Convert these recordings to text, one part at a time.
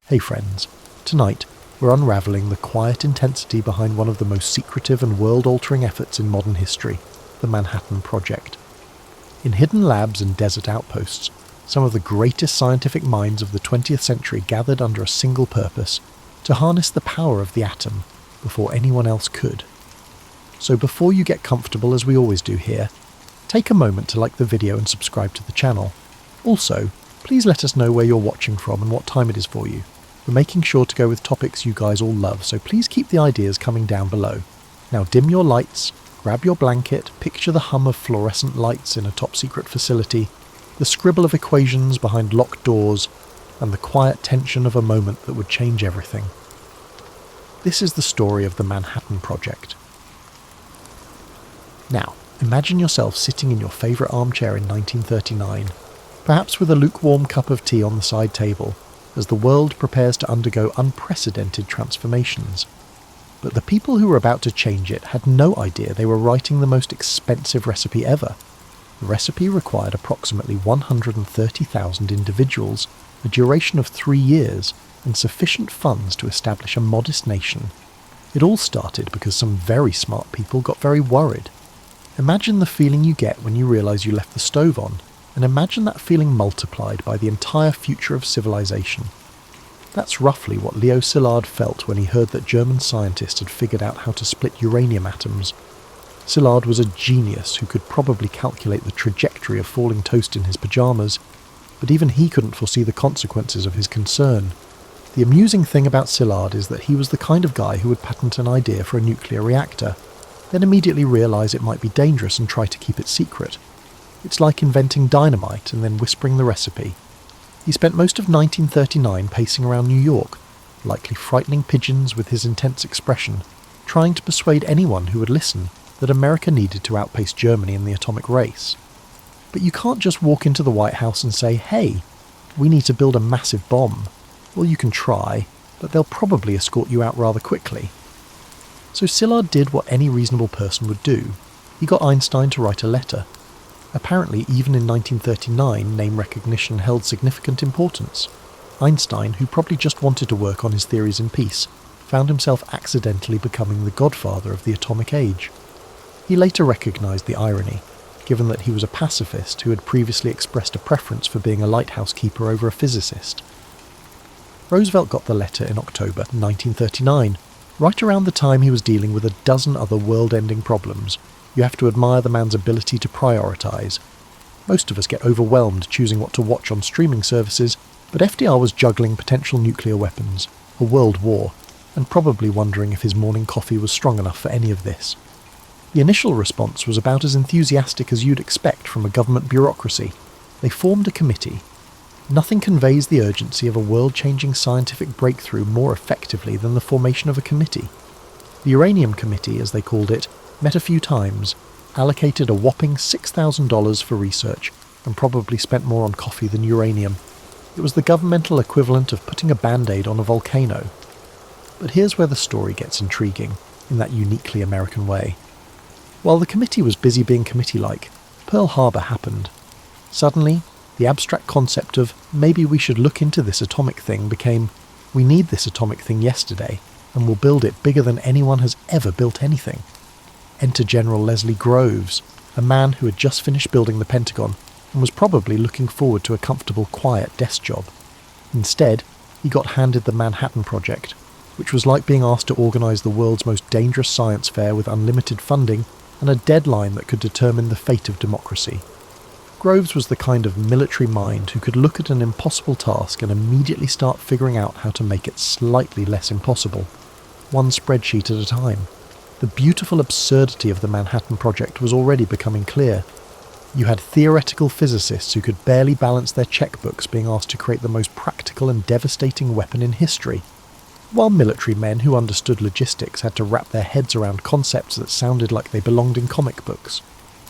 Hey friends, tonight we're unravelling the quiet intensity behind one of the most secretive and world-altering efforts in modern history, the Manhattan Project. In hidden labs and desert outposts, some of the greatest scientific minds of the 20th century gathered under a single purpose: to harness the power of the atom before anyone else could. So before you get comfortable, as we always do here, take a moment to like the video and subscribe to the channel. Also, please let us know where you're watching from and what time it is for you. We're making sure to go with topics you guys all love, so please keep the ideas coming down below. Now dim your lights, grab your blanket, picture the hum of fluorescent lights in a top-secret facility, the scribble of equations behind locked doors, and the quiet tension of a moment that would change everything. This is the story of the Manhattan Project. Now, imagine yourself sitting in your favourite armchair in 1939, perhaps with a lukewarm cup of tea on the side table, as the world prepares to undergo unprecedented transformations. But the people who were about to change it had no idea they were writing the most expensive recipe ever. The recipe required approximately 130,000 individuals, a duration of 3 years, and sufficient funds to establish a modest nation. It all started because some very smart people got very worried. Imagine the feeling you get when you realise you left the stove on, and imagine that feeling multiplied by the entire future of civilization. That's roughly what Leo Szilard felt when he heard that German scientists had figured out how to split uranium atoms. Szilard was a genius who could probably calculate the trajectory of falling toast in his pyjamas, but even he couldn't foresee the consequences of his concern. The amusing thing about Szilard is that he was the kind of guy who would patent an idea for a nuclear reactor, then immediately realise it might be dangerous and try to keep it secret. It's like inventing dynamite and then whispering the recipe. He spent most of 1939 pacing around New York, likely frightening pigeons with his intense expression, trying to persuade anyone who would listen that America needed to outpace Germany in the atomic race. But you can't just walk into the White House and say, "Hey, we need to build a massive bomb." Well, you can try, but they'll probably escort you out rather quickly. So Szilard did what any reasonable person would do. He got Einstein to write a letter. Apparently, even in 1939, name recognition held significant importance. Einstein, who probably just wanted to work on his theories in peace, found himself accidentally becoming the godfather of the atomic age. He later recognised the irony, given that he was a pacifist who had previously expressed a preference for being a lighthouse keeper over a physicist. Roosevelt got the letter in October 1939, right around the time he was dealing with a dozen other world-ending problems. You have to admire the man's ability to prioritise. Most of us get overwhelmed choosing what to watch on streaming services, but FDR was juggling potential nuclear weapons, a world war, and probably wondering if his morning coffee was strong enough for any of this. The initial response was about as enthusiastic as you'd expect from a government bureaucracy. They formed a committee. Nothing conveys the urgency of a world-changing scientific breakthrough more effectively than the formation of a committee. The Uranium Committee, as they called it, met a few times, allocated a whopping $6,000 for research, and probably spent more on coffee than uranium. It was the governmental equivalent of putting a band-aid on a volcano. But here's where the story gets intriguing, in that uniquely American way. While the committee was busy being committee-like, Pearl Harbor happened. Suddenly, the abstract concept of maybe we should look into this atomic thing became, we need this atomic thing yesterday, and we'll build it bigger than anyone has ever built anything. Enter General Leslie Groves, a man who had just finished building the Pentagon and was probably looking forward to a comfortable, quiet desk job. Instead, he got handed the Manhattan Project, which was like being asked to organise the world's most dangerous science fair with unlimited funding and a deadline that could determine the fate of democracy. Groves was the kind of military mind who could look at an impossible task and immediately start figuring out how to make it slightly less impossible, one spreadsheet at a time. The beautiful absurdity of the Manhattan Project was already becoming clear. You had theoretical physicists who could barely balance their checkbooks being asked to create the most practical and devastating weapon in history, while military men who understood logistics had to wrap their heads around concepts that sounded like they belonged in comic books.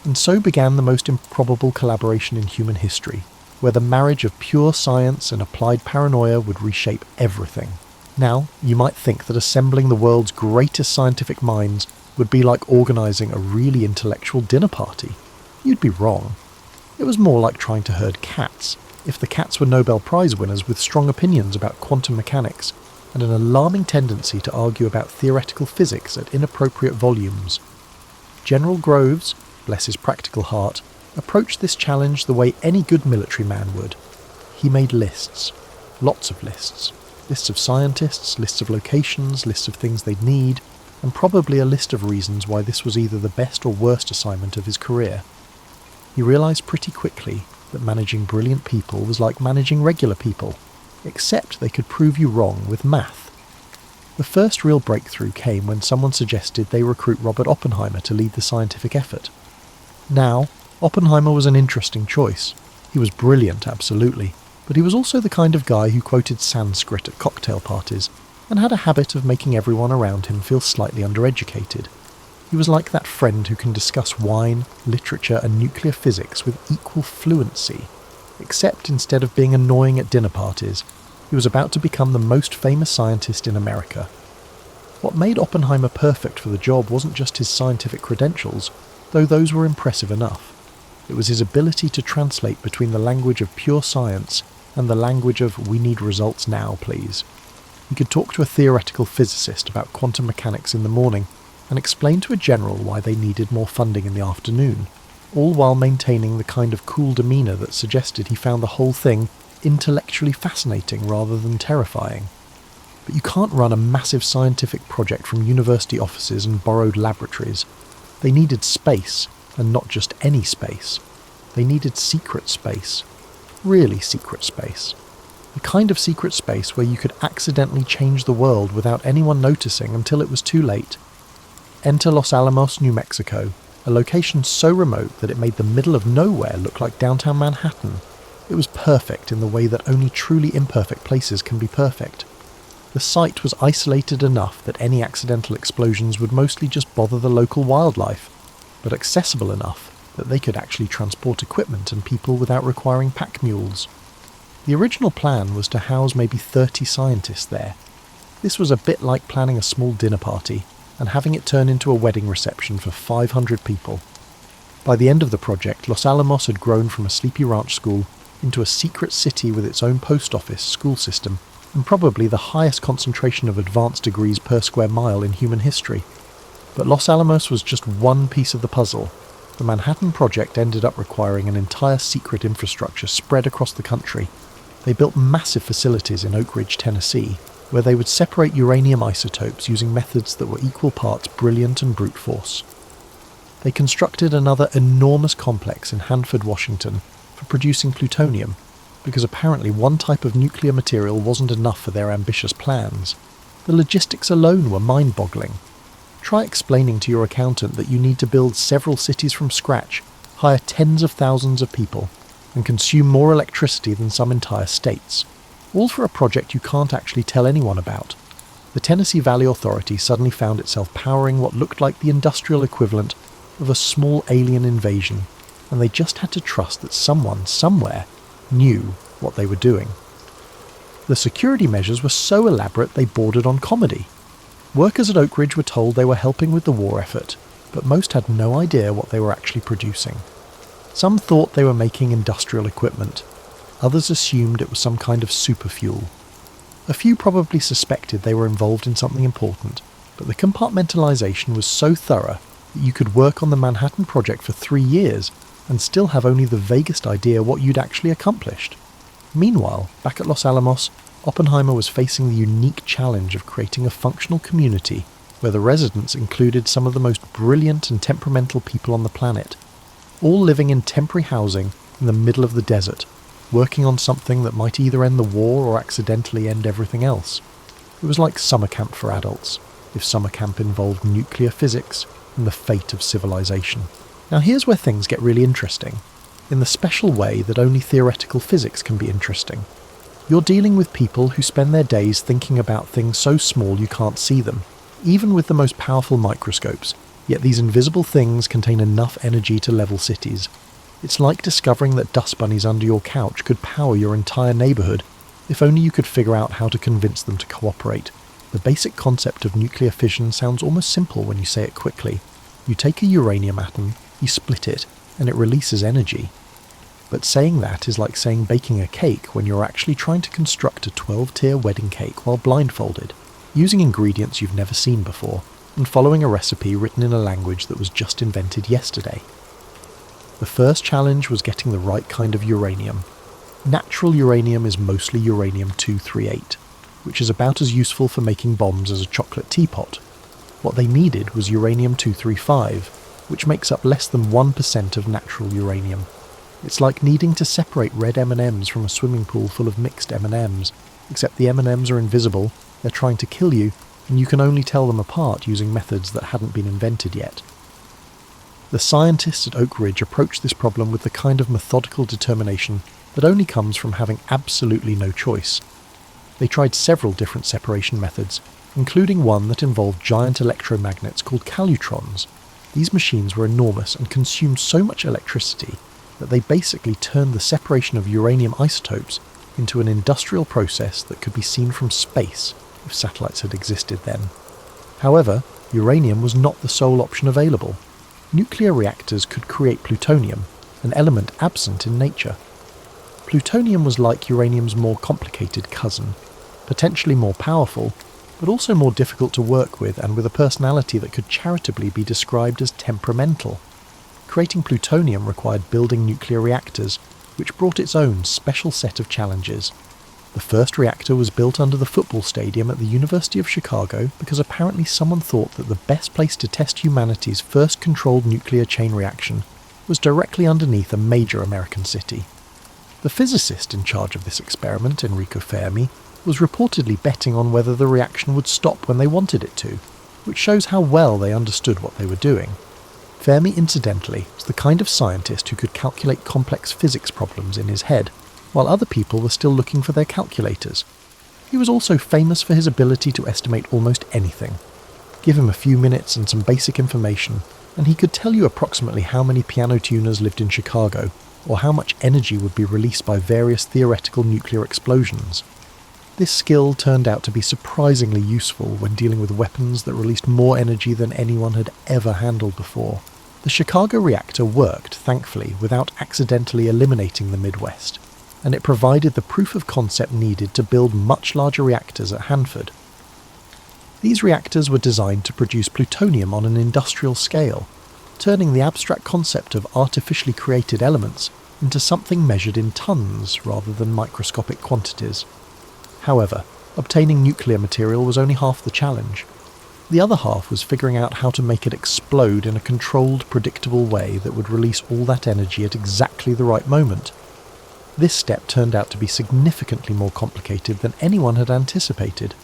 And so began the most improbable collaboration in human history, where the marriage of pure science and applied paranoia would reshape everything. Now, you might think that assembling the world's greatest scientific minds would be like organising a really intellectual dinner party. You'd be wrong. It was more like trying to herd cats, if the cats were Nobel Prize winners with strong opinions about quantum mechanics and an alarming tendency to argue about theoretical physics at inappropriate volumes. General Groves, bless his practical heart, approached this challenge the way any good military man would. He made lists. Lots of lists. Lists of scientists, lists of locations, lists of things they'd need, and probably a list of reasons why this was either the best or worst assignment of his career. He realised pretty quickly that managing brilliant people was like managing regular people, except they could prove you wrong with math. The first real breakthrough came when someone suggested they recruit Robert Oppenheimer to lead the scientific effort. Now, Oppenheimer was an interesting choice. He was brilliant, absolutely, but he was also the kind of guy who quoted Sanskrit at cocktail parties and had a habit of making everyone around him feel slightly undereducated. He was like that friend who can discuss wine, literature and nuclear physics with equal fluency, except instead of being annoying at dinner parties, he was about to become the most famous scientist in America. What made Oppenheimer perfect for the job wasn't just his scientific credentials, though those were impressive enough. It was his ability to translate between the language of pure science and the language of "we need results now, please." He could talk to a theoretical physicist about quantum mechanics in the morning and explain to a general why they needed more funding in the afternoon, all while maintaining the kind of cool demeanour that suggested he found the whole thing intellectually fascinating rather than terrifying. But you can't run a massive scientific project from university offices and borrowed laboratories. They needed space, and not just any space. They needed secret space. Really secret space. The kind of secret space where you could accidentally change the world without anyone noticing until it was too late. Enter Los Alamos, New Mexico, a location so remote that it made the middle of nowhere look like downtown Manhattan. It was perfect in the way that only truly imperfect places can be perfect. The site was isolated enough that any accidental explosions would mostly just bother the local wildlife, but accessible enough that they could actually transport equipment and people without requiring pack mules. The original plan was to house maybe 30 scientists there. This was a bit like planning a small dinner party and having it turn into a wedding reception for 500 people. By the end of the project, Los Alamos had grown from a sleepy ranch school into a secret city with its own post office, school system, and probably the highest concentration of advanced degrees per square mile in human history. But Los Alamos was just one piece of the puzzle. The Manhattan Project ended up requiring an entire secret infrastructure spread across the country. They built massive facilities in Oak Ridge, Tennessee, where they would separate uranium isotopes using methods that were equal parts brilliant and brute force. They constructed another enormous complex in Hanford, Washington, for producing plutonium, because apparently one type of nuclear material wasn't enough for their ambitious plans. The logistics alone were mind-boggling. Try explaining to your accountant that you need to build several cities from scratch, hire tens of thousands of people, and consume more electricity than some entire states, all for a project you can't actually tell anyone about. The Tennessee Valley Authority suddenly found itself powering what looked like the industrial equivalent of a small alien invasion, and they just had to trust that someone, somewhere, knew what they were doing. The security measures were so elaborate they bordered on comedy. Workers at Oak Ridge were told they were helping with the war effort, but most had no idea what they were actually producing. Some thought they were making industrial equipment. Others assumed it was some kind of superfuel. A few probably suspected they were involved in something important, but the compartmentalization was so thorough that you could work on the Manhattan Project for 3 years and still have only the vaguest idea what you'd actually accomplished. Meanwhile, back at Los Alamos, Oppenheimer was facing the unique challenge of creating a functional community where the residents included some of the most brilliant and temperamental people on the planet, all living in temporary housing in the middle of the desert, working on something that might either end the war or accidentally end everything else. It was like summer camp for adults, if summer camp involved nuclear physics and the fate of civilization. Now here's where things get really interesting, in the special way that only theoretical physics can be interesting. You're dealing with people who spend their days thinking about things so small you can't see them, even with the most powerful microscopes, yet these invisible things contain enough energy to level cities. It's like discovering that dust bunnies under your couch could power your entire neighbourhood, if only you could figure out how to convince them to cooperate. The basic concept of nuclear fission sounds almost simple when you say it quickly. You take a uranium atom, you split it, and it releases energy. But saying that is like saying baking a cake when you're actually trying to construct a 12-tier wedding cake while blindfolded, using ingredients you've never seen before, and following a recipe written in a language that was just invented yesterday. The first challenge was getting the right kind of uranium. Natural uranium is mostly uranium-238, which is about as useful for making bombs as a chocolate teapot. What they needed was uranium-235, which makes up less than 1% of natural uranium. It's like needing to separate red M&Ms from a swimming pool full of mixed M&Ms, except the M&Ms are invisible, they're trying to kill you, and you can only tell them apart using methods that hadn't been invented yet. The scientists at Oak Ridge approached this problem with the kind of methodical determination that only comes from having absolutely no choice. They tried several different separation methods, including one that involved giant electromagnets called calutrons. These machines were enormous and consumed so much electricity that they basically turned the separation of uranium isotopes into an industrial process that could be seen from space if satellites had existed then. However, uranium was not the sole option available. Nuclear reactors could create plutonium, an element absent in nature. Plutonium was like uranium's more complicated cousin, potentially more powerful, but also more difficult to work with and with a personality that could charitably be described as temperamental. Creating plutonium required building nuclear reactors, which brought its own special set of challenges. The first reactor was built under the football stadium at the University of Chicago because apparently someone thought that the best place to test humanity's first controlled nuclear chain reaction was directly underneath a major American city. The physicist in charge of this experiment, Enrico Fermi, was reportedly betting on whether the reaction would stop when they wanted it to, which shows how well they understood what they were doing. Fermi, incidentally, was the kind of scientist who could calculate complex physics problems in his head, while other people were still looking for their calculators. He was also famous for his ability to estimate almost anything. Give him a few minutes and some basic information, and he could tell you approximately how many piano tuners lived in Chicago, or how much energy would be released by various theoretical nuclear explosions. This skill turned out to be surprisingly useful when dealing with weapons that released more energy than anyone had ever handled before. The Chicago reactor worked, thankfully, without accidentally eliminating the Midwest, and it provided the proof of concept needed to build much larger reactors at Hanford. These reactors were designed to produce plutonium on an industrial scale, turning the abstract concept of artificially created elements into something measured in tons rather than microscopic quantities. However, obtaining nuclear material was only half the challenge. The other half was figuring out how to make it explode in a controlled, predictable way that would release all that energy at exactly the right moment. This step turned out to be significantly more complicated than anyone had anticipated,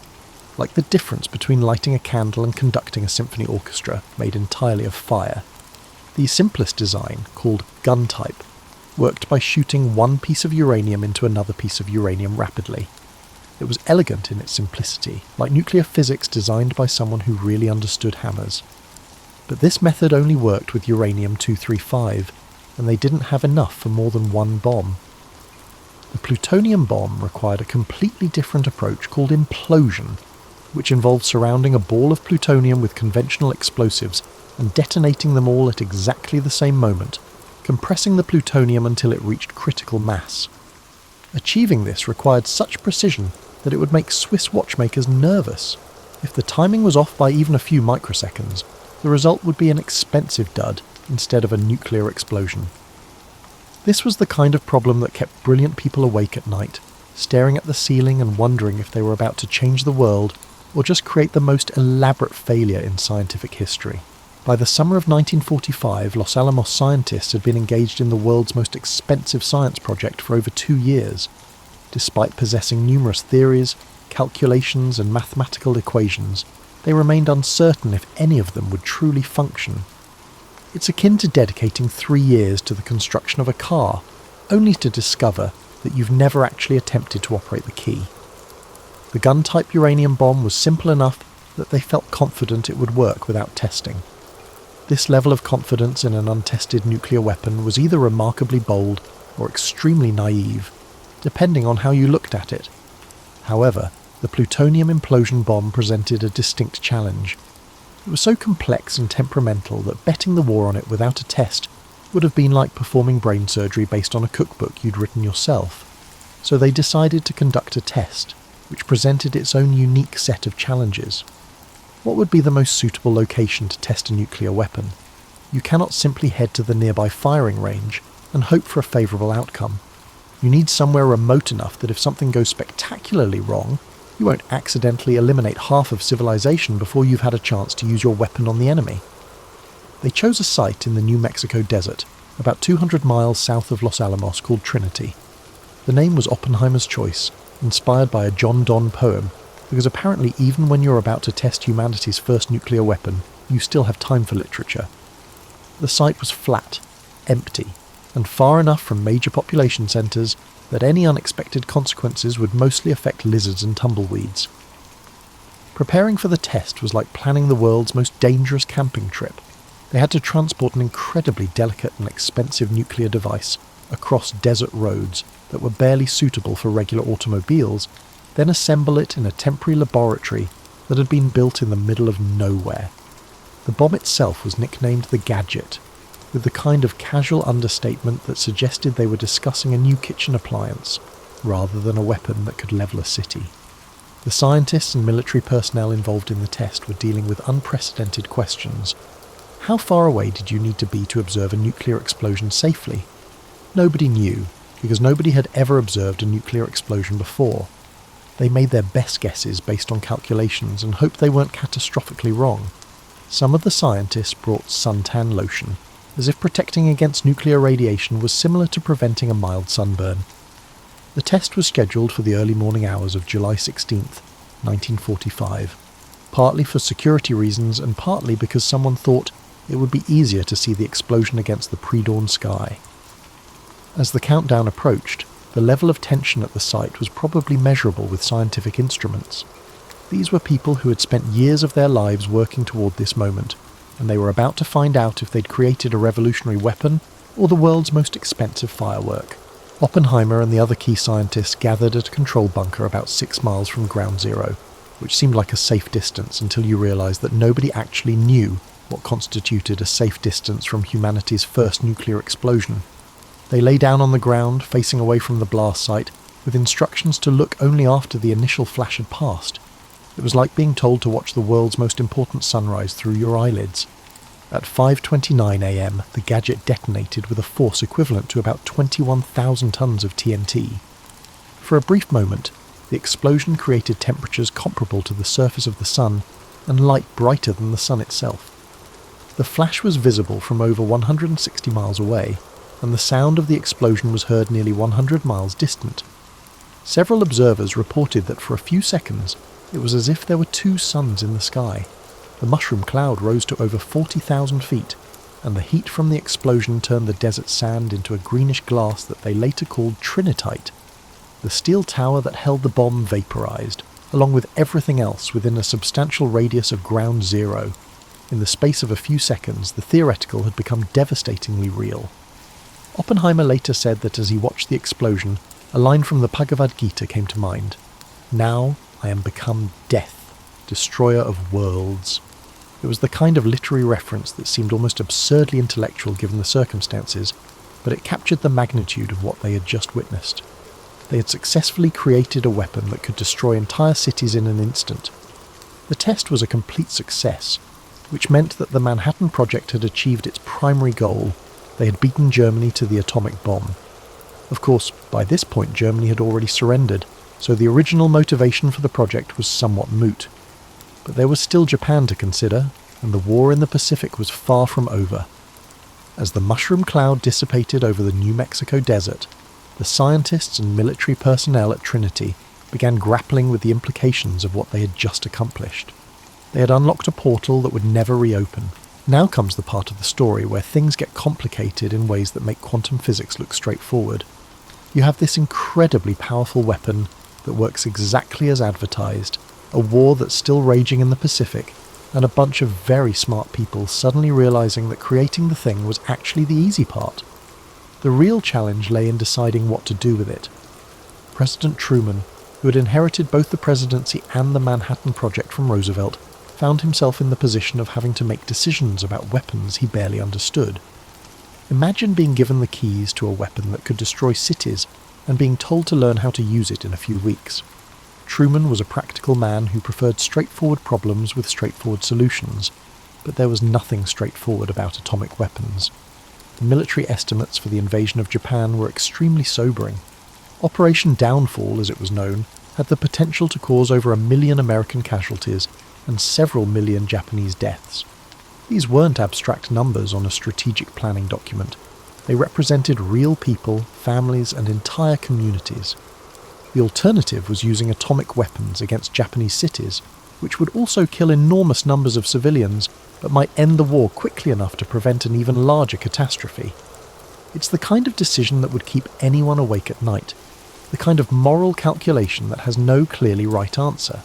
like the difference between lighting a candle and conducting a symphony orchestra made entirely of fire. The simplest design, called gun type, worked by shooting one piece of uranium into another piece of uranium rapidly. It was elegant in its simplicity, like nuclear physics designed by someone who really understood hammers. But this method only worked with uranium-235, and they didn't have enough for more than one bomb. The plutonium bomb required a completely different approach called implosion, which involved surrounding a ball of plutonium with conventional explosives and detonating them all at exactly the same moment, compressing the plutonium until it reached critical mass. Achieving this required such precision that it would make Swiss watchmakers nervous. If the timing was off by even a few microseconds, the result would be an expensive dud instead of a nuclear explosion. This was the kind of problem that kept brilliant people awake at night, staring at the ceiling and wondering if they were about to change the world or just create the most elaborate failure in scientific history. By the summer of 1945, Los Alamos scientists had been engaged in the world's most expensive science project for over 2 years. Despite possessing numerous theories, calculations, and mathematical equations, they remained uncertain if any of them would truly function. It's akin to dedicating 3 years to the construction of a car, only to discover that you've never actually attempted to operate the key. The gun-type uranium bomb was simple enough that they felt confident it would work without testing. This level of confidence in an untested nuclear weapon was either remarkably bold or extremely naive, depending on how you looked at it. However, the plutonium implosion bomb presented a distinct challenge. It was so complex and temperamental that betting the war on it without a test would have been like performing brain surgery based on a cookbook you'd written yourself. So they decided to conduct a test, which presented its own unique set of challenges. What would be the most suitable location to test a nuclear weapon? You cannot simply head to the nearby firing range and hope for a favourable outcome. You need somewhere remote enough that if something goes spectacularly wrong, you won't accidentally eliminate half of civilization before you've had a chance to use your weapon on the enemy. They chose a site in the New Mexico desert, about 200 miles south of Los Alamos, called Trinity. The name was Oppenheimer's choice, inspired by a John Donne poem, because apparently even when you're about to test humanity's first nuclear weapon, you still have time for literature. The site was flat, empty, and far enough from major population centres that any unexpected consequences would mostly affect lizards and tumbleweeds. Preparing for the test was like planning the world's most dangerous camping trip. They had to transport an incredibly delicate and expensive nuclear device across desert roads that were barely suitable for regular automobiles, then assemble it in a temporary laboratory that had been built in the middle of nowhere. The bomb itself was nicknamed the Gadget, with the kind of casual understatement that suggested they were discussing a new kitchen appliance, rather than a weapon that could level a city. The scientists and military personnel involved in the test were dealing with unprecedented questions. How far away did you need to be to observe a nuclear explosion safely? Nobody knew, because nobody had ever observed a nuclear explosion before. They made their best guesses based on calculations and hoped they weren't catastrophically wrong. Some of the scientists brought suntan lotion, as if protecting against nuclear radiation was similar to preventing a mild sunburn. The test was scheduled for the early morning hours of July 16th, 1945, partly for security reasons and partly because someone thought it would be easier to see the explosion against the pre-dawn sky. As the countdown approached, the level of tension at the site was probably measurable with scientific instruments. These were people who had spent years of their lives working toward this moment, and they were about to find out if they'd created a revolutionary weapon or the world's most expensive firework. Oppenheimer and the other key scientists gathered at a control bunker about 6 miles from ground zero, which seemed like a safe distance until you realised that nobody actually knew what constituted a safe distance from humanity's first nuclear explosion. They lay down on the ground, facing away from the blast site, with instructions to look only after the initial flash had passed. It was like being told to watch the world's most important sunrise through your eyelids. At 5:29 a.m., the Gadget detonated with a force equivalent to about 21,000 tons of TNT. For a brief moment, the explosion created temperatures comparable to the surface of the sun and light brighter than the sun itself. The flash was visible from over 160 miles away, and the sound of the explosion was heard nearly 100 miles distant. Several observers reported that for a few seconds it was as if there were two suns in the sky. The mushroom cloud rose to over 40,000 feet, and the heat from the explosion turned the desert sand into a greenish glass that they later called trinitite. The steel tower that held the bomb vaporized, along with everything else within a substantial radius of ground zero. In the space of a few seconds, the theoretical had become devastatingly real. Oppenheimer later said that as he watched the explosion, a line from the Bhagavad Gita came to mind. "Now I am become death, destroyer of worlds." It was the kind of literary reference that seemed almost absurdly intellectual given the circumstances, but it captured the magnitude of what they had just witnessed. They had successfully created a weapon that could destroy entire cities in an instant. The test was a complete success, which meant that the Manhattan Project had achieved its primary goal. They had beaten Germany to the atomic bomb. Of course, by this point Germany had already surrendered, so the original motivation for the project was somewhat moot. But there was still Japan to consider, and the war in the Pacific was far from over. As the mushroom cloud dissipated over the New Mexico desert, the scientists and military personnel at Trinity began grappling with the implications of what they had just accomplished. They had unlocked a portal that would never reopen. Now comes the part of the story where things get complicated in ways that make quantum physics look straightforward. You have this incredibly powerful weapon that works exactly as advertised, a war that's still raging in the Pacific, and a bunch of very smart people suddenly realizing that creating the thing was actually the easy part. The real challenge lay in deciding what to do with it. President Truman, who had inherited both the presidency and the Manhattan Project from Roosevelt, found himself in the position of having to make decisions about weapons he barely understood. Imagine being given the keys to a weapon that could destroy cities and being told to learn how to use it in a few weeks. Truman was a practical man who preferred straightforward problems with straightforward solutions, but there was nothing straightforward about atomic weapons. The military estimates for the invasion of Japan were extremely sobering. Operation Downfall, as it was known, had the potential to cause over 1 million American casualties and several million Japanese deaths. These weren't abstract numbers on a strategic planning document. They represented real people, families, and entire communities. The alternative was using atomic weapons against Japanese cities, which would also kill enormous numbers of civilians, but might end the war quickly enough to prevent an even larger catastrophe. It's the kind of decision that would keep anyone awake at night, the kind of moral calculation that has no clearly right answer.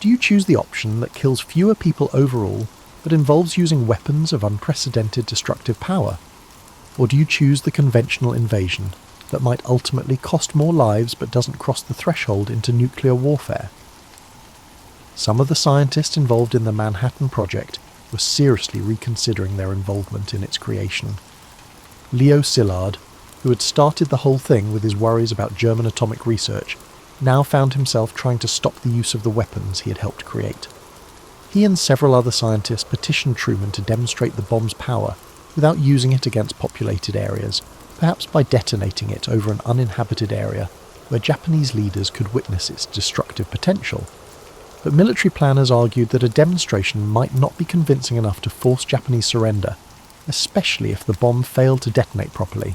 Do you choose the option that kills fewer people overall, but involves using weapons of unprecedented destructive power? Or do you choose the conventional invasion that might ultimately cost more lives but doesn't cross the threshold into nuclear warfare? Some of the scientists involved in the Manhattan Project were seriously reconsidering their involvement in its creation. Leo Szilard, who had started the whole thing with his worries about German atomic research, now found himself trying to stop the use of the weapons he had helped create. He and several other scientists petitioned Truman to demonstrate the bomb's power without using it against populated areas, perhaps by detonating it over an uninhabited area where Japanese leaders could witness its destructive potential. But military planners argued that a demonstration might not be convincing enough to force Japanese surrender, especially if the bomb failed to detonate properly.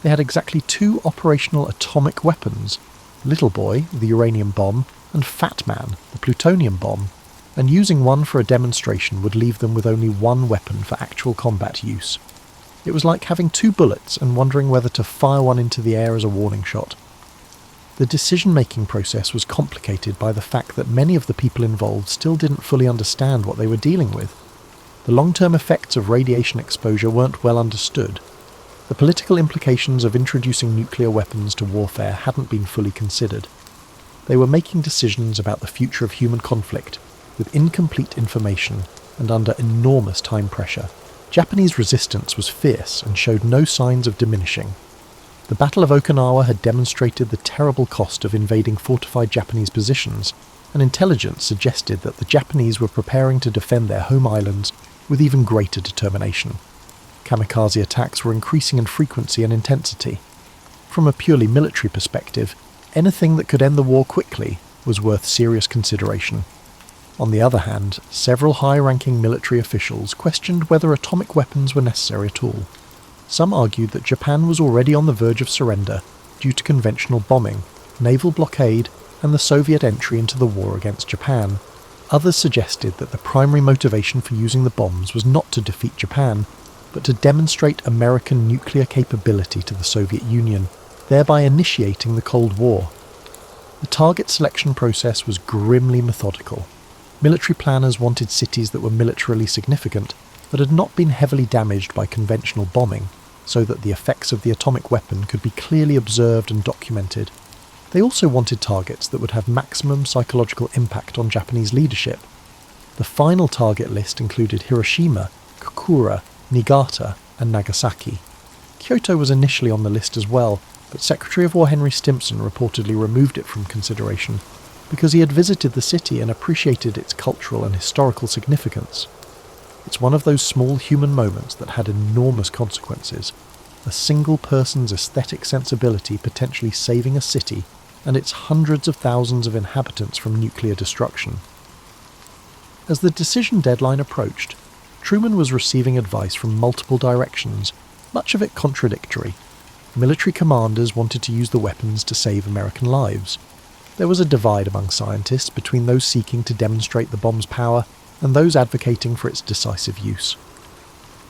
They had exactly 2 operational atomic weapons, Little Boy, the uranium bomb, and Fat Man, the plutonium bomb, and using one for a demonstration would leave them with only 1 weapon for actual combat use. It was like having 2 bullets and wondering whether to fire one into the air as a warning shot. The decision-making process was complicated by the fact that many of the people involved still didn't fully understand what they were dealing with. The long-term effects of radiation exposure weren't well understood. The political implications of introducing nuclear weapons to warfare hadn't been fully considered. They were making decisions about the future of human conflict with incomplete information and under enormous time pressure. Japanese resistance was fierce and showed no signs of diminishing. The Battle of Okinawa had demonstrated the terrible cost of invading fortified Japanese positions, and intelligence suggested that the Japanese were preparing to defend their home islands with even greater determination. Kamikaze attacks were increasing in frequency and intensity. From a purely military perspective, anything that could end the war quickly was worth serious consideration. On the other hand, several high-ranking military officials questioned whether atomic weapons were necessary at all. Some argued that Japan was already on the verge of surrender due to conventional bombing, naval blockade, and the Soviet entry into the war against Japan. Others suggested that the primary motivation for using the bombs was not to defeat Japan, but to demonstrate American nuclear capability to the Soviet Union, thereby initiating the Cold War. The target selection process was grimly methodical. Military planners wanted cities that were militarily significant, but had not been heavily damaged by conventional bombing, so that the effects of the atomic weapon could be clearly observed and documented. They also wanted targets that would have maximum psychological impact on Japanese leadership. The final target list included Hiroshima, Kokura, Niigata, and Nagasaki. Kyoto was initially on the list as well, but Secretary of War Henry Stimson reportedly removed it from consideration because he had visited the city and appreciated its cultural and historical significance. It's one of those small human moments that had enormous consequences, a single person's aesthetic sensibility potentially saving a city and its hundreds of thousands of inhabitants from nuclear destruction. As the decision deadline approached, Truman was receiving advice from multiple directions, much of it contradictory. Military commanders wanted to use the weapons to save American lives. There was a divide among scientists between those seeking to demonstrate the bomb's power and those advocating for its decisive use.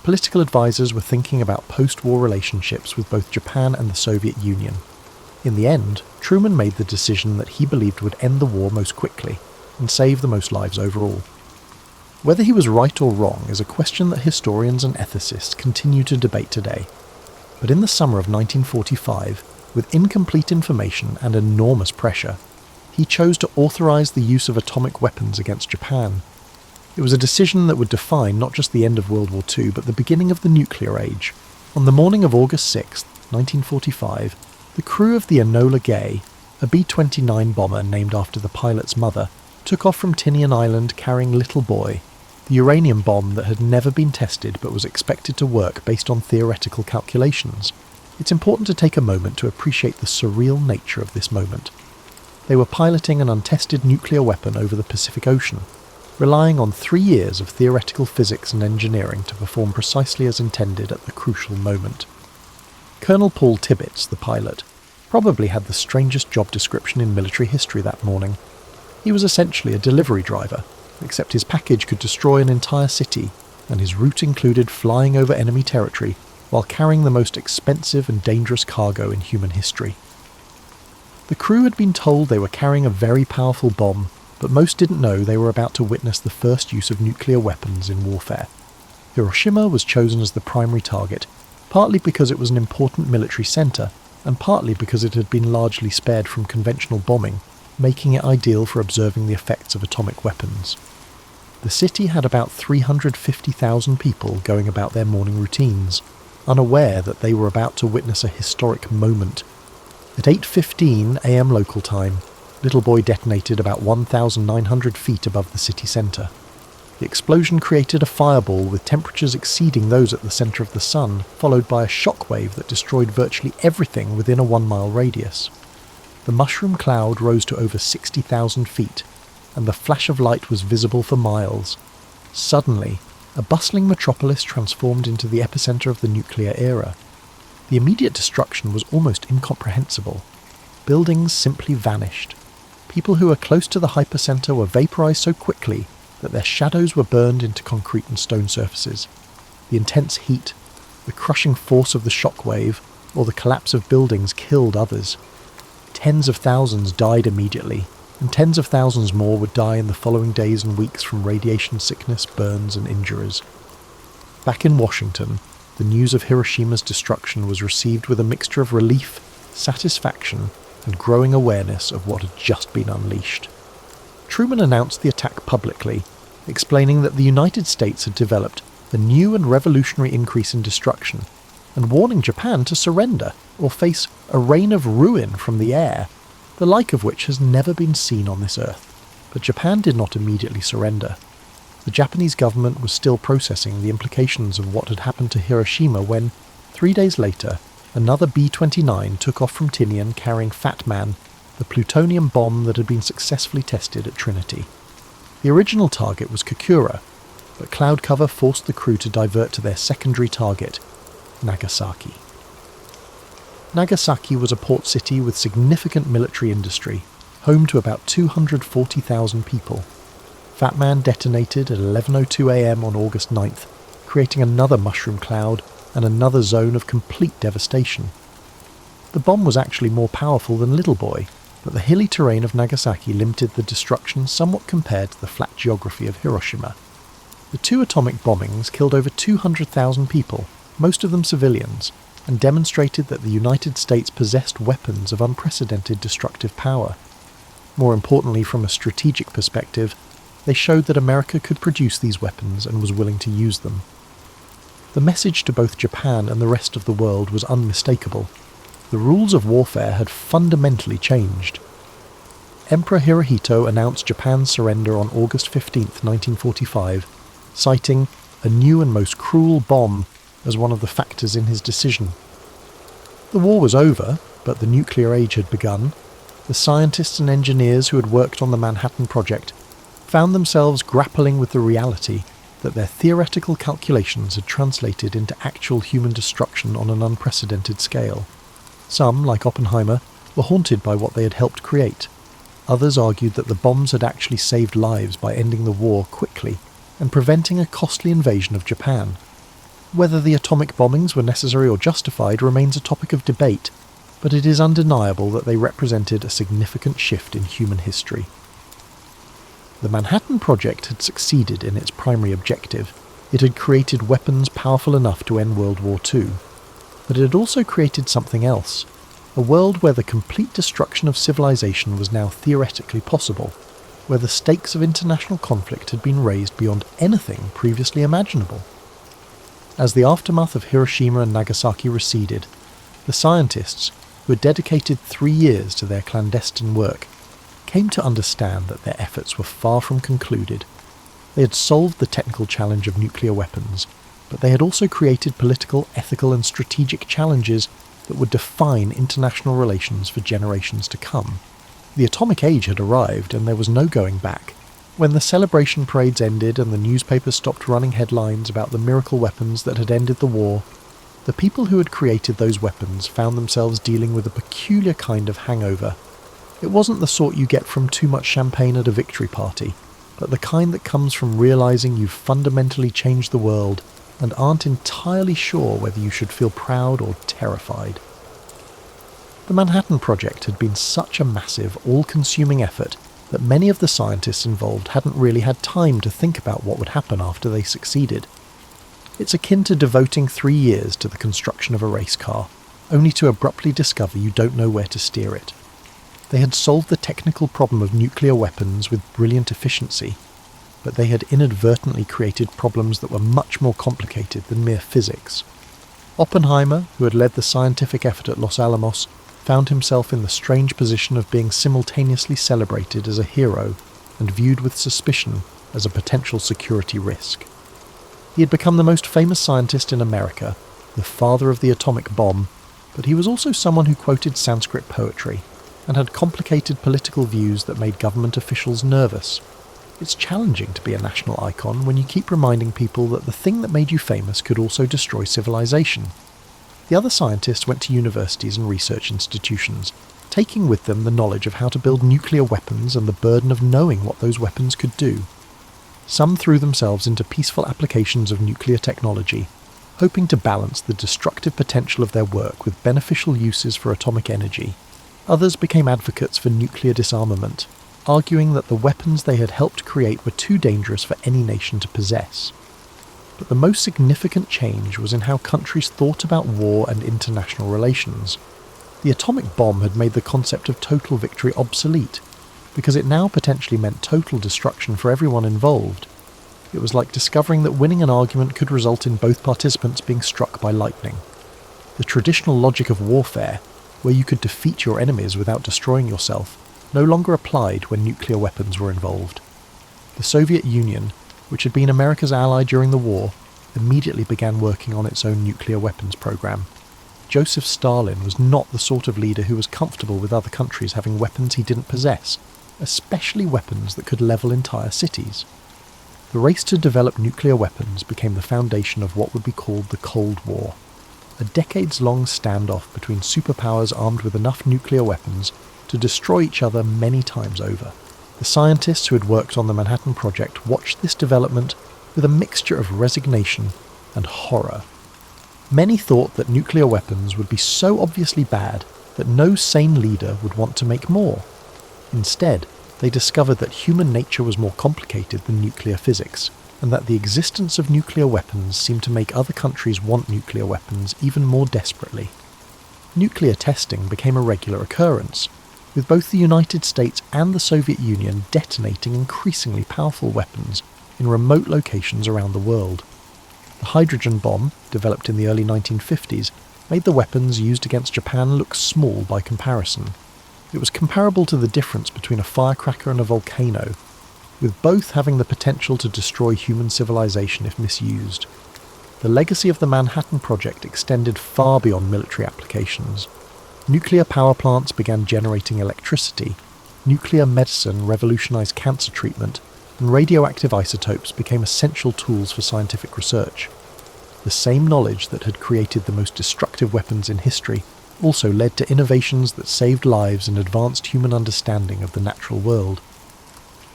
Political advisors were thinking about post-war relationships with both Japan and the Soviet Union. In the end, Truman made the decision that he believed would end the war most quickly and save the most lives overall. Whether he was right or wrong is a question that historians and ethicists continue to debate today. But in the summer of 1945, with incomplete information and enormous pressure, he chose to authorize the use of atomic weapons against Japan. It was a decision that would define not just the end of World War II, but the beginning of the nuclear age. On the morning of August 6, 1945, the crew of the Enola Gay, a B-29 bomber named after the pilot's mother, took off from Tinian Island carrying Little Boy, the uranium bomb that had never been tested but was expected to work based on theoretical calculations. It's important to take a moment to appreciate the surreal nature of this moment. They were piloting an untested nuclear weapon over the Pacific Ocean, relying on 3 years of theoretical physics and engineering to perform precisely as intended at the crucial moment. Colonel Paul Tibbets, the pilot, probably had the strangest job description in military history that morning. He was essentially a delivery driver, except his package could destroy an entire city, and his route included flying over enemy territory while carrying the most expensive and dangerous cargo in human history. The crew had been told they were carrying a very powerful bomb, but most didn't know they were about to witness the first use of nuclear weapons in warfare. Hiroshima was chosen as the primary target, partly because it was an important military centre, and partly because it had been largely spared from conventional bombing, making it ideal for observing the effects of atomic weapons. The city had about 350,000 people going about their morning routines, unaware that they were about to witness a historic moment. At 8:15 a.m. local time, Little Boy detonated about 1,900 feet above the city centre. The explosion created a fireball with temperatures exceeding those at the centre of the sun, followed by a shockwave that destroyed virtually everything within a 1-mile radius. The mushroom cloud rose to over 60,000 feet, and the flash of light was visible for miles. Suddenly, a bustling metropolis transformed into the epicenter of the nuclear era. The immediate destruction was almost incomprehensible. Buildings simply vanished. People who were close to the hypercenter were vaporized so quickly that their shadows were burned into concrete and stone surfaces. The intense heat, the crushing force of the shockwave, or the collapse of buildings killed others. Tens of thousands died immediately, and tens of thousands more would die in the following days and weeks from radiation sickness, burns, and injuries. Back in Washington, the news of Hiroshima's destruction was received with a mixture of relief, satisfaction, and growing awareness of what had just been unleashed. Truman announced the attack publicly, explaining that the United States had developed a new and revolutionary increase in destruction, and warning Japan to surrender or face a rain of ruin from the air, the like of which has never been seen on this earth. But Japan did not immediately surrender. The Japanese government was still processing the implications of what had happened to Hiroshima when, 3 days later, another B-29 took off from Tinian carrying Fat Man, the plutonium bomb that had been successfully tested at Trinity. The original target was Kokura, but cloud cover forced the crew to divert to their secondary target, Nagasaki. Nagasaki was a port city with significant military industry, home to about 240,000 people. Fat Man detonated at 11:02 a.m. on August 9th, creating another mushroom cloud and another zone of complete devastation. The bomb was actually more powerful than Little Boy, but the hilly terrain of Nagasaki limited the destruction somewhat compared to the flat geography of Hiroshima. The 2 atomic bombings killed over 200,000 people, most of them civilians, and demonstrated that the United States possessed weapons of unprecedented destructive power. More importantly, from a strategic perspective, they showed that America could produce these weapons and was willing to use them. The message to both Japan and the rest of the world was unmistakable. The rules of warfare had fundamentally changed. Emperor Hirohito announced Japan's surrender on August 15, 1945, citing a new and most cruel bomb as one of the factors in his decision. The war was over, but the nuclear age had begun. The scientists and engineers who had worked on the Manhattan Project found themselves grappling with the reality that their theoretical calculations had translated into actual human destruction on an unprecedented scale. Some, like Oppenheimer, were haunted by what they had helped create. Others argued that the bombs had actually saved lives by ending the war quickly and preventing a costly invasion of Japan. Whether the atomic bombings were necessary or justified remains a topic of debate, but it is undeniable that they represented a significant shift in human history. The Manhattan Project had succeeded in its primary objective. It had created weapons powerful enough to end World War II. But it had also created something else, a world where the complete destruction of civilization was now theoretically possible. where the stakes of international conflict had been raised beyond anything previously imaginable. As the aftermath of Hiroshima and Nagasaki receded, the scientists, who had dedicated 3 years to their clandestine work, came to understand that their efforts were far from concluded. They had solved the technical challenge of nuclear weapons, but they had also created political, ethical and strategic challenges that would define international relations for generations to come. The atomic age had arrived and there was no going back. When the celebration parades ended and the newspapers stopped running headlines about the miracle weapons that had ended the war, the people who had created those weapons found themselves dealing with a peculiar kind of hangover. It wasn't the sort you get from too much champagne at a victory party, but the kind that comes from realizing you've fundamentally changed the world and aren't entirely sure whether you should feel proud or terrified. The Manhattan Project had been such a massive, all-consuming effort that many of the scientists involved hadn't really had time to think about what would happen after they succeeded. It's akin to devoting 3 years to the construction of a race car, only to abruptly discover you don't know where to steer it. They had solved the technical problem of nuclear weapons with brilliant efficiency, but they had inadvertently created problems that were much more complicated than mere physics. Oppenheimer, who had led the scientific effort at Los Alamos, found himself in the strange position of being simultaneously celebrated as a hero and viewed with suspicion as a potential security risk. He had become the most famous scientist in America, the father of the atomic bomb, but he was also someone who quoted Sanskrit poetry and had complicated political views that made government officials nervous. It's challenging to be a national icon when you keep reminding people that the thing that made you famous could also destroy civilization. The other scientists went to universities and research institutions, taking with them the knowledge of how to build nuclear weapons and the burden of knowing what those weapons could do. Some threw themselves into peaceful applications of nuclear technology, hoping to balance the destructive potential of their work with beneficial uses for atomic energy. Others became advocates for nuclear disarmament, arguing that the weapons they had helped create were too dangerous for any nation to possess. But the most significant change was in how countries thought about war and international relations. The atomic bomb had made the concept of total victory obsolete, because it now potentially meant total destruction for everyone involved. It was like discovering that winning an argument could result in both participants being struck by lightning. The traditional logic of warfare, where you could defeat your enemies without destroying yourself, no longer applied when nuclear weapons were involved. The Soviet Union, which had been America's ally during the war, immediately began working on its own nuclear weapons program. Joseph Stalin was not the sort of leader who was comfortable with other countries having weapons he didn't possess, especially weapons that could level entire cities. The race to develop nuclear weapons became the foundation of what would be called the Cold War, a decades-long standoff between superpowers armed with enough nuclear weapons to destroy each other many times over. The scientists who had worked on the Manhattan Project watched this development with a mixture of resignation and horror. Many thought that nuclear weapons would be so obviously bad that no sane leader would want to make more. Instead, they discovered that human nature was more complicated than nuclear physics, and that the existence of nuclear weapons seemed to make other countries want nuclear weapons even more desperately. Nuclear testing became a regular occurrence, with both the United States and the Soviet Union detonating increasingly powerful weapons in remote locations around the world. The hydrogen bomb, developed in the early 1950s, made the weapons used against Japan look small by comparison. It was comparable to the difference between a firecracker and a volcano, with both having the potential to destroy human civilization if misused. The legacy of the Manhattan Project extended far beyond military applications. Nuclear power plants began generating electricity, nuclear medicine revolutionized cancer treatment, and radioactive isotopes became essential tools for scientific research. The same knowledge that had created the most destructive weapons in history also led to innovations that saved lives and advanced human understanding of the natural world.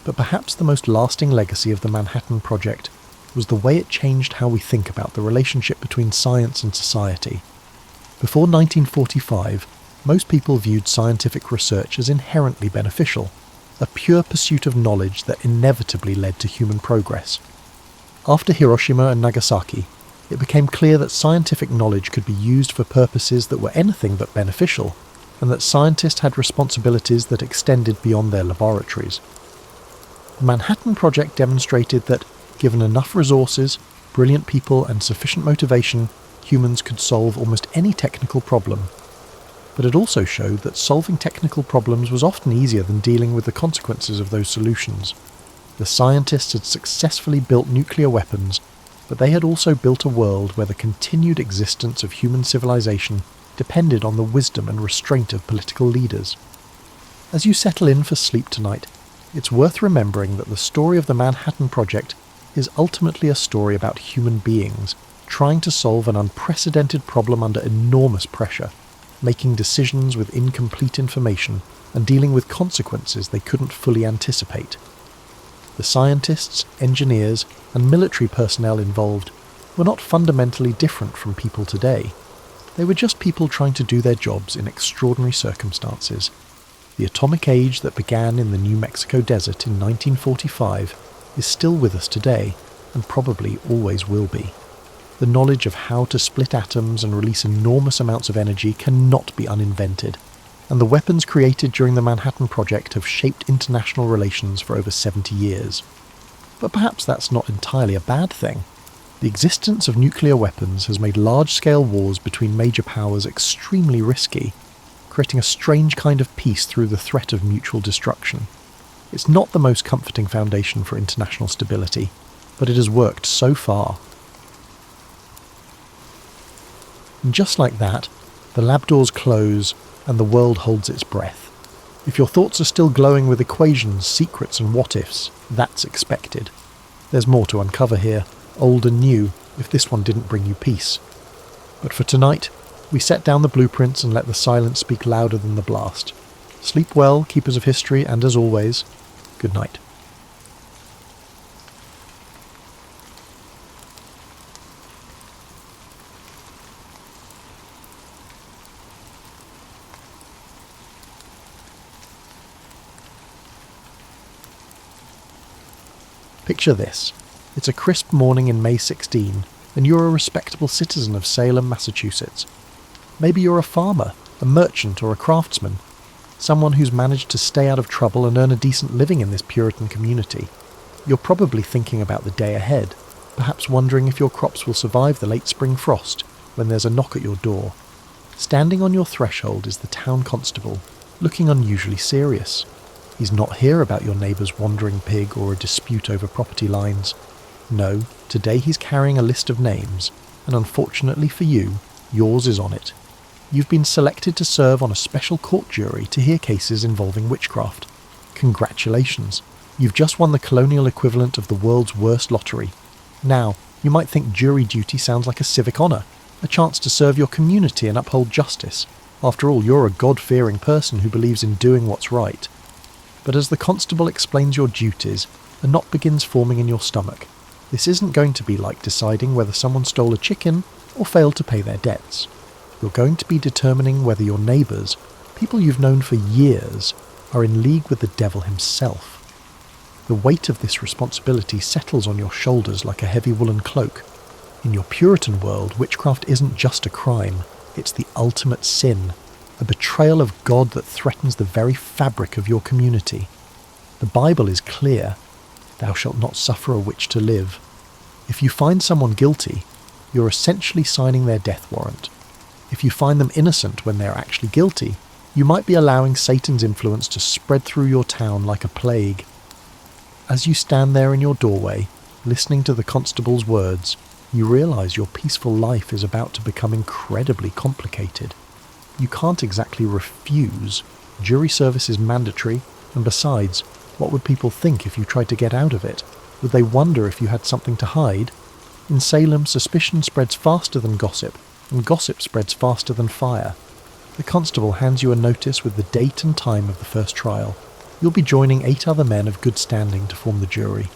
But perhaps the most lasting legacy of the Manhattan Project was the way it changed how we think about the relationship between science and society. Before 1945, most people viewed scientific research as inherently beneficial, a pure pursuit of knowledge that inevitably led to human progress. After Hiroshima and Nagasaki, it became clear that scientific knowledge could be used for purposes that were anything but beneficial, and that scientists had responsibilities that extended beyond their laboratories. The Manhattan Project demonstrated that, given enough resources, brilliant people and sufficient motivation, humans could solve almost any technical problem. But it also showed that solving technical problems was often easier than dealing with the consequences of those solutions. The scientists had successfully built nuclear weapons, but they had also built a world where the continued existence of human civilization depended on the wisdom and restraint of political leaders. As you settle in for sleep tonight, it's worth remembering that the story of the Manhattan Project is ultimately a story about human beings trying to solve an unprecedented problem under enormous pressure, making decisions with incomplete information and dealing with consequences they couldn't fully anticipate. The scientists, engineers, and military personnel involved were not fundamentally different from people today. They were just people trying to do their jobs in extraordinary circumstances. The atomic age that began in the New Mexico desert in 1945 is still with us today, and probably always will be. The knowledge of how to split atoms and release enormous amounts of energy cannot be uninvented, and the weapons created during the Manhattan Project have shaped international relations for over 70 years. But perhaps that's not entirely a bad thing. The existence of nuclear weapons has made large-scale wars between major powers extremely risky, creating a strange kind of peace through the threat of mutual destruction. It's not the most comforting foundation for international stability, but it has worked so far. And just like that, the lab doors close and the world holds its breath. If your thoughts are still glowing with equations, secrets and what-ifs, that's expected. There's more to uncover here, old and new, if this one didn't bring you peace. But for tonight, we set down the blueprints and let the silence speak louder than the blast. Sleep well, keepers of history, and as always, good night. Picture this. It's a crisp morning in May 16, and you're a respectable citizen of Salem, Massachusetts. Maybe you're a farmer, a merchant or a craftsman, someone who's managed to stay out of trouble and earn a decent living in this Puritan community. You're probably thinking about the day ahead, perhaps wondering if your crops will survive the late spring frost when there's a knock at your door. Standing on your threshold is the town constable, looking unusually serious. He's not here about your neighbour's wandering pig or a dispute over property lines. No, today he's carrying a list of names, and unfortunately for you, yours is on it. You've been selected to serve on a special court jury to hear cases involving witchcraft. Congratulations, you've just won the colonial equivalent of the world's worst lottery. Now, you might think jury duty sounds like a civic honour, a chance to serve your community and uphold justice. After all, you're a God-fearing person who believes in doing what's right. But as the constable explains your duties, a knot begins forming in your stomach. This isn't going to be like deciding whether someone stole a chicken or failed to pay their debts. You're going to be determining whether your neighbours, people you've known for years, are in league with the devil himself. The weight of this responsibility settles on your shoulders like a heavy woolen cloak. In your Puritan world, witchcraft isn't just a crime, it's the ultimate sin, a betrayal of God that threatens the very fabric of your community. The Bible is clear, thou shalt not suffer a witch to live. If you find someone guilty, you're essentially signing their death warrant. If you find them innocent when they're actually guilty, you might be allowing Satan's influence to spread through your town like a plague. As you stand there in your doorway, listening to the constable's words, you realise your peaceful life is about to become incredibly complicated. You can't exactly refuse. Jury service is mandatory, and besides, what would people think if you tried to get out of it? Would they wonder if you had something to hide? In Salem, suspicion spreads faster than gossip, and gossip spreads faster than fire. The constable hands you a notice with the date and time of the first trial. You'll be joining 8 other men of good standing to form the jury.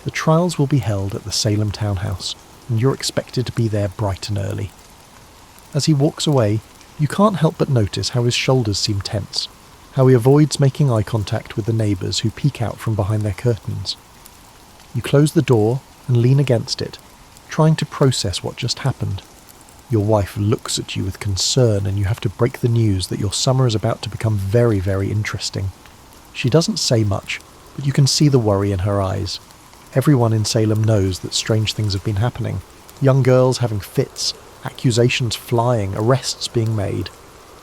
The trials will be held at the Salem townhouse, and you're expected to be there bright and early. As he walks away, you can't help but notice how his shoulders seem tense, how he avoids making eye contact with the neighbours who peek out from behind their curtains. You close the door and lean against it, trying to process what just happened. Your wife looks at you with concern and you have to break the news that your summer is about to become very, very interesting. She doesn't say much, but you can see the worry in her eyes. Everyone in Salem knows that strange things have been happening. Young girls having fits, accusations flying, arrests being made.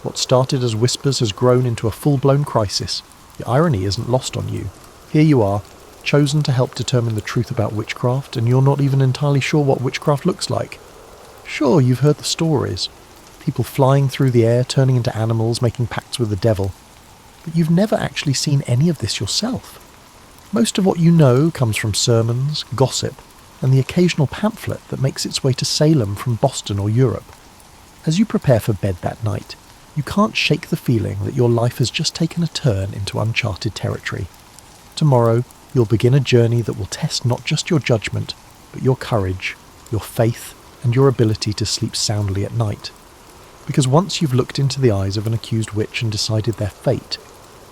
What started as whispers has grown into a full-blown crisis. The irony isn't lost on you. Here you are, chosen to help determine the truth about witchcraft, and you're not even entirely sure what witchcraft looks like. Sure, you've heard the stories. People flying through the air, turning into animals, making pacts with the devil. But you've never actually seen any of this yourself. Most of what you know comes from sermons, gossip, and the occasional pamphlet that makes its way to Salem from Boston or Europe. As you prepare for bed that night, you can't shake the feeling that your life has just taken a turn into uncharted territory. Tomorrow, you'll begin a journey that will test not just your judgment, but your courage, your faith, and your ability to sleep soundly at night. Because once you've looked into the eyes of an accused witch and decided their fate,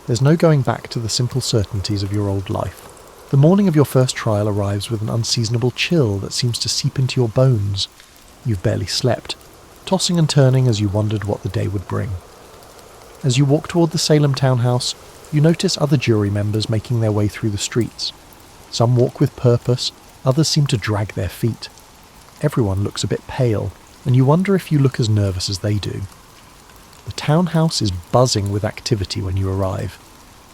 there's no going back to the simple certainties of your old life. The morning of your first trial arrives with an unseasonable chill that seems to seep into your bones. You've barely slept, tossing and turning as you wondered what the day would bring. As you walk toward the Salem townhouse, you notice other jury members making their way through the streets. Some walk with purpose, others seem to drag their feet. Everyone looks a bit pale, and you wonder if you look as nervous as they do. The townhouse is buzzing with activity when you arrive.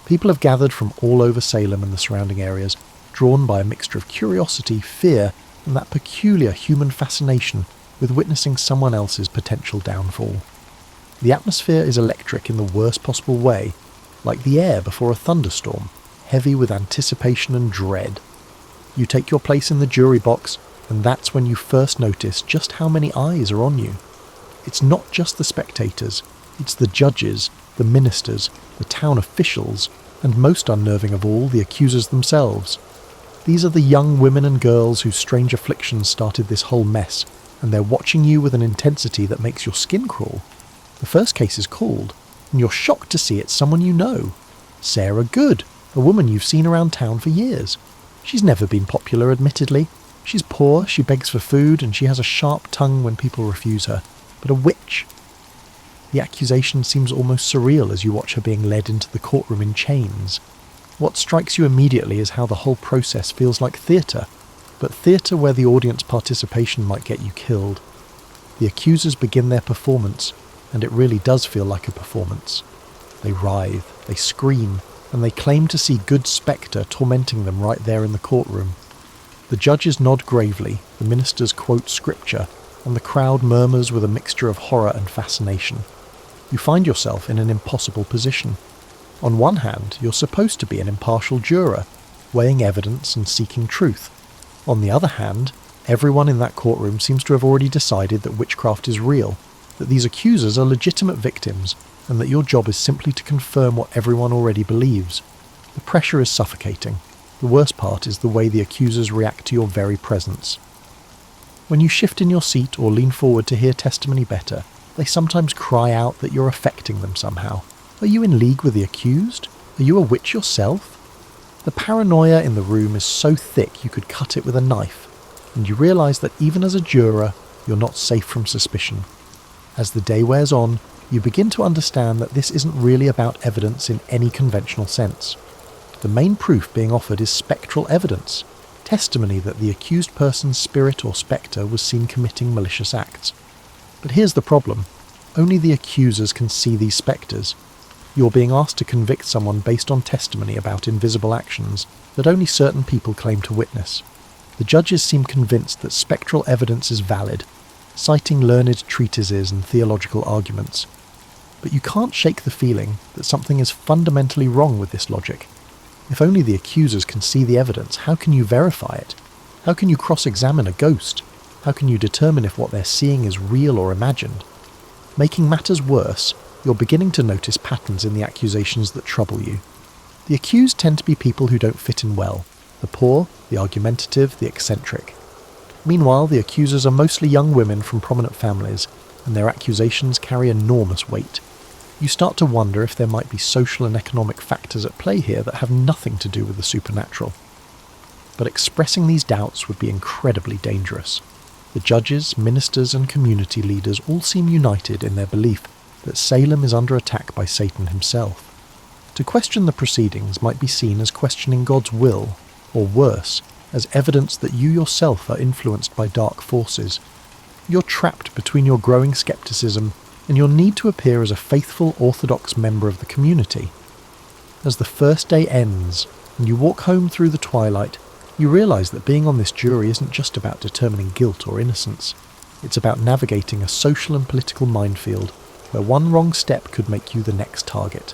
People have gathered from all over Salem and the surrounding areas, drawn by a mixture of curiosity, fear, and that peculiar human fascination with witnessing someone else's potential downfall. The atmosphere is electric in the worst possible way, like the air before a thunderstorm, heavy with anticipation and dread. You take your place in the jury box, and that's when you first notice just how many eyes are on you. It's not just the spectators, it's the judges, the ministers, the town officials, and most unnerving of all, the accusers themselves. These are the young women and girls whose strange afflictions started this whole mess, and they're watching you with an intensity that makes your skin crawl. The first case is called, and you're shocked to see it's someone you know. Sarah Good, a woman you've seen around town for years. She's never been popular, admittedly. She's poor, she begs for food, and she has a sharp tongue when people refuse her. But a witch. The accusation seems almost surreal as you watch her being led into the courtroom in chains. What strikes you immediately is how the whole process feels like theatre, but theatre where the audience participation might get you killed. The accusers begin their performance, and it really does feel like a performance. They writhe, they scream, and they claim to see Good Spectre tormenting them right there in the courtroom. The judges nod gravely, the ministers quote scripture, and the crowd murmurs with a mixture of horror and fascination. You find yourself in an impossible position. On one hand, you're supposed to be an impartial juror, weighing evidence and seeking truth. On the other hand, everyone in that courtroom seems to have already decided that witchcraft is real, that these accusers are legitimate victims, and that your job is simply to confirm what everyone already believes. The pressure is suffocating. The worst part is the way the accusers react to your very presence. When you shift in your seat or lean forward to hear testimony better, they sometimes cry out that you're affecting them somehow. Are you in league with the accused? Are you a witch yourself? The paranoia in the room is so thick you could cut it with a knife, and you realise that even as a juror, you're not safe from suspicion. As the day wears on, you begin to understand that this isn't really about evidence in any conventional sense. The main proof being offered is spectral evidence, testimony that the accused person's spirit or spectre was seen committing malicious acts. But here's the problem. Only the accusers can see these spectres. You're being asked to convict someone based on testimony about invisible actions that only certain people claim to witness. The judges seem convinced that spectral evidence is valid, citing learned treatises and theological arguments. But you can't shake the feeling that something is fundamentally wrong with this logic. If only the accusers can see the evidence, how can you verify it? How can you cross-examine a ghost? How can you determine if what they're seeing is real or imagined? Making matters worse, you're beginning to notice patterns in the accusations that trouble you. The accused tend to be people who don't fit in well. The poor, the argumentative, the eccentric. Meanwhile, the accusers are mostly young women from prominent families, and their accusations carry enormous weight. You start to wonder if there might be social and economic factors at play here that have nothing to do with the supernatural. But expressing these doubts would be incredibly dangerous. The judges, ministers, and community leaders all seem united in their belief that Salem is under attack by Satan himself. To question the proceedings might be seen as questioning God's will, or worse, as evidence that you yourself are influenced by dark forces. You're trapped between your growing skepticism and your need to appear as a faithful orthodox member of the community. As the first day ends and you walk home through the twilight, you realise that being on this jury isn't just about determining guilt or innocence. It's about navigating a social and political minefield where one wrong step could make you the next target.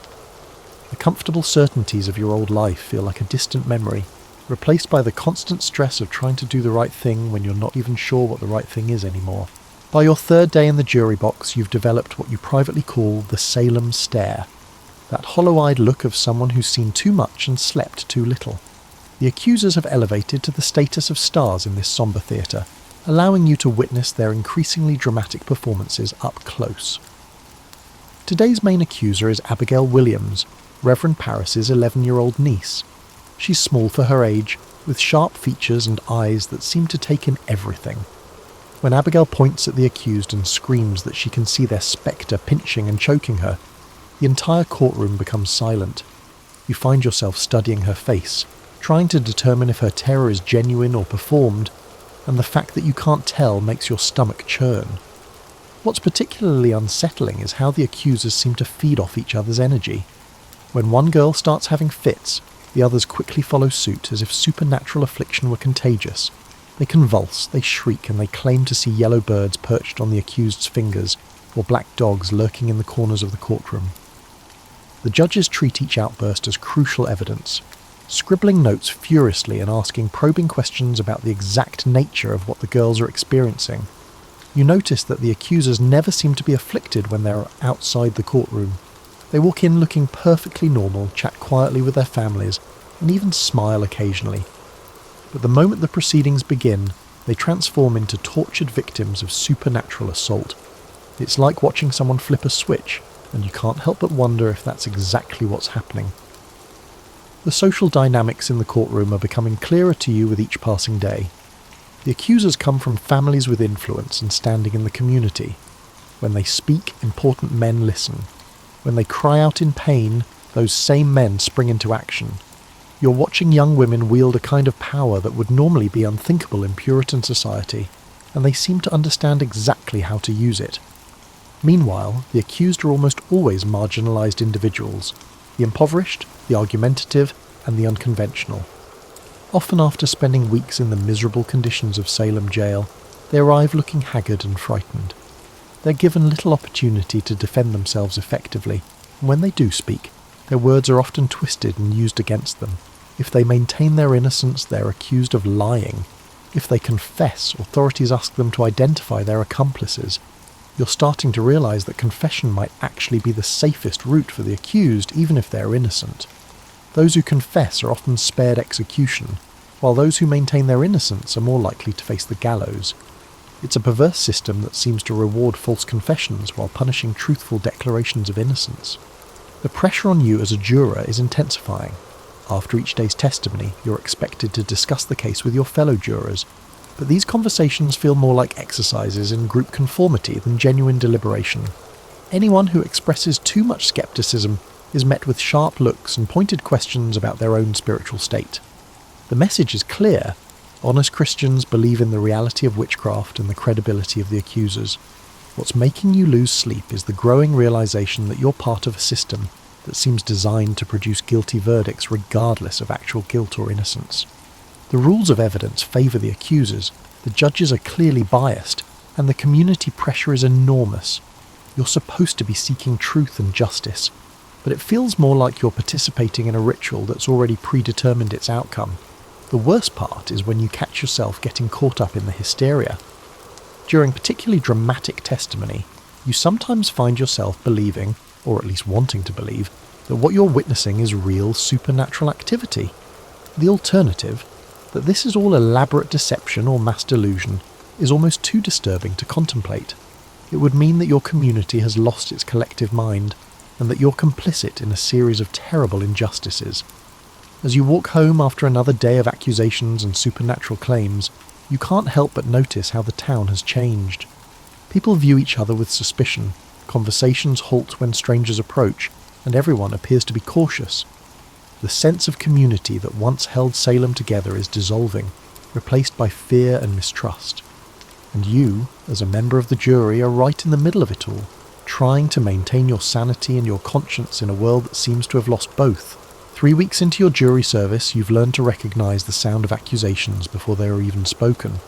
The comfortable certainties of your old life feel like a distant memory, replaced by the constant stress of trying to do the right thing when you're not even sure what the right thing is anymore. By your third day in the jury box, you've developed what you privately call the Salem stare, that hollow-eyed look of someone who's seen too much and slept too little. The accusers have elevated to the status of stars in this sombre theatre, allowing you to witness their increasingly dramatic performances up close. Today's main accuser is Abigail Williams, Reverend Parris's 11-year-old niece. She's small for her age, with sharp features and eyes that seem to take in everything. When Abigail points at the accused and screams that she can see their spectre pinching and choking her, the entire courtroom becomes silent. You find yourself studying her face, trying to determine if her terror is genuine or performed, and the fact that you can't tell makes your stomach churn. What's particularly unsettling is how the accusers seem to feed off each other's energy. When one girl starts having fits, the others quickly follow suit as if supernatural affliction were contagious. They convulse, they shriek, and they claim to see yellow birds perched on the accused's fingers, or black dogs lurking in the corners of the courtroom. The judges treat each outburst as crucial evidence, scribbling notes furiously and asking probing questions about the exact nature of what the girls are experiencing. You notice that the accusers never seem to be afflicted when they're outside the courtroom. They walk in looking perfectly normal, chat quietly with their families, and even smile occasionally. But the moment the proceedings begin, they transform into tortured victims of supernatural assault. It's like watching someone flip a switch, and you can't help but wonder if that's exactly what's happening. The social dynamics in the courtroom are becoming clearer to you with each passing day. The accusers come from families with influence and standing in the community. When they speak, important men listen. When they cry out in pain, those same men spring into action. You're watching young women wield a kind of power that would normally be unthinkable in Puritan society, and they seem to understand exactly how to use it. Meanwhile, the accused are almost always marginalised individuals, the impoverished, the argumentative, and the unconventional. Often after spending weeks in the miserable conditions of Salem jail, they arrive looking haggard and frightened. They're given little opportunity to defend themselves effectively, and when they do speak, their words are often twisted and used against them. If they maintain their innocence, they're accused of lying. If they confess, authorities ask them to identify their accomplices. You're starting to realise that confession might actually be the safest route for the accused, even if they're innocent. Those who confess are often spared execution, while those who maintain their innocence are more likely to face the gallows. It's a perverse system that seems to reward false confessions while punishing truthful declarations of innocence. The pressure on you as a juror is intensifying. After each day's testimony, you're expected to discuss the case with your fellow jurors, but these conversations feel more like exercises in group conformity than genuine deliberation. Anyone who expresses too much skepticism is met with sharp looks and pointed questions about their own spiritual state. The message is clear. Honest Christians believe in the reality of witchcraft and the credibility of the accusers. What's making you lose sleep is the growing realization that you're part of a system that seems designed to produce guilty verdicts regardless of actual guilt or innocence. The rules of evidence favour the accusers, the judges are clearly biased, and the community pressure is enormous. You're supposed to be seeking truth and justice, but it feels more like you're participating in a ritual that's already predetermined its outcome. The worst part is when you catch yourself getting caught up in the hysteria. During particularly dramatic testimony, you sometimes find yourself believing, or at least wanting to believe, that what you're witnessing is real supernatural activity. The alternative, that this is all elaborate deception or mass delusion, is almost too disturbing to contemplate. It would mean that your community has lost its collective mind, and that you're complicit in a series of terrible injustices. As you walk home after another day of accusations and supernatural claims, you can't help but notice how the town has changed. People view each other with suspicion, conversations halt when strangers approach, and everyone appears to be cautious. The sense of community that once held Salem together is dissolving, replaced by fear and mistrust. And you, as a member of the jury, are right in the middle of it all, trying to maintain your sanity and your conscience in a world that seems to have lost both. 3 weeks into your jury service, you've learned to recognise the sound of accusations before they are even spoken.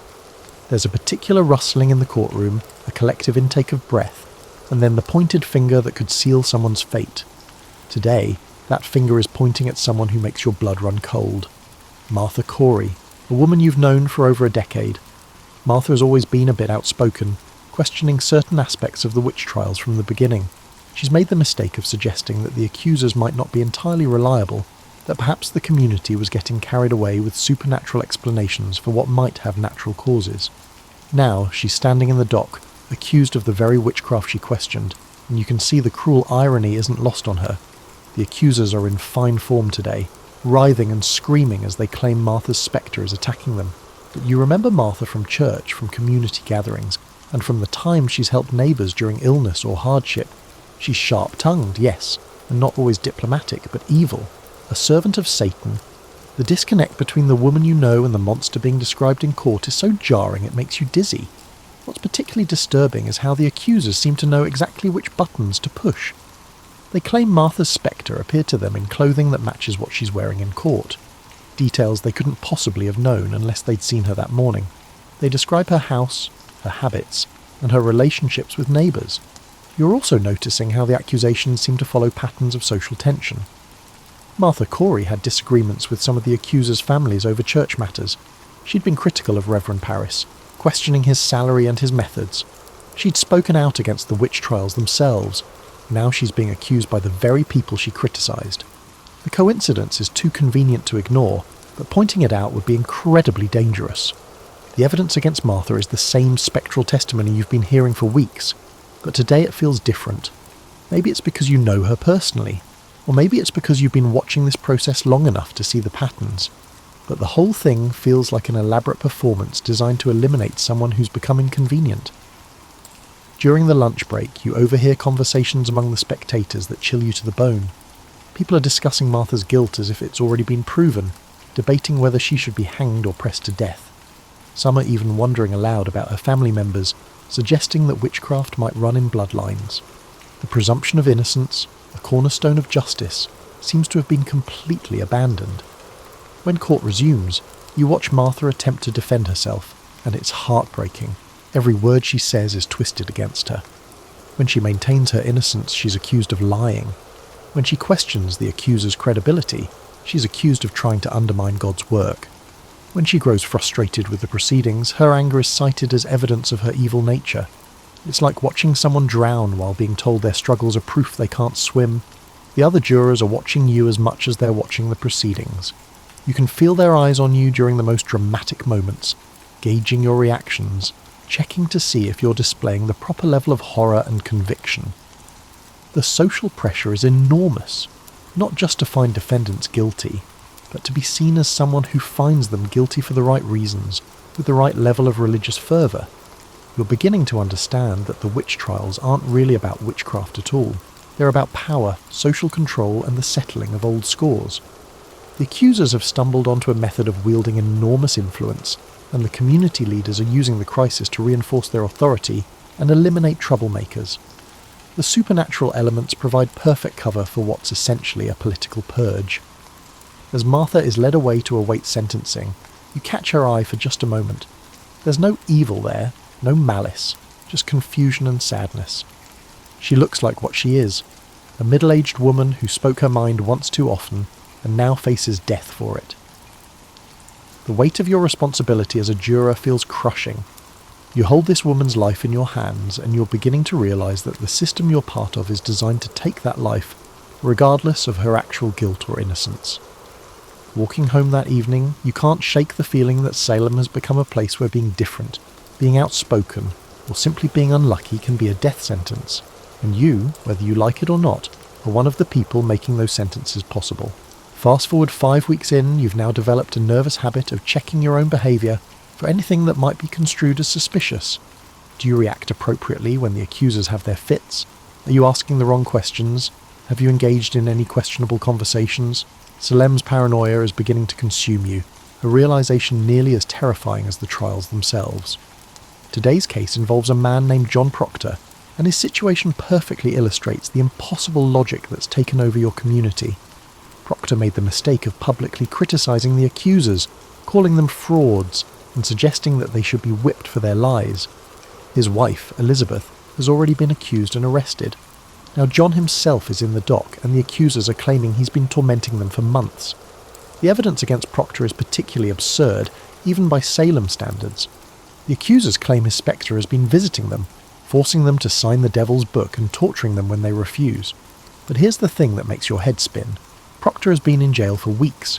There's a particular rustling in the courtroom, a collective intake of breath, and then the pointed finger that could seal someone's fate. Today, that finger is pointing at someone who makes your blood run cold. Martha Corey, a woman you've known for over a decade. Martha has always been a bit outspoken, questioning certain aspects of the witch trials from the beginning. She's made the mistake of suggesting that the accusers might not be entirely reliable, that perhaps the community was getting carried away with supernatural explanations for what might have natural causes. Now she's standing in the dock, accused of the very witchcraft she questioned, and you can see the cruel irony isn't lost on her. The accusers are in fine form today, writhing and screaming as they claim Martha's spectre is attacking them. But you remember Martha from church, from community gatherings, and from the time she's helped neighbours during illness or hardship. She's sharp-tongued, yes, and not always diplomatic, but evil. A servant of Satan. The disconnect between the woman you know and the monster being described in court is so jarring it makes you dizzy. What's particularly disturbing is how the accusers seem to know exactly which buttons to push. They claim Martha's spectre appeared to them in clothing that matches what she's wearing in court. Details they couldn't possibly have known unless they'd seen her that morning. They describe her house, her habits, and her relationships with neighbours. You're also noticing how the accusations seem to follow patterns of social tension. Martha Corey had disagreements with some of the accusers' families over church matters. She'd been critical of Reverend Parris, questioning his salary and his methods. She'd spoken out against the witch trials themselves. Now she's being accused by the very people she criticised. The coincidence is too convenient to ignore, but pointing it out would be incredibly dangerous. The evidence against Martha is the same spectral testimony you've been hearing for weeks, but today it feels different. Maybe it's because you know her personally, or maybe it's because you've been watching this process long enough to see the patterns. But the whole thing feels like an elaborate performance designed to eliminate someone who's become inconvenient. During the lunch break, you overhear conversations among the spectators that chill you to the bone. People are discussing Martha's guilt as if it's already been proven, debating whether she should be hanged or pressed to death. Some are even wondering aloud about her family members, suggesting that witchcraft might run in bloodlines. The presumption of innocence, a cornerstone of justice, seems to have been completely abandoned. When court resumes, you watch Martha attempt to defend herself, and it's heartbreaking. Every word she says is twisted against her. When she maintains her innocence, she's accused of lying. When she questions the accuser's credibility, she's accused of trying to undermine God's work. When she grows frustrated with the proceedings, her anger is cited as evidence of her evil nature. It's like watching someone drown while being told their struggles are proof they can't swim. The other jurors are watching you as much as they're watching the proceedings. You can feel their eyes on you during the most dramatic moments, gauging your reactions, checking to see if you're displaying the proper level of horror and conviction. The social pressure is enormous, not just to find defendants guilty, but to be seen as someone who finds them guilty for the right reasons, with the right level of religious fervour. You're beginning to understand that the witch trials aren't really about witchcraft at all. They're about power, social control, and the settling of old scores. The accusers have stumbled onto a method of wielding enormous influence, and the community leaders are using the crisis to reinforce their authority and eliminate troublemakers. The supernatural elements provide perfect cover for what's essentially a political purge. As Martha is led away to await sentencing, you catch her eye for just a moment. There's no evil there, no malice, just confusion and sadness. She looks like what she is, a middle-aged woman who spoke her mind once too often and now faces death for it. The weight of your responsibility as a juror feels crushing. You hold this woman's life in your hands, and you're beginning to realise that the system you're part of is designed to take that life, regardless of her actual guilt or innocence. Walking home that evening, you can't shake the feeling that Salem has become a place where being different, being outspoken, or simply being unlucky can be a death sentence, and you, whether you like it or not, are one of the people making those sentences possible. Fast forward 5 weeks in, you've now developed a nervous habit of checking your own behaviour for anything that might be construed as suspicious. Do you react appropriately when the accusers have their fits? Are you asking the wrong questions? Have you engaged in any questionable conversations? Salem's paranoia is beginning to consume you, a realization nearly as terrifying as the trials themselves. Today's case involves a man named John Proctor, and his situation perfectly illustrates the impossible logic that's taken over your community. Proctor made the mistake of publicly criticizing the accusers, calling them frauds, and suggesting that they should be whipped for their lies. His wife, Elizabeth, has already been accused and arrested. Now John himself is in the dock, and the accusers are claiming he's been tormenting them for months. The evidence against Proctor is particularly absurd, even by Salem standards. The accusers claim his spectre has been visiting them, forcing them to sign the devil's book and torturing them when they refuse. But here's the thing that makes your head spin. Proctor has been in jail for weeks.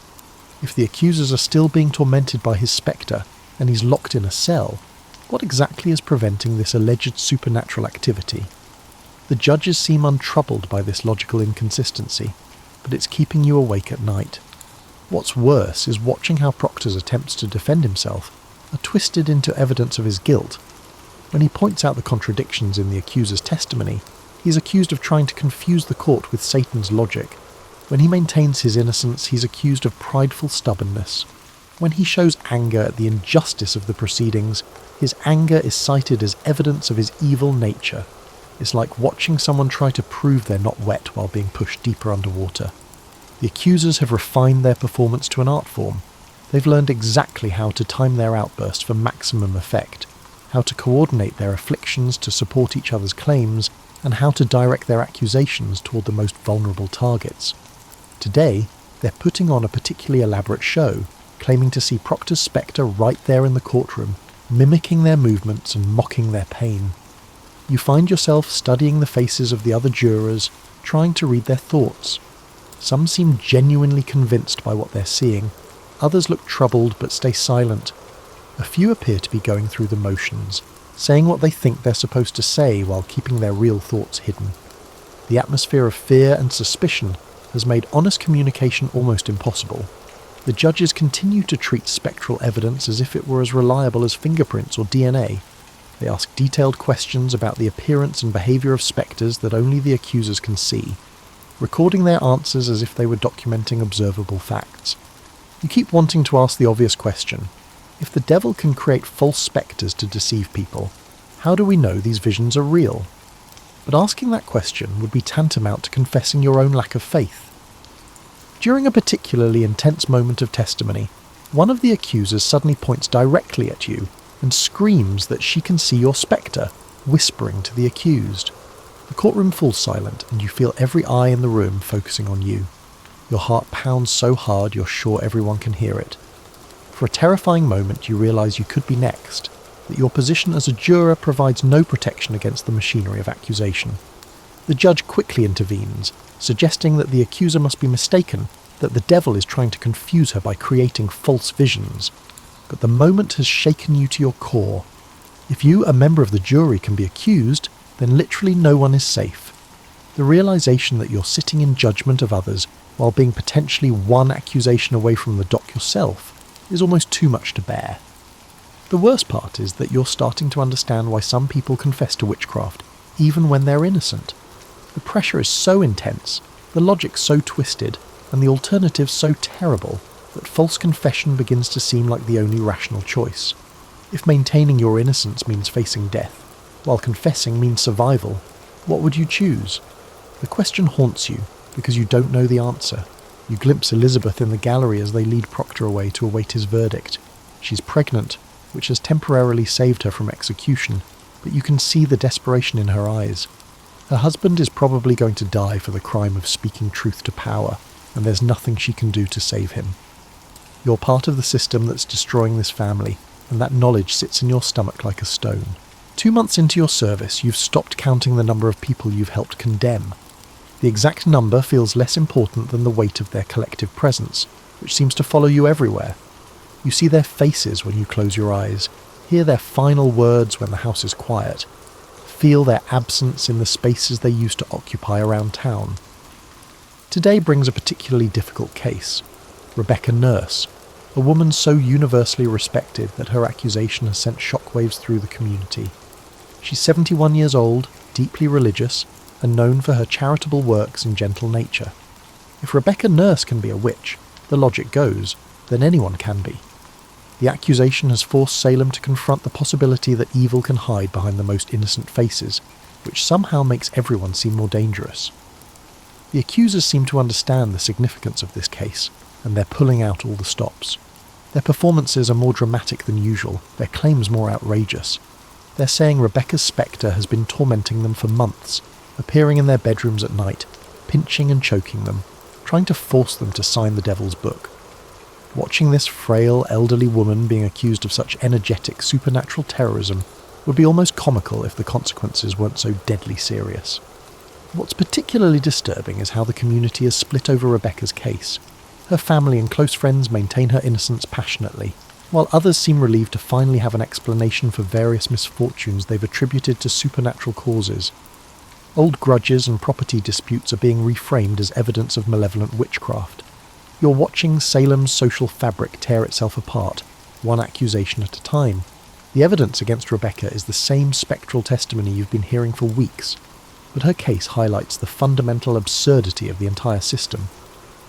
If the accusers are still being tormented by his spectre, and he's locked in a cell, what exactly is preventing this alleged supernatural activity? The judges seem untroubled by this logical inconsistency, but it's keeping you awake at night. What's worse is watching how Proctor's attempts to defend himself are twisted into evidence of his guilt. When he points out the contradictions in the accuser's testimony, he's accused of trying to confuse the court with Satan's logic. When he maintains his innocence, he's accused of prideful stubbornness. When he shows anger at the injustice of the proceedings, his anger is cited as evidence of his evil nature. It's like watching someone try to prove they're not wet while being pushed deeper underwater. The accusers have refined their performance to an art form. They've learned exactly how to time their outbursts for maximum effect, how to coordinate their afflictions to support each other's claims, and how to direct their accusations toward the most vulnerable targets. Today, they're putting on a particularly elaborate show, claiming to see Proctor's spectre right there in the courtroom, mimicking their movements and mocking their pain. You find yourself studying the faces of the other jurors, trying to read their thoughts. Some seem genuinely convinced by what they're seeing, others look troubled but stay silent. A few appear to be going through the motions, saying what they think they're supposed to say while keeping their real thoughts hidden. The atmosphere of fear and suspicion has made honest communication almost impossible. The judges continue to treat spectral evidence as if it were as reliable as fingerprints or DNA. They ask detailed questions about the appearance and behaviour of spectres that only the accusers can see, recording their answers as if they were documenting observable facts. You keep wanting to ask the obvious question. If the devil can create false spectres to deceive people, how do we know these visions are real? But asking that question would be tantamount to confessing your own lack of faith. During a particularly intense moment of testimony, one of the accusers suddenly points directly at you and screams that she can see your spectre, whispering to the accused. The courtroom falls silent, and you feel every eye in the room focusing on you. Your heart pounds so hard you're sure everyone can hear it. For a terrifying moment you realise you could be next, that your position as a juror provides no protection against the machinery of accusation. The judge quickly intervenes, suggesting that the accuser must be mistaken, that the devil is trying to confuse her by creating false visions. But the moment has shaken you to your core. If you, a member of the jury, can be accused, then literally no one is safe. The realization that you're sitting in judgment of others while being potentially one accusation away from the dock yourself is almost too much to bear. The worst part is that you're starting to understand why some people confess to witchcraft, even when they're innocent. The pressure is so intense, the logic so twisted, and the alternatives so terrible that false confession begins to seem like the only rational choice. If maintaining your innocence means facing death, while confessing means survival, what would you choose? The question haunts you because you don't know the answer. You glimpse Elizabeth in the gallery as they lead Proctor away to await his verdict. She's pregnant, which has temporarily saved her from execution, but you can see the desperation in her eyes. Her husband is probably going to die for the crime of speaking truth to power, and there's nothing she can do to save him. You're part of the system that's destroying this family, and that knowledge sits in your stomach like a stone. 2 months into your service, you've stopped counting the number of people you've helped condemn. The exact number feels less important than the weight of their collective presence, which seems to follow you everywhere. You see their faces when you close your eyes, hear their final words when the house is quiet, feel their absence in the spaces they used to occupy around town. Today brings a particularly difficult case. Rebecca Nurse, a woman so universally respected that her accusation has sent shockwaves through the community. She's 71 years old, deeply religious, and known for her charitable works and gentle nature. If Rebecca Nurse can be a witch, the logic goes, then anyone can be. The accusation has forced Salem to confront the possibility that evil can hide behind the most innocent faces, which somehow makes everyone seem more dangerous. The accusers seem to understand the significance of this case, and they're pulling out all the stops. Their performances are more dramatic than usual, their claims more outrageous. They're saying Rebecca's spectre has been tormenting them for months, appearing in their bedrooms at night, pinching and choking them, trying to force them to sign the devil's book. Watching this frail, elderly woman being accused of such energetic, supernatural terrorism would be almost comical if the consequences weren't so deadly serious. What's particularly disturbing is how the community is split over Rebecca's case. Her family and close friends maintain her innocence passionately, while others seem relieved to finally have an explanation for various misfortunes they've attributed to supernatural causes. Old grudges and property disputes are being reframed as evidence of malevolent witchcraft. You're watching Salem's social fabric tear itself apart, one accusation at a time. The evidence against Rebecca is the same spectral testimony you've been hearing for weeks, but her case highlights the fundamental absurdity of the entire system.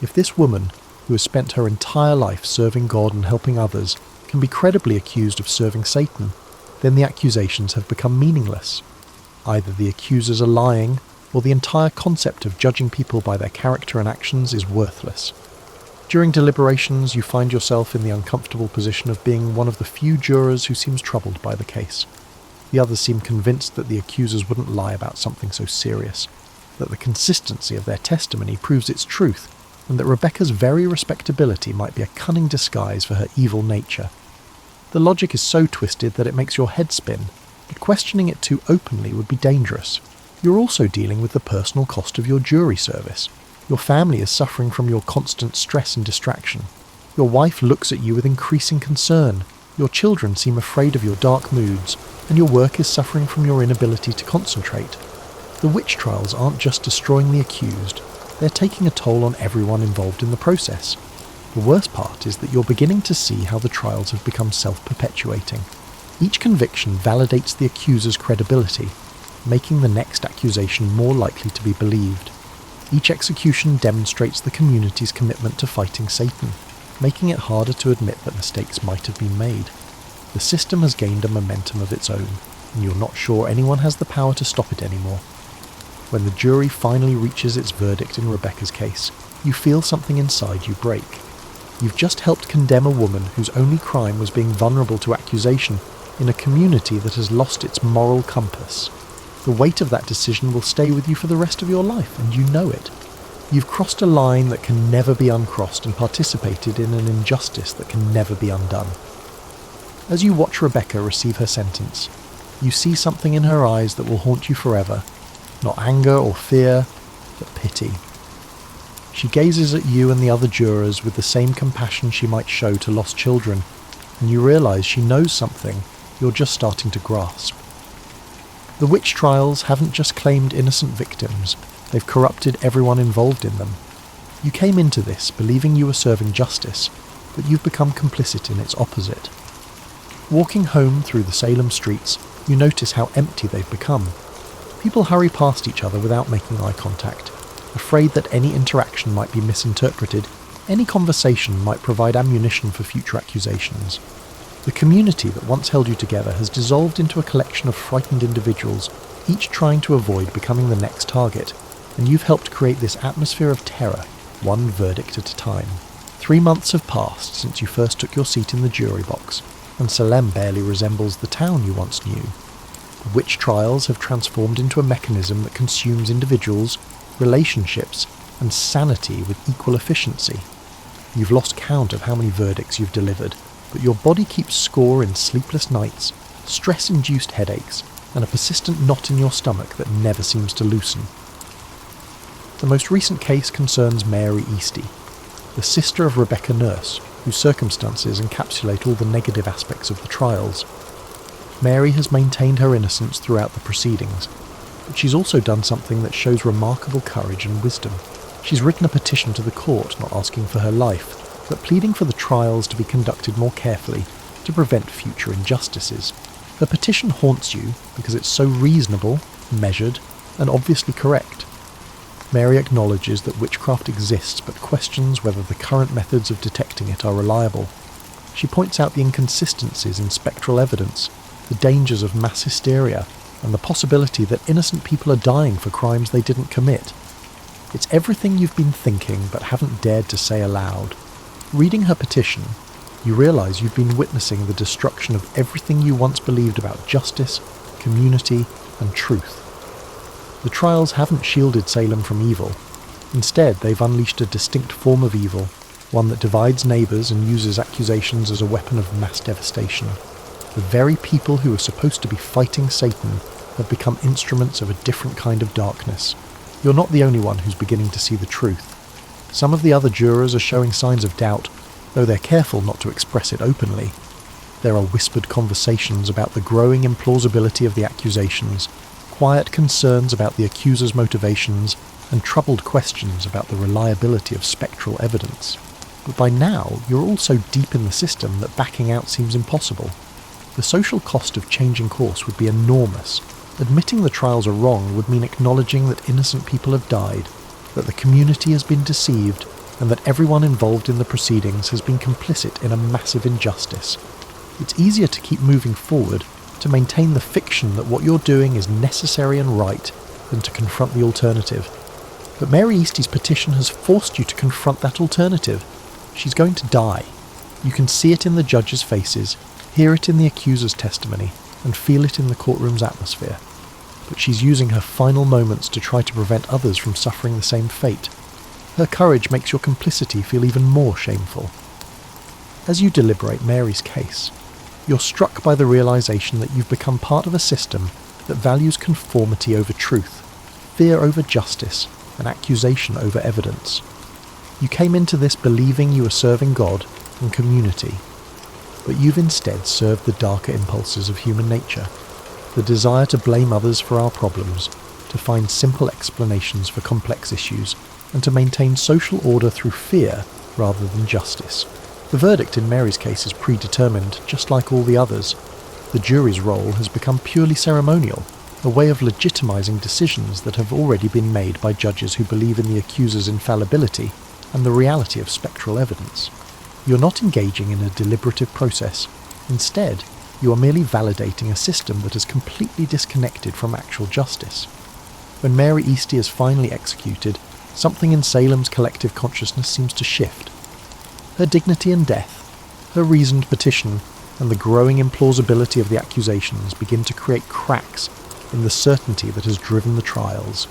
If this woman, who has spent her entire life serving God and helping others, can be credibly accused of serving Satan, then the accusations have become meaningless. Either the accusers are lying, or the entire concept of judging people by their character and actions is worthless. During deliberations, you find yourself in the uncomfortable position of being one of the few jurors who seems troubled by the case. The others seem convinced that the accusers wouldn't lie about something so serious, that the consistency of their testimony proves its truth, and that Rebecca's very respectability might be a cunning disguise for her evil nature. The logic is so twisted that it makes your head spin, but questioning it too openly would be dangerous. You're also dealing with the personal cost of your jury service. Your family is suffering from your constant stress and distraction. Your wife looks at you with increasing concern. Your children seem afraid of your dark moods, and your work is suffering from your inability to concentrate. The witch trials aren't just destroying the accused, they're taking a toll on everyone involved in the process. The worst part is that you're beginning to see how the trials have become self-perpetuating. Each conviction validates the accuser's credibility, making the next accusation more likely to be believed. Each execution demonstrates the community's commitment to fighting Satan, making it harder to admit that mistakes might have been made. The system has gained a momentum of its own, and you're not sure anyone has the power to stop it anymore. When the jury finally reaches its verdict in Rebecca's case, you feel something inside you break. You've just helped condemn a woman whose only crime was being vulnerable to accusation in a community that has lost its moral compass. The weight of that decision will stay with you for the rest of your life, and you know it. You've crossed a line that can never be uncrossed and participated in an injustice that can never be undone. As you watch Rebecca receive her sentence, you see something in her eyes that will haunt you forever. Not anger or fear, but pity. She gazes at you and the other jurors with the same compassion she might show to lost children, and you realise she knows something you're just starting to grasp. The witch trials haven't just claimed innocent victims, they've corrupted everyone involved in them. You came into this believing you were serving justice, but you've become complicit in its opposite. Walking home through the Salem streets, you notice how empty they've become. People hurry past each other without making eye contact, afraid that any interaction might be misinterpreted, any conversation might provide ammunition for future accusations. The community that once held you together has dissolved into a collection of frightened individuals, each trying to avoid becoming the next target, and you've helped create this atmosphere of terror, one verdict at a time. 3 months have passed since you first took your seat in the jury box, and Salem barely resembles the town you once knew. The witch trials have transformed into a mechanism that consumes individuals, relationships, and sanity with equal efficiency. You've lost count of how many verdicts you've delivered, but your body keeps score in sleepless nights, stress-induced headaches, and a persistent knot in your stomach that never seems to loosen. The most recent case concerns Mary Easty, the sister of Rebecca Nurse, whose circumstances encapsulate all the negative aspects of the trials. Mary has maintained her innocence throughout the proceedings, but she's also done something that shows remarkable courage and wisdom. She's written a petition to the court not asking for her life, but pleading for the trials to be conducted more carefully to prevent future injustices. Her petition haunts you because it's so reasonable, measured, and obviously correct. Mary acknowledges that witchcraft exists but questions whether the current methods of detecting it are reliable. She points out the inconsistencies in spectral evidence, the dangers of mass hysteria, and the possibility that innocent people are dying for crimes they didn't commit. It's everything you've been thinking but haven't dared to say aloud. Reading her petition, you realise you've been witnessing the destruction of everything you once believed about justice, community, and truth. The trials haven't shielded Salem from evil. Instead, they've unleashed a distinct form of evil, one that divides neighbours and uses accusations as a weapon of mass devastation. The very people who are supposed to be fighting Satan have become instruments of a different kind of darkness. You're not the only one who's beginning to see the truth. Some of the other jurors are showing signs of doubt, though they're careful not to express it openly. There are whispered conversations about the growing implausibility of the accusations, quiet concerns about the accuser's motivations, and troubled questions about the reliability of spectral evidence. But by now, you're all so deep in the system that backing out seems impossible. The social cost of changing course would be enormous. Admitting the trials are wrong would mean acknowledging that innocent people have died, that the community has been deceived, and that everyone involved in the proceedings has been complicit in a massive injustice. It's easier to keep moving forward, to maintain the fiction that what you're doing is necessary and right, than to confront the alternative. But Mary Eastie's petition has forced you to confront that alternative. She's going to die. You can see it in the judges' faces, hear it in the accuser's testimony, and feel it in the courtroom's atmosphere. But she's using her final moments to try to prevent others from suffering the same fate. Her courage makes your complicity feel even more shameful. As you deliberate Mary's case, you're struck by the realization that you've become part of a system that values conformity over truth, fear over justice, and accusation over evidence. You came into this believing you were serving God and community, but you've instead served the darker impulses of human nature, the desire to blame others for our problems, to find simple explanations for complex issues, and to maintain social order through fear rather than justice. The verdict in Mary's case is predetermined, just like all the others. The jury's role has become purely ceremonial, a way of legitimizing decisions that have already been made by judges who believe in the accuser's infallibility and the reality of spectral evidence. You're not engaging in a deliberative process. Instead, you are merely validating a system that is completely disconnected from actual justice. When Mary Eastie is finally executed, something in Salem's collective consciousness seems to shift. Her dignity and death, her reasoned petition, and the growing implausibility of the accusations begin to create cracks in the certainty that has driven the trials.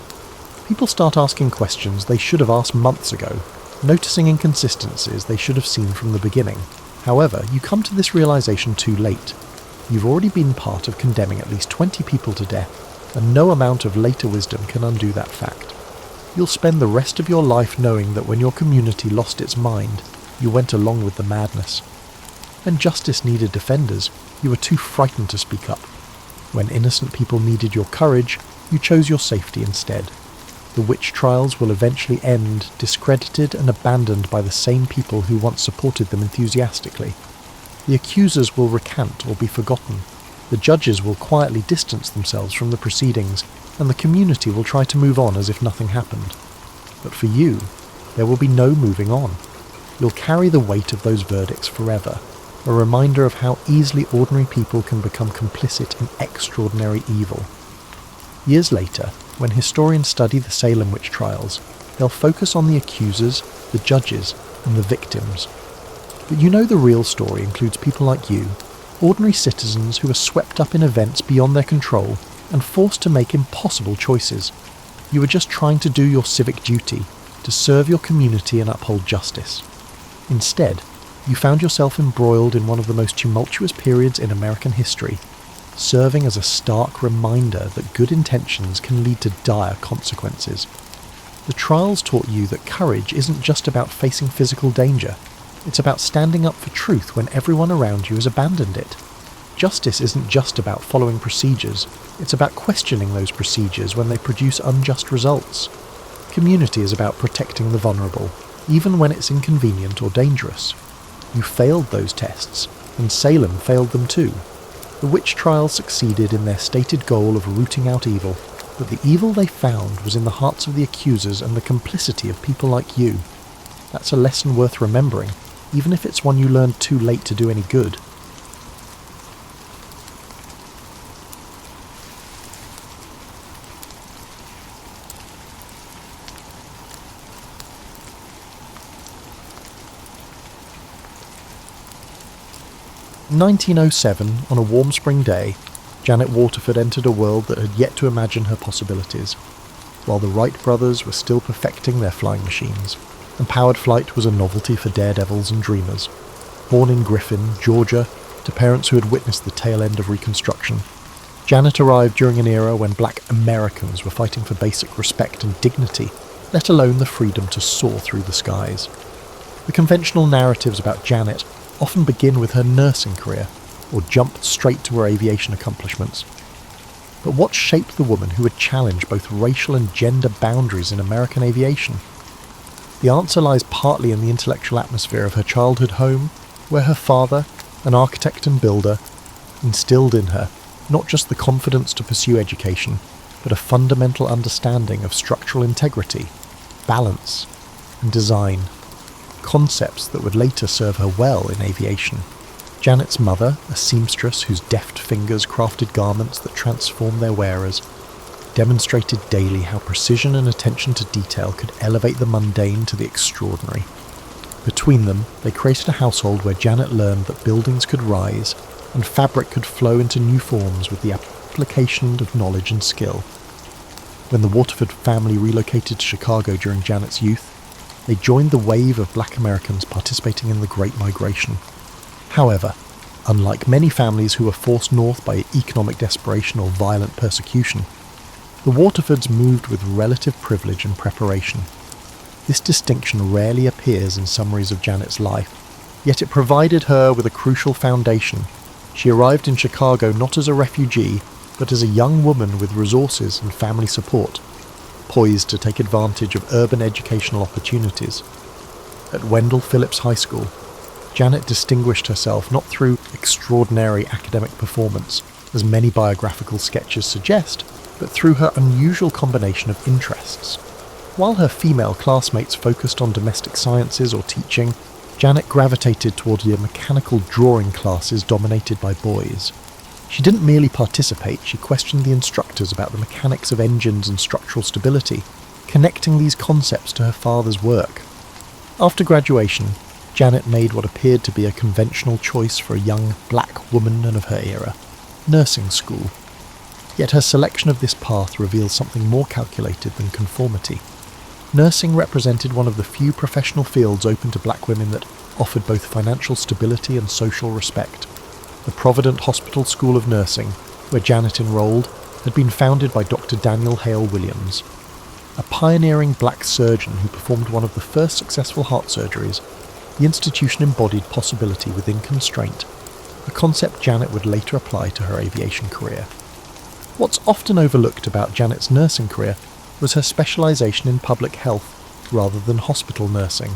People start asking questions they should have asked months ago, noticing inconsistencies they should have seen from the beginning. However, you come to this realization too late. You've already been part of condemning at least 20 people to death, and no amount of later wisdom can undo that fact. You'll spend the rest of your life knowing that when your community lost its mind, you went along with the madness. When justice needed defenders, you were too frightened to speak up. When innocent people needed your courage, you chose your safety instead. The witch trials will eventually end, discredited and abandoned by the same people who once supported them enthusiastically. The accusers will recant or be forgotten. The judges will quietly distance themselves from the proceedings, and the community will try to move on as if nothing happened. But for you, there will be no moving on. You'll carry the weight of those verdicts forever, a reminder of how easily ordinary people can become complicit in extraordinary evil. Years later, when historians study the Salem witch trials, they'll focus on the accusers, the judges, and the victims. But you know the real story includes people like you, ordinary citizens who are swept up in events beyond their control and forced to make impossible choices. You were just trying to do your civic duty, to serve your community and uphold justice. Instead, you found yourself embroiled in one of the most tumultuous periods in American history, serving as a stark reminder that good intentions can lead to dire consequences. The trials taught you that courage isn't just about facing physical danger. It's about standing up for truth when everyone around you has abandoned it. Justice isn't just about following procedures. It's about questioning those procedures when they produce unjust results. Community is about protecting the vulnerable, even when it's inconvenient or dangerous. You failed those tests, and Salem failed them too. The witch trials succeeded in their stated goal of rooting out evil, But the evil they found was in the hearts of the accusers and the complicity of people like you. That's a lesson worth remembering, even if it's one you learned too late to do any good. In 1907, on a warm spring day, Janet Waterford entered a world that had yet to imagine her possibilities, while the Wright brothers were still perfecting their flying machines, and powered flight was a novelty for daredevils and dreamers. Born in Griffin, Georgia, to parents who had witnessed the tail end of Reconstruction, Janet arrived during an era when black Americans were fighting for basic respect and dignity, let alone the freedom to soar through the skies. The conventional narratives about Janet often begin with her nursing career, or jump straight to her aviation accomplishments. But what shaped the woman who would challenge both racial and gender boundaries in American aviation? The answer lies partly in the intellectual atmosphere of her childhood home, where her father, an architect and builder, instilled in her not just the confidence to pursue education, but a fundamental understanding of structural integrity, balance, and design, concepts that would later serve her well in aviation. Janet's mother, a seamstress whose deft fingers crafted garments that transformed their wearers, demonstrated daily how precision and attention to detail could elevate the mundane to the extraordinary. Between them, they created a household where Janet learned that buildings could rise and fabric could flow into new forms with the application of knowledge and skill. When the Waterford family relocated to Chicago during Janet's youth, they joined the wave of black Americans participating in the Great Migration. However, unlike many families who were forced north by economic desperation or violent persecution, the Waterfords moved with relative privilege and preparation. This distinction rarely appears in summaries of Janet's life, yet it provided her with a crucial foundation. She arrived in Chicago not as a refugee, but as a young woman with resources and family support, poised to take advantage of urban educational opportunities. At Wendell Phillips High School, Janet distinguished herself not through extraordinary academic performance, as many biographical sketches suggest, but through her unusual combination of interests. While her female classmates focused on domestic sciences or teaching, Janet gravitated toward the mechanical drawing classes dominated by boys. She didn't merely participate, she questioned the instructors about the mechanics of engines and structural stability, connecting these concepts to her father's work. After graduation, Janet made what appeared to be a conventional choice for a young black woman of her era, nursing school. Yet her selection of this path reveals something more calculated than conformity. Nursing represented one of the few professional fields open to black women that offered both financial stability and social respect. The Provident Hospital School of Nursing, where Janet enrolled, had been founded by Dr. Daniel Hale Williams. A pioneering black surgeon who performed one of the first successful heart surgeries, the institution embodied possibility within constraint, a concept Janet would later apply to her aviation career. What's often overlooked about Janet's nursing career was her specialization in public health rather than hospital nursing.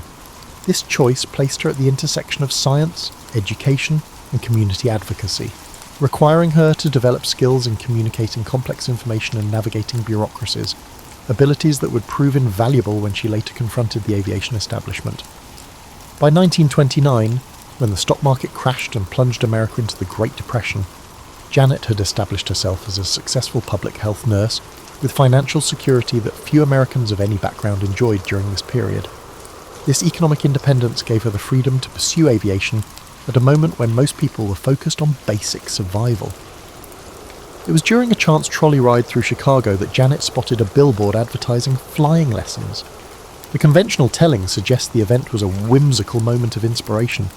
This choice placed her at the intersection of science, education, and community advocacy, requiring her to develop skills in communicating complex information and navigating bureaucracies, abilities that would prove invaluable when she later confronted the aviation establishment. By 1929, when the stock market crashed and plunged America into the Great Depression, Janet had established herself as a successful public health nurse with financial security that few Americans of any background enjoyed during this period. This economic independence gave her the freedom to pursue aviation at a moment when most people were focused on basic survival. It was during a chance trolley ride through Chicago that Janet spotted a billboard advertising flying lessons. The conventional telling suggests the event was a whimsical moment of inspiration,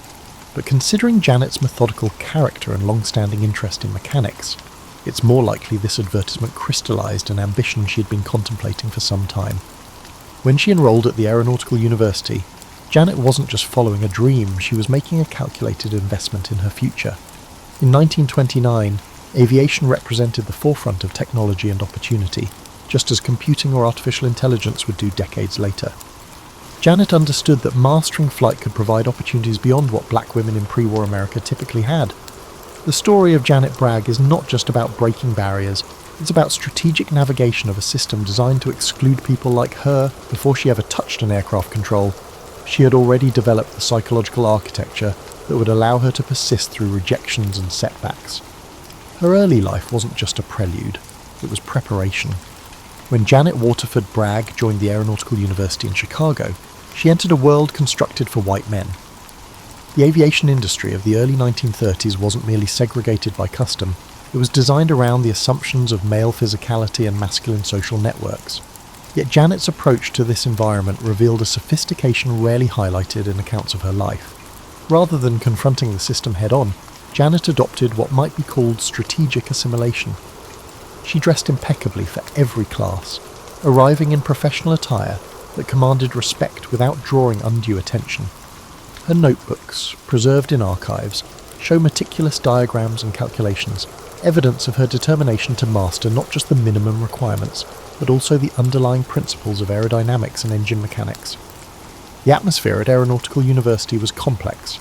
but considering Janet's methodical character and long-standing interest in mechanics, it's more likely this advertisement crystallized an ambition she had been contemplating for some time. When she enrolled at the Aeronautical University, Janet wasn't just following a dream, she was making a calculated investment in her future. In 1929, aviation represented the forefront of technology and opportunity, just as computing or artificial intelligence would do decades later. Janet understood that mastering flight could provide opportunities beyond what black women in pre-war America typically had. The story of Janet Bragg is not just about breaking barriers, It's about strategic navigation of a system designed to exclude people like her. Before she ever touched an aircraft control, she had already developed the psychological architecture that would allow her to persist through rejections and setbacks. Her early life wasn't just a prelude, it was preparation. When Janet Waterford Bragg joined the Aeronautical University in Chicago, she entered a world constructed for white men. The aviation industry of the early 1930s wasn't merely segregated by custom, it was designed around the assumptions of male physicality and masculine social networks. Yet Janet's approach to this environment revealed a sophistication rarely highlighted in accounts of her life. Rather than confronting the system head-on, Janet adopted what might be called strategic assimilation. She dressed impeccably for every class, arriving in professional attire that commanded respect without drawing undue attention. Her notebooks, preserved in archives, show meticulous diagrams and calculations, evidence of her determination to master not just the minimum requirements, but also the underlying principles of aerodynamics and engine mechanics. The atmosphere at Aeronautical University was complex.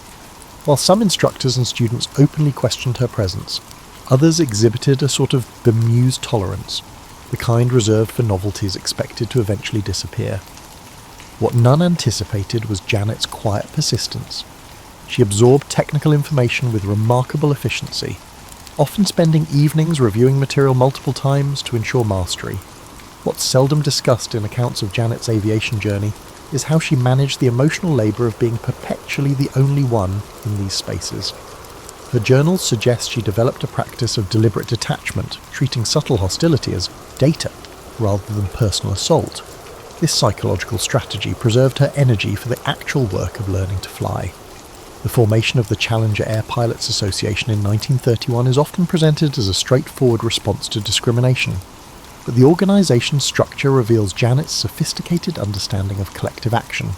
While some instructors and students openly questioned her presence, others exhibited a sort of bemused tolerance, the kind reserved for novelties expected to eventually disappear. What none anticipated was Janet's quiet persistence. She absorbed technical information with remarkable efficiency, often spending evenings reviewing material multiple times to ensure mastery. What's seldom discussed in accounts of Janet's aviation journey is how she managed the emotional labour of being perpetually the only one in these spaces. Her journals suggest she developed a practice of deliberate detachment, treating subtle hostility as data rather than personal assault. This psychological strategy preserved her energy for the actual work of learning to fly. The formation of the Challenger Air Pilots Association in 1931 is often presented as a straightforward response to discrimination, but the organisation's structure reveals Janet's sophisticated understanding of collective action.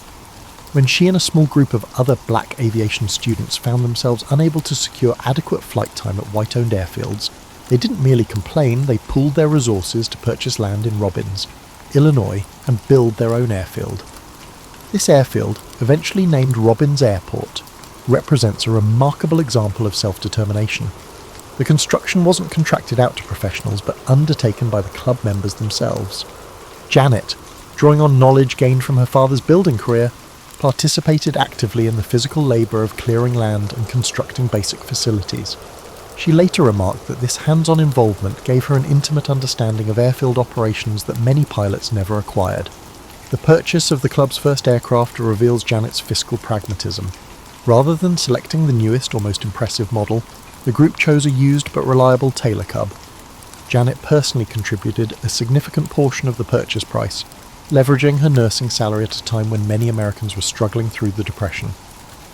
When she and a small group of other black aviation students found themselves unable to secure adequate flight time at white-owned airfields, they didn't merely complain, they pooled their resources to purchase land in Robbins, Illinois, and build their own airfield. This airfield, eventually named Robbins Airport, represents a remarkable example of self-determination. The construction wasn't contracted out to professionals but undertaken by the club members themselves. Janet, drawing on knowledge gained from her father's building career, participated actively in the physical labour of clearing land and constructing basic facilities. She later remarked that this hands-on involvement gave her an intimate understanding of airfield operations that many pilots never acquired. The purchase of the club's first aircraft reveals Janet's fiscal pragmatism. Rather than selecting the newest or most impressive model, the group chose a used but reliable Taylor Cub. Janet personally contributed a significant portion of the purchase price, leveraging her nursing salary at a time when many Americans were struggling through the Depression.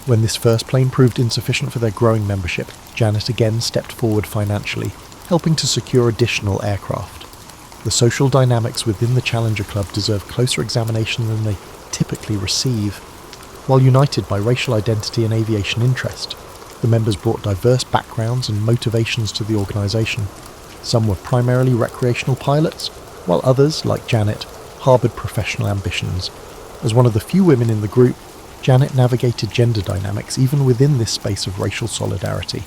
When this first plane proved insufficient for their growing membership, Janet again stepped forward financially, helping to secure additional aircraft. The social dynamics within the Challenger Club deserve closer examination than they typically receive. While united by racial identity and aviation interest, the members brought diverse backgrounds and motivations to the organisation. Some were primarily recreational pilots, while others, like Janet, harboured professional ambitions. As one of the few women in the group, Janet navigated gender dynamics even within this space of racial solidarity.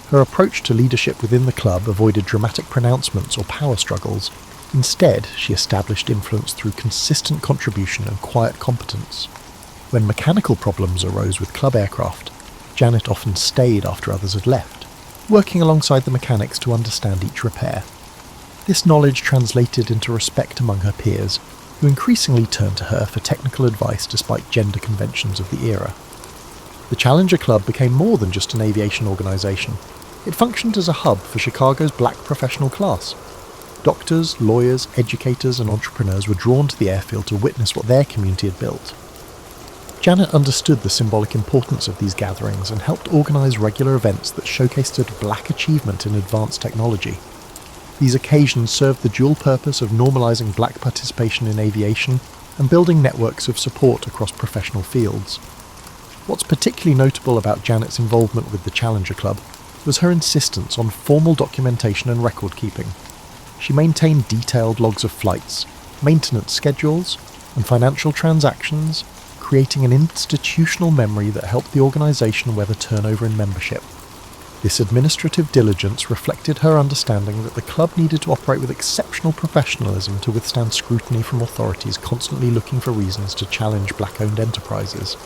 Her approach to leadership within the club avoided dramatic pronouncements or power struggles. Instead, she established influence through consistent contribution and quiet competence. When mechanical problems arose with club aircraft, Janet often stayed after others had left, working alongside the mechanics to understand each repair. This knowledge translated into respect among her peers, who increasingly turned to her for technical advice despite gender conventions of the era. The Challenger Club became more than just an aviation organisation. It functioned as a hub for Chicago's black professional class. Doctors, lawyers, educators and entrepreneurs were drawn to the airfield to witness what their community had built. Janet understood the symbolic importance of these gatherings and helped organise regular events that showcased black achievement in advanced technology. These occasions served the dual purpose of normalising black participation in aviation and building networks of support across professional fields. What's particularly notable about Janet's involvement with the Challenger Club was her insistence on formal documentation and record keeping. She maintained detailed logs of flights, maintenance schedules, and financial transactions, creating an institutional memory that helped the organisation weather turnover in membership. This administrative diligence reflected her understanding that the club needed to operate with exceptional professionalism to withstand scrutiny from authorities constantly looking for reasons to challenge black-owned enterprises.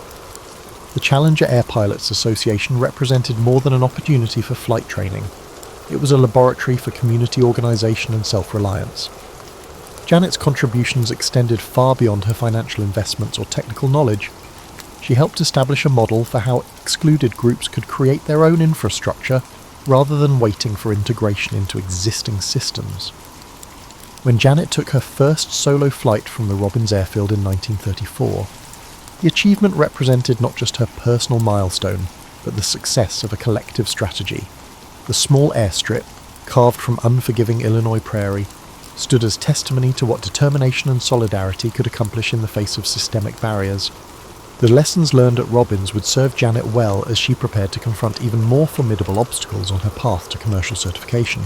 The Challenger Air Pilots Association represented more than an opportunity for flight training. It was a laboratory for community organisation and self-reliance. Janet's contributions extended far beyond her financial investments or technical knowledge. She helped establish a model for how excluded groups could create their own infrastructure rather than waiting for integration into existing systems. When Janet took her first solo flight from the Robbins airfield in 1934, the achievement represented not just her personal milestone, but the success of a collective strategy. The small airstrip, carved from unforgiving Illinois prairie, stood as testimony to what determination and solidarity could accomplish in the face of systemic barriers. The lessons learned at Robbins would serve Janet well as she prepared to confront even more formidable obstacles on her path to commercial certification.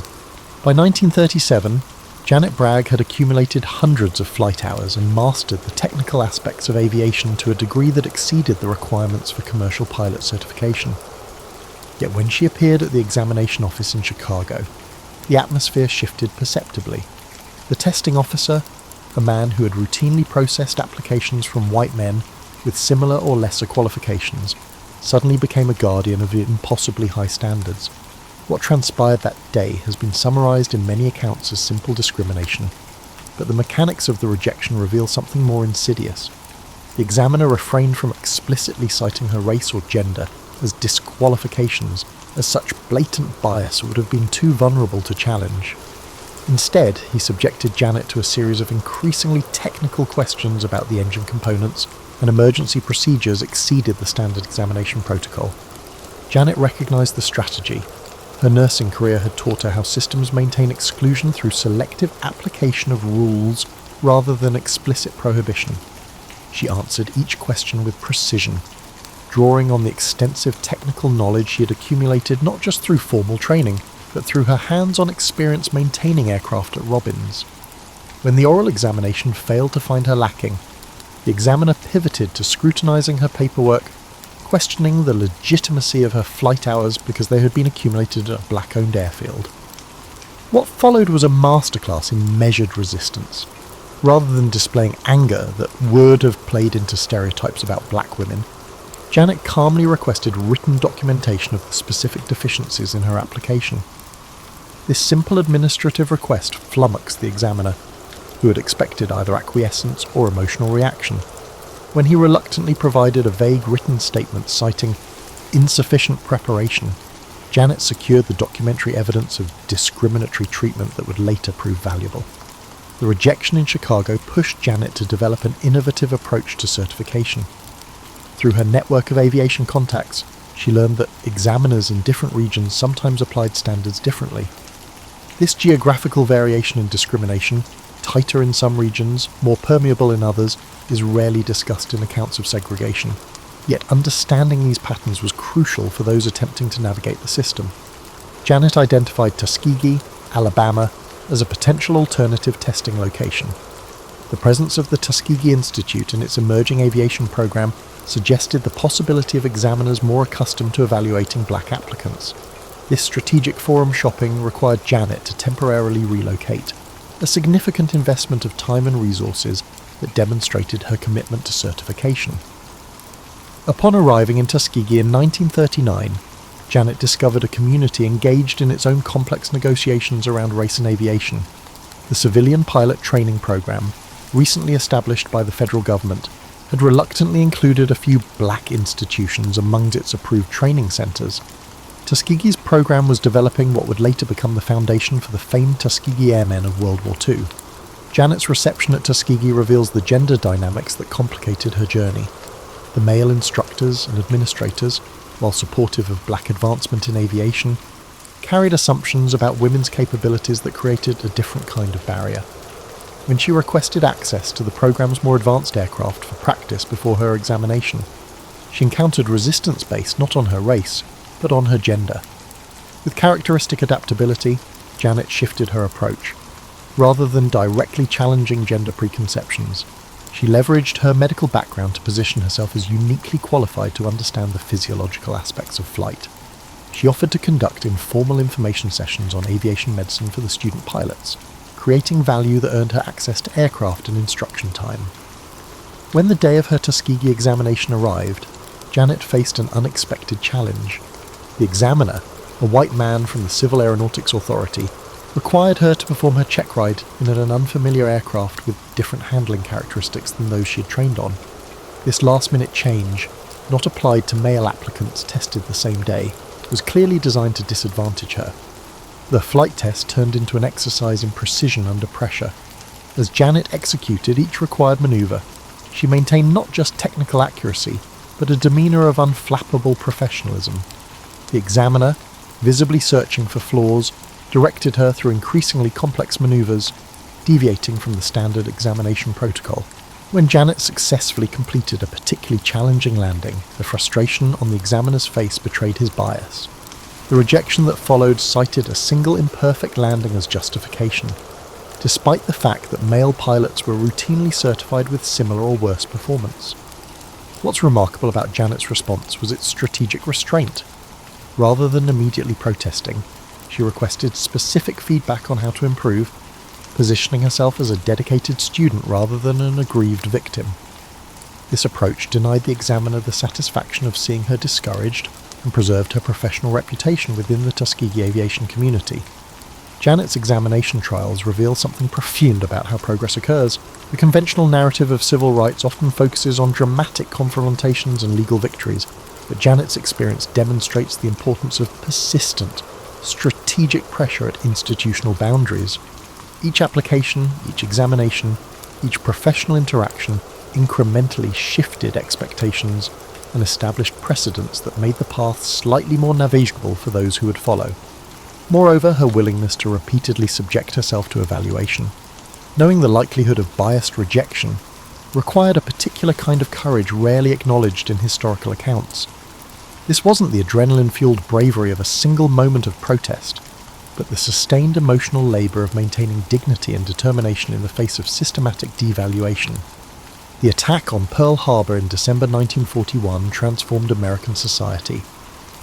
By 1937, Janet Bragg had accumulated hundreds of flight hours and mastered the technical aspects of aviation to a degree that exceeded the requirements for commercial pilot certification. Yet when she appeared at the examination office in Chicago, the atmosphere shifted perceptibly. The testing officer, a man who had routinely processed applications from white men with similar or lesser qualifications, suddenly became a guardian of impossibly high standards. What transpired that day has been summarized in many accounts as simple discrimination, but the mechanics of the rejection reveal something more insidious. The examiner refrained from explicitly citing her race or gender as disqualifications, as such blatant bias would have been too vulnerable to challenge. Instead, he subjected Janet to a series of increasingly technical questions about the engine components, and emergency procedures exceeded the standard examination protocol. Janet recognized the strategy. Her nursing career had taught her how systems maintain exclusion through selective application of rules rather than explicit prohibition. She answered each question with precision, drawing on the extensive technical knowledge she had accumulated not just through formal training, but through her hands-on experience maintaining aircraft at Robbins. When the oral examination failed to find her lacking, the examiner pivoted to scrutinizing her paperwork, questioning the legitimacy of her flight hours because they had been accumulated at a black-owned airfield. What followed was a masterclass in measured resistance. Rather than displaying anger that would have played into stereotypes about black women, Janet calmly requested written documentation of the specific deficiencies in her application. This simple administrative request flummoxed the examiner, who had expected either acquiescence or emotional reaction. When he reluctantly provided a vague written statement citing insufficient preparation, Janet secured the documentary evidence of discriminatory treatment that would later prove valuable. The rejection in Chicago pushed Janet to develop an innovative approach to certification. Through her network of aviation contacts, she learned that examiners in different regions sometimes applied standards differently. This geographical variation in discrimination, tighter in some regions, more permeable in others, is rarely discussed in accounts of segregation. Yet understanding these patterns was crucial for those attempting to navigate the system. Janet identified Tuskegee, Alabama, as a potential alternative testing location. The presence of the Tuskegee Institute and its emerging aviation program suggested the possibility of examiners more accustomed to evaluating black applicants. This strategic forum shopping required Janet to temporarily relocate, a significant investment of time and resources that demonstrated her commitment to certification. Upon arriving in Tuskegee in 1939, Janet discovered a community engaged in its own complex negotiations around race and aviation. The civilian pilot training program, recently established by the federal government, had reluctantly included a few black institutions among its approved training centres. Tuskegee's program was developing what would later become the foundation for the famed Tuskegee Airmen of World War II. Janet's reception at Tuskegee reveals the gender dynamics that complicated her journey. The male instructors and administrators, while supportive of black advancement in aviation, carried assumptions about women's capabilities that created a different kind of barrier. When she requested access to the program's more advanced aircraft for practice before her examination, she encountered resistance based not on her race, but on her gender. With characteristic adaptability, Janet shifted her approach. Rather than directly challenging gender preconceptions, she leveraged her medical background to position herself as uniquely qualified to understand the physiological aspects of flight. she offered to conduct informal information sessions on aviation medicine for the student pilots, creating value that earned her access to aircraft and instruction time. When the day of her Tuskegee examination arrived, Janet faced an unexpected challenge. The examiner, a white man from the Civil Aeronautics Authority, required her to perform her check ride in an unfamiliar aircraft with different handling characteristics than those she had trained on. This last-minute change, not applied to male applicants tested the same day, was clearly designed to disadvantage her. The flight test turned into an exercise in precision under pressure. As Janet executed each required manoeuvre, she maintained not just technical accuracy, but a demeanour of unflappable professionalism. The examiner, visibly searching for flaws, directed her through increasingly complex manoeuvres, deviating from the standard examination protocol. When Janet successfully completed a particularly challenging landing, the frustration on the examiner's face betrayed his bias. The rejection that followed cited a single imperfect landing as justification, despite the fact that male pilots were routinely certified with similar or worse performance. What's remarkable about Janet's response was its strategic restraint. Rather than immediately protesting, she requested specific feedback on how to improve, positioning herself as a dedicated student rather than an aggrieved victim. This approach denied the examiner the satisfaction of seeing her discouraged and preserved her professional reputation within the Tuskegee aviation community. Janet's examination trials reveal something profound about how progress occurs. The conventional narrative of civil rights often focuses on dramatic confrontations and legal victories, but Janet's experience demonstrates the importance of persistent, strategic pressure at institutional boundaries. Each application, each examination, each professional interaction incrementally shifted expectations and established precedents that made the path slightly more navigable for those who would follow. Moreover, her willingness to repeatedly subject herself to evaluation, knowing the likelihood of biased rejection, required a particular kind of courage rarely acknowledged in historical accounts. This wasn't the adrenaline-fueled bravery of a single moment of protest, but the sustained emotional labour of maintaining dignity and determination in the face of systematic devaluation. The attack on Pearl Harbor in December 1941 transformed American society,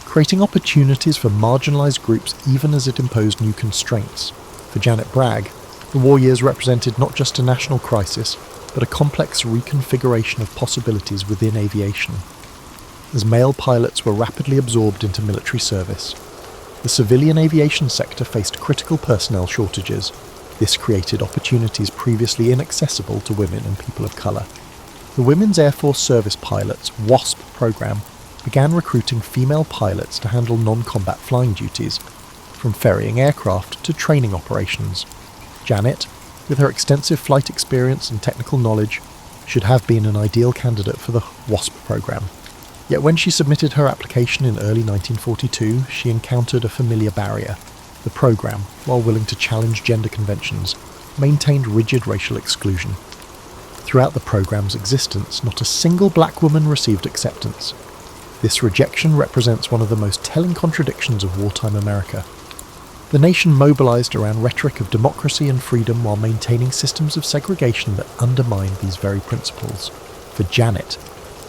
creating opportunities for marginalised groups even as it imposed new constraints. For Janet Bragg, the war years represented not just a national crisis, but a complex reconfiguration of possibilities within aviation. As male pilots were rapidly absorbed into military service, the civilian aviation sector faced critical personnel shortages. This created opportunities previously inaccessible to women and people of colour. The Women's Air Force Service Pilots WASP program began recruiting female pilots to handle non-combat flying duties, from ferrying aircraft to training operations. Janet, with her extensive flight experience and technical knowledge, should have been an ideal candidate for the WASP program. Yet when she submitted her application in early 1942, she encountered a familiar barrier. The program, while willing to challenge gender conventions, maintained rigid racial exclusion. Throughout the program's existence, not a single black woman received acceptance. This rejection represents one of the most telling contradictions of wartime America. The nation mobilized around rhetoric of democracy and freedom while maintaining systems of segregation that undermined these very principles. For Janet,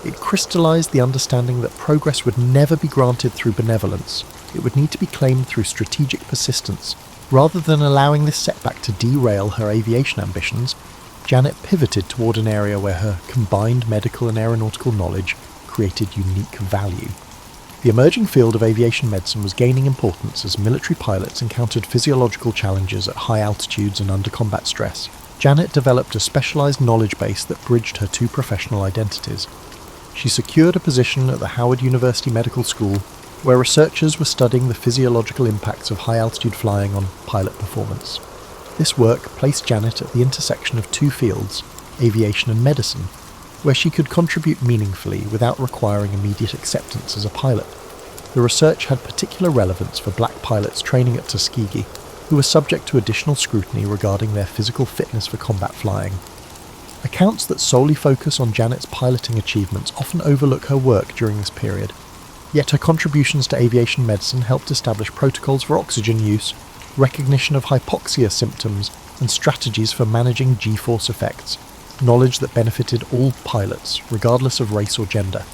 it crystallized the understanding that progress would never be granted through benevolence. It would need to be claimed through strategic persistence. Rather than allowing this setback to derail her aviation ambitions, Janet pivoted toward an area where her combined medical and aeronautical knowledge created unique value. The emerging field of aviation medicine was gaining importance as military pilots encountered physiological challenges at high altitudes and under combat stress. Janet developed a specialized knowledge base that bridged her two professional identities. She secured a position at the Howard University Medical School, where researchers were studying the physiological impacts of high-altitude flying on pilot performance. This work placed Janet at the intersection of two fields, aviation and medicine, where she could contribute meaningfully without requiring immediate acceptance as a pilot. The research had particular relevance for black pilots training at Tuskegee, who were subject to additional scrutiny regarding their physical fitness for combat flying. Accounts that solely focus on Janet's piloting achievements often overlook her work during this period, yet her contributions to aviation medicine helped establish protocols for oxygen use, recognition of hypoxia symptoms, and strategies for managing G-force effects, knowledge that benefited all pilots, regardless of race or gender.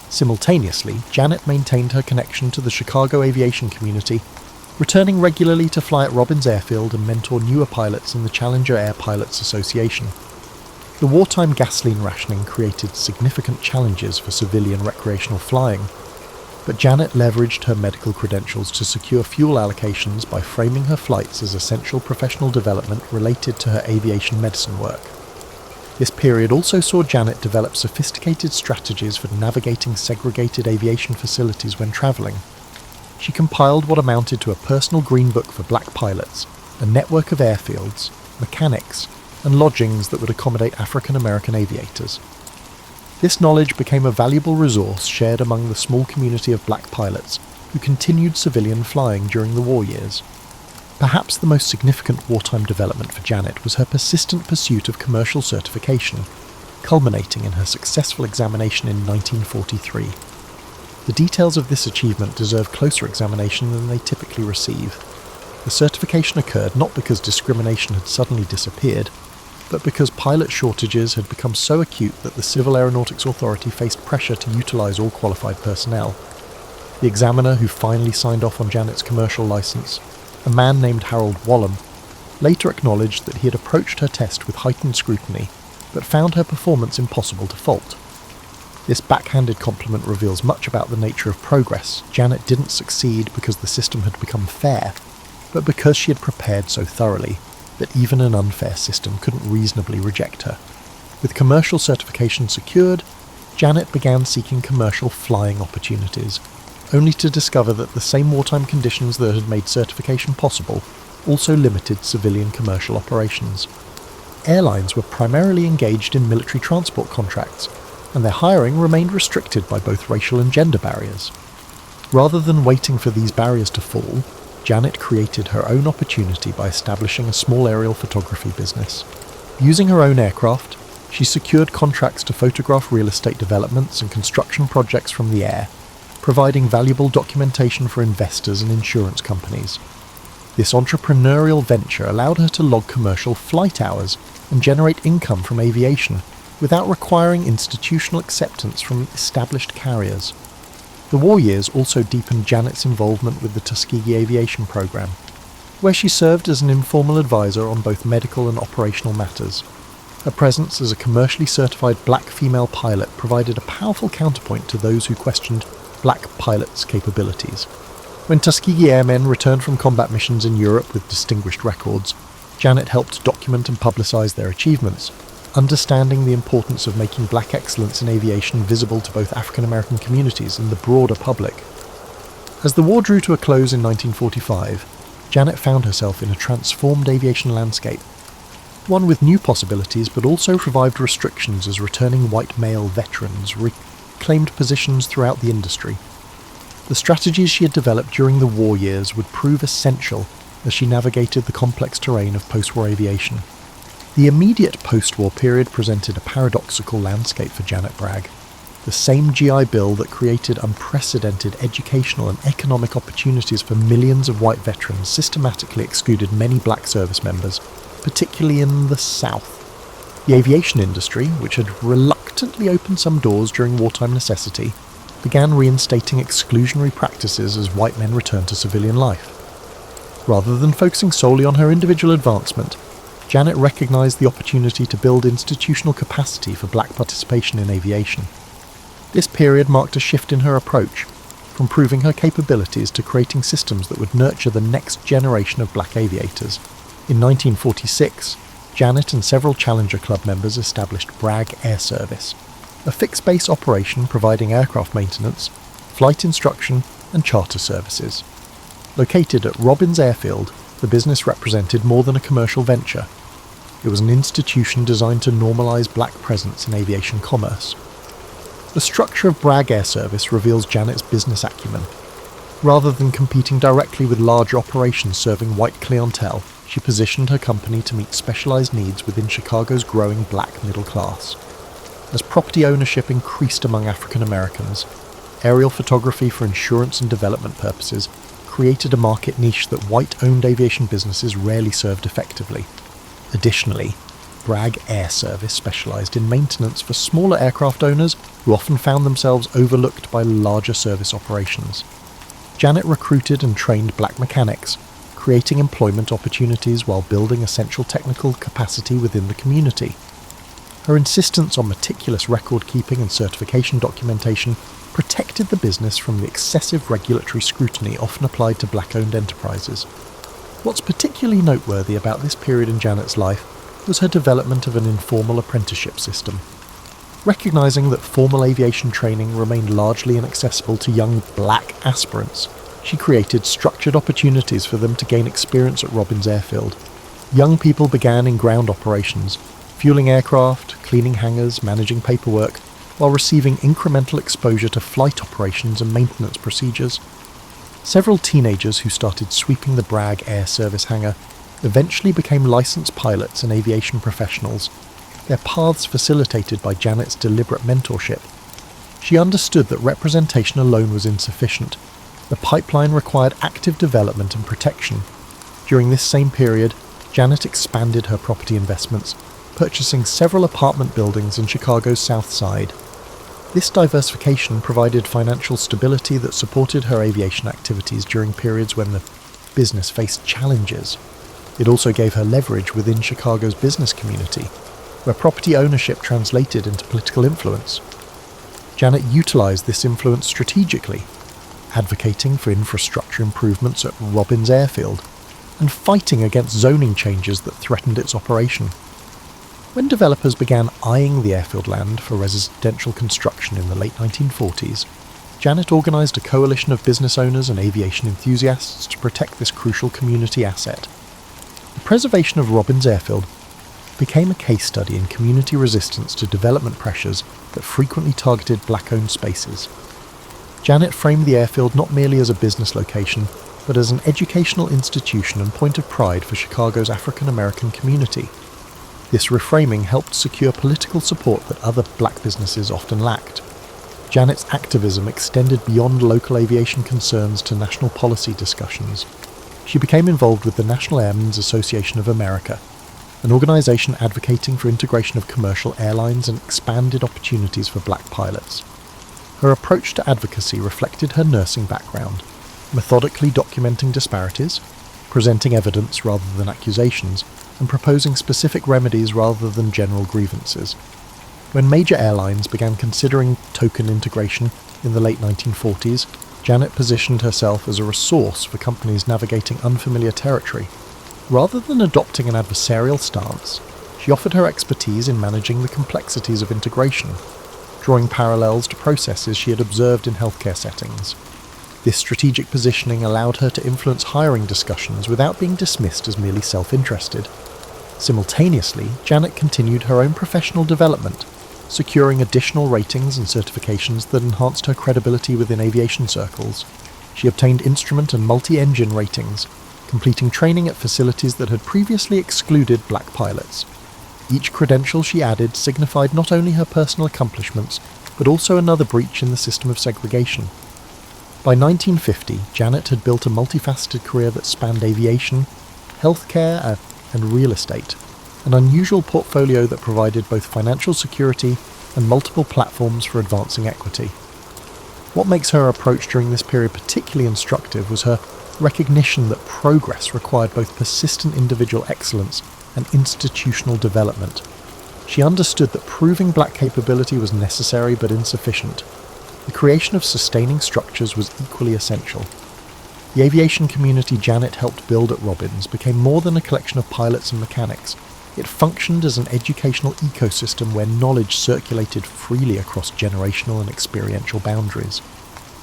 Simultaneously, Janet maintained her connection to the Chicago aviation community, returning regularly to fly at Robbins Airfield and mentor newer pilots in the Challenger Air Pilots Association. The wartime gasoline rationing created significant challenges for civilian recreational flying, but Janet leveraged her medical credentials to secure fuel allocations by framing her flights as essential professional development related to her aviation medicine work. This period also saw Janet develop sophisticated strategies for navigating segregated aviation facilities when travelling. She compiled what amounted to a personal green book for black pilots, a network of airfields, mechanics, and lodgings that would accommodate African American aviators. This knowledge became a valuable resource shared among the small community of black pilots who continued civilian flying during the war years. Perhaps the most significant wartime development for Janet was her persistent pursuit of commercial certification, culminating in her successful examination in 1943. The details of this achievement deserve closer examination than they typically receive. The certification occurred not because discrimination had suddenly disappeared, but because pilot shortages had become so acute that the Civil Aeronautics Authority faced pressure to utilise all qualified personnel. The examiner who finally signed off on Janet's commercial licence, a man named Harold Wallam, later acknowledged that he had approached her test with heightened scrutiny, but found her performance impossible to fault. This backhanded compliment reveals much about the nature of progress. Janet didn't succeed because the system had become fair, but because she had prepared so thoroughly that even an unfair system couldn't reasonably reject her. With commercial certification secured, Janet began seeking commercial flying opportunities, only to discover that the same wartime conditions that had made certification possible also limited civilian commercial operations. Airlines were primarily engaged in military transport contracts, and their hiring remained restricted by both racial and gender barriers. Rather than waiting for these barriers to fall, Janet created her own opportunity by establishing a small aerial photography business. Using her own aircraft, she secured contracts to photograph real estate developments and construction projects from the air, providing valuable documentation for investors and insurance companies. This entrepreneurial venture allowed her to log commercial flight hours and generate income from aviation without requiring institutional acceptance from established carriers. The war years also deepened Janet's involvement with the Tuskegee Aviation Program, where she served as an informal advisor on both medical and operational matters. Her presence as a commercially certified black female pilot provided a powerful counterpoint to those who questioned black pilots' capabilities. When Tuskegee airmen returned from combat missions in Europe with distinguished records, Janet helped document and publicize their achievements, understanding the importance of making black excellence in aviation visible to both African American communities and the broader public. As the war drew to a close in 1945, Janet found herself in a transformed aviation landscape, one with new possibilities but also revived restrictions as returning white male veterans reclaimed positions throughout the industry. The strategies she had developed during the war years would prove essential as she navigated the complex terrain of post-war aviation. The immediate post-war period presented a paradoxical landscape for Janet Bragg. The same GI Bill that created unprecedented educational and economic opportunities for millions of white veterans systematically excluded many black service members, particularly in the South. The aviation industry, which had reluctantly opened some doors during wartime necessity, began reinstating exclusionary practices as white men returned to civilian life. Rather than focusing solely on her individual advancement, Janet recognized the opportunity to build institutional capacity for black participation in aviation. This period marked a shift in her approach, from proving her capabilities to creating systems that would nurture the next generation of black aviators. In 1946, Janet and several Challenger Club members established Bragg Air Service, a fixed-base operation providing aircraft maintenance, flight instruction, and charter services. Located at Robbins Airfield, the business represented more than a commercial venture. It was an institution designed to normalise black presence in aviation commerce. The structure of Bragg Air Service reveals Janet's business acumen. Rather than competing directly with large operations serving white clientele, she positioned her company to meet specialised needs within Chicago's growing black middle class. As property ownership increased among African Americans, aerial photography for insurance and development purposes created a market niche that white-owned aviation businesses rarely served effectively. Additionally, Bragg Air Service specialised in maintenance for smaller aircraft owners who often found themselves overlooked by larger service operations. Janet recruited and trained black mechanics, creating employment opportunities while building essential technical capacity within the community. Her insistence on meticulous record-keeping and certification documentation protected the business from the excessive regulatory scrutiny often applied to black-owned enterprises. What's particularly noteworthy about this period in Janet's life was her development of an informal apprenticeship system. Recognizing that formal aviation training remained largely inaccessible to young black aspirants, she created structured opportunities for them to gain experience at Robins Airfield. Young people began in ground operations, fueling aircraft, cleaning hangars, managing paperwork, while receiving incremental exposure to flight operations and maintenance procedures. Several teenagers who started sweeping the Bragg Air Service hangar eventually became licensed pilots and aviation professionals, their paths facilitated by Janet's deliberate mentorship. She understood that representation alone was insufficient. The pipeline required active development and protection. During this same period, Janet expanded her property investments, purchasing several apartment buildings in Chicago's South Side. This diversification provided financial stability that supported her aviation activities during periods when the business faced challenges. It also gave her leverage within Chicago's business community, where property ownership translated into political influence. Janet utilized this influence strategically, advocating for infrastructure improvements at Robins Airfield and fighting against zoning changes that threatened its operation. When developers began eyeing the airfield land for residential construction in the late 1940s, Janet organized a coalition of business owners and aviation enthusiasts to protect this crucial community asset. The preservation of Robins Airfield became a case study in community resistance to development pressures that frequently targeted black-owned spaces. Janet framed the airfield not merely as a business location, but as an educational institution and point of pride for Chicago's African-American community. This reframing helped secure political support that other black businesses often lacked. Janet's activism extended beyond local aviation concerns to national policy discussions. She became involved with the National Airmen's Association of America, an organization advocating for integration of commercial airlines and expanded opportunities for black pilots. Her approach to advocacy reflected her nursing background, methodically documenting disparities, presenting evidence rather than accusations, and proposing specific remedies rather than general grievances. When major airlines began considering token integration in the late 1940s, Janet positioned herself as a resource for companies navigating unfamiliar territory. Rather than adopting an adversarial stance, she offered her expertise in managing the complexities of integration, drawing parallels to processes she had observed in healthcare settings. This strategic positioning allowed her to influence hiring discussions without being dismissed as merely self-interested. Simultaneously, Janet continued her own professional development, securing additional ratings and certifications that enhanced her credibility within aviation circles. She obtained instrument and multi-engine ratings, completing training at facilities that had previously excluded black pilots. Each credential she added signified not only her personal accomplishments, but also another breach in the system of segregation. By 1950, Janet had built a multifaceted career that spanned aviation, healthcare, and real estate, an unusual portfolio that provided both financial security and multiple platforms for advancing equity. What makes her approach during this period particularly instructive was her recognition that progress required both persistent individual excellence and institutional development. She understood that proving black capability was necessary but insufficient. The creation of sustaining structures was equally essential. The aviation community Janet helped build at Robins became more than a collection of pilots and mechanics. It functioned as an educational ecosystem where knowledge circulated freely across generational and experiential boundaries.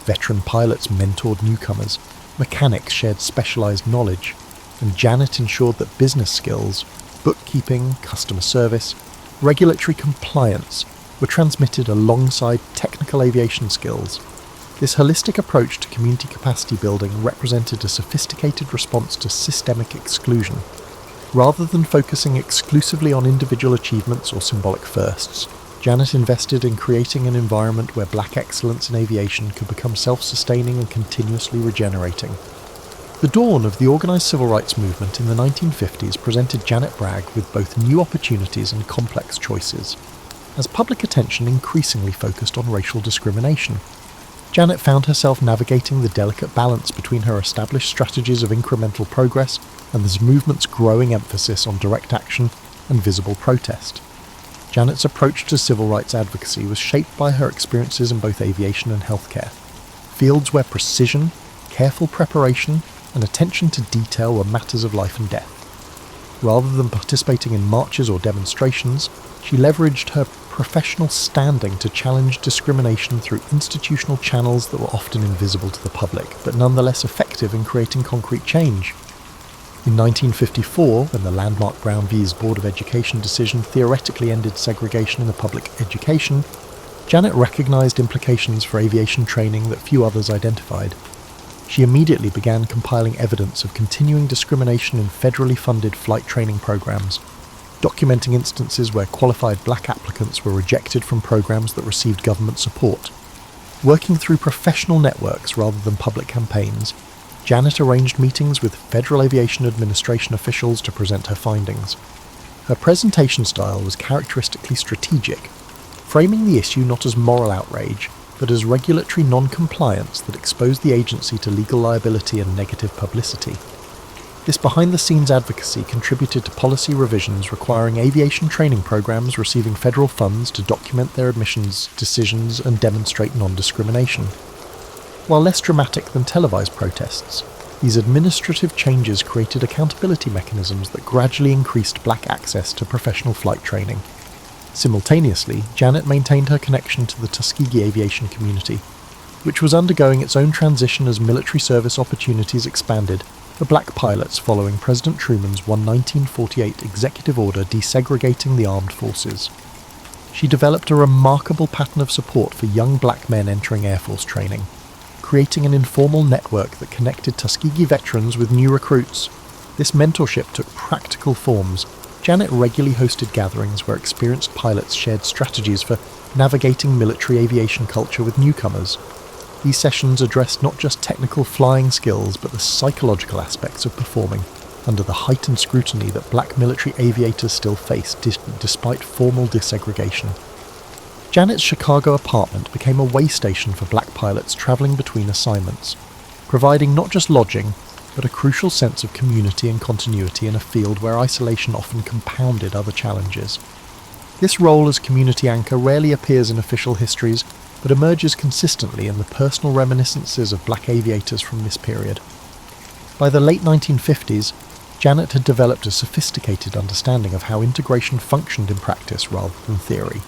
Veteran pilots mentored newcomers, mechanics shared specialized knowledge, and Janet ensured that business skills, bookkeeping, customer service, regulatory compliance were transmitted alongside technical aviation skills. This holistic approach to community capacity building represented a sophisticated response to systemic exclusion. Rather than focusing exclusively on individual achievements or symbolic firsts, Janet invested in creating an environment where black excellence in aviation could become self-sustaining and continuously regenerating. The dawn of the organised civil rights movement in the 1950s presented Janet Bragg with both new opportunities and complex choices. as public attention increasingly focused on racial discrimination. Janet found herself navigating the delicate balance between her established strategies of incremental progress and this movement's growing emphasis on direct action and visible protest. Janet's approach to civil rights advocacy was shaped by her experiences in both aviation and healthcare, fields where precision, careful preparation, and attention to detail were matters of life and death. Rather than participating in marches or demonstrations, she leveraged her professional standing to challenge discrimination through institutional channels that were often invisible to the public, but nonetheless effective in creating concrete change. In 1954, when the landmark Brown v. Board of Education decision theoretically ended segregation in the public education, Janet recognized implications for aviation training that few others identified. She immediately began compiling evidence of continuing discrimination in federally funded flight training programs, documenting instances where qualified black applicants were rejected from programs that received government support. Working through professional networks rather than public campaigns, Janet arranged meetings with Federal Aviation Administration officials to present her findings. Her presentation style was characteristically strategic, framing the issue not as moral outrage, but as regulatory non-compliance that exposed the agency to legal liability and negative publicity. This behind-the-scenes advocacy contributed to policy revisions requiring aviation training programs receiving federal funds to document their admissions decisions and demonstrate non-discrimination. While less dramatic than televised protests, these administrative changes created accountability mechanisms that gradually increased black access to professional flight training. Simultaneously, Janet maintained her connection to the Tuskegee aviation community, which was undergoing its own transition as military service opportunities expanded for black pilots following President Truman's 1948 executive order desegregating the armed forces. She developed a remarkable pattern of support for young black men entering Air Force training, creating an informal network that connected Tuskegee veterans with new recruits. This mentorship took practical forms. Janet regularly hosted gatherings where experienced pilots shared strategies for navigating military aviation culture with newcomers. These sessions addressed not just technical flying skills, but the psychological aspects of performing under the heightened scrutiny that black military aviators still faced despite formal desegregation. Janet's Chicago apartment became a way station for black pilots travelling between assignments, providing not just lodging, but a crucial sense of community and continuity in a field where isolation often compounded other challenges. This role as community anchor rarely appears in official histories, but emerges consistently in the personal reminiscences of black aviators from this period. By the late 1950s, Janet had developed a sophisticated understanding of how integration functioned in practice rather than theory.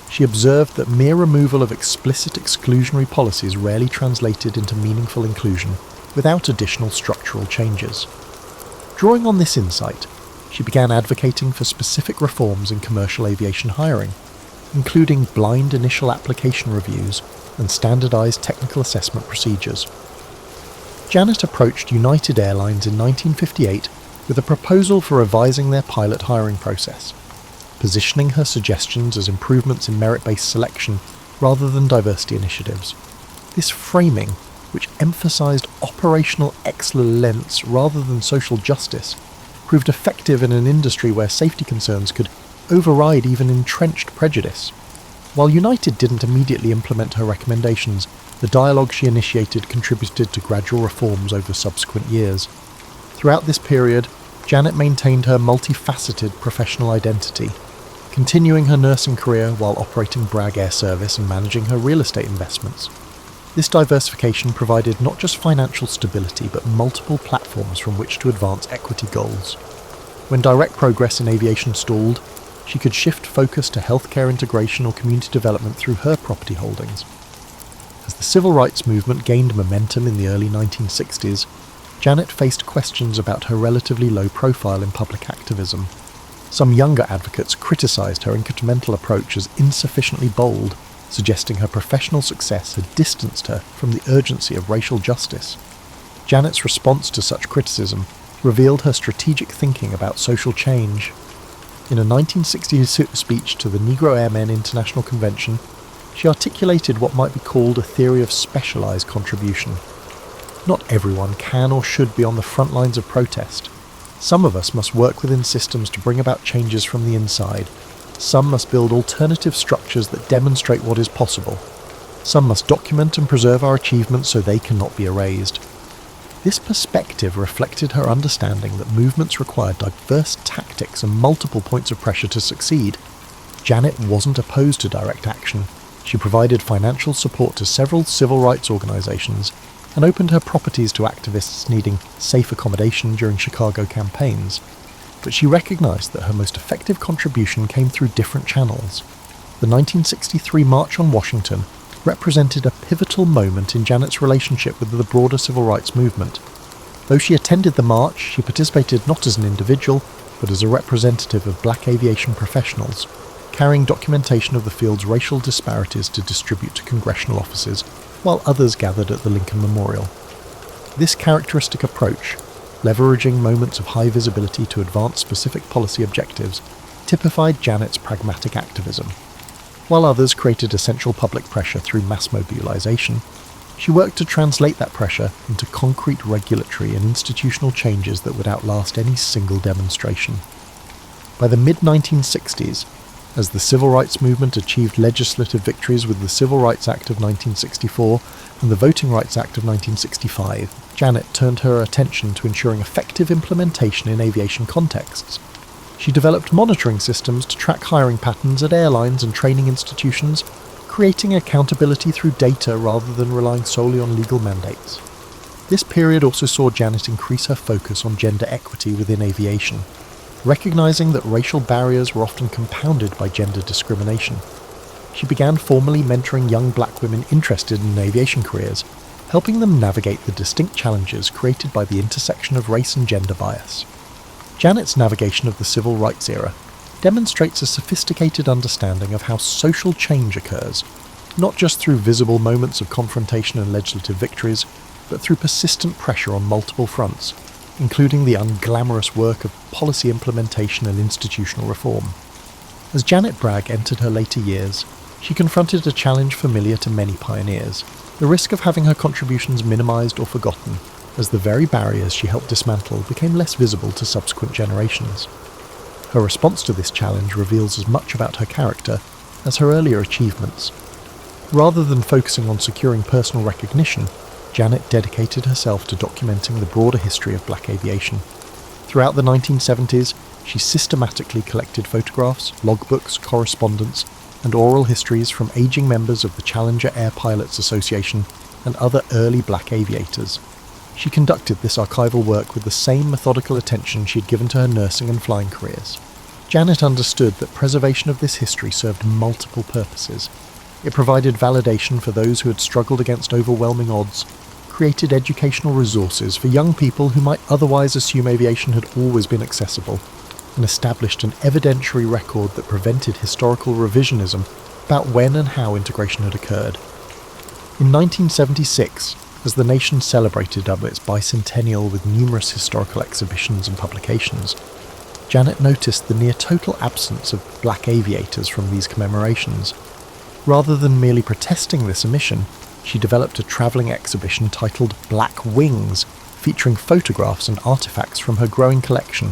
She observed that mere removal of explicit exclusionary policies rarely translated into meaningful inclusion without additional structural changes. Drawing on this insight, she began advocating for specific reforms in commercial aviation hiring, including blind initial application reviews and standardized technical assessment procedures. Janet approached United Airlines in 1958 with a proposal for revising their pilot hiring process, positioning her suggestions as improvements in merit-based selection rather than diversity initiatives. This framing, which emphasized operational excellence rather than social justice, proved effective in an industry where safety concerns could override even entrenched prejudice. While United didn't immediately implement her recommendations, the dialogue she initiated contributed to gradual reforms over subsequent years. Throughout this period, Janet maintained her multifaceted professional identity, continuing her nursing career while operating Bragg Air Service and managing her real estate investments. This diversification provided not just financial stability but multiple platforms from which to advance equity goals. When direct progress in aviation stalled, she could shift focus to healthcare integration or community development through her property holdings. As the civil rights movement gained momentum in the early 1960s, Janet faced questions about her relatively low profile in public activism. Some younger advocates criticized her incremental approach as insufficiently bold, suggesting her professional success had distanced her from the urgency of racial justice. Janet's response to such criticism revealed her strategic thinking about social change. In a 1960 speech to the Negro Airmen International Convention, she articulated what might be called a theory of specialized contribution. Not everyone can or should be on the front lines of protest. Some of us must work within systems to bring about changes from the inside, Some must build alternative structures that demonstrate what is possible. Some must document and preserve our achievements so they cannot be erased. This perspective reflected her understanding that movements require diverse tactics and multiple points of pressure to succeed. Janet wasn't opposed to direct action. She provided financial support to several civil rights organizations and opened her properties to activists needing safe accommodation during Chicago campaigns. But she recognized that her most effective contribution came through different channels. The 1963 March on Washington represented a pivotal moment in Janet's relationship with the broader civil rights movement. Though she attended the march, she participated not as an individual, but as a representative of black aviation professionals, carrying documentation of the field's racial disparities to distribute to congressional offices, while others gathered at the Lincoln Memorial. This characteristic approach, leveraging moments of high visibility to advance specific policy objectives, typified Janet's pragmatic activism. While others created essential public pressure through mass mobilization, she worked to translate that pressure into concrete regulatory and institutional changes that would outlast any single demonstration. By the mid-1960s, as the civil rights movement achieved legislative victories with the Civil Rights Act of 1964 and the Voting Rights Act of 1965, Janet turned her attention to ensuring effective implementation in aviation contexts. She developed monitoring systems to track hiring patterns at airlines and training institutions, creating accountability through data rather than relying solely on legal mandates. This period also saw Janet increase her focus on gender equity within aviation, recognizing that racial barriers were often compounded by gender discrimination. She began formally mentoring young black women interested in aviation careers, helping them navigate the distinct challenges created by the intersection of race and gender bias. Janet's navigation of the civil rights era demonstrates a sophisticated understanding of how social change occurs, not just through visible moments of confrontation and legislative victories, but through persistent pressure on multiple fronts, including the unglamorous work of policy implementation and institutional reform. As Janet Bragg entered her later years, she confronted a challenge familiar to many pioneers, the risk of having her contributions minimized or forgotten, as the very barriers she helped dismantle became less visible to subsequent generations. Her response to this challenge reveals as much about her character as her earlier achievements. Rather than focusing on securing personal recognition, Janet dedicated herself to documenting the broader history of black aviation. Throughout the 1970s, she systematically collected photographs, logbooks, correspondence, and oral histories from aging members of the Challenger Air Pilots Association and other early black aviators. She conducted this archival work with the same methodical attention she had given to her nursing and flying careers. Janet understood that preservation of this history served multiple purposes. It provided validation for those who had struggled against overwhelming odds, created educational resources for young people who might otherwise assume aviation had always been accessible, and established an evidentiary record that prevented historical revisionism about when and how integration had occurred. In 1976, as the nation celebrated its bicentennial with numerous historical exhibitions and publications, Janet noticed the near-total absence of black aviators from these commemorations. Rather than merely protesting this omission, she developed a travelling exhibition titled Black Wings, featuring photographs and artefacts from her growing collection.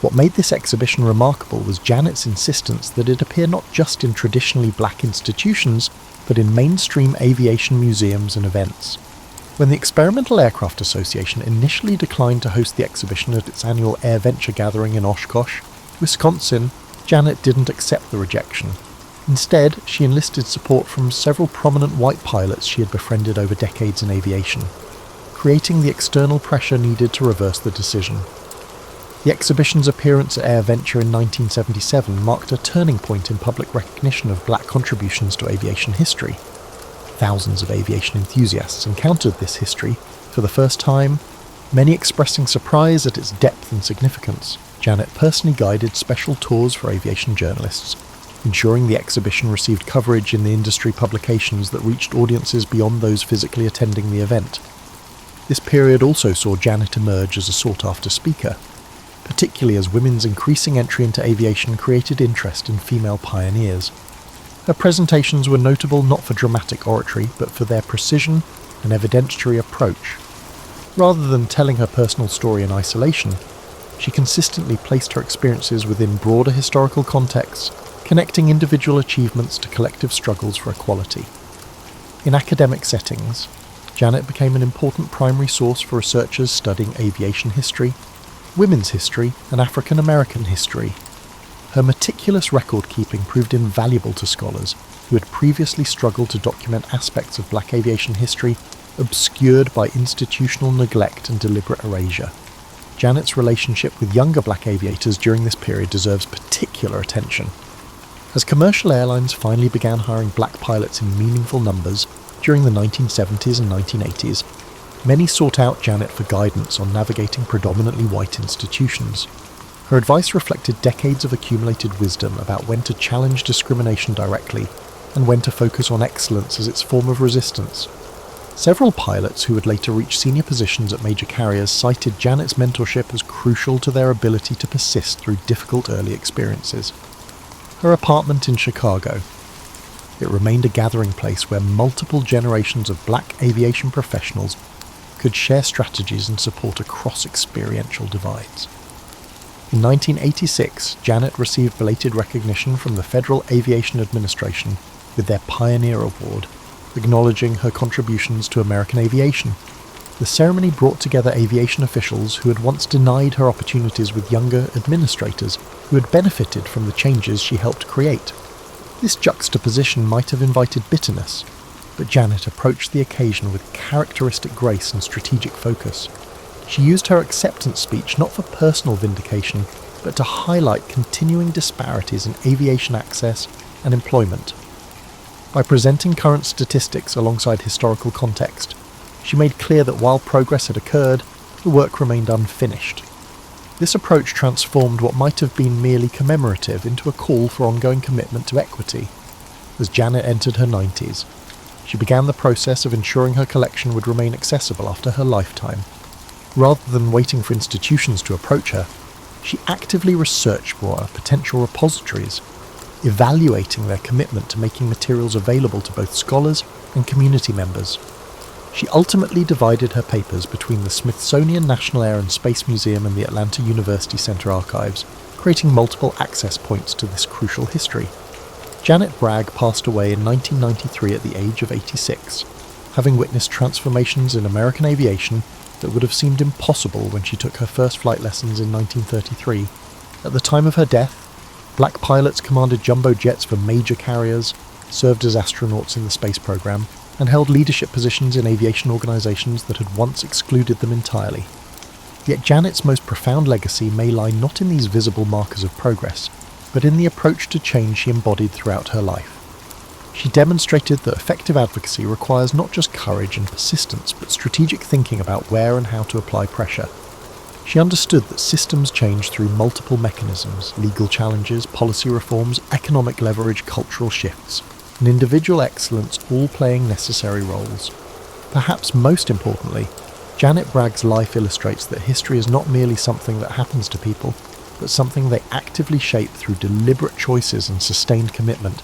What made this exhibition remarkable was Janet's insistence that it appear not just in traditionally black institutions, but in mainstream aviation museums and events. When the Experimental Aircraft Association initially declined to host the exhibition at its annual Air Venture gathering in Oshkosh, Wisconsin, Janet didn't accept the rejection. Instead, she enlisted support from several prominent white pilots she had befriended over decades in aviation, creating the external pressure needed to reverse the decision. The exhibition's appearance at Air Venture in 1977 marked a turning point in public recognition of black contributions to aviation history. Thousands of aviation enthusiasts encountered this history for the first time, many expressing surprise at its depth and significance. Janet personally guided special tours for aviation journalists, ensuring the exhibition received coverage in the industry publications that reached audiences beyond those physically attending the event. This period also saw Janet emerge as a sought-after speaker, particularly as women's increasing entry into aviation created interest in female pioneers. Her presentations were notable not for dramatic oratory, but for their precision and evidentiary approach. Rather than telling her personal story in isolation, She consistently placed her experiences within broader historical contexts, connecting individual achievements to collective struggles for equality. In academic settings, Janet became an important primary source for researchers studying aviation history, women's history, and African American history. Her meticulous record-keeping proved invaluable to scholars who had previously struggled to document aspects of black aviation history obscured by institutional neglect and deliberate erasure. Janet's relationship with younger black aviators during this period deserves particular attention. As commercial airlines finally began hiring black pilots in meaningful numbers during the 1970s and 1980s, many sought out Janet for guidance on navigating predominantly white institutions. Her advice reflected decades of accumulated wisdom about when to challenge discrimination directly and when to focus on excellence as its form of resistance. Several pilots who would later reach senior positions at major carriers cited Janet's mentorship as crucial to their ability to persist through difficult early experiences. Her apartment in Chicago. It remained a gathering place where multiple generations of black aviation professionals could share strategies and support across experiential divides. In 1986, Janet received belated recognition from the Federal Aviation Administration with their Pioneer Award, acknowledging her contributions to American aviation. The ceremony brought together aviation officials who had once denied her opportunities with younger administrators who had benefited from the changes she helped create. This juxtaposition might have invited bitterness, but Janet approached the occasion with characteristic grace and strategic focus. She used her acceptance speech not for personal vindication, but to highlight continuing disparities in aviation access and employment. By presenting current statistics alongside historical context, she made clear that while progress had occurred, the work remained unfinished. This approach transformed what might have been merely commemorative into a call for ongoing commitment to equity. As Janet entered her 90s, she began the process of ensuring her collection would remain accessible after her lifetime. Rather than waiting for institutions to approach her, she actively researched for potential repositories, evaluating their commitment to making materials available to both scholars and community members. She ultimately divided her papers between the Smithsonian National Air and Space Museum and the Atlanta University Center archives, creating multiple access points to this crucial history. Janet Bragg passed away in 1993 at the age of 86, having witnessed transformations in American aviation that would have seemed impossible when she took her first flight lessons in 1933. At the time of her death, black pilots commanded jumbo jets for major carriers, served as astronauts in the space program, and held leadership positions in aviation organizations that had once excluded them entirely. Yet Janet's most profound legacy may lie not in these visible markers of progress, but in the approach to change she embodied throughout her life. She demonstrated that effective advocacy requires not just courage and persistence, but strategic thinking about where and how to apply pressure. She understood that systems change through multiple mechanisms: legal challenges, policy reforms, economic leverage, cultural shifts, and individual excellence all playing necessary roles. Perhaps most importantly, Janet Bragg's life illustrates that history is not merely something that happens to people, but something they actively shape through deliberate choices and sustained commitment.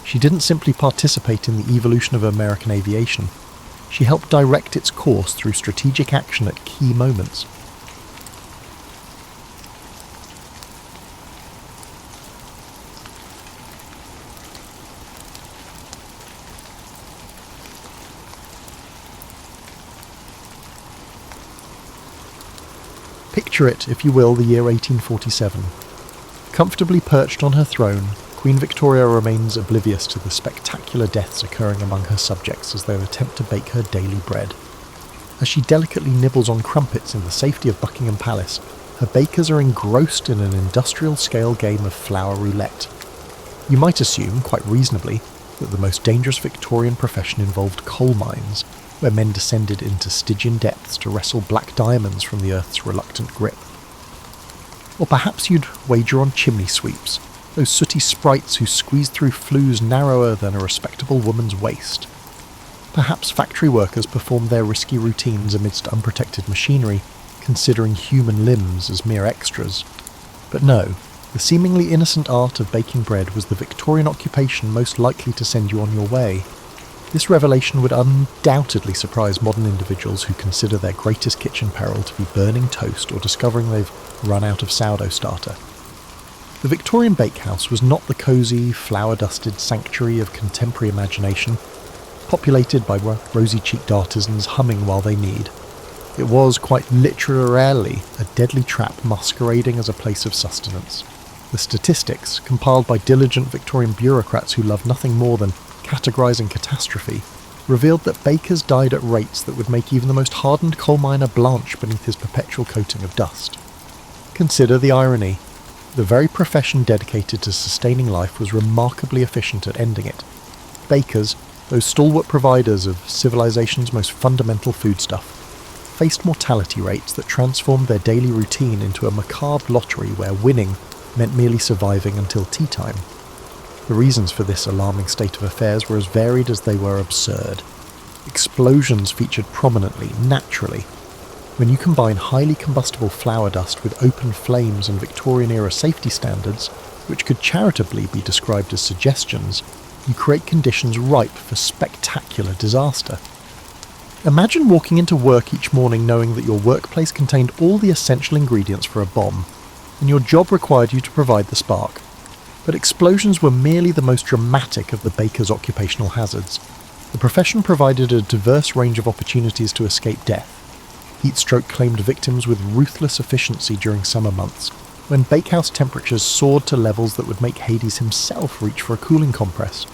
She didn't simply participate in the evolution of American aviation. She helped direct its course through strategic action at key moments. Picture it, if you will, the year 1847. Comfortably perched on her throne, Queen Victoria remains oblivious to the spectacular deaths occurring among her subjects as they attempt to bake her daily bread. As she delicately nibbles on crumpets in the safety of Buckingham Palace, her bakers are engrossed in an industrial-scale game of flour roulette. You might assume, quite reasonably, that the most dangerous Victorian profession involved coal mines, where men descended into Stygian depths to wrestle black diamonds from the earth's reluctant grip. Or perhaps you'd wager on chimney sweeps, those sooty sprites who squeeze through flues narrower than a respectable woman's waist. Perhaps factory workers performed their risky routines amidst unprotected machinery, considering human limbs as mere extras. But no, the seemingly innocent art of baking bread was the Victorian occupation most likely to send you on your way. This revelation would undoubtedly surprise modern individuals who consider their greatest kitchen peril to be burning toast or discovering they've run out of sourdough starter. The Victorian bakehouse was not the cosy, flour-dusted sanctuary of contemporary imagination, populated by rosy-cheeked artisans humming while they knead. It was, quite literally, a deadly trap masquerading as a place of sustenance. The statistics, compiled by diligent Victorian bureaucrats who loved nothing more than categorising catastrophe, revealed that bakers died at rates that would make even the most hardened coal miner blanch beneath his perpetual coating of dust. Consider the irony. The very profession dedicated to sustaining life was remarkably efficient at ending it. Bakers, those stalwart providers of civilization's most fundamental foodstuff, faced mortality rates that transformed their daily routine into a macabre lottery where winning meant merely surviving until tea time. The reasons for this alarming state of affairs were as varied as they were absurd. Explosions featured prominently, naturally. When you combine highly combustible flour dust with open flames and Victorian-era safety standards, which could charitably be described as suggestions, you create conditions ripe for spectacular disaster. Imagine walking into work each morning knowing that your workplace contained all the essential ingredients for a bomb, and your job required you to provide the spark. But explosions were merely the most dramatic of the baker's occupational hazards. The profession provided a diverse range of opportunities to escape death. Heatstroke claimed victims with ruthless efficiency during summer months, when bakehouse temperatures soared to levels that would make Hades himself reach for a cooling compress.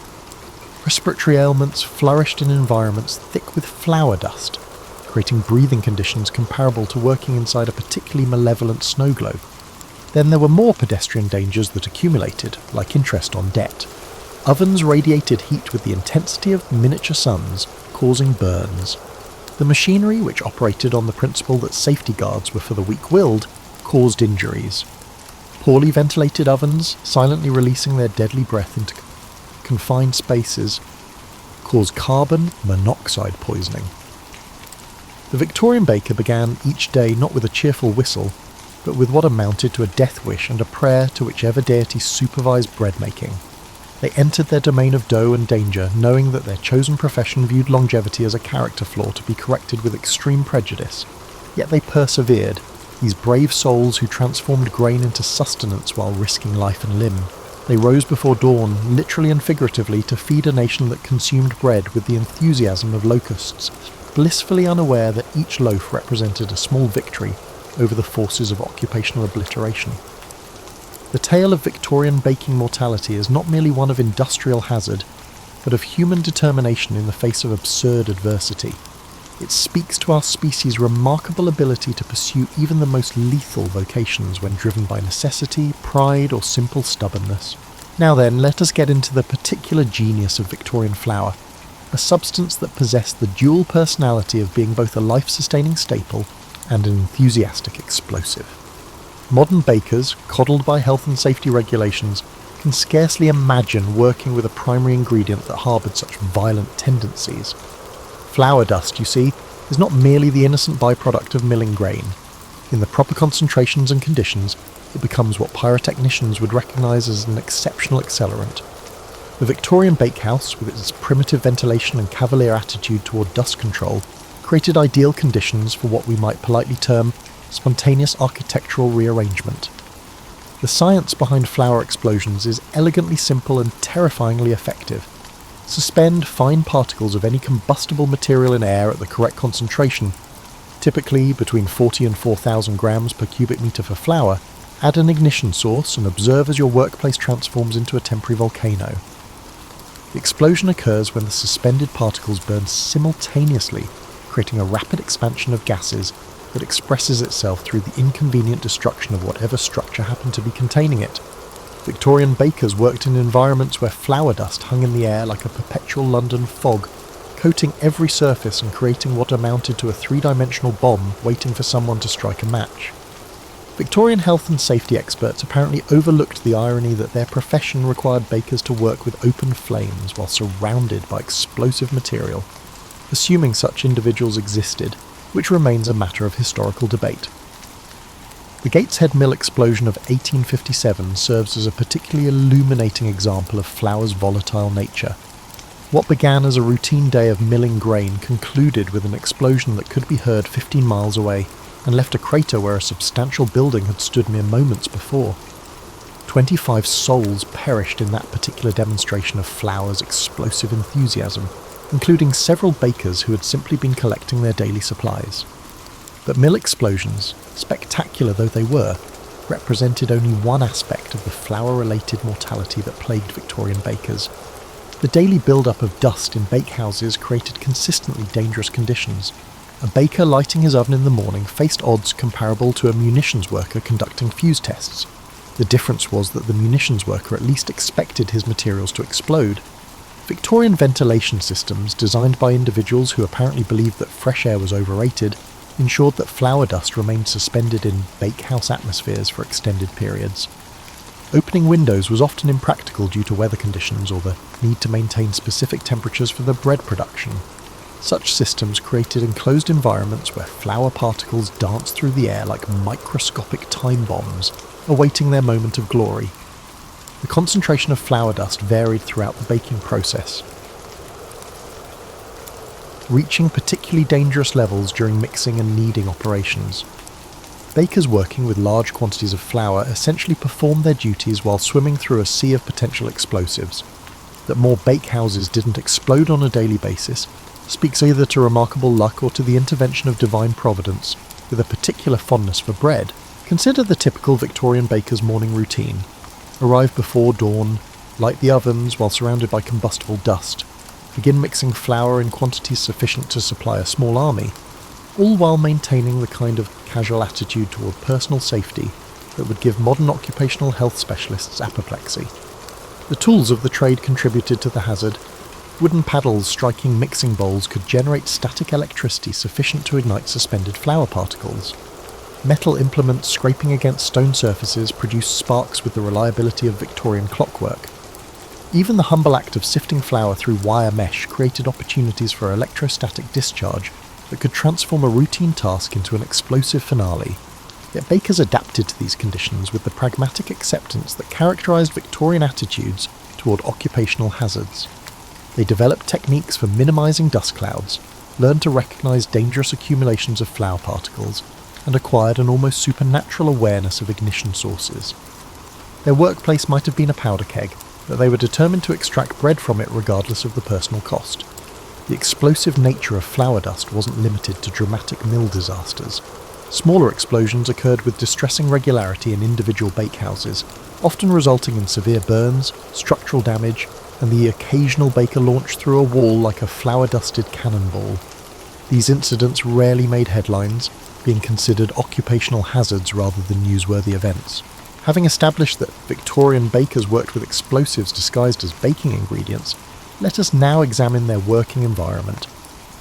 Respiratory ailments flourished in environments thick with flour dust, creating breathing conditions comparable to working inside a particularly malevolent snow globe. Then there were more pedestrian dangers that accumulated, like interest on debt. Ovens radiated heat with the intensity of miniature suns, causing burns. The machinery, which operated on the principle that safety guards were for the weak-willed, caused injuries. Poorly ventilated ovens, silently releasing their deadly breath into confined spaces, caused carbon monoxide poisoning. The Victorian baker began each day not with a cheerful whistle, but with what amounted to a death wish and a prayer to whichever deity supervised bread making. They entered their domain of dough and danger, knowing that their chosen profession viewed longevity as a character flaw to be corrected with extreme prejudice. Yet they persevered, these brave souls who transformed grain into sustenance while risking life and limb. They rose before dawn, literally and figuratively, to feed a nation that consumed bread with the enthusiasm of locusts, blissfully unaware that each loaf represented a small victory over the forces of occupational obliteration. The tale of Victorian baking mortality is not merely one of industrial hazard, but of human determination in the face of absurd adversity. It speaks to our species' remarkable ability to pursue even the most lethal vocations when driven by necessity, pride, or simple stubbornness. Now then, let us get into the particular genius of Victorian flour, a substance that possessed the dual personality of being both a life-sustaining staple and an enthusiastic explosive. Modern bakers, coddled by health and safety regulations, can scarcely imagine working with a primary ingredient that harboured such violent tendencies. Flour dust, you see, is not merely the innocent byproduct of milling grain. In the proper concentrations and conditions, it becomes what pyrotechnicians would recognise as an exceptional accelerant. The Victorian bakehouse, with its primitive ventilation and cavalier attitude toward dust control, created ideal conditions for what we might politely term spontaneous architectural rearrangement. The science behind flour explosions is elegantly simple and terrifyingly effective. Suspend fine particles of any combustible material in air at the correct concentration, typically between 40 and 4,000 grams per cubic metre for flour, add an ignition source and observe as your workplace transforms into a temporary volcano. The explosion occurs when the suspended particles burn simultaneously, creating a rapid expansion of gases that expresses itself through the inconvenient destruction of whatever structure happened to be containing it. Victorian bakers worked in environments where flour dust hung in the air like a perpetual London fog, coating every surface and creating what amounted to a three-dimensional bomb waiting for someone to strike a match. Victorian health and safety experts apparently overlooked the irony that their profession required bakers to work with open flames while surrounded by explosive material, assuming such individuals existed, which remains a matter of historical debate. The Gateshead Mill explosion of 1857 serves as a particularly illuminating example of flour's volatile nature. What began as a routine day of milling grain concluded with an explosion that could be heard 15 miles away and left a crater where a substantial building had stood mere moments before. 25 souls perished in that particular demonstration of Flower's explosive enthusiasm, including several bakers who had simply been collecting their daily supplies. But mill explosions, spectacular though they were, represented only one aspect of the flour-related mortality that plagued Victorian bakers. The daily build-up of dust in bakehouses created consistently dangerous conditions. A baker lighting his oven in the morning faced odds comparable to a munitions worker conducting fuse tests. The difference was that the munitions worker at least expected his materials to explode. Victorian ventilation systems, designed by individuals who apparently believed that fresh air was overrated, ensured that flour dust remained suspended in bakehouse atmospheres for extended periods. Opening windows was often impractical due to weather conditions or the need to maintain specific temperatures for the bread production. Such systems created enclosed environments where flour particles danced through the air like microscopic time bombs, awaiting their moment of glory. The concentration of flour dust varied throughout the baking process, reaching particularly dangerous levels during mixing and kneading operations. Bakers working with large quantities of flour essentially performed their duties while swimming through a sea of potential explosives. That more bakehouses didn't explode on a daily basis speaks either to remarkable luck or to the intervention of divine providence. With a particular fondness for bread, consider the typical Victorian baker's morning routine. Arrive before dawn, light the ovens while surrounded by combustible dust, begin mixing flour in quantities sufficient to supply a small army, all while maintaining the kind of casual attitude toward personal safety that would give modern occupational health specialists apoplexy. The tools of the trade contributed to the hazard. Wooden paddles striking mixing bowls could generate static electricity sufficient to ignite suspended flour particles. Metal implements scraping against stone surfaces produced sparks with the reliability of Victorian clockwork. Even the humble act of sifting flour through wire mesh created opportunities for electrostatic discharge that could transform a routine task into an explosive finale. Yet bakers adapted to these conditions with the pragmatic acceptance that characterized Victorian attitudes toward occupational hazards. They developed techniques for minimizing dust clouds, learned to recognize dangerous accumulations of flour particles, and acquired an almost supernatural awareness of ignition sources. Their workplace might have been a powder keg, but they were determined to extract bread from it regardless of the personal cost. The explosive nature of flour dust wasn't limited to dramatic mill disasters. Smaller explosions occurred with distressing regularity in individual bakehouses, often resulting in severe burns, structural damage, and the occasional baker launched through a wall like a flour-dusted cannonball. These incidents rarely made headlines, being considered occupational hazards rather than newsworthy events. Having established that Victorian bakers worked with explosives disguised as baking ingredients, let us now examine their working environment,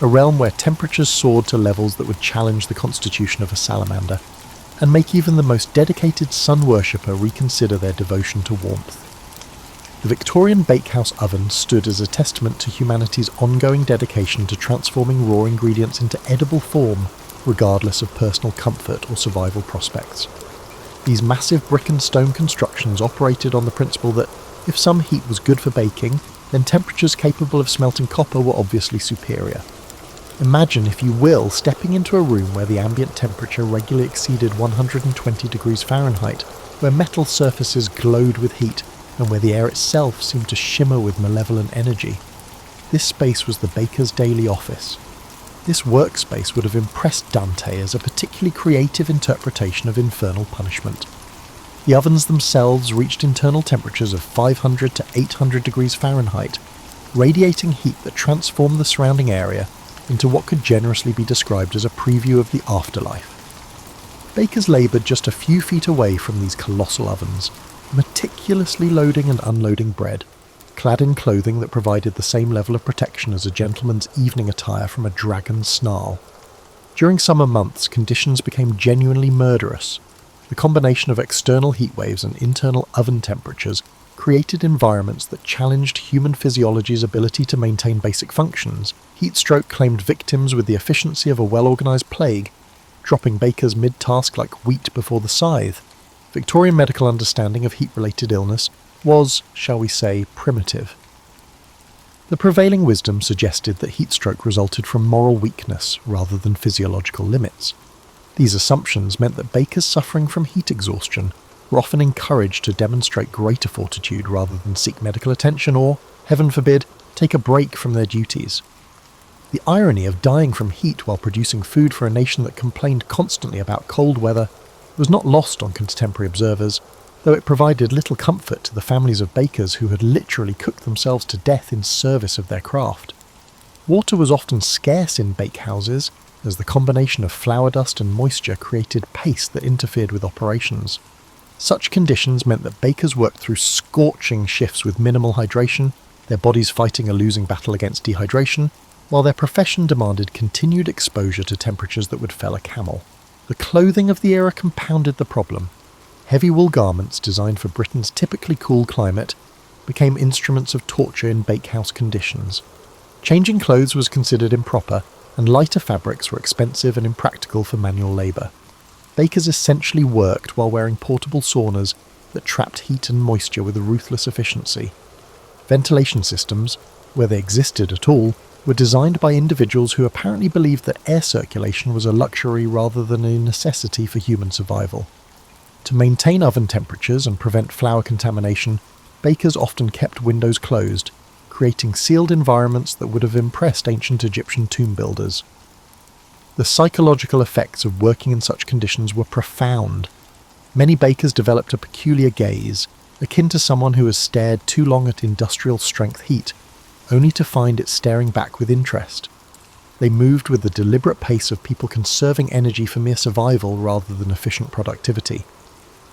a realm where temperatures soared to levels that would challenge the constitution of a salamander, and make even the most dedicated sun worshipper reconsider their devotion to warmth. The Victorian bakehouse oven stood as a testament to humanity's ongoing dedication to transforming raw ingredients into edible form, regardless of personal comfort or survival prospects. These massive brick and stone constructions operated on the principle that if some heat was good for baking, then temperatures capable of smelting copper were obviously superior. Imagine, if you will, stepping into a room where the ambient temperature regularly exceeded 120 degrees Fahrenheit, where metal surfaces glowed with heat, and where the air itself seemed to shimmer with malevolent energy. This space was the baker's daily office. This workspace would have impressed Dante as a particularly creative interpretation of infernal punishment. The ovens themselves reached internal temperatures of 500 to 800 degrees Fahrenheit, radiating heat that transformed the surrounding area into what could generously be described as a preview of the afterlife. Bakers laboured just a few feet away from these colossal ovens, meticulously loading and unloading bread, clad in clothing that provided the same level of protection as a gentleman's evening attire from a dragon's snarl. During summer months, conditions became genuinely murderous. The combination of external heat waves and internal oven temperatures created environments that challenged human physiology's ability to maintain basic functions. Heat stroke claimed victims with the efficiency of a well-organised plague, dropping bakers mid-task like wheat before the scythe. Victorian medical understanding of heat-related illness was, shall we say, primitive. The prevailing wisdom suggested that heatstroke resulted from moral weakness rather than physiological limits. These assumptions meant that bakers suffering from heat exhaustion were often encouraged to demonstrate greater fortitude rather than seek medical attention or, heaven forbid, take a break from their duties. The irony of dying from heat while producing food for a nation that complained constantly about cold weather was not lost on contemporary observers, though it provided little comfort to the families of bakers who had literally cooked themselves to death in service of their craft. Water was often scarce in bakehouses, as the combination of flour dust and moisture created paste that interfered with operations. Such conditions meant that bakers worked through scorching shifts with minimal hydration, their bodies fighting a losing battle against dehydration, while their profession demanded continued exposure to temperatures that would fell a camel. The clothing of the era compounded the problem. Heavy wool garments designed for Britain's typically cool climate became instruments of torture in bakehouse conditions. Changing clothes was considered improper, and lighter fabrics were expensive and impractical for manual labour. Bakers essentially worked while wearing portable saunas that trapped heat and moisture with a ruthless efficiency. Ventilation systems, where they existed at all, were designed by individuals who apparently believed that air circulation was a luxury rather than a necessity for human survival. To maintain oven temperatures and prevent flour contamination, bakers often kept windows closed, creating sealed environments that would have impressed ancient Egyptian tomb builders. The psychological effects of working in such conditions were profound. Many bakers developed a peculiar gaze, akin to someone who has stared too long at industrial-strength heat, only to find it staring back with interest. They moved with the deliberate pace of people conserving energy for mere survival rather than efficient productivity.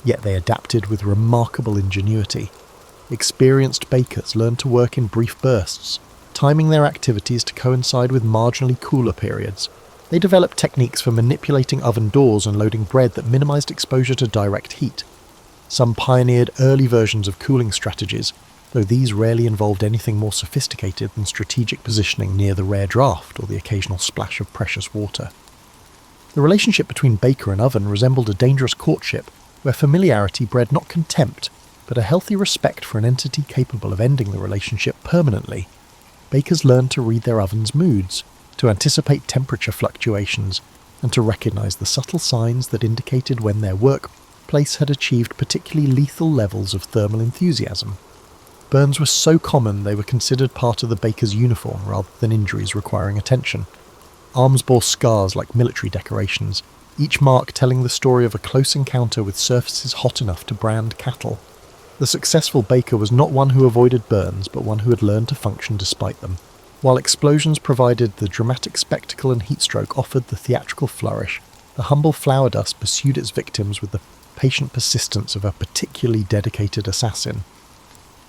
Yet they adapted with remarkable ingenuity. Experienced bakers learned to work in brief bursts, timing their activities to coincide with marginally cooler periods. They developed techniques for manipulating oven doors and loading bread that minimized exposure to direct heat. Some pioneered early versions of cooling strategies, though these rarely involved anything more sophisticated than strategic positioning near the rare draft or the occasional splash of precious water. The relationship between baker and oven resembled a dangerous courtship, where familiarity bred not contempt, but a healthy respect for an entity capable of ending the relationship permanently. Bakers learned to read their oven's moods, to anticipate temperature fluctuations, and to recognize the subtle signs that indicated when their workplace had achieved particularly lethal levels of thermal enthusiasm. Burns were so common they were considered part of the baker's uniform rather than injuries requiring attention. Arms bore scars like military decorations, each mark telling the story of a close encounter with surfaces hot enough to brand cattle. The successful baker was not one who avoided burns, but one who had learned to function despite them. While explosions provided the dramatic spectacle and heatstroke offered the theatrical flourish, the humble flour dust pursued its victims with the patient persistence of a particularly dedicated assassin.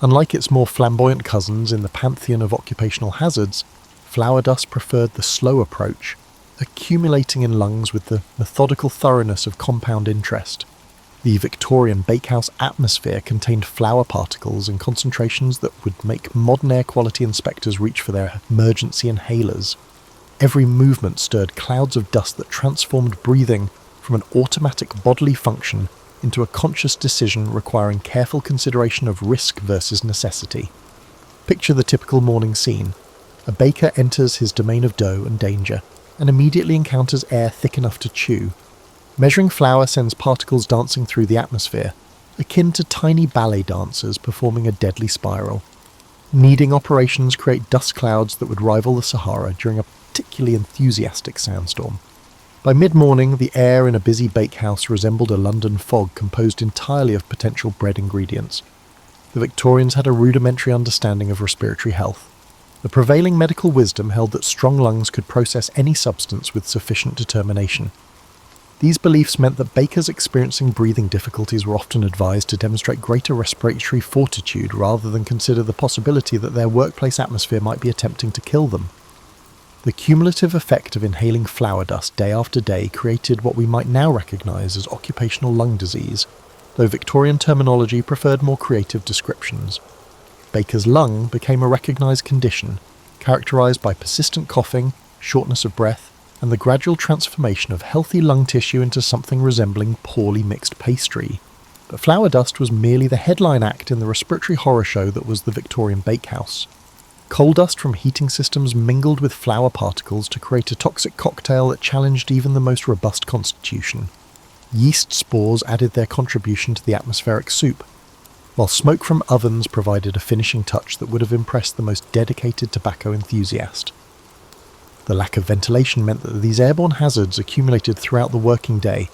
Unlike its more flamboyant cousins in the pantheon of occupational hazards, flour dust preferred the slow approach, accumulating in lungs with the methodical thoroughness of compound interest. The Victorian bakehouse atmosphere contained flour particles in concentrations that would make modern air quality inspectors reach for their emergency inhalers. Every movement stirred clouds of dust that transformed breathing from an automatic bodily function into a conscious decision requiring careful consideration of risk versus necessity. Picture the typical morning scene. A baker enters his domain of dough and danger, and immediately encounters air thick enough to chew. Measuring flour sends particles dancing through the atmosphere, akin to tiny ballet dancers performing a deadly spiral. Kneading operations create dust clouds that would rival the Sahara during a particularly enthusiastic sandstorm. By mid-morning, the air in a busy bakehouse resembled a London fog composed entirely of potential bread ingredients. The Victorians had a rudimentary understanding of respiratory health. The prevailing medical wisdom held that strong lungs could process any substance with sufficient determination. These beliefs meant that bakers experiencing breathing difficulties were often advised to demonstrate greater respiratory fortitude rather than consider the possibility that their workplace atmosphere might be attempting to kill them. The cumulative effect of inhaling flour dust day after day created what we might now recognise as occupational lung disease, though Victorian terminology preferred more creative descriptions. Baker's lung became a recognised condition, characterised by persistent coughing, shortness of breath, and the gradual transformation of healthy lung tissue into something resembling poorly mixed pastry. But flour dust was merely the headline act in the respiratory horror show that was the Victorian bakehouse. Coal dust from heating systems mingled with flour particles to create a toxic cocktail that challenged even the most robust constitution. Yeast spores added their contribution to the atmospheric soup, while smoke from ovens provided a finishing touch that would have impressed the most dedicated tobacco enthusiast. The lack of ventilation meant that these airborne hazards accumulated throughout the working day,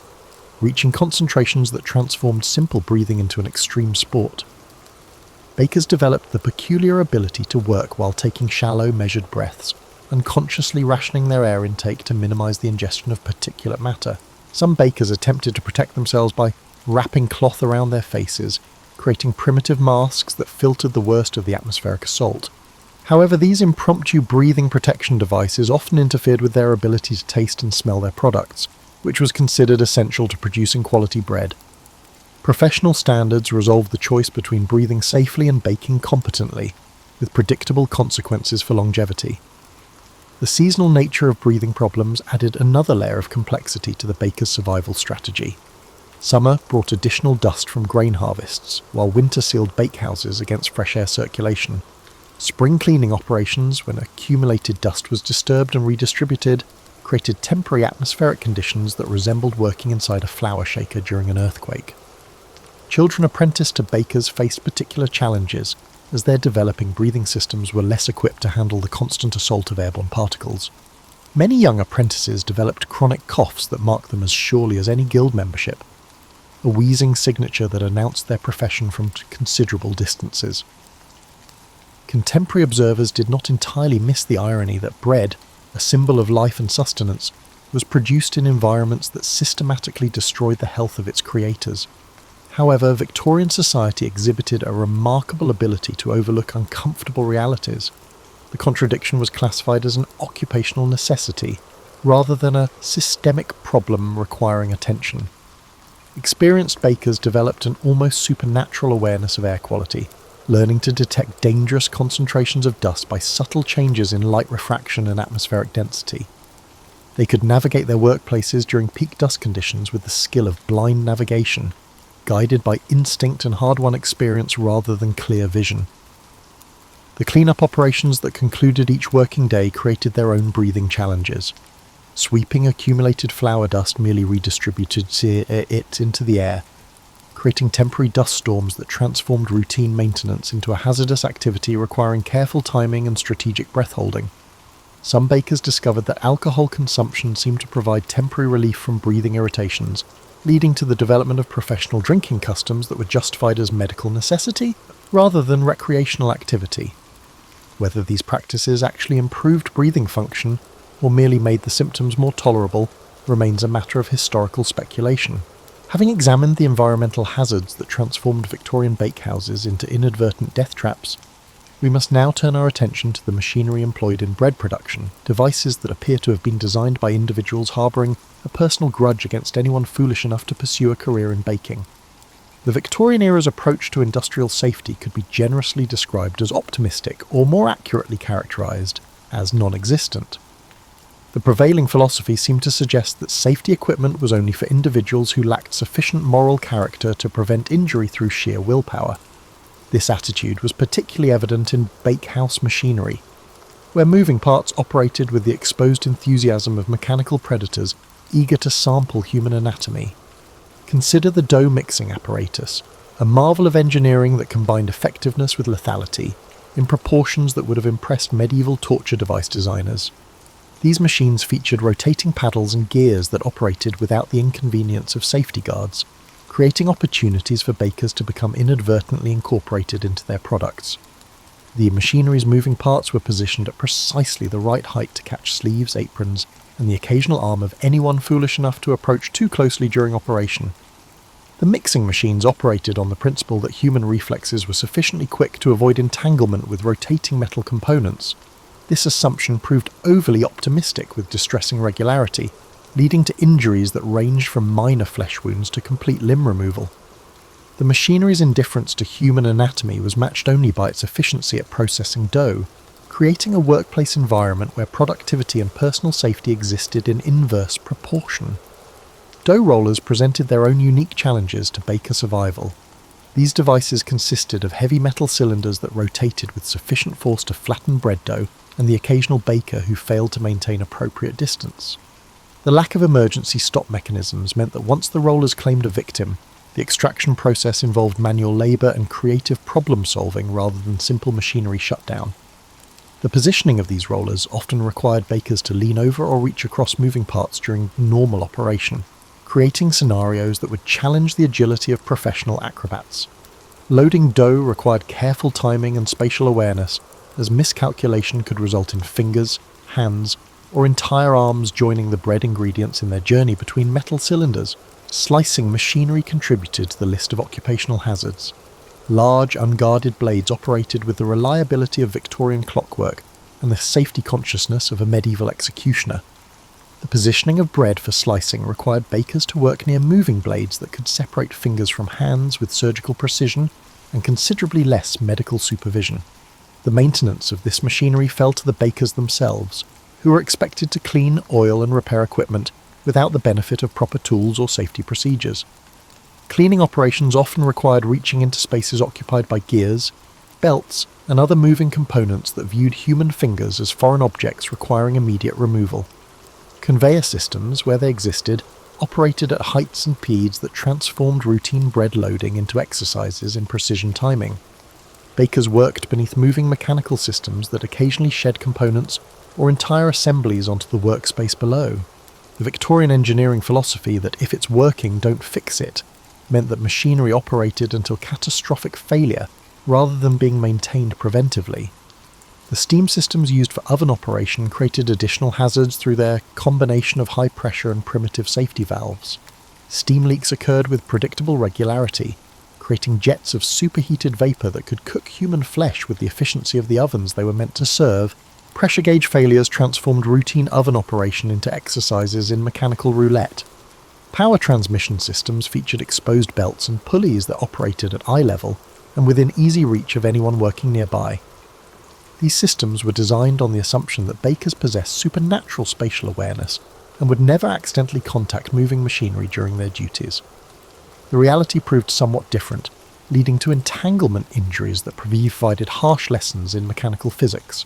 reaching concentrations that transformed simple breathing into an extreme sport. Bakers developed the peculiar ability to work while taking shallow, measured breaths, unconsciously rationing their air intake to minimize the ingestion of particulate matter. Some bakers attempted to protect themselves by wrapping cloth around their faces, creating primitive masks that filtered the worst of the atmospheric assault. However, these impromptu breathing protection devices often interfered with their ability to taste and smell their products, which was considered essential to producing quality bread. Professional standards resolved the choice between breathing safely and baking competently, with predictable consequences for longevity. The seasonal nature of breathing problems added another layer of complexity to the baker's survival strategy. Summer brought additional dust from grain harvests, while winter sealed bakehouses against fresh air circulation. Spring cleaning operations, when accumulated dust was disturbed and redistributed, created temporary atmospheric conditions that resembled working inside a flour shaker during an earthquake. Children apprenticed to bakers faced particular challenges, as their developing breathing systems were less equipped to handle the constant assault of airborne particles. Many young apprentices developed chronic coughs that marked them as surely as any guild membership, a wheezing signature that announced their profession from considerable distances. Contemporary observers did not entirely miss the irony that bread, a symbol of life and sustenance, was produced in environments that systematically destroyed the health of its creators. However, Victorian society exhibited a remarkable ability to overlook uncomfortable realities. The contradiction was classified as an occupational necessity, rather than a systemic problem requiring attention. Experienced bakers developed an almost supernatural awareness of air quality, learning to detect dangerous concentrations of dust by subtle changes in light refraction and atmospheric density. They could navigate their workplaces during peak dust conditions with the skill of blind navigation, guided by instinct and hard-won experience rather than clear vision. The clean-up operations that concluded each working day created their own breathing challenges. Sweeping accumulated flour dust merely redistributed it into the air, creating temporary dust storms that transformed routine maintenance into a hazardous activity requiring careful timing and strategic breath-holding. Some bakers discovered that alcohol consumption seemed to provide temporary relief from breathing irritations, leading to the development of professional drinking customs that were justified as medical necessity rather than recreational activity. Whether these practices actually improved breathing function or merely made the symptoms more tolerable remains a matter of historical speculation. Having examined the environmental hazards that transformed Victorian bakehouses into inadvertent death traps, we must now turn our attention to the machinery employed in bread production, devices that appear to have been designed by individuals harbouring a personal grudge against anyone foolish enough to pursue a career in baking. The Victorian era's approach to industrial safety could be generously described as optimistic, or more accurately characterised as non-existent. The prevailing philosophy seemed to suggest that safety equipment was only for individuals who lacked sufficient moral character to prevent injury through sheer willpower. This attitude was particularly evident in bakehouse machinery, where moving parts operated with the exposed enthusiasm of mechanical predators eager to sample human anatomy. Consider the dough mixing apparatus, a marvel of engineering that combined effectiveness with lethality, in proportions that would have impressed medieval torture device designers. These machines featured rotating paddles and gears that operated without the inconvenience of safety guards, creating opportunities for bakers to become inadvertently incorporated into their products. The machinery's moving parts were positioned at precisely the right height to catch sleeves, aprons, and the occasional arm of anyone foolish enough to approach too closely during operation. The mixing machines operated on the principle that human reflexes were sufficiently quick to avoid entanglement with rotating metal components. This assumption proved overly optimistic with distressing regularity, leading to injuries that ranged from minor flesh wounds to complete limb removal. The machinery's indifference to human anatomy was matched only by its efficiency at processing dough, creating a workplace environment where productivity and personal safety existed in inverse proportion. Dough rollers presented their own unique challenges to baker survival. These devices consisted of heavy metal cylinders that rotated with sufficient force to flatten bread dough and the occasional baker who failed to maintain appropriate distance. The lack of emergency stop mechanisms meant that once the rollers claimed a victim, the extraction process involved manual labour and creative problem-solving rather than simple machinery shutdown. The positioning of these rollers often required bakers to lean over or reach across moving parts during normal operation, creating scenarios that would challenge the agility of professional acrobats. Loading dough required careful timing and spatial awareness, as miscalculation could result in fingers, hands, or entire arms joining the bread ingredients in their journey between metal cylinders. Slicing machinery contributed to the list of occupational hazards. Large, unguarded blades operated with the reliability of Victorian clockwork and the safety consciousness of a medieval executioner. The positioning of bread for slicing required bakers to work near moving blades that could separate fingers from hands with surgical precision and considerably less medical supervision. The maintenance of this machinery fell to the bakers themselves, who were expected to clean, oil and repair equipment without the benefit of proper tools or safety procedures. Cleaning operations often required reaching into spaces occupied by gears, belts, and other moving components that viewed human fingers as foreign objects requiring immediate removal. Conveyor systems, where they existed, operated at heights and speeds that transformed routine bread loading into exercises in precision timing. Bakers worked beneath moving mechanical systems that occasionally shed components or entire assemblies onto the workspace below. The Victorian engineering philosophy that if it's working, don't fix it, meant that machinery operated until catastrophic failure rather than being maintained preventively. The steam systems used for oven operation created additional hazards through their combination of high pressure and primitive safety valves. Steam leaks occurred with predictable regularity, creating jets of superheated vapour that could cook human flesh with the efficiency of the ovens they were meant to serve. Pressure gauge failures transformed routine oven operation into exercises in mechanical roulette. Power transmission systems featured exposed belts and pulleys that operated at eye level and within easy reach of anyone working nearby. These systems were designed on the assumption that bakers possessed supernatural spatial awareness and would never accidentally contact moving machinery during their duties. The reality proved somewhat different, leading to entanglement injuries that provided harsh lessons in mechanical physics.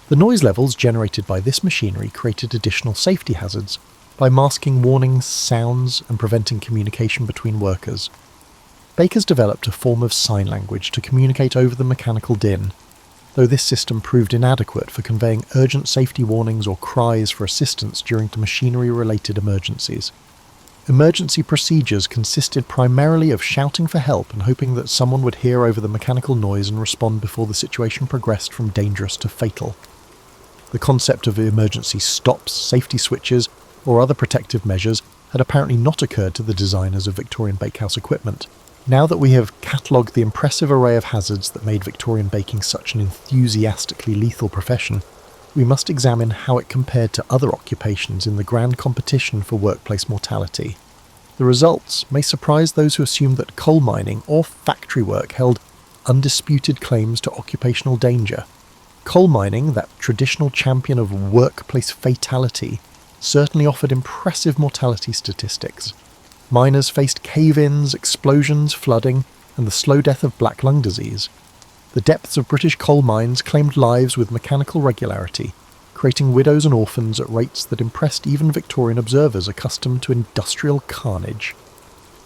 The noise levels generated by this machinery created additional safety hazards by masking warnings, sounds, and preventing communication between workers. Bakers developed a form of sign language to communicate over the mechanical din, though this system proved inadequate for conveying urgent safety warnings or cries for assistance during machinery-related emergencies. Emergency procedures consisted primarily of shouting for help and hoping that someone would hear over the mechanical noise and respond before the situation progressed from dangerous to fatal. The concept of emergency stops, safety switches, or other protective measures had apparently not occurred to the designers of Victorian bakehouse equipment. Now that we have catalogued the impressive array of hazards that made Victorian baking such an enthusiastically lethal profession, we must examine how it compared to other occupations in the grand competition for workplace mortality. The results may surprise those who assume that coal mining or factory work held undisputed claims to occupational danger. Coal mining, that traditional champion of workplace fatality, certainly offered impressive mortality statistics. Miners faced cave-ins, explosions, flooding, and the slow death of black lung disease. The depths of British coal mines claimed lives with mechanical regularity, creating widows and orphans at rates that impressed even Victorian observers accustomed to industrial carnage.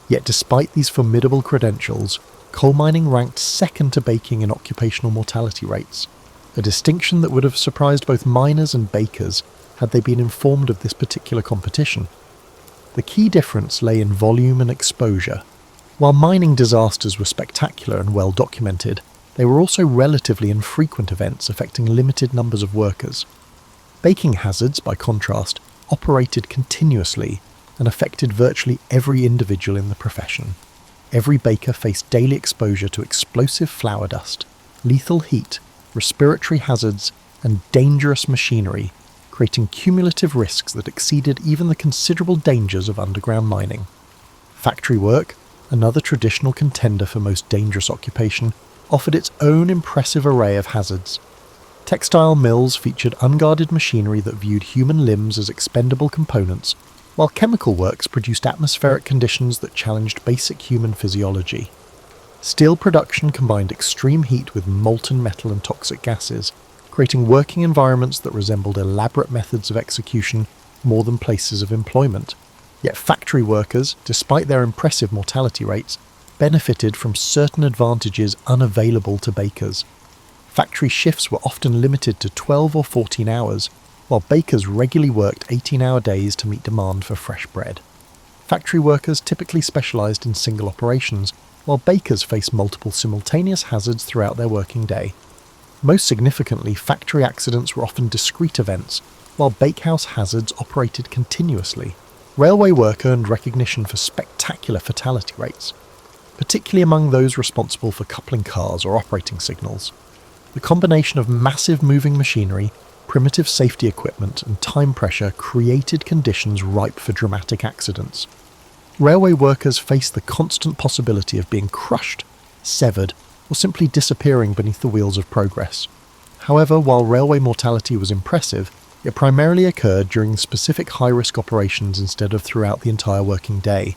Yet despite these formidable credentials, coal mining ranked second to baking in occupational mortality rates, a distinction that would have surprised both miners and bakers had they been informed of this particular competition. The key difference lay in volume and exposure. While mining disasters were spectacular and well documented, they were also relatively infrequent events affecting limited numbers of workers. Baking hazards, by contrast, operated continuously and affected virtually every individual in the profession. Every baker faced daily exposure to explosive flour dust, lethal heat, respiratory hazards, and dangerous machinery, creating cumulative risks that exceeded even the considerable dangers of underground mining. Factory work, another traditional contender for most dangerous occupation, offered its own impressive array of hazards. Textile mills featured unguarded machinery that viewed human limbs as expendable components, while chemical works produced atmospheric conditions that challenged basic human physiology. Steel production combined extreme heat with molten metal and toxic gases, creating working environments that resembled elaborate methods of execution more than places of employment. Yet factory workers, despite their impressive mortality rates, benefited from certain advantages unavailable to bakers. Factory shifts were often limited to 12 or 14 hours, while bakers regularly worked 18-hour days to meet demand for fresh bread. Factory workers typically specialised in single operations, while bakers faced multiple simultaneous hazards throughout their working day. Most significantly, factory accidents were often discrete events, while bakehouse hazards operated continuously. Railway work earned recognition for spectacular fatality rates, particularly among those responsible for coupling cars or operating signals. The combination of massive moving machinery, primitive safety equipment, and time pressure created conditions ripe for dramatic accidents. Railway workers faced the constant possibility of being crushed, severed, or simply disappearing beneath the wheels of progress. However, while railway mortality was impressive, it primarily occurred during specific high-risk operations instead of throughout the entire working day.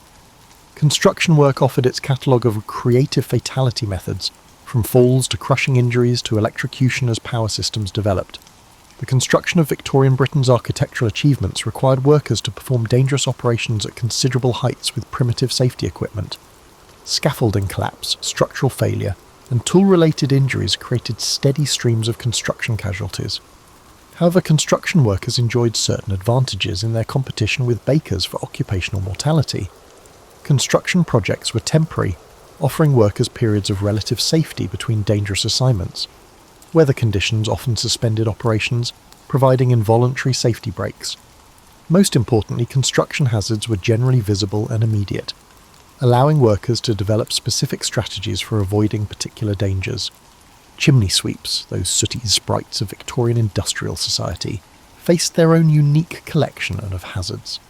Construction work offered its catalogue of creative fatality methods, from falls to crushing injuries to electrocution as power systems developed. The construction of Victorian Britain's architectural achievements required workers to perform dangerous operations at considerable heights with primitive safety equipment. Scaffolding collapse, structural failure, and tool-related injuries created steady streams of construction casualties. However, construction workers enjoyed certain advantages in their competition with bakers for occupational mortality. Construction projects were temporary, offering workers periods of relative safety between dangerous assignments. Weather conditions often suspended operations, providing involuntary safety breaks. Most importantly, construction hazards were generally visible and immediate, allowing workers to develop specific strategies for avoiding particular dangers. Chimney sweeps, those sooty sprites of Victorian industrial society, faced their own unique collection of hazards.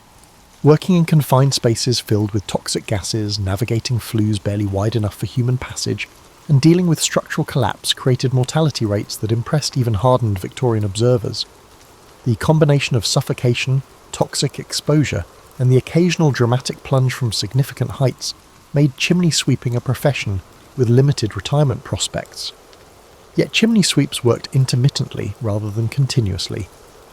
Working in confined spaces filled with toxic gases, navigating flues barely wide enough for human passage, and dealing with structural collapse created mortality rates that impressed even hardened Victorian observers. The combination of suffocation, toxic exposure, and the occasional dramatic plunge from significant heights made chimney sweeping a profession with limited retirement prospects. Yet chimney sweeps worked intermittently rather than continuously,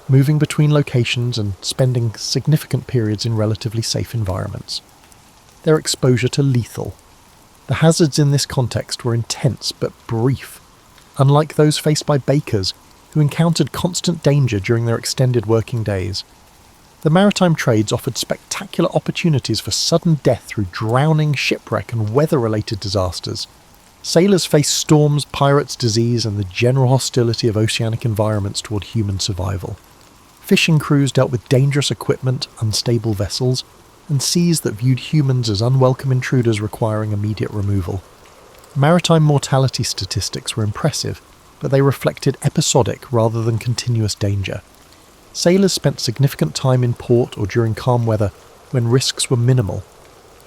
moving between locations and spending significant periods in relatively safe environments. Their exposure to lethal. The hazards in this context were intense but brief, unlike those faced by bakers who encountered constant danger during their extended working days. The maritime trades offered spectacular opportunities for sudden death through drowning, shipwreck, and weather-related disasters. Sailors faced storms, pirates, disease, and the general hostility of oceanic environments toward human survival. Fishing crews dealt with dangerous equipment, unstable vessels, and seas that viewed humans as unwelcome intruders requiring immediate removal. Maritime mortality statistics were impressive, but they reflected episodic rather than continuous danger. Sailors spent significant time in port or during calm weather when risks were minimal.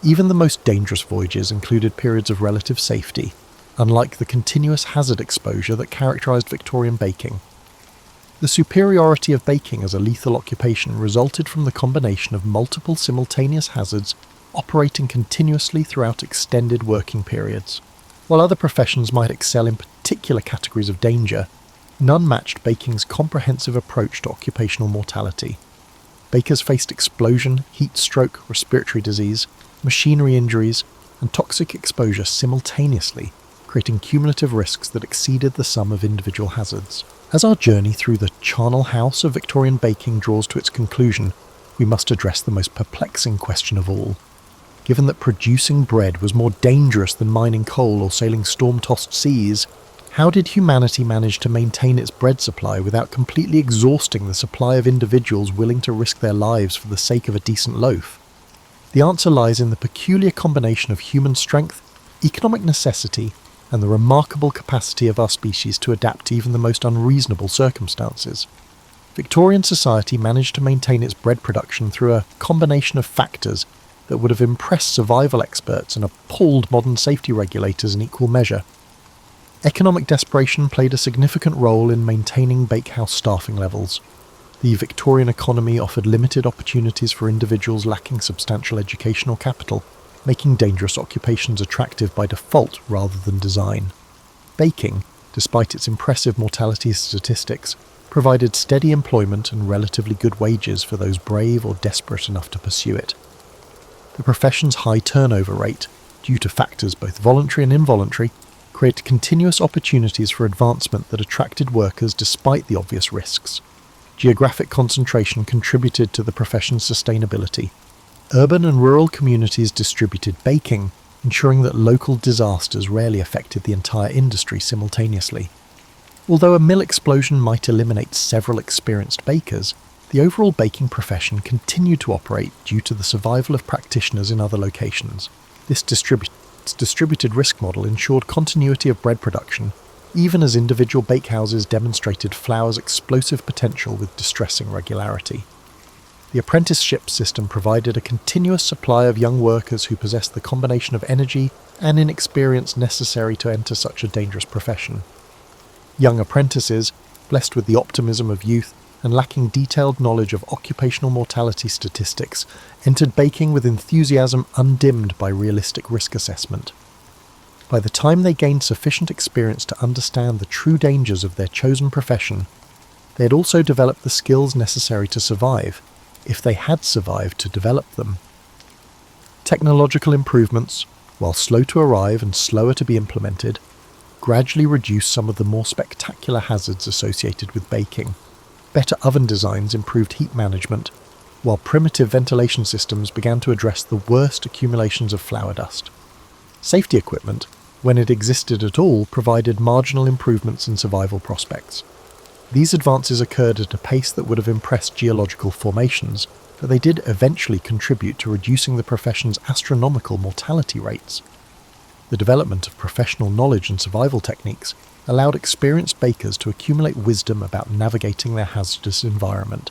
Even the most dangerous voyages included periods of relative safety, unlike the continuous hazard exposure that characterized Victorian baking. The superiority of baking as a lethal occupation resulted from the combination of multiple simultaneous hazards operating continuously throughout extended working periods. While other professions might excel in particular categories of danger, none matched baking's comprehensive approach to occupational mortality. Bakers faced explosion, heat stroke, respiratory disease, machinery injuries, and toxic exposure simultaneously, creating cumulative risks that exceeded the sum of individual hazards. As our journey through the charnel house of Victorian baking draws to its conclusion, we must address the most perplexing question of all. Given that producing bread was more dangerous than mining coal or sailing storm-tossed seas, how did humanity manage to maintain its bread supply without completely exhausting the supply of individuals willing to risk their lives for the sake of a decent loaf? The answer lies in the peculiar combination of human strength, economic necessity, and the remarkable capacity of our species to adapt to even the most unreasonable circumstances. Victorian society managed to maintain its bread production through a combination of factors that would have impressed survival experts and appalled modern safety regulators in equal measure. Economic desperation played a significant role in maintaining bakehouse staffing levels. The Victorian economy offered limited opportunities for individuals lacking substantial educational capital, making dangerous occupations attractive by default rather than design. Baking, despite its impressive mortality statistics, provided steady employment and relatively good wages for those brave or desperate enough to pursue it. The profession's high turnover rate, due to factors both voluntary and involuntary, created continuous opportunities for advancement that attracted workers despite the obvious risks. Geographic concentration contributed to the profession's sustainability. Urban and rural communities distributed baking, ensuring that local disasters rarely affected the entire industry simultaneously. Although a mill explosion might eliminate several experienced bakers, the overall baking profession continued to operate due to the survival of practitioners in other locations. This distributed risk model ensured continuity of bread production, even as individual bakehouses demonstrated flour's explosive potential with distressing regularity. The apprenticeship system provided a continuous supply of young workers who possessed the combination of energy and inexperience necessary to enter such a dangerous profession. Young apprentices, blessed with the optimism of youth and lacking detailed knowledge of occupational mortality statistics, entered baking with enthusiasm undimmed by realistic risk assessment. By the time they gained sufficient experience to understand the true dangers of their chosen profession, they had also developed the skills necessary to survive, if they had survived to develop them. Technological improvements, while slow to arrive and slower to be implemented, gradually reduced some of the more spectacular hazards associated with baking. Better oven designs improved heat management, while primitive ventilation systems began to address the worst accumulations of flour dust. Safety equipment, when it existed at all, provided marginal improvements in survival prospects. These advances occurred at a pace that would have impressed geological formations, but they did eventually contribute to reducing the profession's astronomical mortality rates. The development of professional knowledge and survival techniques allowed experienced bakers to accumulate wisdom about navigating their hazardous environment.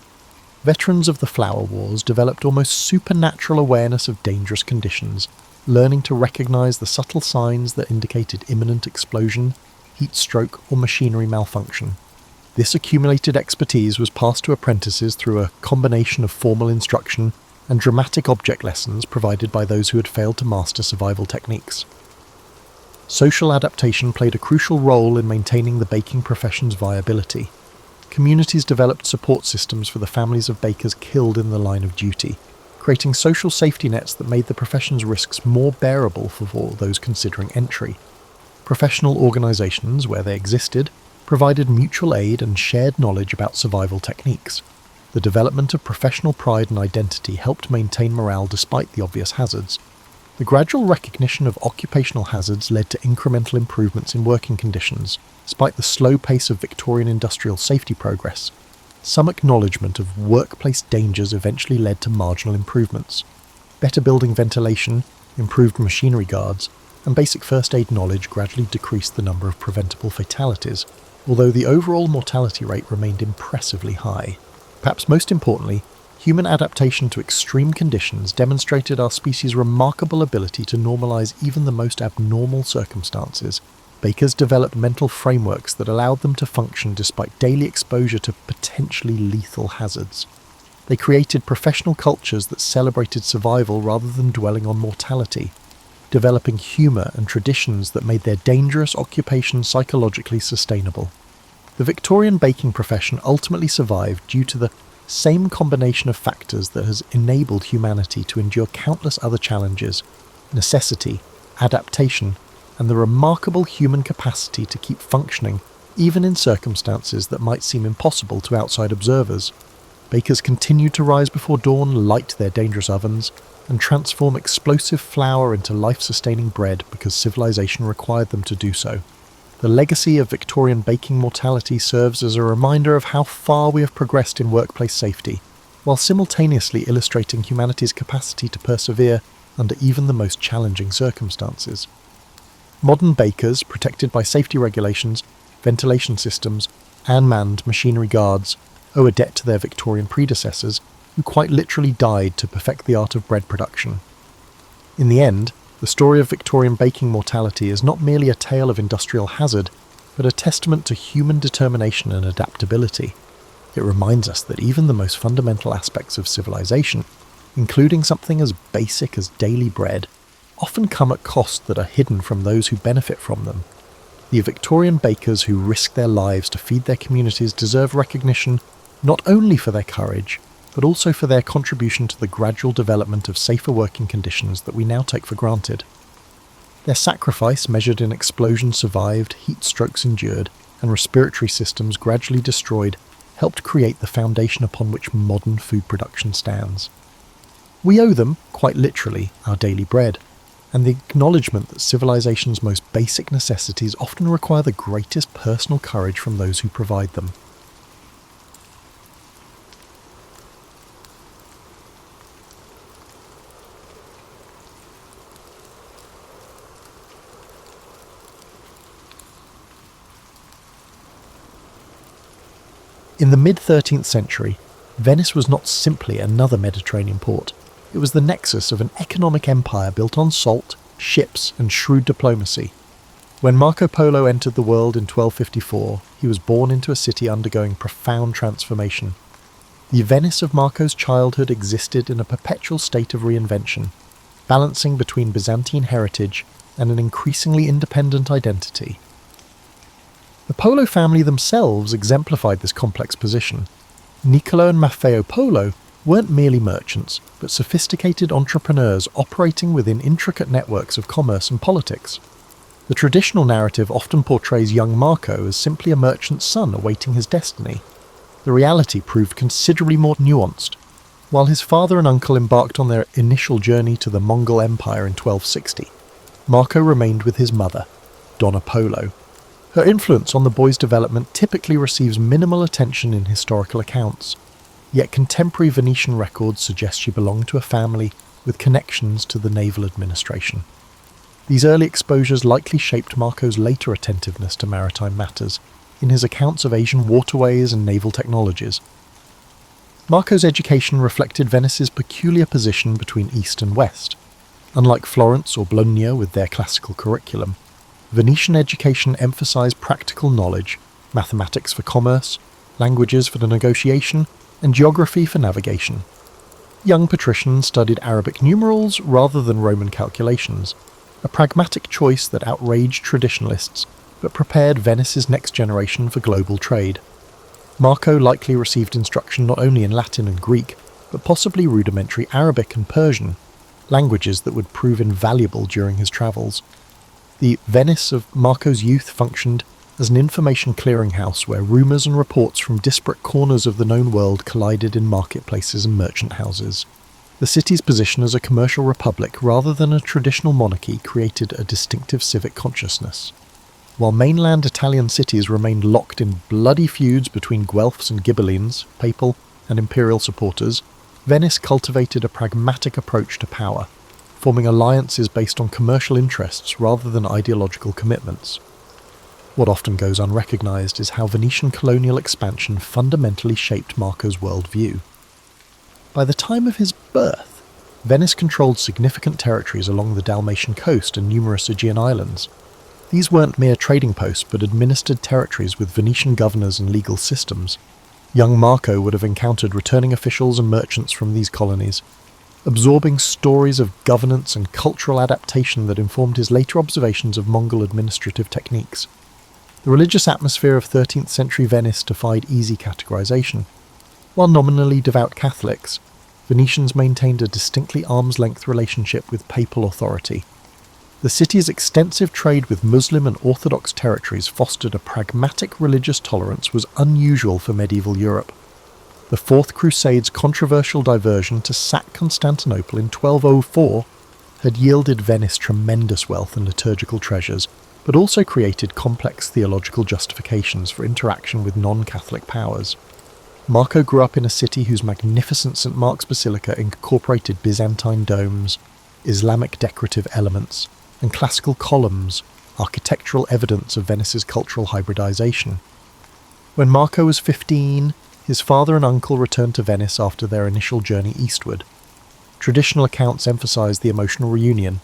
Veterans of the flour wars developed almost supernatural awareness of dangerous conditions, learning to recognize the subtle signs that indicated imminent explosion, heat stroke, or machinery malfunction. This accumulated expertise was passed to apprentices through a combination of formal instruction and dramatic object lessons provided by those who had failed to master survival techniques. Social adaptation played a crucial role in maintaining the baking profession's viability. Communities developed support systems for the families of bakers killed in the line of duty, creating social safety nets that made the profession's risks more bearable for those considering entry. Professional organizations, where they existed, provided mutual aid and shared knowledge about survival techniques. The development of professional pride and identity helped maintain morale despite the obvious hazards. The gradual recognition of occupational hazards led to incremental improvements in working conditions, despite the slow pace of Victorian industrial safety progress. Some acknowledgement of workplace dangers eventually led to marginal improvements. Better building ventilation, improved machinery guards, and basic first aid knowledge gradually decreased the number of preventable fatalities, although the overall mortality rate remained impressively high. Perhaps most importantly, human adaptation to extreme conditions demonstrated our species' remarkable ability to normalize even the most abnormal circumstances. Bakers developed mental frameworks that allowed them to function despite daily exposure to potentially lethal hazards. They created professional cultures that celebrated survival rather than dwelling on mortality, developing humor and traditions that made their dangerous occupation psychologically sustainable. The Victorian baking profession ultimately survived due to the same combination of factors that has enabled humanity to endure countless other challenges: necessity, adaptation, and the remarkable human capacity to keep functioning even in circumstances that might seem impossible to outside observers. Bakers continued to rise before dawn, light their dangerous ovens, and transform explosive flour into life-sustaining bread because civilization required them to do so. The legacy of Victorian baking mortality serves as a reminder of how far we have progressed in workplace safety, while simultaneously illustrating humanity's capacity to persevere under even the most challenging circumstances. Modern bakers, protected by safety regulations, ventilation systems, and manned machinery guards, owe a debt to their Victorian predecessors, who quite literally died to perfect the art of bread production. In the end, the story of Victorian baking mortality is not merely a tale of industrial hazard, but a testament to human determination and adaptability. It reminds us that even the most fundamental aspects of civilization, including something as basic as daily bread, often come at costs that are hidden from those who benefit from them. The Victorian bakers who risk their lives to feed their communities deserve recognition not only for their courage, but also for their contribution to the gradual development of safer working conditions that we now take for granted. Their sacrifice, measured in explosions survived, heat strokes endured, and respiratory systems gradually destroyed, helped create the foundation upon which modern food production stands. We owe them, quite literally, our daily bread, and the acknowledgement that civilization's most basic necessities often require the greatest personal courage from those who provide them. In the mid-13th century, Venice was not simply another Mediterranean port. It was the nexus of an economic empire built on salt, ships, and shrewd diplomacy. When Marco Polo entered the world in 1254, he was born into a city undergoing profound transformation. The Venice of Marco's childhood existed in a perpetual state of reinvention, balancing between Byzantine heritage and an increasingly independent identity. The Polo family themselves exemplified this complex position. Niccolo and Maffeo Polo weren't merely merchants, but sophisticated entrepreneurs operating within intricate networks of commerce and politics. The traditional narrative often portrays young Marco as simply a merchant's son awaiting his destiny. The reality proved considerably more nuanced. While his father and uncle embarked on their initial journey to the Mongol Empire in 1260, Marco remained with his mother, Donna Polo. Her influence on the boy's development typically receives minimal attention in historical accounts, yet contemporary Venetian records suggest she belonged to a family with connections to the naval administration. These early exposures likely shaped Marco's later attentiveness to maritime matters, in his accounts of Asian waterways and naval technologies. Marco's education reflected Venice's peculiar position between East and West. Unlike Florence or Bologna with their classical curriculum, Venetian education emphasized practical knowledge, mathematics for commerce, languages for the negotiation, and geography for navigation. Young patricians studied Arabic numerals rather than Roman calculations, a pragmatic choice that outraged traditionalists but prepared Venice's next generation for global trade. Marco likely received instruction not only in Latin and Greek, but possibly rudimentary Arabic and Persian, languages that would prove invaluable during his travels. The Venice of Marco's youth functioned as an information clearinghouse where rumours and reports from disparate corners of the known world collided in marketplaces and merchant houses. The city's position as a commercial republic rather than a traditional monarchy created a distinctive civic consciousness. While mainland Italian cities remained locked in bloody feuds between Guelphs and Ghibellines, papal and imperial supporters, Venice cultivated a pragmatic approach to power, forming alliances based on commercial interests rather than ideological commitments. What often goes unrecognised is how Venetian colonial expansion fundamentally shaped Marco's worldview. By the time of his birth, Venice controlled significant territories along the Dalmatian coast and numerous Aegean islands. These weren't mere trading posts but administered territories with Venetian governors and legal systems. Young Marco would have encountered returning officials and merchants from these colonies, absorbing stories of governance and cultural adaptation that informed his later observations of Mongol administrative techniques. The religious atmosphere of 13th century Venice defied easy categorization. While nominally devout Catholics, Venetians maintained a distinctly arm's-length relationship with papal authority. The city's extensive trade with Muslim and Orthodox territories fostered a pragmatic religious tolerance was unusual for medieval Europe. The Fourth Crusade's controversial diversion to sack Constantinople in 1204 had yielded Venice tremendous wealth and liturgical treasures, but also created complex theological justifications for interaction with non-Catholic powers. Marco grew up in a city whose magnificent St. Mark's Basilica incorporated Byzantine domes, Islamic decorative elements, and classical columns, architectural evidence of Venice's cultural hybridization. When Marco was 15, his father and uncle returned to Venice after their initial journey eastward. Traditional accounts emphasize the emotional reunion,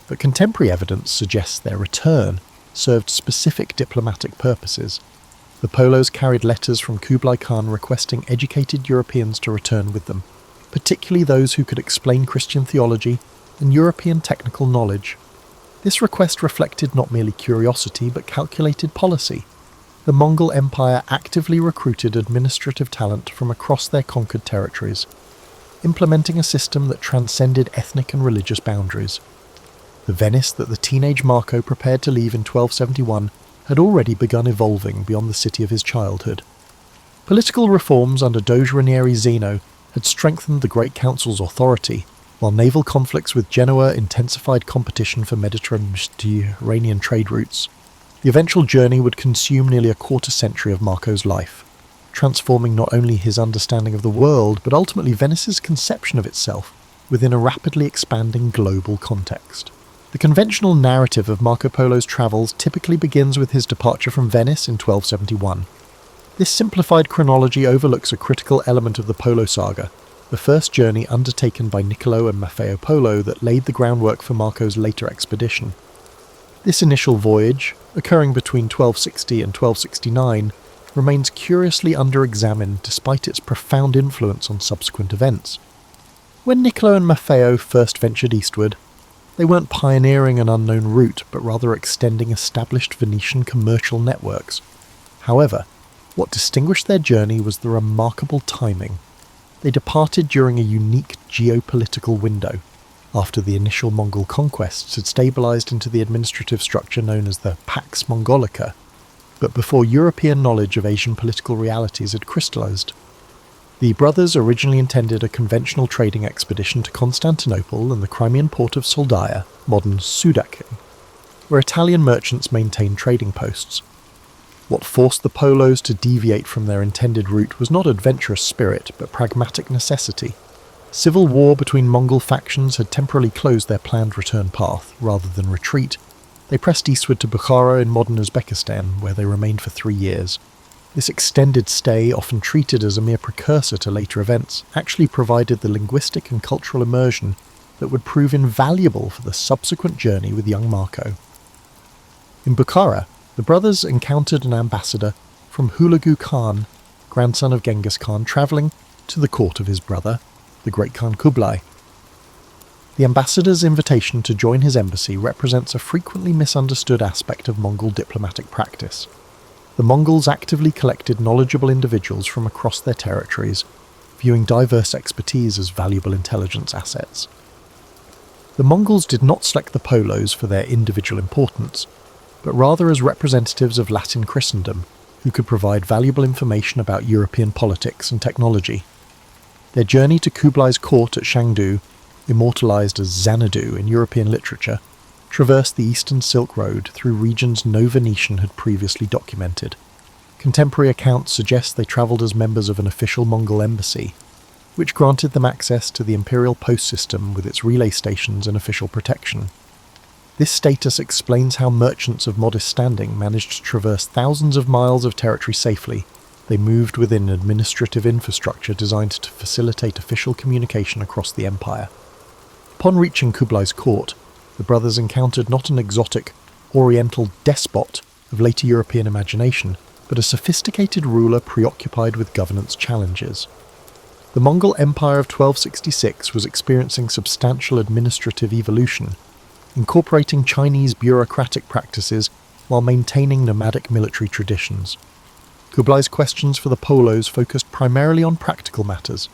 but contemporary evidence suggests their return served specific diplomatic purposes. The Polos carried letters from Kublai Khan requesting educated Europeans to return with them, particularly those who could explain Christian theology, and European technical knowledge. This request reflected not merely curiosity but calculated policy. The Mongol Empire actively recruited administrative talent from across their conquered territories, implementing a system that transcended ethnic and religious boundaries. The Venice that the teenage Marco prepared to leave in 1271 had already begun evolving beyond the city of his childhood. Political reforms under Doge Ranieri Zeno had strengthened the Great Council's authority, while naval conflicts with Genoa intensified competition for Mediterranean trade routes. The eventual journey would consume nearly a quarter-century of Marco's life, transforming not only his understanding of the world, but ultimately Venice's conception of itself within a rapidly expanding global context. The conventional narrative of Marco Polo's travels typically begins with his departure from Venice in 1271. This simplified chronology overlooks a critical element of the Polo saga, the first journey undertaken by Niccolo and Maffeo Polo that laid the groundwork for Marco's later expedition. This initial voyage, occurring between 1260 and 1269, remains curiously under-examined despite its profound influence on subsequent events. When Niccolo and Maffeo first ventured eastward, they weren't pioneering an unknown route, but rather extending established Venetian commercial networks. However, what distinguished their journey was the remarkable timing. They departed during a unique geopolitical window, after the initial Mongol conquests had stabilized into the administrative structure known as the Pax Mongolica, but before European knowledge of Asian political realities had crystallized. The brothers originally intended a conventional trading expedition to Constantinople and the Crimean port of Soldaia, modern Sudakin, where Italian merchants maintained trading posts. What forced the Polos to deviate from their intended route was not adventurous spirit, but pragmatic necessity. Civil war between Mongol factions had temporarily closed their planned return path. Rather than retreat, they pressed eastward to Bukhara in modern Uzbekistan, where they remained for 3 years. This extended stay, often treated as a mere precursor to later events, actually provided the linguistic and cultural immersion that would prove invaluable for the subsequent journey with young Marco. In Bukhara, the brothers encountered an ambassador from Hulagu Khan, grandson of Genghis Khan, travelling to the court of his brother, the great Khan Kublai. The ambassador's invitation to join his embassy represents a frequently misunderstood aspect of Mongol diplomatic practice. The Mongols actively collected knowledgeable individuals from across their territories, viewing diverse expertise as valuable intelligence assets. The Mongols did not select the Polos for their individual importance, but rather as representatives of Latin Christendom, who could provide valuable information about European politics and technology. Their journey to Kublai's court at Shangdu, immortalized as Xanadu in European literature, traversed the Eastern Silk Road through regions no Venetian had previously documented. Contemporary accounts suggest they travelled as members of an official Mongol embassy, which granted them access to the imperial post system with its relay stations and official protection. This status explains how merchants of modest standing managed to traverse thousands of miles of territory safely. They moved within administrative infrastructure designed to facilitate official communication across the empire. Upon reaching Kublai's court, the brothers encountered not an exotic, oriental despot of later European imagination, but a sophisticated ruler preoccupied with governance challenges. The Mongol Empire of 1266 was experiencing substantial administrative evolution, incorporating Chinese bureaucratic practices while maintaining nomadic military traditions. Kublai's questions for the Polos focused primarily on practical matters: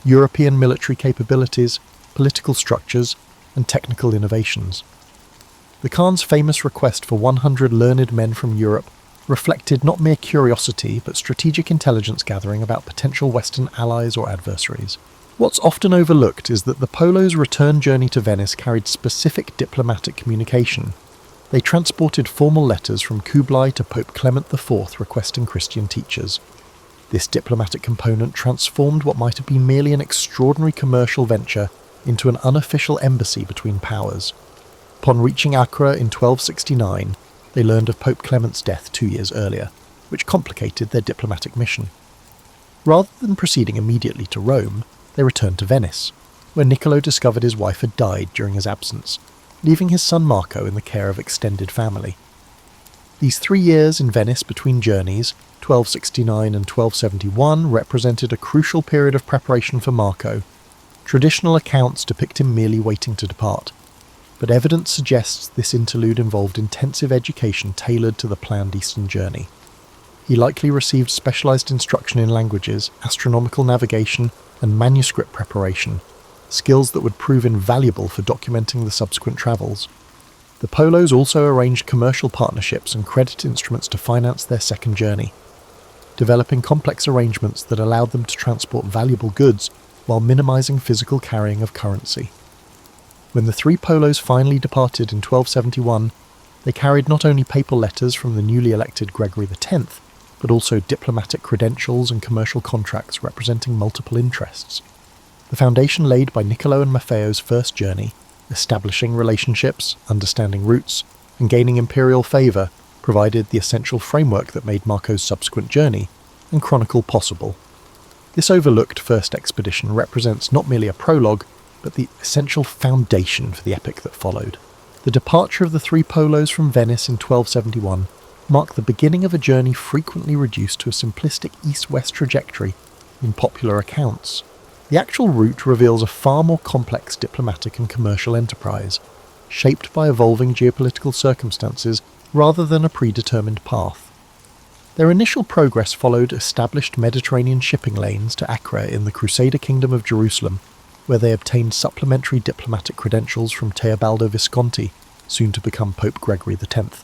European military capabilities, political structures, and technical innovations. The Khan's famous request for 100 learned men from Europe reflected not mere curiosity but strategic intelligence gathering about potential Western allies or adversaries. What's often overlooked is that the Polos' return journey to Venice carried specific diplomatic communication. They transported formal letters from Kublai to Pope Clement IV requesting Christian teachers. This diplomatic component transformed what might have been merely an extraordinary commercial venture into an unofficial embassy between powers. Upon reaching Accra in 1269, they learned of Pope Clement's death 2 years earlier, which complicated their diplomatic mission. Rather than proceeding immediately to Rome, they returned to Venice, where Niccolo discovered his wife had died during his absence, leaving his son Marco in the care of extended family. These 3 years in Venice between journeys, 1269 and 1271, represented a crucial period of preparation for Marco. Traditional accounts depict him merely waiting to depart, but evidence suggests this interlude involved intensive education tailored to the planned eastern journey. He likely received specialised instruction in languages, astronomical navigation, and manuscript preparation, skills that would prove invaluable for documenting the subsequent travels. The Polos also arranged commercial partnerships and credit instruments to finance their second journey, developing complex arrangements that allowed them to transport valuable goods while minimising physical carrying of currency. When the three Polos finally departed in 1271, they carried not only papal letters from the newly elected Gregory X, but also diplomatic credentials and commercial contracts representing multiple interests. The foundation laid by Niccolo and Maffeo's first journey, establishing relationships, understanding routes, and gaining imperial favour, provided the essential framework that made Marco's subsequent journey and chronicle possible. This overlooked first expedition represents not merely a prologue, but the essential foundation for the epic that followed. The departure of the three Polos from Venice in 1271 marked the beginning of a journey frequently reduced to a simplistic east-west trajectory in popular accounts. The actual route reveals a far more complex diplomatic and commercial enterprise, shaped by evolving geopolitical circumstances rather than a predetermined path. Their initial progress followed established Mediterranean shipping lanes to Acre in the Crusader Kingdom of Jerusalem, where they obtained supplementary diplomatic credentials from Teobaldo Visconti, soon to become Pope Gregory X.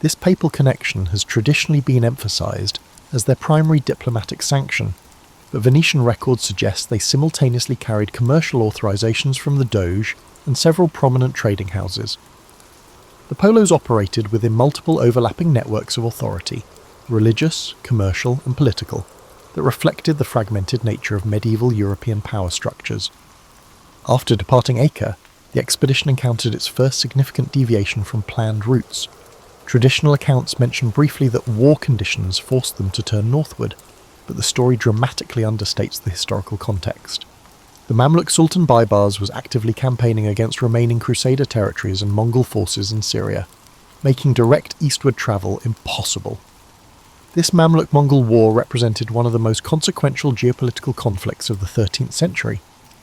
This papal connection has traditionally been emphasised as their primary diplomatic sanction, but Venetian records suggest they simultaneously carried commercial authorisations from the Doge and several prominent trading houses. The Polos operated within multiple overlapping networks of authority, religious, commercial and political, that reflected the fragmented nature of medieval European power structures. After departing Acre, the expedition encountered its first significant deviation from planned routes. Traditional accounts mention briefly that war conditions forced them to turn northward, but the story dramatically understates the historical context. The Mamluk Sultan Baybars was actively campaigning against remaining Crusader territories and Mongol forces in Syria, making direct eastward travel impossible. This Mamluk-Mongol war represented one of the most consequential geopolitical conflicts of the 13th century,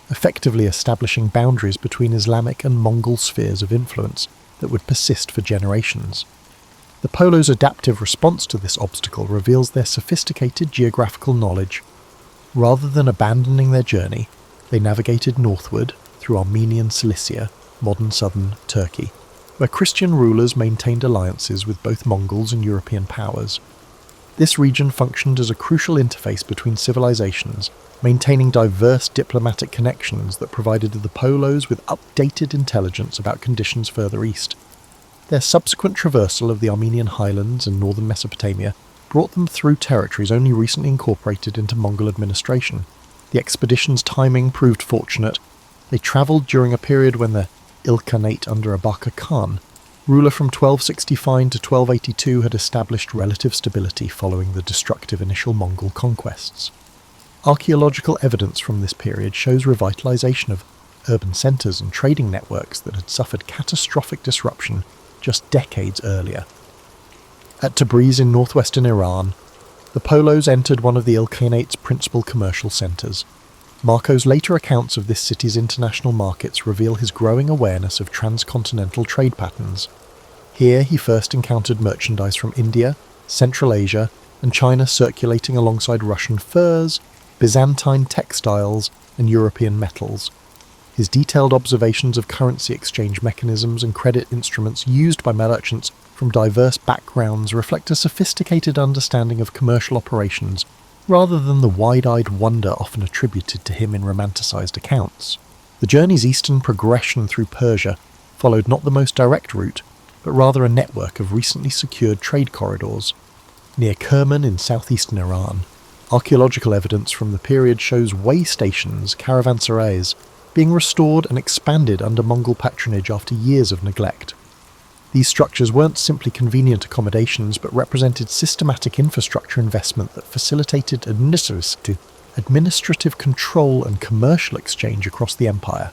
effectively establishing boundaries between Islamic and Mongol spheres of influence that would persist for generations. The Polos' adaptive response to this obstacle reveals their sophisticated geographical knowledge. Rather than abandoning their journey, they navigated northward through Armenian Cilicia, modern southern Turkey, where Christian rulers maintained alliances with both Mongols and European powers. This region functioned as a crucial interface between civilizations, maintaining diverse diplomatic connections that provided the Polos with updated intelligence about conditions further east. Their subsequent traversal of the Armenian highlands and northern Mesopotamia brought them through territories only recently incorporated into Mongol administration. The expedition's timing proved fortunate. They travelled during a period when the Ilkhanate under Abaka Khan, ruler from 1265 to 1282, had established relative stability following the destructive initial Mongol conquests. Archaeological evidence from this period shows revitalisation of urban centres and trading networks that had suffered catastrophic disruption just decades earlier. At Tabriz in northwestern Iran, the Polos entered one of the Ilkhanate's principal commercial centres. Marco's later accounts of this city's international markets reveal his growing awareness of transcontinental trade patterns. Here he first encountered merchandise from India, Central Asia, and China circulating alongside Russian furs, Byzantine textiles, and European metals. His detailed observations of currency exchange mechanisms and credit instruments used by merchants from diverse backgrounds reflect a sophisticated understanding of commercial operations, rather than the wide-eyed wonder often attributed to him in romanticized accounts. The journey's eastern progression through Persia followed not the most direct route, but rather a network of recently secured trade corridors. Near Kerman in southeastern Iran, archaeological evidence from the period shows way stations, caravanserais, being restored and expanded under Mongol patronage after years of neglect. These structures weren't simply convenient accommodations, but represented systematic infrastructure investment that facilitated administrative control and commercial exchange across the empire.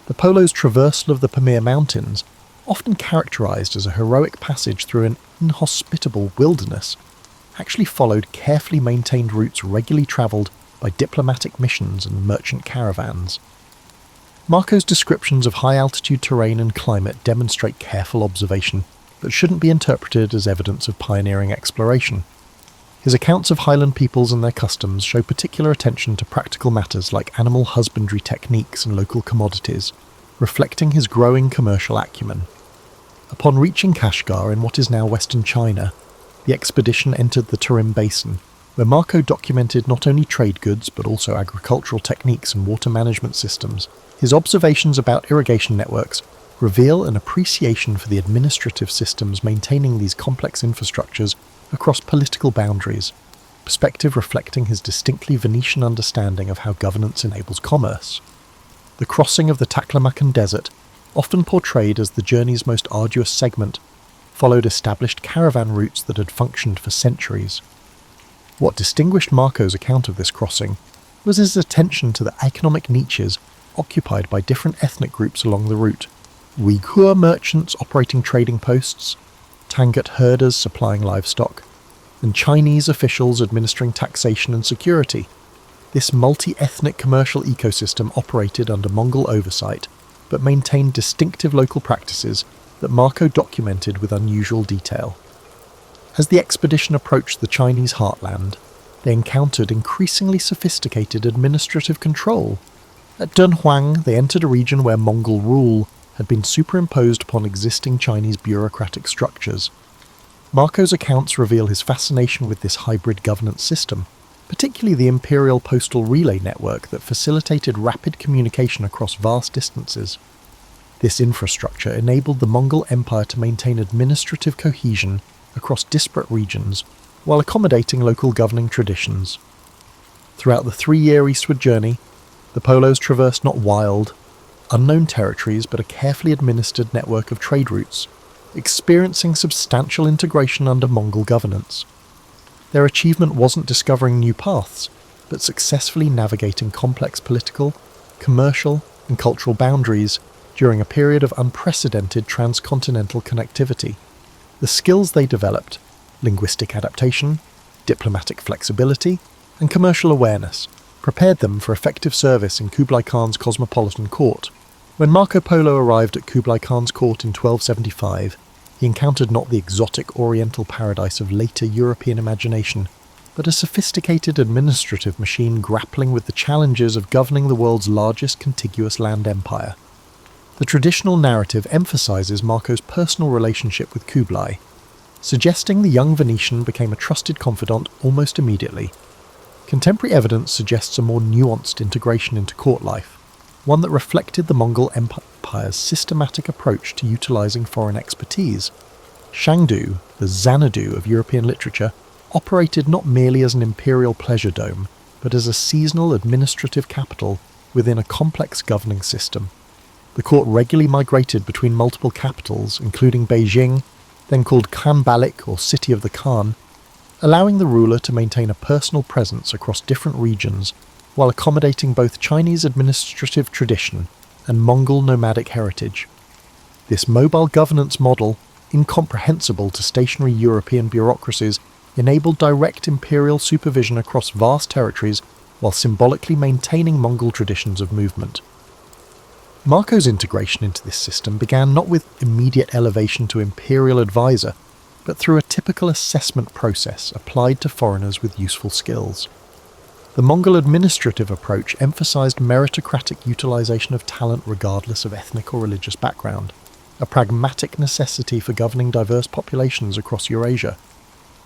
The Polos' traversal of the Pamir Mountains, often characterized as a heroic passage through an inhospitable wilderness, actually followed carefully maintained routes regularly traveled by diplomatic missions and merchant caravans. Marco's descriptions of high-altitude terrain and climate demonstrate careful observation, but shouldn't be interpreted as evidence of pioneering exploration. His accounts of highland peoples and their customs show particular attention to practical matters like animal husbandry techniques and local commodities, reflecting his growing commercial acumen. Upon reaching Kashgar in what is now western China, the expedition entered the Tarim Basin, where Marco documented not only trade goods but also agricultural techniques and water management systems. His observations about irrigation networks reveal an appreciation for the administrative systems maintaining these complex infrastructures across political boundaries, perspective reflecting his distinctly Venetian understanding of how governance enables commerce. The crossing of the Taklamakan Desert, often portrayed as the journey's most arduous segment, followed established caravan routes that had functioned for centuries. What distinguished Marco's account of this crossing was his attention to the economic niches occupied by different ethnic groups along the route: Uyghur merchants operating trading posts, Tangut herders supplying livestock, and Chinese officials administering taxation and security. This multi-ethnic commercial ecosystem operated under Mongol oversight, but maintained distinctive local practices that Marco documented with unusual detail. As the expedition approached the Chinese heartland, they encountered increasingly sophisticated administrative control. At Dunhuang, they entered a region where Mongol rule had been superimposed upon existing Chinese bureaucratic structures. Marco's accounts reveal his fascination with this hybrid governance system, particularly the imperial postal relay network that facilitated rapid communication across vast distances. This infrastructure enabled the Mongol Empire to maintain administrative cohesion across disparate regions while accommodating local governing traditions. Throughout the 3-year eastward journey, the Polos traversed not wild, unknown territories but a carefully administered network of trade routes, experiencing substantial integration under Mongol governance. Their achievement wasn't discovering new paths, but successfully navigating complex political, commercial, and cultural boundaries during a period of unprecedented transcontinental connectivity. The skills they developed, linguistic adaptation, diplomatic flexibility, and commercial awareness, prepared them for effective service in Kublai Khan's cosmopolitan court. When Marco Polo arrived at Kublai Khan's court in 1275, he encountered not the exotic oriental paradise of later European imagination, but a sophisticated administrative machine grappling with the challenges of governing the world's largest contiguous land empire. The traditional narrative emphasizes Marco's personal relationship with Kublai, suggesting the young Venetian became a trusted confidant almost immediately. Contemporary evidence suggests a more nuanced integration into court life, one that reflected the Mongol Empire's systematic approach to utilizing foreign expertise. Shangdu, the Xanadu of European literature, operated not merely as an imperial pleasure dome, but as a seasonal administrative capital within a complex governing system. The court regularly migrated between multiple capitals, including Beijing, then called Khanbalik or City of the Khan, allowing the ruler to maintain a personal presence across different regions while accommodating both Chinese administrative tradition and Mongol nomadic heritage. This mobile governance model, incomprehensible to stationary European bureaucracies, enabled direct imperial supervision across vast territories while symbolically maintaining Mongol traditions of movement. Marco's integration into this system began not with immediate elevation to imperial advisor, but through a typical assessment process applied to foreigners with useful skills. The Mongol administrative approach emphasized meritocratic utilization of talent regardless of ethnic or religious background, a pragmatic necessity for governing diverse populations across Eurasia.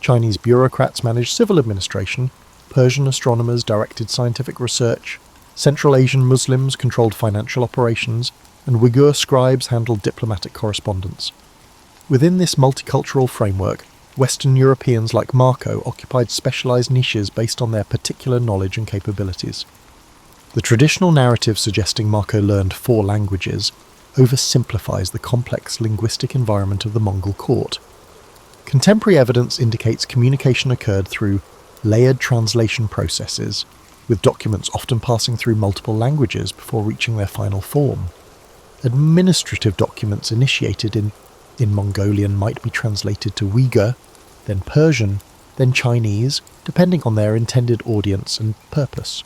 Chinese bureaucrats managed civil administration, Persian astronomers directed scientific research, Central Asian Muslims controlled financial operations, and Uyghur scribes handled diplomatic correspondence. Within this multicultural framework, Western Europeans like Marco occupied specialized niches based on their particular knowledge and capabilities. The traditional narrative suggesting Marco learned 4 languages oversimplifies the complex linguistic environment of the Mongol court. Contemporary evidence indicates communication occurred through layered translation processes, with documents often passing through multiple languages before reaching their final form. Administrative documents initiated in Mongolian might be translated to Uyghur, then Persian, then Chinese, depending on their intended audience and purpose.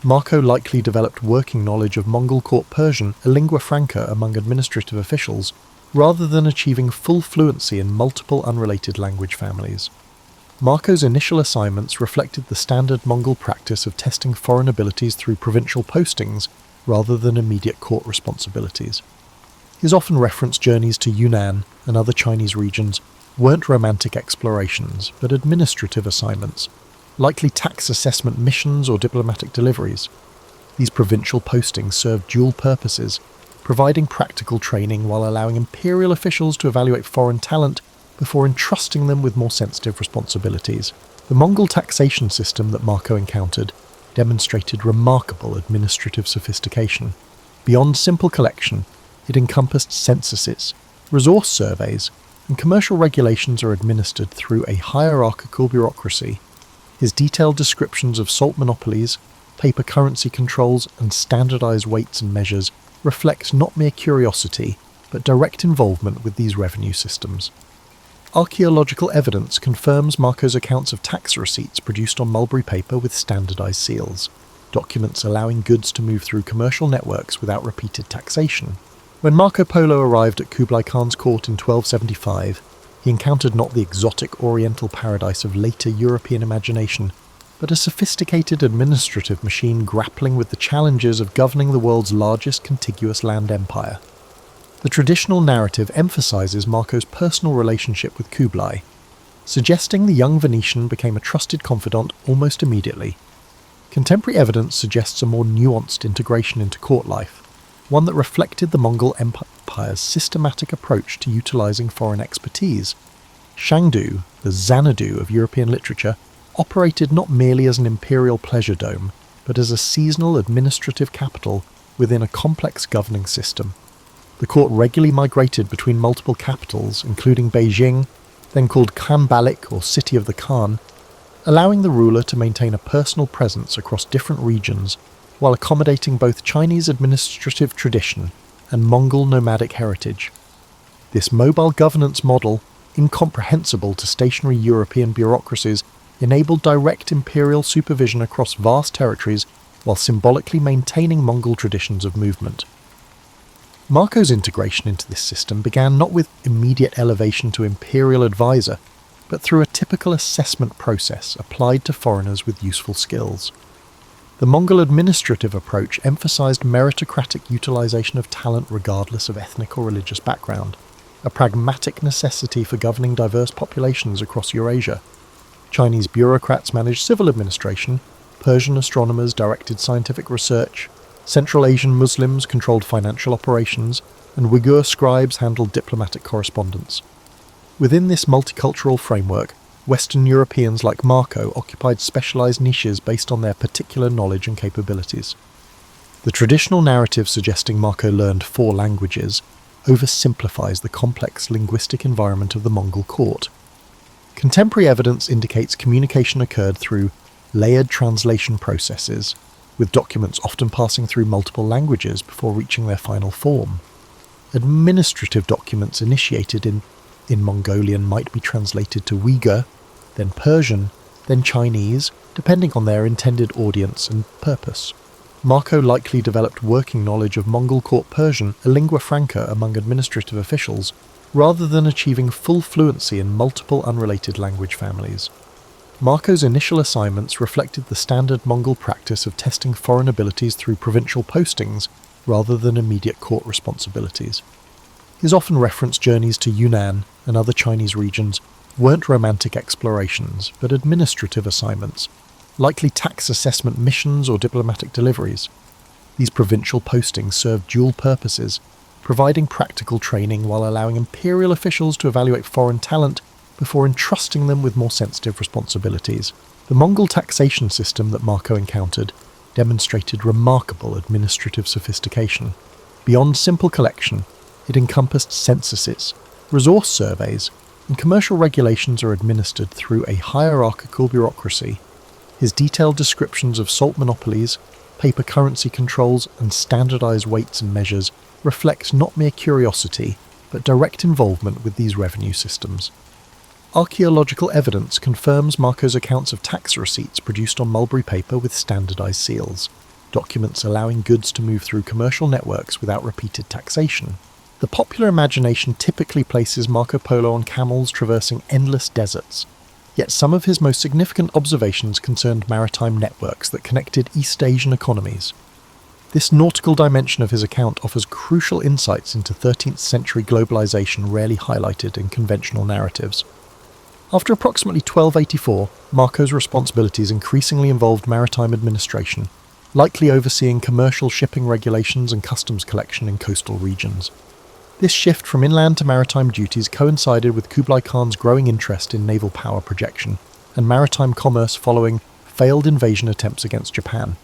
Marco likely developed working knowledge of Mongol court Persian, a lingua franca among administrative officials, rather than achieving full fluency in multiple unrelated language families. Marco's initial assignments reflected the standard Mongol practice of testing foreign abilities through provincial postings rather than immediate court responsibilities. His often referenced journeys to Yunnan and other Chinese regions weren't romantic explorations, but administrative assignments, likely tax assessment missions or diplomatic deliveries. These provincial postings served dual purposes, providing practical training while allowing imperial officials to evaluate foreign talent before entrusting them with more sensitive responsibilities. The Mongol taxation system that Marco encountered demonstrated remarkable administrative sophistication. Beyond simple collection, it encompassed censuses, resource surveys, and commercial regulations are administered through a hierarchical bureaucracy. His detailed descriptions of salt monopolies, paper currency controls, and standardized weights and measures reflect not mere curiosity, but direct involvement with these revenue systems. Archaeological evidence confirms Marco's accounts of tax receipts produced on mulberry paper with standardized seals, documents allowing goods to move through commercial networks without repeated taxation. When Marco Polo arrived at Kublai Khan's court in 1275, he encountered not the exotic oriental paradise of later European imagination, but a sophisticated administrative machine grappling with the challenges of governing the world's largest contiguous land empire. The traditional narrative emphasizes Marco's personal relationship with Kublai, suggesting the young Venetian became a trusted confidant almost immediately. Contemporary evidence suggests a more nuanced integration into court life, one that reflected the Mongol Empire's systematic approach to utilizing foreign expertise. Shangdu, the Xanadu of European literature, operated not merely as an imperial pleasure dome, but as a seasonal administrative capital within a complex governing system. The court regularly migrated between multiple capitals, including Beijing, then called Khanbalik or City of the Khan, allowing the ruler to maintain a personal presence across different regions while accommodating both Chinese administrative tradition and Mongol nomadic heritage. This mobile governance model, incomprehensible to stationary European bureaucracies, enabled direct imperial supervision across vast territories while symbolically maintaining Mongol traditions of movement. Marco's integration into this system began not with immediate elevation to imperial advisor, but through a typical assessment process applied to foreigners with useful skills. The Mongol administrative approach emphasized meritocratic utilization of talent regardless of ethnic or religious background, a pragmatic necessity for governing diverse populations across Eurasia. Chinese bureaucrats managed civil administration, Persian astronomers directed scientific research, Central Asian Muslims controlled financial operations, and Uyghur scribes handled diplomatic correspondence. Within this multicultural framework, Western Europeans like Marco occupied specialized niches based on their particular knowledge and capabilities. The traditional narrative suggesting Marco learned 4 languages oversimplifies the complex linguistic environment of the Mongol court. Contemporary evidence indicates communication occurred through layered translation processes, with documents often passing through multiple languages before reaching their final form. Administrative documents initiated in Mongolian might be translated to Uyghur, then Persian, then Chinese, depending on their intended audience and purpose. Marco likely developed working knowledge of Mongol court Persian, a lingua franca among administrative officials, rather than achieving full fluency in multiple unrelated language families. Marco's initial assignments reflected the standard Mongol practice of testing foreign abilities through provincial postings rather than immediate court responsibilities. His often referenced journeys to Yunnan and other Chinese regions weren't romantic explorations, but administrative assignments, likely tax assessment missions or diplomatic deliveries. These provincial postings served dual purposes, providing practical training while allowing imperial officials to evaluate foreign talent before entrusting them with more sensitive responsibilities. The Mongol taxation system that Marco encountered demonstrated remarkable administrative sophistication. Beyond simple collection, it encompassed censuses, resource surveys, and commercial regulations are administered through a hierarchical bureaucracy. His detailed descriptions of salt monopolies, paper currency controls, and standardized weights and measures reflect not mere curiosity, but direct involvement with these revenue systems. Archaeological evidence confirms Marco's accounts of tax receipts produced on mulberry paper with standardized seals, documents allowing goods to move through commercial networks without repeated taxation. The popular imagination typically places Marco Polo on camels traversing endless deserts, yet some of his most significant observations concerned maritime networks that connected East Asian economies. This nautical dimension of his account offers crucial insights into 13th century globalization rarely highlighted in conventional narratives. After approximately 1284, Marco's responsibilities increasingly involved maritime administration, likely overseeing commercial shipping regulations and customs collection in coastal regions. This shift from inland to maritime duties coincided with Kublai Khan's growing interest in naval power projection and maritime commerce following failed invasion attempts against Japan.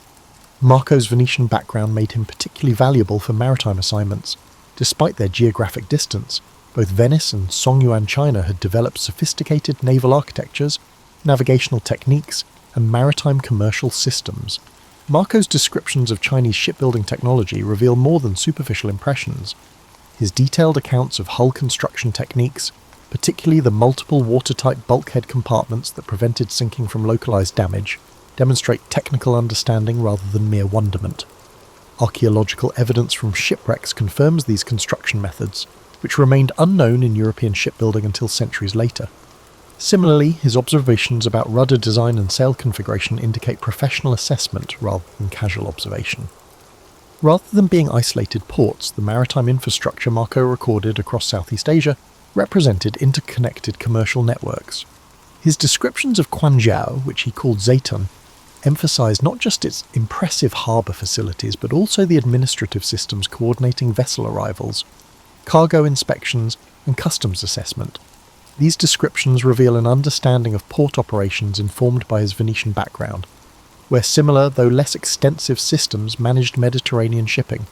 Marco's Venetian background made him particularly valuable for maritime assignments. Despite their geographic distance, both Venice and Songyuan China had developed sophisticated naval architectures, navigational techniques, and maritime commercial systems. Marco's descriptions of Chinese shipbuilding technology reveal more than superficial impressions. His detailed accounts of hull construction techniques, particularly the multiple watertight bulkhead compartments that prevented sinking from localized damage, demonstrate technical understanding rather than mere wonderment. Archaeological evidence from shipwrecks confirms these construction methods, which remained unknown in European shipbuilding until centuries later. Similarly, his observations about rudder design and sail configuration indicate professional assessment rather than casual observation. Rather than being isolated ports, the maritime infrastructure Marco recorded across Southeast Asia represented interconnected commercial networks. His descriptions of Quanzhou, which he called Zaytun, emphasized not just its impressive harbour facilities but also the administrative systems coordinating vessel arrivals, cargo inspections, and customs assessment. These descriptions reveal an understanding of port operations informed by his Venetian background, where similar though less extensive systems managed Mediterranean shipping.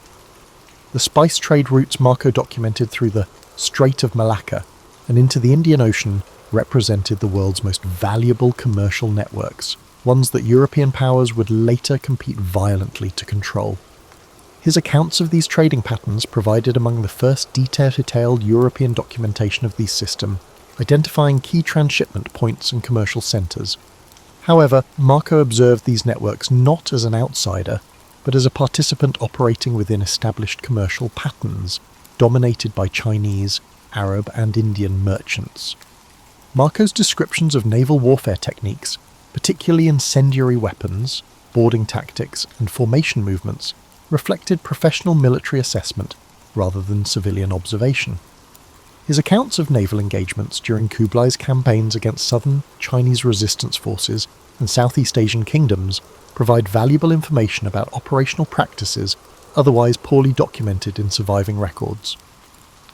The spice trade routes Marco documented through the Strait of Malacca and into the Indian Ocean represented the world's most valuable commercial networks, ones that European powers would later compete violently to control. His accounts of these trading patterns provided among the first detailed European documentation of these systems, identifying key transshipment points and commercial centres. However, Marco observed these networks not as an outsider, but as a participant operating within established commercial patterns, dominated by Chinese, Arab and Indian merchants. Marco's descriptions of naval warfare techniques, particularly incendiary weapons, boarding tactics and formation movements, reflected professional military assessment rather than civilian observation. His accounts of naval engagements during Kublai's campaigns against southern Chinese resistance forces and Southeast Asian kingdoms provide valuable information about operational practices otherwise poorly documented in surviving records.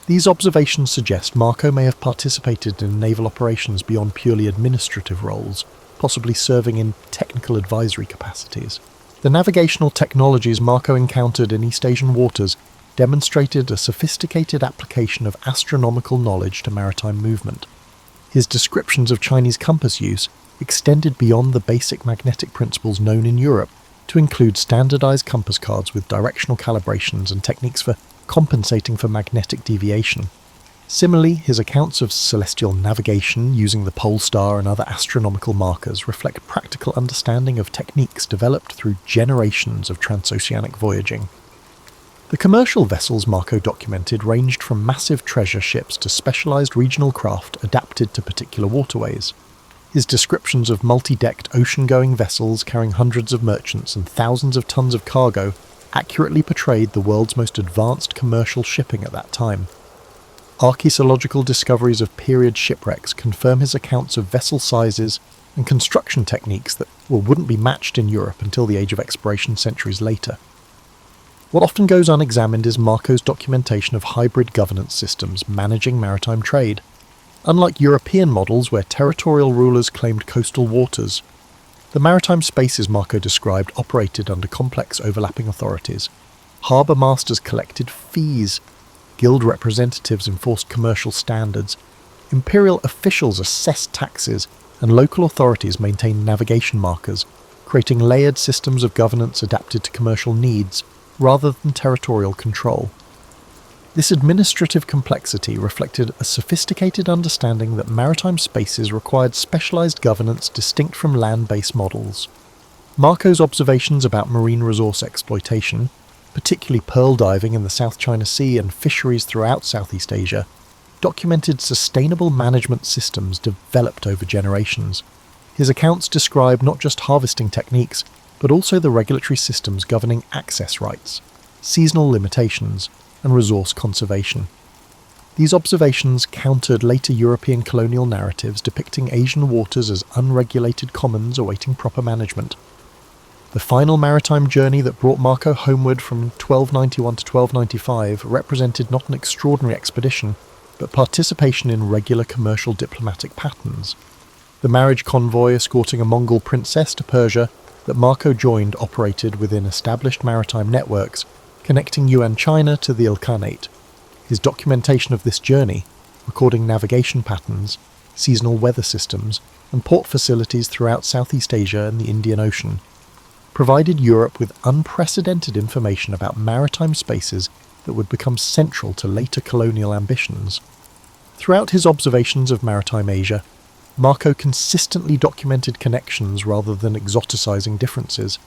These observations suggest Marco may have participated in naval operations beyond purely administrative roles, possibly serving in technical advisory capacities. The navigational technologies Marco encountered in East Asian waters demonstrated a sophisticated application of astronomical knowledge to maritime movement. His descriptions of Chinese compass use extended beyond the basic magnetic principles known in Europe to include standardized compass cards with directional calibrations and techniques for compensating for magnetic deviation. Similarly, his accounts of celestial navigation using the pole star and other astronomical markers reflect practical understanding of techniques developed through generations of transoceanic voyaging. The commercial vessels Marco documented ranged from massive treasure ships to specialized regional craft adapted to particular waterways. His descriptions of multi-decked ocean-going vessels carrying hundreds of merchants and thousands of tons of cargo accurately portrayed the world's most advanced commercial shipping at that time. Archaeological discoveries of period shipwrecks confirm his accounts of vessel sizes and construction techniques that wouldn't be matched in Europe until the age of exploration centuries later. What often goes unexamined is Marco's documentation of hybrid governance systems managing maritime trade. Unlike European models where territorial rulers claimed coastal waters, the maritime spaces Marco described operated under complex overlapping authorities. Harbour masters collected fees, guild representatives enforced commercial standards, imperial officials assessed taxes, and local authorities maintained navigation markers, creating layered systems of governance adapted to commercial needs rather than territorial control. This administrative complexity reflected a sophisticated understanding that maritime spaces required specialized governance distinct from land-based models. Marco's observations about marine resource exploitation, particularly pearl diving in the South China Sea and fisheries throughout Southeast Asia, documented sustainable management systems developed over generations. His accounts describe not just harvesting techniques, but also the regulatory systems governing access rights, seasonal limitations, and resource conservation. These observations countered later European colonial narratives depicting Asian waters as unregulated commons awaiting proper management. The final maritime journey that brought Marco homeward from 1291 to 1295 represented not an extraordinary expedition, but participation in regular commercial diplomatic patterns. The marriage convoy escorting a Mongol princess to Persia that Marco joined operated within established maritime networks, connecting Yuan China to the Ilkhanate. His documentation of this journey, recording navigation patterns, seasonal weather systems, and port facilities throughout Southeast Asia and the Indian Ocean, provided Europe with unprecedented information about maritime spaces that would become central to later colonial ambitions. Throughout his observations of maritime Asia, Marco consistently documented connections rather than exoticizing differences.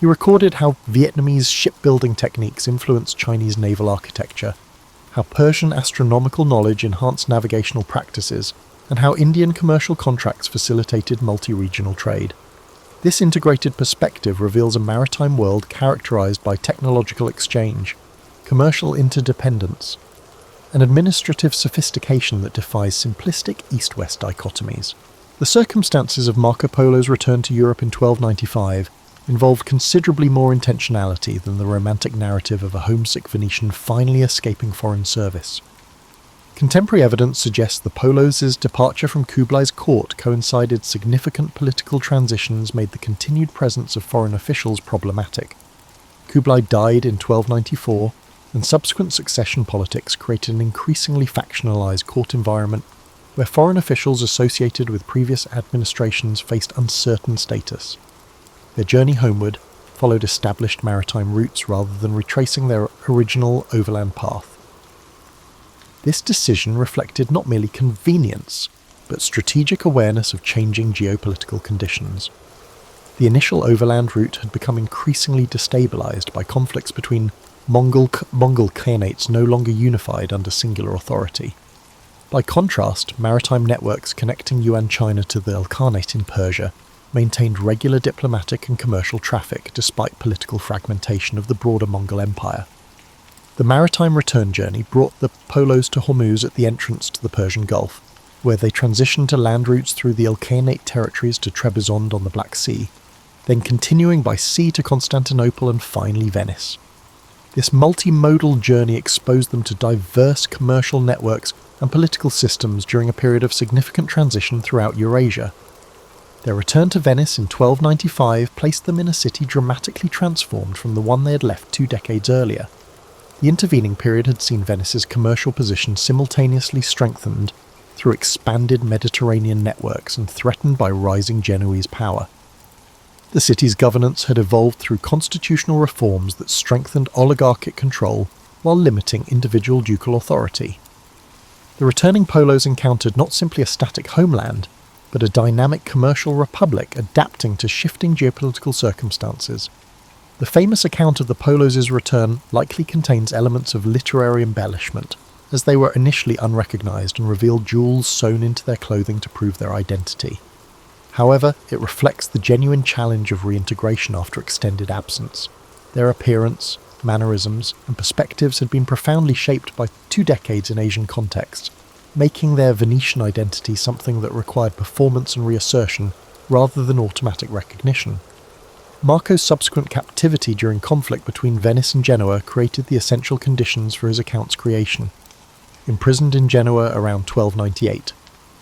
He recorded how Vietnamese shipbuilding techniques influenced Chinese naval architecture, how Persian astronomical knowledge enhanced navigational practices, and how Indian commercial contracts facilitated multi-regional trade. This integrated perspective reveals a maritime world characterized by technological exchange, commercial interdependence, and administrative sophistication that defies simplistic East-West dichotomies. The circumstances of Marco Polo's return to Europe in 1295 involved considerably more intentionality than the romantic narrative of a homesick Venetian finally escaping foreign service. Contemporary evidence suggests the Polos' departure from Kublai's court coincided significant political transitions made the continued presence of foreign officials problematic. Kublai died in 1294, and subsequent succession politics created an increasingly factionalized court environment where foreign officials associated with previous administrations faced uncertain status. Their journey homeward followed established maritime routes rather than retracing their original overland path. This decision reflected not merely convenience, but strategic awareness of changing geopolitical conditions. The initial overland route had become increasingly destabilized by conflicts between Mongol khanates no longer unified under singular authority. By contrast, maritime networks connecting Yuan China to the Ilkhanate in Persia maintained regular diplomatic and commercial traffic despite political fragmentation of the broader Mongol Empire. The maritime return journey brought the Polos to Hormuz at the entrance to the Persian Gulf, where they transitioned to land routes through the Ilkhanate territories to Trebizond on the Black Sea, then continuing by sea to Constantinople and finally Venice. This multimodal journey exposed them to diverse commercial networks and political systems during a period of significant transition throughout Eurasia. Their return to Venice in 1295 placed them in a city dramatically transformed from the one they had left 2 decades earlier. The intervening period had seen Venice's commercial position simultaneously strengthened through expanded Mediterranean networks and threatened by rising Genoese power. The city's governance had evolved through constitutional reforms that strengthened oligarchic control while limiting individual ducal authority. The returning Polos encountered not simply a static homeland, but a dynamic commercial republic adapting to shifting geopolitical circumstances. The famous account of the Polos' return likely contains elements of literary embellishment, as they were initially unrecognized and revealed jewels sewn into their clothing to prove their identity. However, it reflects the genuine challenge of reintegration after extended absence. Their appearance, mannerisms, and perspectives had been profoundly shaped by 2 decades in Asian context, making their Venetian identity something that required performance and reassertion rather than automatic recognition. Marco's subsequent captivity during conflict between Venice and Genoa created the essential conditions for his account's creation. Imprisoned in Genoa around 1298,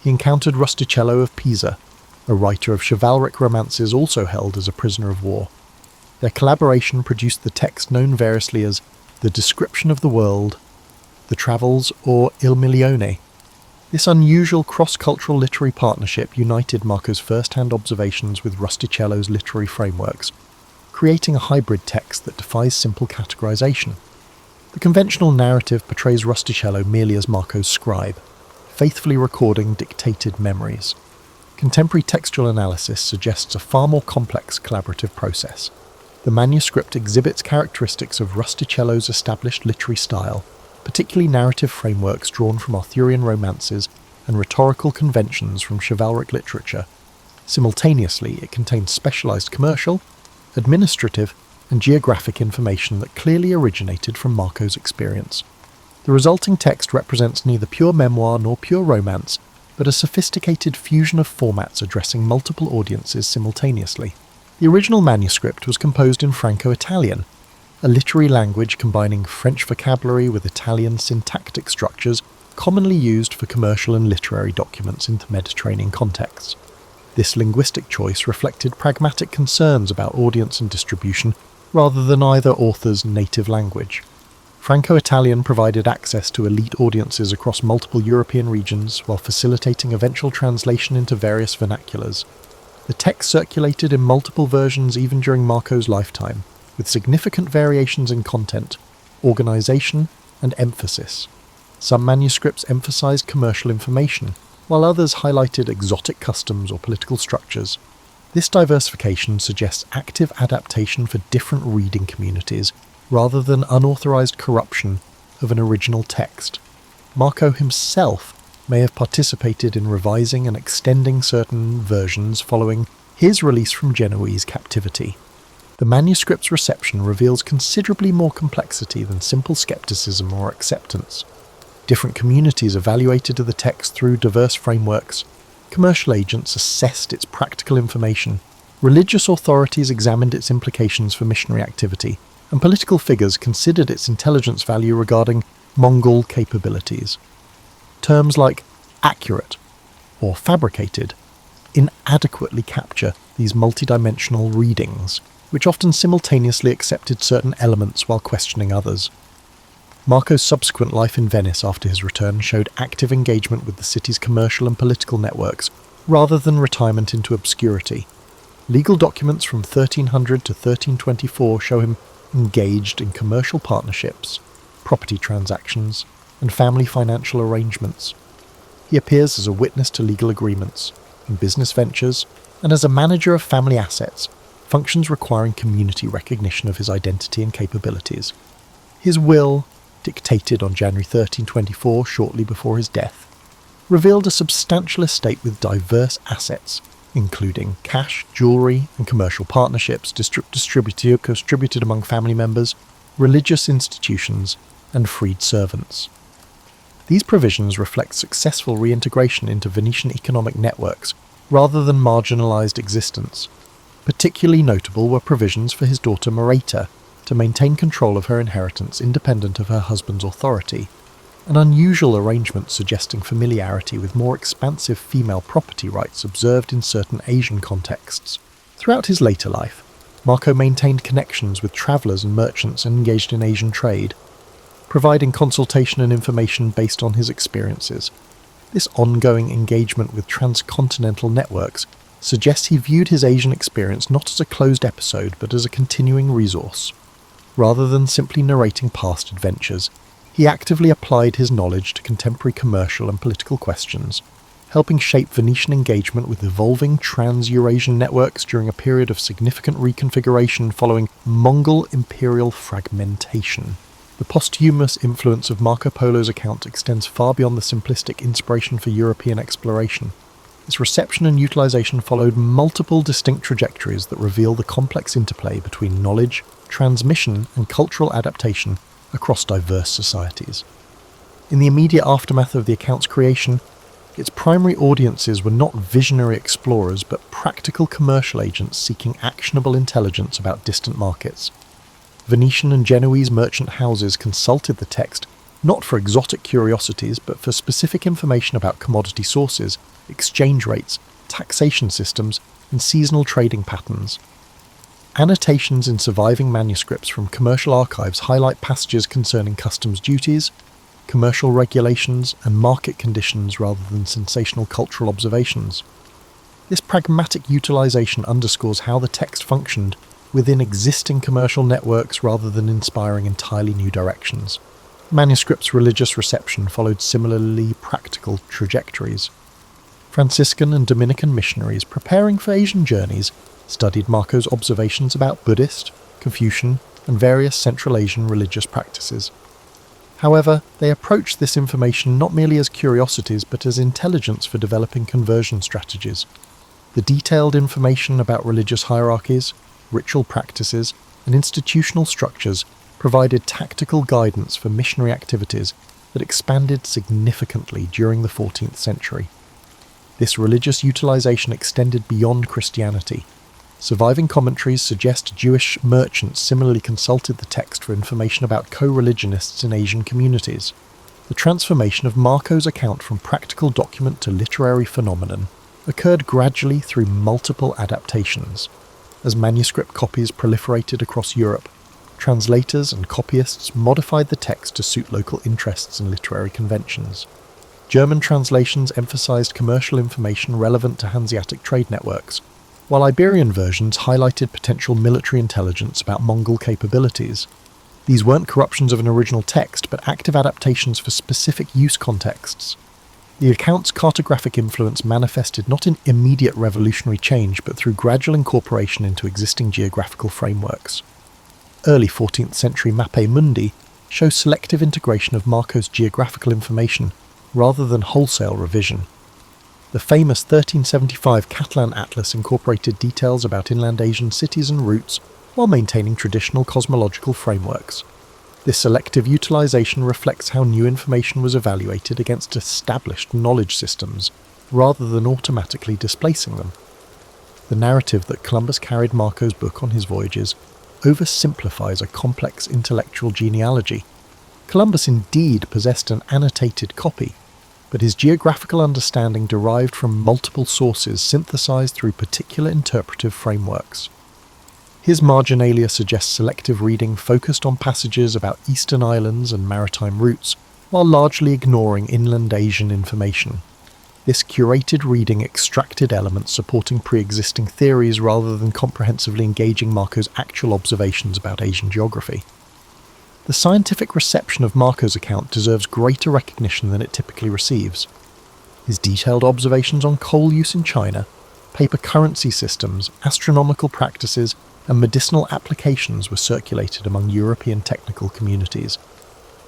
he encountered Rustichello of Pisa, a writer of chivalric romances also held as a prisoner of war. Their collaboration produced the text known variously as The Description of the World, The Travels, or Il Milione. This unusual cross-cultural literary partnership united Marco's first-hand observations with Rustichello's literary frameworks, creating a hybrid text that defies simple categorization. The conventional narrative portrays Rustichello merely as Marco's scribe, faithfully recording dictated memories. Contemporary textual analysis suggests a far more complex collaborative process. The manuscript exhibits characteristics of Rustichello's established literary style, particularly narrative frameworks drawn from Arthurian romances and rhetorical conventions from chivalric literature. Simultaneously, it contains specialised commercial, administrative, and geographic information that clearly originated from Marco's experience. The resulting text represents neither pure memoir nor pure romance, but a sophisticated fusion of formats addressing multiple audiences simultaneously. The original manuscript was composed in Franco-Italian, a literary language combining French vocabulary with Italian syntactic structures commonly used for commercial and literary documents in Mediterranean contexts. This linguistic choice reflected pragmatic concerns about audience and distribution rather than either author's native language. Franco-Italian provided access to elite audiences across multiple European regions while facilitating eventual translation into various vernaculars. The text circulated in multiple versions even during Marco's lifetime, with significant variations in content, organisation, and emphasis. Some manuscripts emphasised commercial information, while others highlighted exotic customs or political structures. This diversification suggests active adaptation for different reading communities, rather than unauthorised corruption of an original text. Marco himself may have participated in revising and extending certain versions following his release from Genoese captivity. The manuscript's reception reveals considerably more complexity than simple skepticism or acceptance. Different communities evaluated the text through diverse frameworks. Commercial agents assessed its practical information. Religious authorities examined its implications for missionary activity, and political figures considered its intelligence value regarding Mongol capabilities. Terms like accurate or fabricated inadequately capture these multidimensional readings, which often simultaneously accepted certain elements while questioning others. Marco's subsequent life in Venice after his return showed active engagement with the city's commercial and political networks, rather than retirement into obscurity. Legal documents from 1300 to 1324 show him engaged in commercial partnerships, property transactions, and family financial arrangements. He appears as a witness to legal agreements, in business ventures, and as a manager of family assets, functions requiring community recognition of his identity and capabilities. His will, dictated on January 1324, shortly before his death, revealed a substantial estate with diverse assets, including cash, jewellery, and commercial partnerships distributed among family members, religious institutions, and freed servants. These provisions reflect successful reintegration into Venetian economic networks rather than marginalised existence. Particularly notable were provisions for his daughter Mareta to maintain control of her inheritance independent of her husband's authority, an unusual arrangement suggesting familiarity with more expansive female property rights observed in certain Asian contexts. Throughout his later life, Marco maintained connections with travellers and merchants engaged in Asian trade, providing consultation and information based on his experiences. This ongoing engagement with transcontinental networks suggests he viewed his Asian experience not as a closed episode but as a continuing resource. Rather than simply narrating past adventures, he actively applied his knowledge to contemporary commercial and political questions, helping shape Venetian engagement with evolving trans-Eurasian networks during a period of significant reconfiguration following Mongol imperial fragmentation. The posthumous influence of Marco Polo's account extends far beyond the simplistic inspiration for European exploration. Its reception and utilization followed multiple distinct trajectories that reveal the complex interplay between knowledge, transmission, and cultural adaptation across diverse societies. In the immediate aftermath of the account's creation, its primary audiences were not visionary explorers but practical commercial agents seeking actionable intelligence about distant markets. Venetian and Genoese merchant houses consulted the text not for exotic curiosities but for specific information about commodity sources, exchange rates, taxation systems, and seasonal trading patterns. Annotations in surviving manuscripts from commercial archives highlight passages concerning customs duties, commercial regulations, and market conditions rather than sensational cultural observations. This pragmatic utilization underscores how the text functioned within existing commercial networks rather than inspiring entirely new directions. Manuscript's religious reception followed similarly practical trajectories. Franciscan and Dominican missionaries preparing for Asian journeys studied Marco's observations about Buddhist, Confucian, and various Central Asian religious practices. However, they approached this information not merely as curiosities but as intelligence for developing conversion strategies. The detailed information about religious hierarchies, ritual practices, and institutional structures provided tactical guidance for missionary activities that expanded significantly during the 14th century. This religious utilization extended beyond Christianity. Surviving commentaries suggest Jewish merchants similarly consulted the text for information about co-religionists in Asian communities. The transformation of Marco's account from practical document to literary phenomenon occurred gradually through multiple adaptations. As manuscript copies proliferated across Europe, translators and copyists modified the text to suit local interests and literary conventions. German translations emphasized commercial information relevant to Hanseatic trade networks, while Iberian versions highlighted potential military intelligence about Mongol capabilities. These weren't corruptions of an original text, but active adaptations for specific use contexts. The account's cartographic influence manifested not in immediate revolutionary change, but through gradual incorporation into existing geographical frameworks. Early 14th century Mappe Mundi show selective integration of Marco's geographical information rather than wholesale revision. The famous 1375 Catalan Atlas incorporated details about inland Asian cities and routes while maintaining traditional cosmological frameworks. This selective utilization reflects how new information was evaluated against established knowledge systems, rather than automatically displacing them. The narrative that Columbus carried Marco's book on his voyages oversimplifies a complex intellectual genealogy. Columbus indeed possessed an annotated copy, but his geographical understanding derived from multiple sources synthesized through particular interpretive frameworks. His marginalia suggests selective reading focused on passages about eastern islands and maritime routes, while largely ignoring inland Asian information. This curated reading extracted elements supporting pre-existing theories rather than comprehensively engaging Marco's actual observations about Asian geography. The scientific reception of Marco's account deserves greater recognition than it typically receives. His detailed observations on coal use in China, paper currency systems, astronomical practices, and medicinal applications were circulated among European technical communities.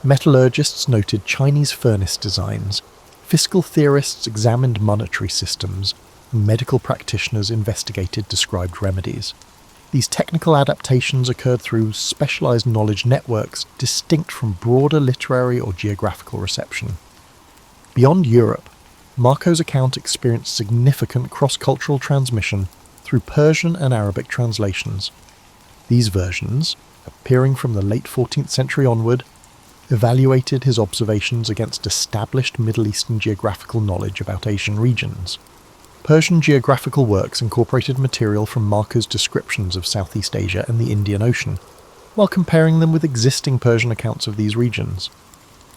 Metallurgists noted Chinese furnace designs, fiscal theorists examined monetary systems, and medical practitioners investigated described remedies. These technical adaptations occurred through specialized knowledge networks distinct from broader literary or geographical reception. Beyond Europe, Marco's account experienced significant cross-cultural transmission through Persian and Arabic translations. These versions, appearing from the late 14th century onward, evaluated his observations against established Middle Eastern geographical knowledge about Asian regions. Persian geographical works incorporated material from Marco's descriptions of Southeast Asia and the Indian Ocean, while comparing them with existing Persian accounts of these regions.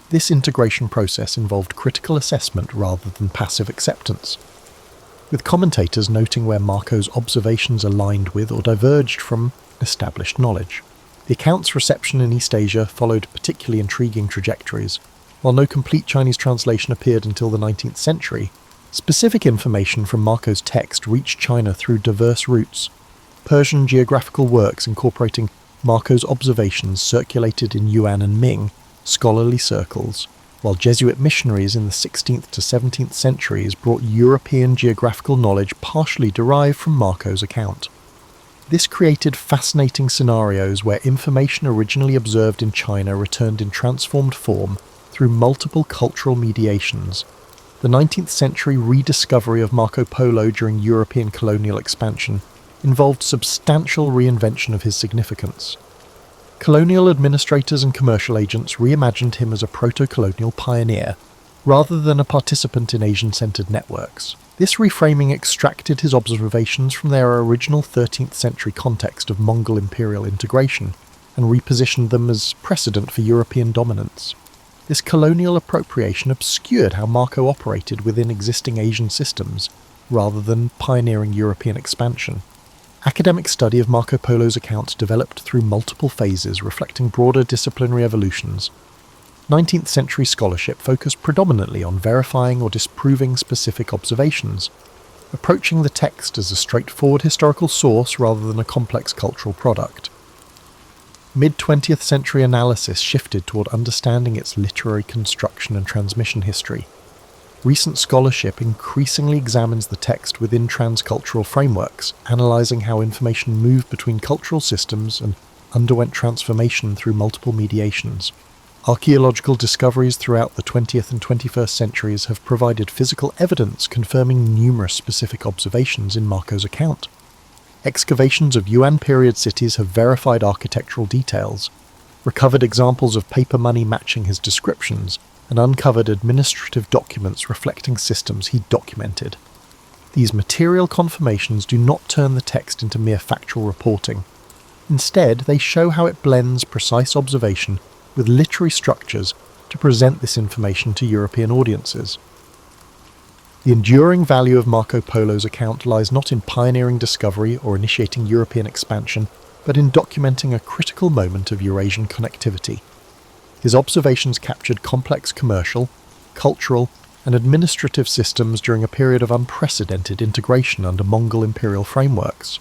This integration process involved critical assessment rather than passive acceptance, with commentators noting where Marco's observations aligned with or diverged from established knowledge. The account's reception in East Asia followed particularly intriguing trajectories. While no complete Chinese translation appeared until the 19th century, specific information from Marco's text reached China through diverse routes. Persian geographical works incorporating Marco's observations circulated in Yuan and Ming scholarly circles, while Jesuit missionaries in the 16th to 17th centuries brought European geographical knowledge partially derived from Marco's account. This created fascinating scenarios where information originally observed in China returned in transformed form through multiple cultural mediations. The 19th century rediscovery of Marco Polo during European colonial expansion involved substantial reinvention of his significance. Colonial administrators and commercial agents reimagined him as a proto-colonial pioneer, rather than a participant in Asian-centered networks. This reframing extracted his observations from their original 13th century context of Mongol imperial integration, and repositioned them as precedent for European dominance. This colonial appropriation obscured how Marco operated within existing Asian systems, rather than pioneering European expansion. Academic study of Marco Polo's account developed through multiple phases reflecting broader disciplinary evolutions. 19th century scholarship focused predominantly on verifying or disproving specific observations, approaching the text as a straightforward historical source rather than a complex cultural product. Mid-20th century analysis shifted toward understanding its literary construction and transmission history. Recent scholarship increasingly examines the text within transcultural frameworks, analysing how information moved between cultural systems and underwent transformation through multiple mediations. Archaeological discoveries throughout the 20th and 21st centuries have provided physical evidence confirming numerous specific observations in Marco's account. Excavations of Yuan period cities have verified architectural details, recovered examples of paper money matching his descriptions, and uncovered administrative documents reflecting systems he documented. These material confirmations do not turn the text into mere factual reporting. Instead, they show how it blends precise observation with literary structures to present this information to European audiences. The enduring value of Marco Polo's account lies not in pioneering discovery or initiating European expansion, but in documenting a critical moment of Eurasian connectivity. His observations captured complex commercial, cultural, and administrative systems during a period of unprecedented integration under Mongol imperial frameworks.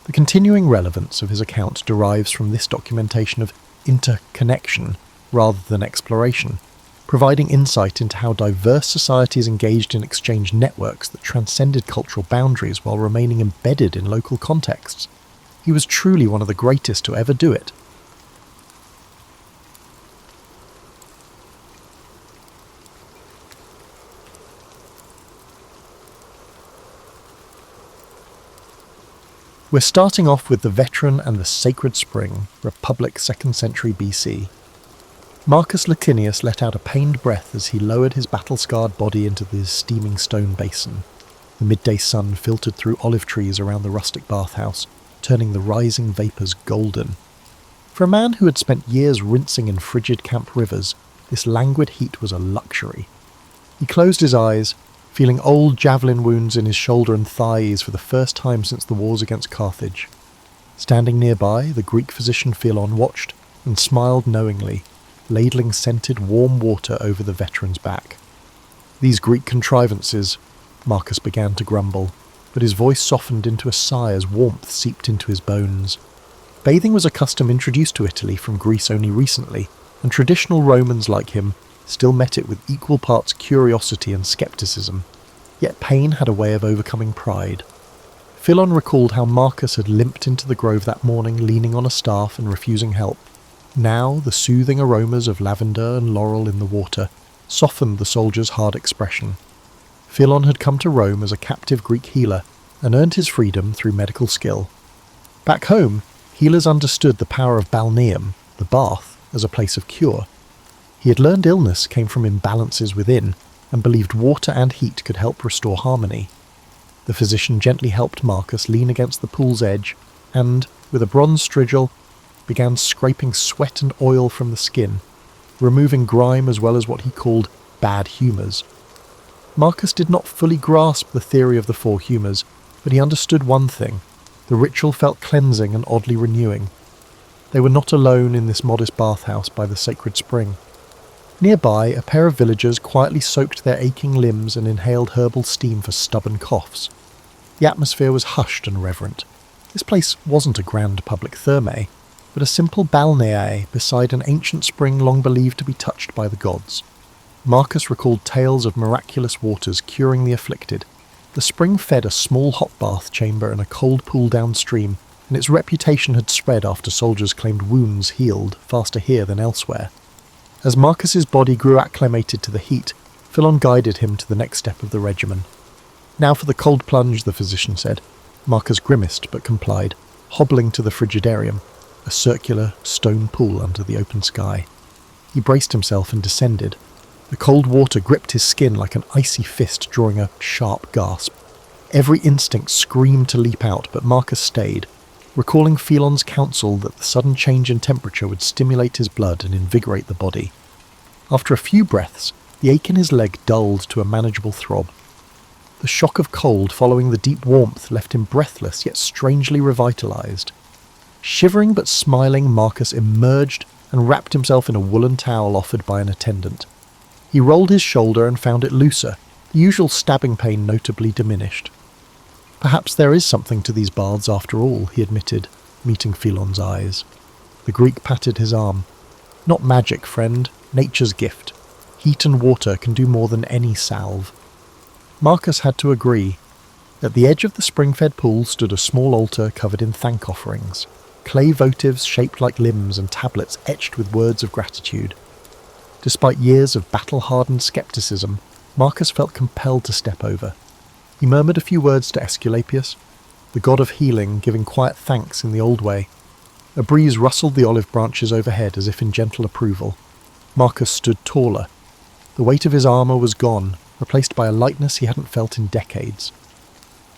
The continuing relevance of his account derives from this documentation of interconnection rather than exploration, providing insight into how diverse societies engaged in exchange networks that transcended cultural boundaries while remaining embedded in local contexts. He was truly one of the greatest to ever do it. We're starting off with the veteran and the sacred spring, Republic 2nd century BC. Marcus Licinius let out a pained breath as he lowered his battle-scarred body into the steaming stone basin. The midday sun filtered through olive trees around the rustic bathhouse, turning the rising vapours golden. For a man who had spent years rinsing in frigid camp rivers, this languid heat was a luxury. He closed his eyes, feeling old javelin wounds in his shoulder and thighs for the first time since the wars against Carthage. Standing nearby, the Greek physician Philon watched and smiled knowingly, ladling scented warm water over the veteran's back. These Greek contrivances, Marcus began to grumble, but his voice softened into a sigh as warmth seeped into his bones. Bathing was a custom introduced to Italy from Greece only recently, and traditional Romans like him still met it with equal parts curiosity and skepticism, yet pain had a way of overcoming pride. Philon recalled how Marcus had limped into the grove that morning leaning on a staff and refusing help. Now the soothing aromas of lavender and laurel in the water softened the soldier's hard expression. Philon had come to Rome as a captive Greek healer and earned his freedom through medical skill. Back home, healers understood the power of balneum, the bath, as a place of cure. He had learned illness came from imbalances within, and believed water and heat could help restore harmony. The physician gently helped Marcus lean against the pool's edge, and, with a bronze strigil, began scraping sweat and oil from the skin, removing grime as well as what he called bad humours. Marcus did not fully grasp the theory of the four humours, but he understood one thing. The ritual felt cleansing and oddly renewing. They were not alone in this modest bathhouse by the sacred spring. Nearby, a pair of villagers quietly soaked their aching limbs and inhaled herbal steam for stubborn coughs. The atmosphere was hushed and reverent. This place wasn't a grand public thermae, but a simple balneae beside an ancient spring long believed to be touched by the gods. Marcus recalled tales of miraculous waters curing the afflicted. The spring fed a small hot bath chamber and a cold pool downstream, and its reputation had spread after soldiers claimed wounds healed faster here than elsewhere. As Marcus's body grew acclimated to the heat, Philon guided him to the next step of the regimen. Now for the cold plunge, the physician said. Marcus grimaced but complied, hobbling to the frigidarium, a circular stone pool under the open sky. He braced himself and descended. The cold water gripped his skin like an icy fist drawing a sharp gasp. Every instinct screamed to leap out, but Marcus stayed, recalling Philon's counsel that the sudden change in temperature would stimulate his blood and invigorate the body. After a few breaths, the ache in his leg dulled to a manageable throb. The shock of cold following the deep warmth left him breathless yet strangely revitalized. Shivering but smiling, Marcus emerged and wrapped himself in a woolen towel offered by an attendant. He rolled his shoulder and found it looser, the usual stabbing pain notably diminished. Perhaps there is something to these baths after all, he admitted, meeting Philon's eyes. The Greek patted his arm. Not magic, friend, nature's gift. Heat and water can do more than any salve. Marcus had to agree. At the edge of the spring-fed pool stood a small altar covered in thank offerings, clay votives shaped like limbs and tablets etched with words of gratitude. Despite years of battle-hardened skepticism, Marcus felt compelled to step over. He murmured a few words to Aesculapius, the god of healing, giving quiet thanks in the old way. A breeze rustled the olive branches overhead as if in gentle approval. Marcus stood taller. The weight of his armour was gone, replaced by a lightness he hadn't felt in decades.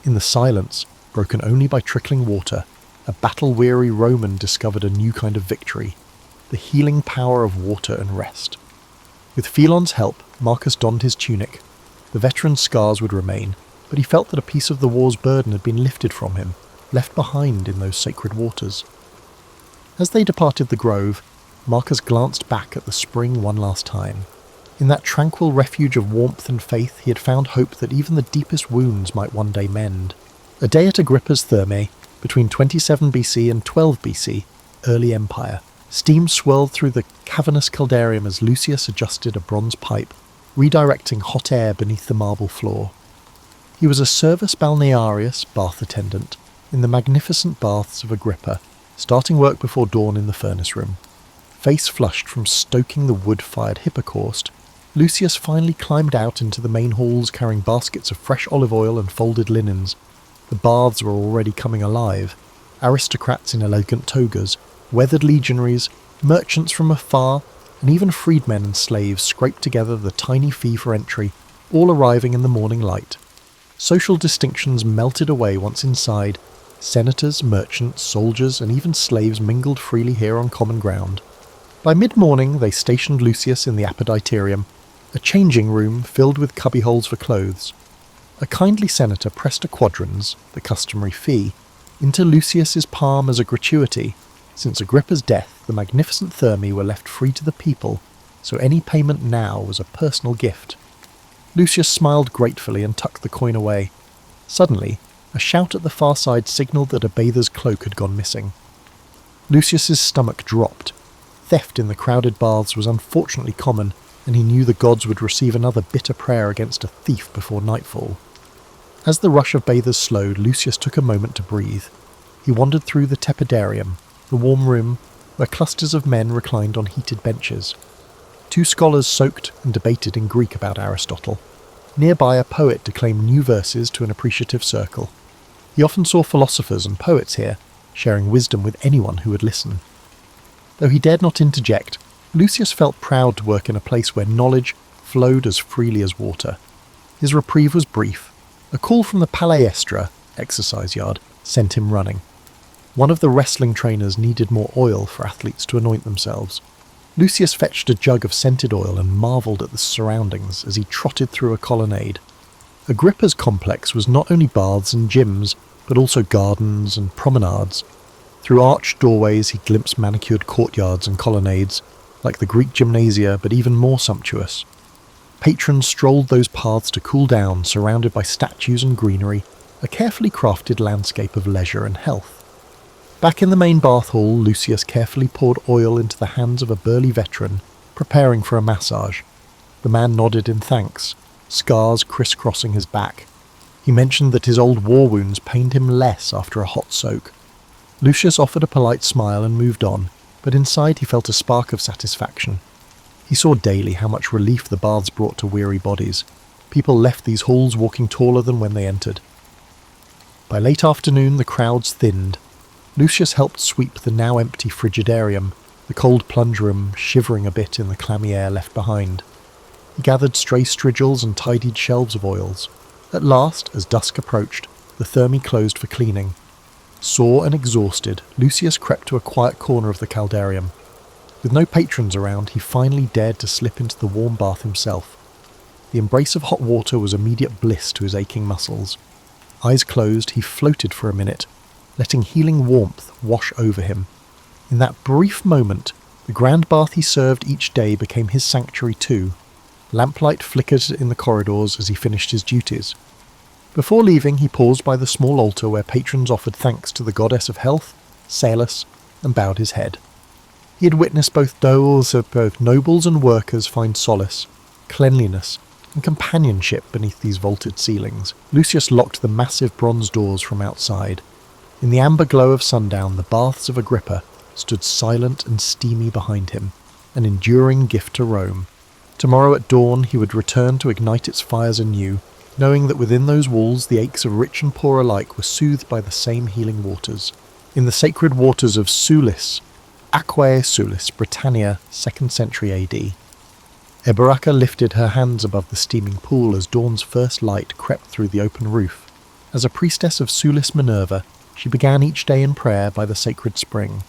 In the silence, broken only by trickling water, a battle-weary Roman discovered a new kind of victory, the healing power of water and rest. With Philon's help, Marcus donned his tunic. The veteran's scars would remain, but he felt that a piece of the war's burden had been lifted from him, left behind in those sacred waters. As they departed the grove, Marcus glanced back at the spring one last time. In that tranquil refuge of warmth and faith, he had found hope that even the deepest wounds might one day mend. A day at Agrippa's Thermae, between 27 BC and 12 BC, early empire. Steam swirled through the cavernous caldarium as Lucius adjusted a bronze pipe, redirecting hot air beneath the marble floor. He was a servus balnearius, bath attendant, in the magnificent baths of Agrippa, starting work before dawn in the furnace room. Face flushed from stoking the wood-fired hippocaust, Lucius finally climbed out into the main halls carrying baskets of fresh olive oil and folded linens. The baths were already coming alive. Aristocrats in elegant togas, weathered legionaries, merchants from afar, and even freedmen and slaves scraped together the tiny fee for entry, all arriving in the morning light. Social distinctions melted away once inside. Senators, merchants, soldiers, and even slaves mingled freely here on common ground. By mid-morning they stationed Lucius in the apoditerium, a changing room filled with cubbyholes for clothes. A kindly senator pressed a quadrans, the customary fee, into Lucius's palm as a gratuity. Since Agrippa's death, the magnificent Thermae were left free to the people, so any payment now was a personal gift. Lucius smiled gratefully and tucked the coin away. Suddenly, a shout at the far side signalled that a bather's cloak had gone missing. Lucius's stomach dropped. Theft in the crowded baths was unfortunately common, and he knew the gods would receive another bitter prayer against a thief before nightfall. As the rush of bathers slowed, Lucius took a moment to breathe. He wandered through the tepidarium, the warm room, where clusters of men reclined on heated benches. Two scholars soaked and debated in Greek about Aristotle. Nearby, a poet declaimed new verses to an appreciative circle. He often saw philosophers and poets here, sharing wisdom with anyone who would listen. Though he dared not interject, Lucius felt proud to work in a place where knowledge flowed as freely as water. His reprieve was brief. A call from the palaestra, exercise yard, sent him running. One of the wrestling trainers needed more oil for athletes to anoint themselves. Lucius fetched a jug of scented oil and marvelled at the surroundings as he trotted through a colonnade. Agrippa's complex was not only baths and gyms, but also gardens and promenades. Through arched doorways he glimpsed manicured courtyards and colonnades, like the Greek gymnasia but even more sumptuous. Patrons strolled those paths to cool down, surrounded by statues and greenery, a carefully crafted landscape of leisure and health. Back in the main bath hall, Lucius carefully poured oil into the hands of a burly veteran, preparing for a massage. The man nodded in thanks, scars crisscrossing his back. He mentioned that his old war wounds pained him less after a hot soak. Lucius offered a polite smile and moved on, but inside he felt a spark of satisfaction. He saw daily how much relief the baths brought to weary bodies. People left these halls walking taller than when they entered. By late afternoon the crowds thinned. Lucius helped sweep the now empty frigidarium, the cold plunge room shivering a bit in the clammy air left behind. He gathered stray strigils and tidied shelves of oils. At last, as dusk approached, the Thermae closed for cleaning. Sore and exhausted, Lucius crept to a quiet corner of the caldarium. With no patrons around, he finally dared to slip into the warm bath himself. The embrace of hot water was immediate bliss to his aching muscles. Eyes closed, he floated for a minute, letting healing warmth wash over him. In that brief moment, the grand bath he served each day became his sanctuary too. Lamplight flickered in the corridors as he finished his duties. Before leaving, he paused by the small altar where patrons offered thanks to the goddess of health, Salus, and bowed his head. He had witnessed both nobles and workers find solace, cleanliness, and companionship beneath these vaulted ceilings. Lucius locked the massive bronze doors from outside. In the amber glow of sundown, the baths of Agrippa stood silent and steamy behind him, an enduring gift to Rome. Tomorrow at dawn he would return to ignite its fires anew, knowing that within those walls the aches of rich and poor alike were soothed by the same healing waters. In the sacred waters of Sulis, Aquae Sulis, Britannia, 2nd century AD. Eberaka lifted her hands above the steaming pool as dawn's first light crept through the open roof. As a priestess of Sulis Minerva, she began each day in prayer by the sacred spring.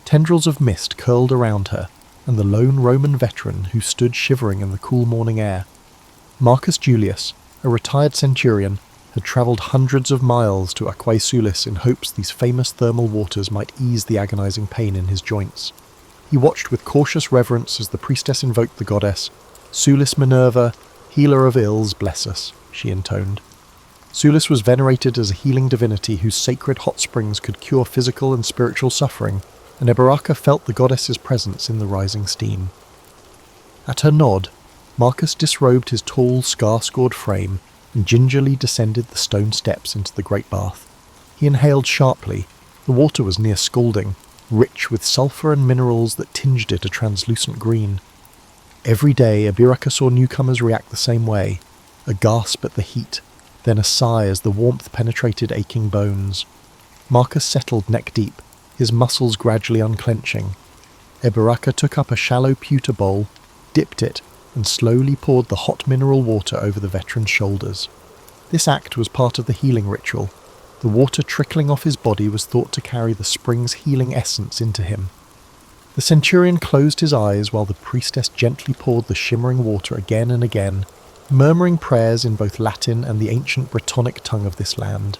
Tendrils of mist curled around her, and the lone Roman veteran who stood shivering in the cool morning air. Marcus Julius, a retired centurion, had travelled hundreds of miles to Aquae Sulis in hopes these famous thermal waters might ease the agonizing pain in his joints. He watched with cautious reverence as the priestess invoked the goddess. "Sulis Minerva, healer of ills, bless us," she intoned. Sulis was venerated as a healing divinity whose sacred hot springs could cure physical and spiritual suffering, and Eberaka felt the goddess's presence in the rising steam. At her nod, Marcus disrobed his tall, scar-scored frame and gingerly descended the stone steps into the great bath. He inhaled sharply. The water was near scalding, rich with sulphur and minerals that tinged it a translucent green. Every day Eberaka saw newcomers react the same way, a gasp at the heat, then a sigh as the warmth penetrated aching bones. Marcus settled neck deep, his muscles gradually unclenching. Eberaka took up a shallow pewter bowl, dipped it, and slowly poured the hot mineral water over the veteran's shoulders. This act was part of the healing ritual. The water trickling off his body was thought to carry the spring's healing essence into him. The centurion closed his eyes while the priestess gently poured the shimmering water again and again, murmuring prayers in both Latin and the ancient Brittonic tongue of this land.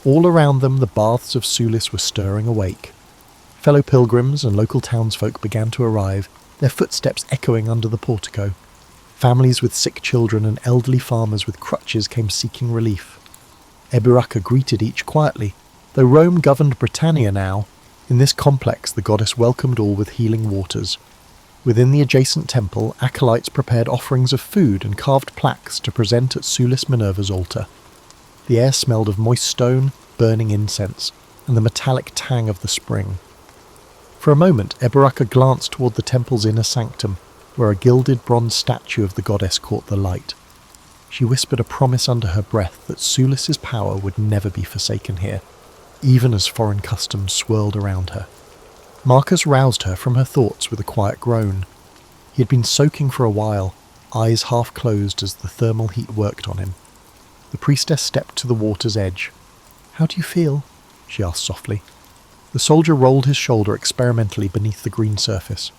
All around them the baths of Sulis were stirring awake. Fellow pilgrims and local townsfolk began to arrive, their footsteps echoing under the portico. Families with sick children and elderly farmers with crutches came seeking relief. Eberaka greeted each quietly. Though Rome governed Britannia now, in this complex the goddess welcomed all with healing waters. Within the adjacent temple, acolytes prepared offerings of food and carved plaques to present at Sulis Minerva's altar. The air smelled of moist stone, burning incense, and the metallic tang of the spring. For a moment, Eberaka glanced toward the temple's inner sanctum, where a gilded bronze statue of the goddess caught the light. She whispered a promise under her breath that Sulis's power would never be forsaken here, even as foreign customs swirled around her. Marcus roused her from her thoughts with a quiet groan. He had been soaking for a while, eyes half closed as the thermal heat worked on him. The priestess stepped to the water's edge. "How do you feel?" she asked softly. The soldier rolled his shoulder experimentally beneath the green surface.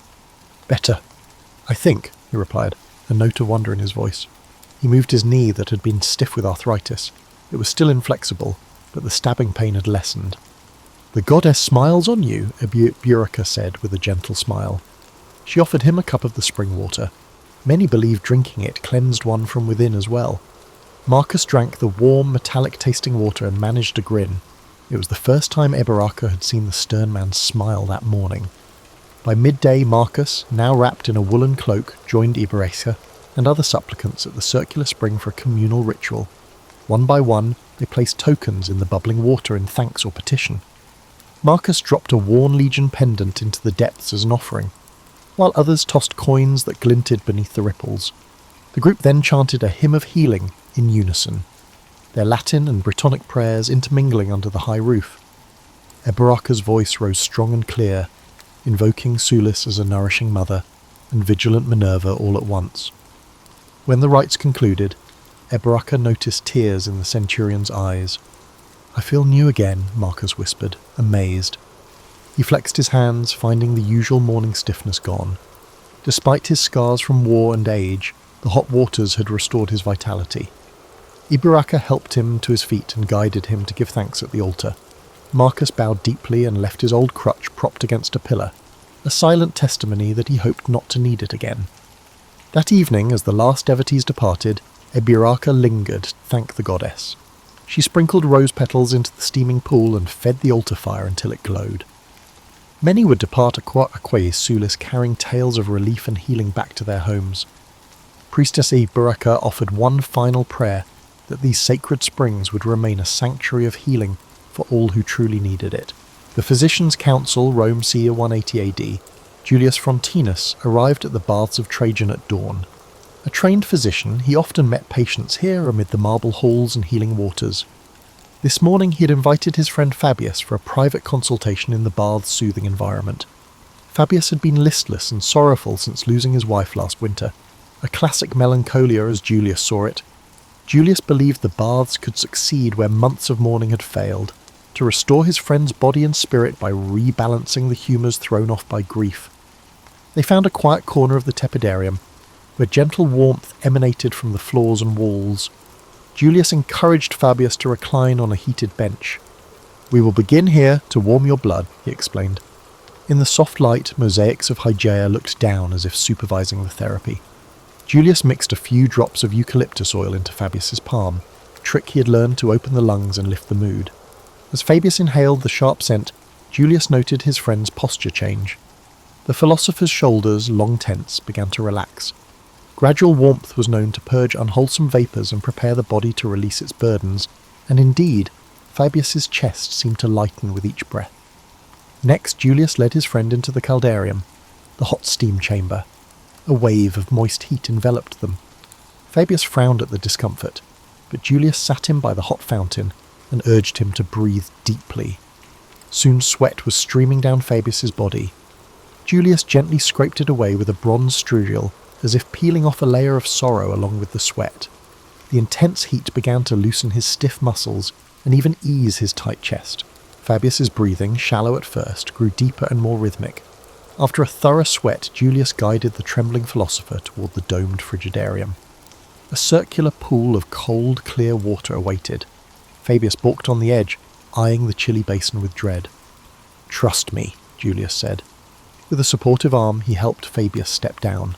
"Better, I think," he replied, a note of wonder in his voice. He moved his knee that had been stiff with arthritis. It was still inflexible, but the stabbing pain had lessened. "The goddess smiles on you," Eberaka said with a gentle smile. She offered him a cup of the spring water. Many believed drinking it cleansed one from within as well. Marcus drank the warm, metallic-tasting water and managed a grin. It was the first time Eberaka had seen the stern man smile that morning. By midday, Marcus, now wrapped in a woolen cloak, joined Eberaka and other supplicants at the circular spring for a communal ritual. One by one, they placed tokens in the bubbling water in thanks or petition. Marcus dropped a worn legion pendant into the depths as an offering, while others tossed coins that glinted beneath the ripples. The group then chanted a hymn of healing in unison, their Latin and Brittonic prayers intermingling under the high roof. Eberaka's voice rose strong and clear, invoking Sulis as a nourishing mother, and vigilant Minerva all at once. When the rites concluded, Eberaka noticed tears in the centurion's eyes. "I feel new again," Marcus whispered, amazed. He flexed his hands, finding the usual morning stiffness gone. Despite his scars from war and age, The hot waters had restored his vitality. Ibaraka helped him to his feet and guided him to give thanks at the altar. Marcus bowed deeply and left his old crutch propped against a pillar, a silent testimony that he hoped not to need it again. That evening, as the last devotees departed, Ibaraka lingered to thank the goddess. She sprinkled rose petals into the steaming pool and fed the altar fire until it glowed. Many would depart Aquae Sulis carrying tales of relief and healing back to their homes. Priestess Ibaraka offered one final prayer that these sacred springs would remain a sanctuary of healing for all who truly needed it. The Physicians' Council, Rome c. 180 AD, Julius Frontinus, arrived at the baths of Trajan at dawn. A trained physician, he often met patients here amid the marble halls and healing waters. This morning he had invited his friend Fabius for a private consultation in the bath's soothing environment. Fabius had been listless and sorrowful since losing his wife last winter, a classic melancholia as Julius saw it. Julius believed the baths could succeed where months of mourning had failed, to restore his friend's body and spirit by rebalancing the humours thrown off by grief. They found a quiet corner of the tepidarium, where gentle warmth emanated from the floors and walls. Julius encouraged Fabius to recline on a heated bench. "We will begin here to warm your blood," he explained. In the soft light, mosaics of Hygeia looked down as if supervising the therapy. Julius mixed a few drops of eucalyptus oil into Fabius's palm, a trick he had learned to open the lungs and lift the mood. As Fabius inhaled the sharp scent, Julius noted his friend's posture change. The philosopher's shoulders, long tense, began to relax. Gradual warmth was known to purge unwholesome vapours and prepare the body to release its burdens, and indeed, Fabius's chest seemed to lighten with each breath. Next, Julius led his friend into the caldarium, the hot steam chamber. A wave of moist heat enveloped them. Fabius frowned at the discomfort, but Julius sat him by the hot fountain and urged him to breathe deeply. Soon sweat was streaming down Fabius's body. Julius gently scraped it away with a bronze strudel, as if peeling off a layer of sorrow along with the sweat. The intense heat began to loosen his stiff muscles and even ease his tight chest. Fabius's breathing, shallow at first, grew deeper and more rhythmic. After a thorough sweat, Julius guided the trembling philosopher toward the domed frigidarium. A circular pool of cold, clear water awaited. Fabius balked on the edge, eyeing the chilly basin with dread. "Trust me," Julius said. With a supportive arm, he helped Fabius step down.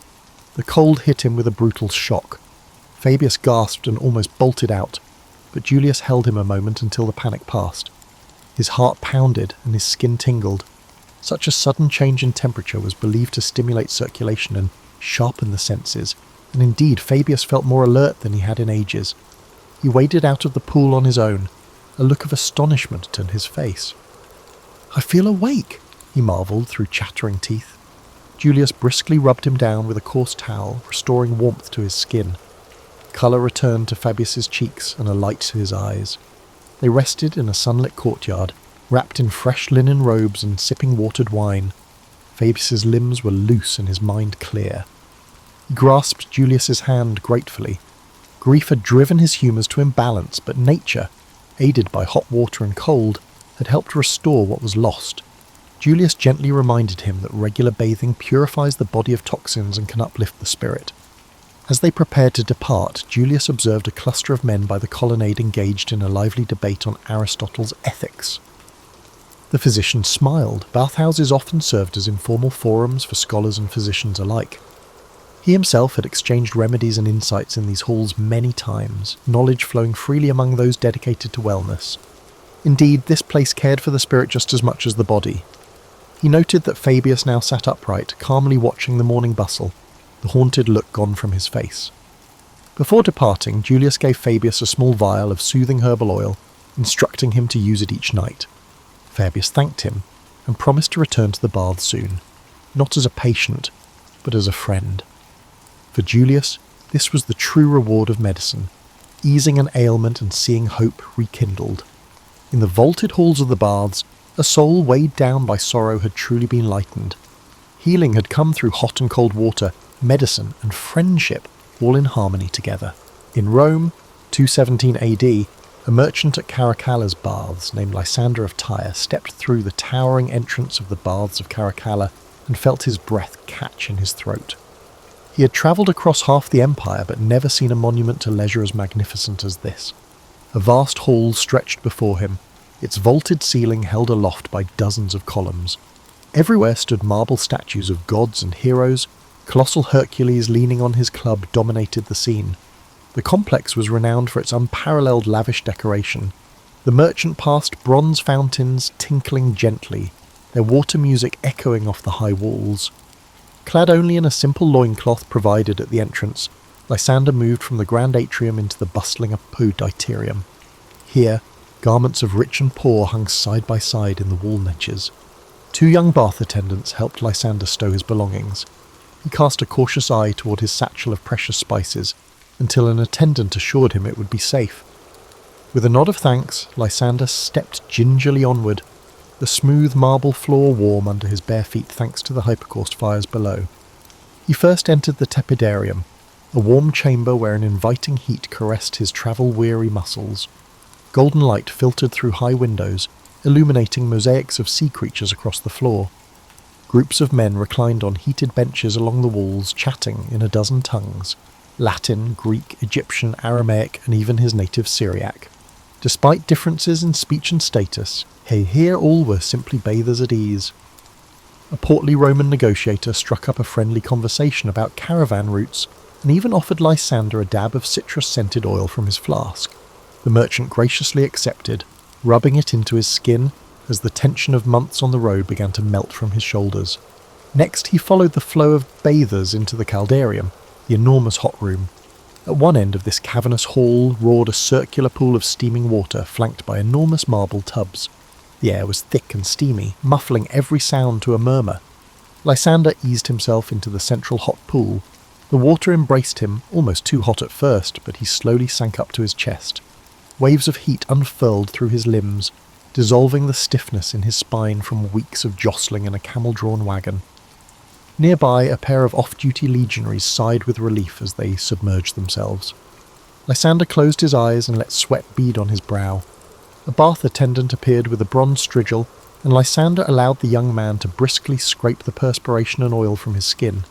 The cold hit him with a brutal shock. Fabius gasped and almost bolted out, but Julius held him a moment until the panic passed. His heart pounded and his skin tingled. Such a sudden change in temperature was believed to stimulate circulation and sharpen the senses, and indeed Fabius felt more alert than he had in ages. He waded out of the pool on his own, a look of astonishment on his face. "I feel awake," he marvelled through chattering teeth. Julius briskly rubbed him down with a coarse towel, restoring warmth to his skin. Colour returned to Fabius's cheeks and a light to his eyes. They rested in a sunlit courtyard, wrapped in fresh linen robes and sipping watered wine. Fabius's limbs were loose and his mind clear. He grasped Julius's hand gratefully. Grief had driven his humours to imbalance, but nature, aided by hot water and cold, had helped restore what was lost. Julius gently reminded him that regular bathing purifies the body of toxins and can uplift the spirit. As they prepared to depart, Julius observed a cluster of men by the colonnade engaged in a lively debate on Aristotle's ethics. The physician smiled. Bathhouses often served as informal forums for scholars and physicians alike. He himself had exchanged remedies and insights in these halls many times, knowledge flowing freely among those dedicated to wellness. Indeed, this place cared for the spirit just as much as the body. He noted that Fabius now sat upright, calmly watching the morning bustle, the haunted look gone from his face. Before departing, Julius gave Fabius a small vial of soothing herbal oil, instructing him to use it each night. Fabius thanked him, and promised to return to the bath soon, not as a patient, but as a friend. For Julius, this was the true reward of medicine, easing an ailment and seeing hope rekindled. In the vaulted halls of the baths, a soul weighed down by sorrow had truly been lightened. Healing had come through hot and cold water, medicine and friendship, all in harmony together. In Rome, 217 AD, a merchant at Caracalla's baths named Lysander of Tyre stepped through the towering entrance of the baths of Caracalla and felt his breath catch in his throat. He had travelled across half the empire but never seen a monument to leisure as magnificent as this. A vast hall stretched before him, its vaulted ceiling held aloft by dozens of columns. Everywhere stood marble statues of gods and heroes. Colossal Hercules leaning on his club dominated the scene. The complex was renowned for its unparalleled lavish decoration. The merchant passed bronze fountains tinkling gently, their water music echoing off the high walls. Clad only in a simple loincloth provided at the entrance, Lysander moved from the grand atrium into the bustling apoditerium. Here, garments of rich and poor hung side by side in the wall niches. 2 young bath attendants helped Lysander stow his belongings. He cast a cautious eye toward his satchel of precious spices, until an attendant assured him it would be safe. With a nod of thanks, Lysander stepped gingerly onward, the smooth marble floor warm under his bare feet thanks to the hypercaust fires below. He first entered the tepidarium, a warm chamber where an inviting heat caressed his travel-weary muscles. Golden light filtered through high windows, illuminating mosaics of sea creatures across the floor. Groups of men reclined on heated benches along the walls, chatting in a dozen tongues: Latin, Greek, Egyptian, Aramaic, and even his native Syriac. Despite differences in speech and status, here all were simply bathers at ease. A portly Roman negotiator struck up a friendly conversation about caravan routes and even offered Lysander a dab of citrus-scented oil from his flask. The merchant graciously accepted, rubbing it into his skin as the tension of months on the road began to melt from his shoulders. Next he followed the flow of bathers into the caldarium, the enormous hot room. At one end of this cavernous hall roared a circular pool of steaming water flanked by enormous marble tubs. The air was thick and steamy, muffling every sound to a murmur. Lysander eased himself into the central hot pool. The water embraced him, almost too hot at first, but he slowly sank up to his chest. Waves of heat unfurled through his limbs, dissolving the stiffness in his spine from weeks of jostling in a camel-drawn wagon. Nearby, a pair of off-duty legionaries sighed with relief as they submerged themselves. Lysander closed his eyes and let sweat bead on his brow. A bath attendant appeared with a bronze strigil, and Lysander allowed the young man to briskly scrape the perspiration and oil from his skin.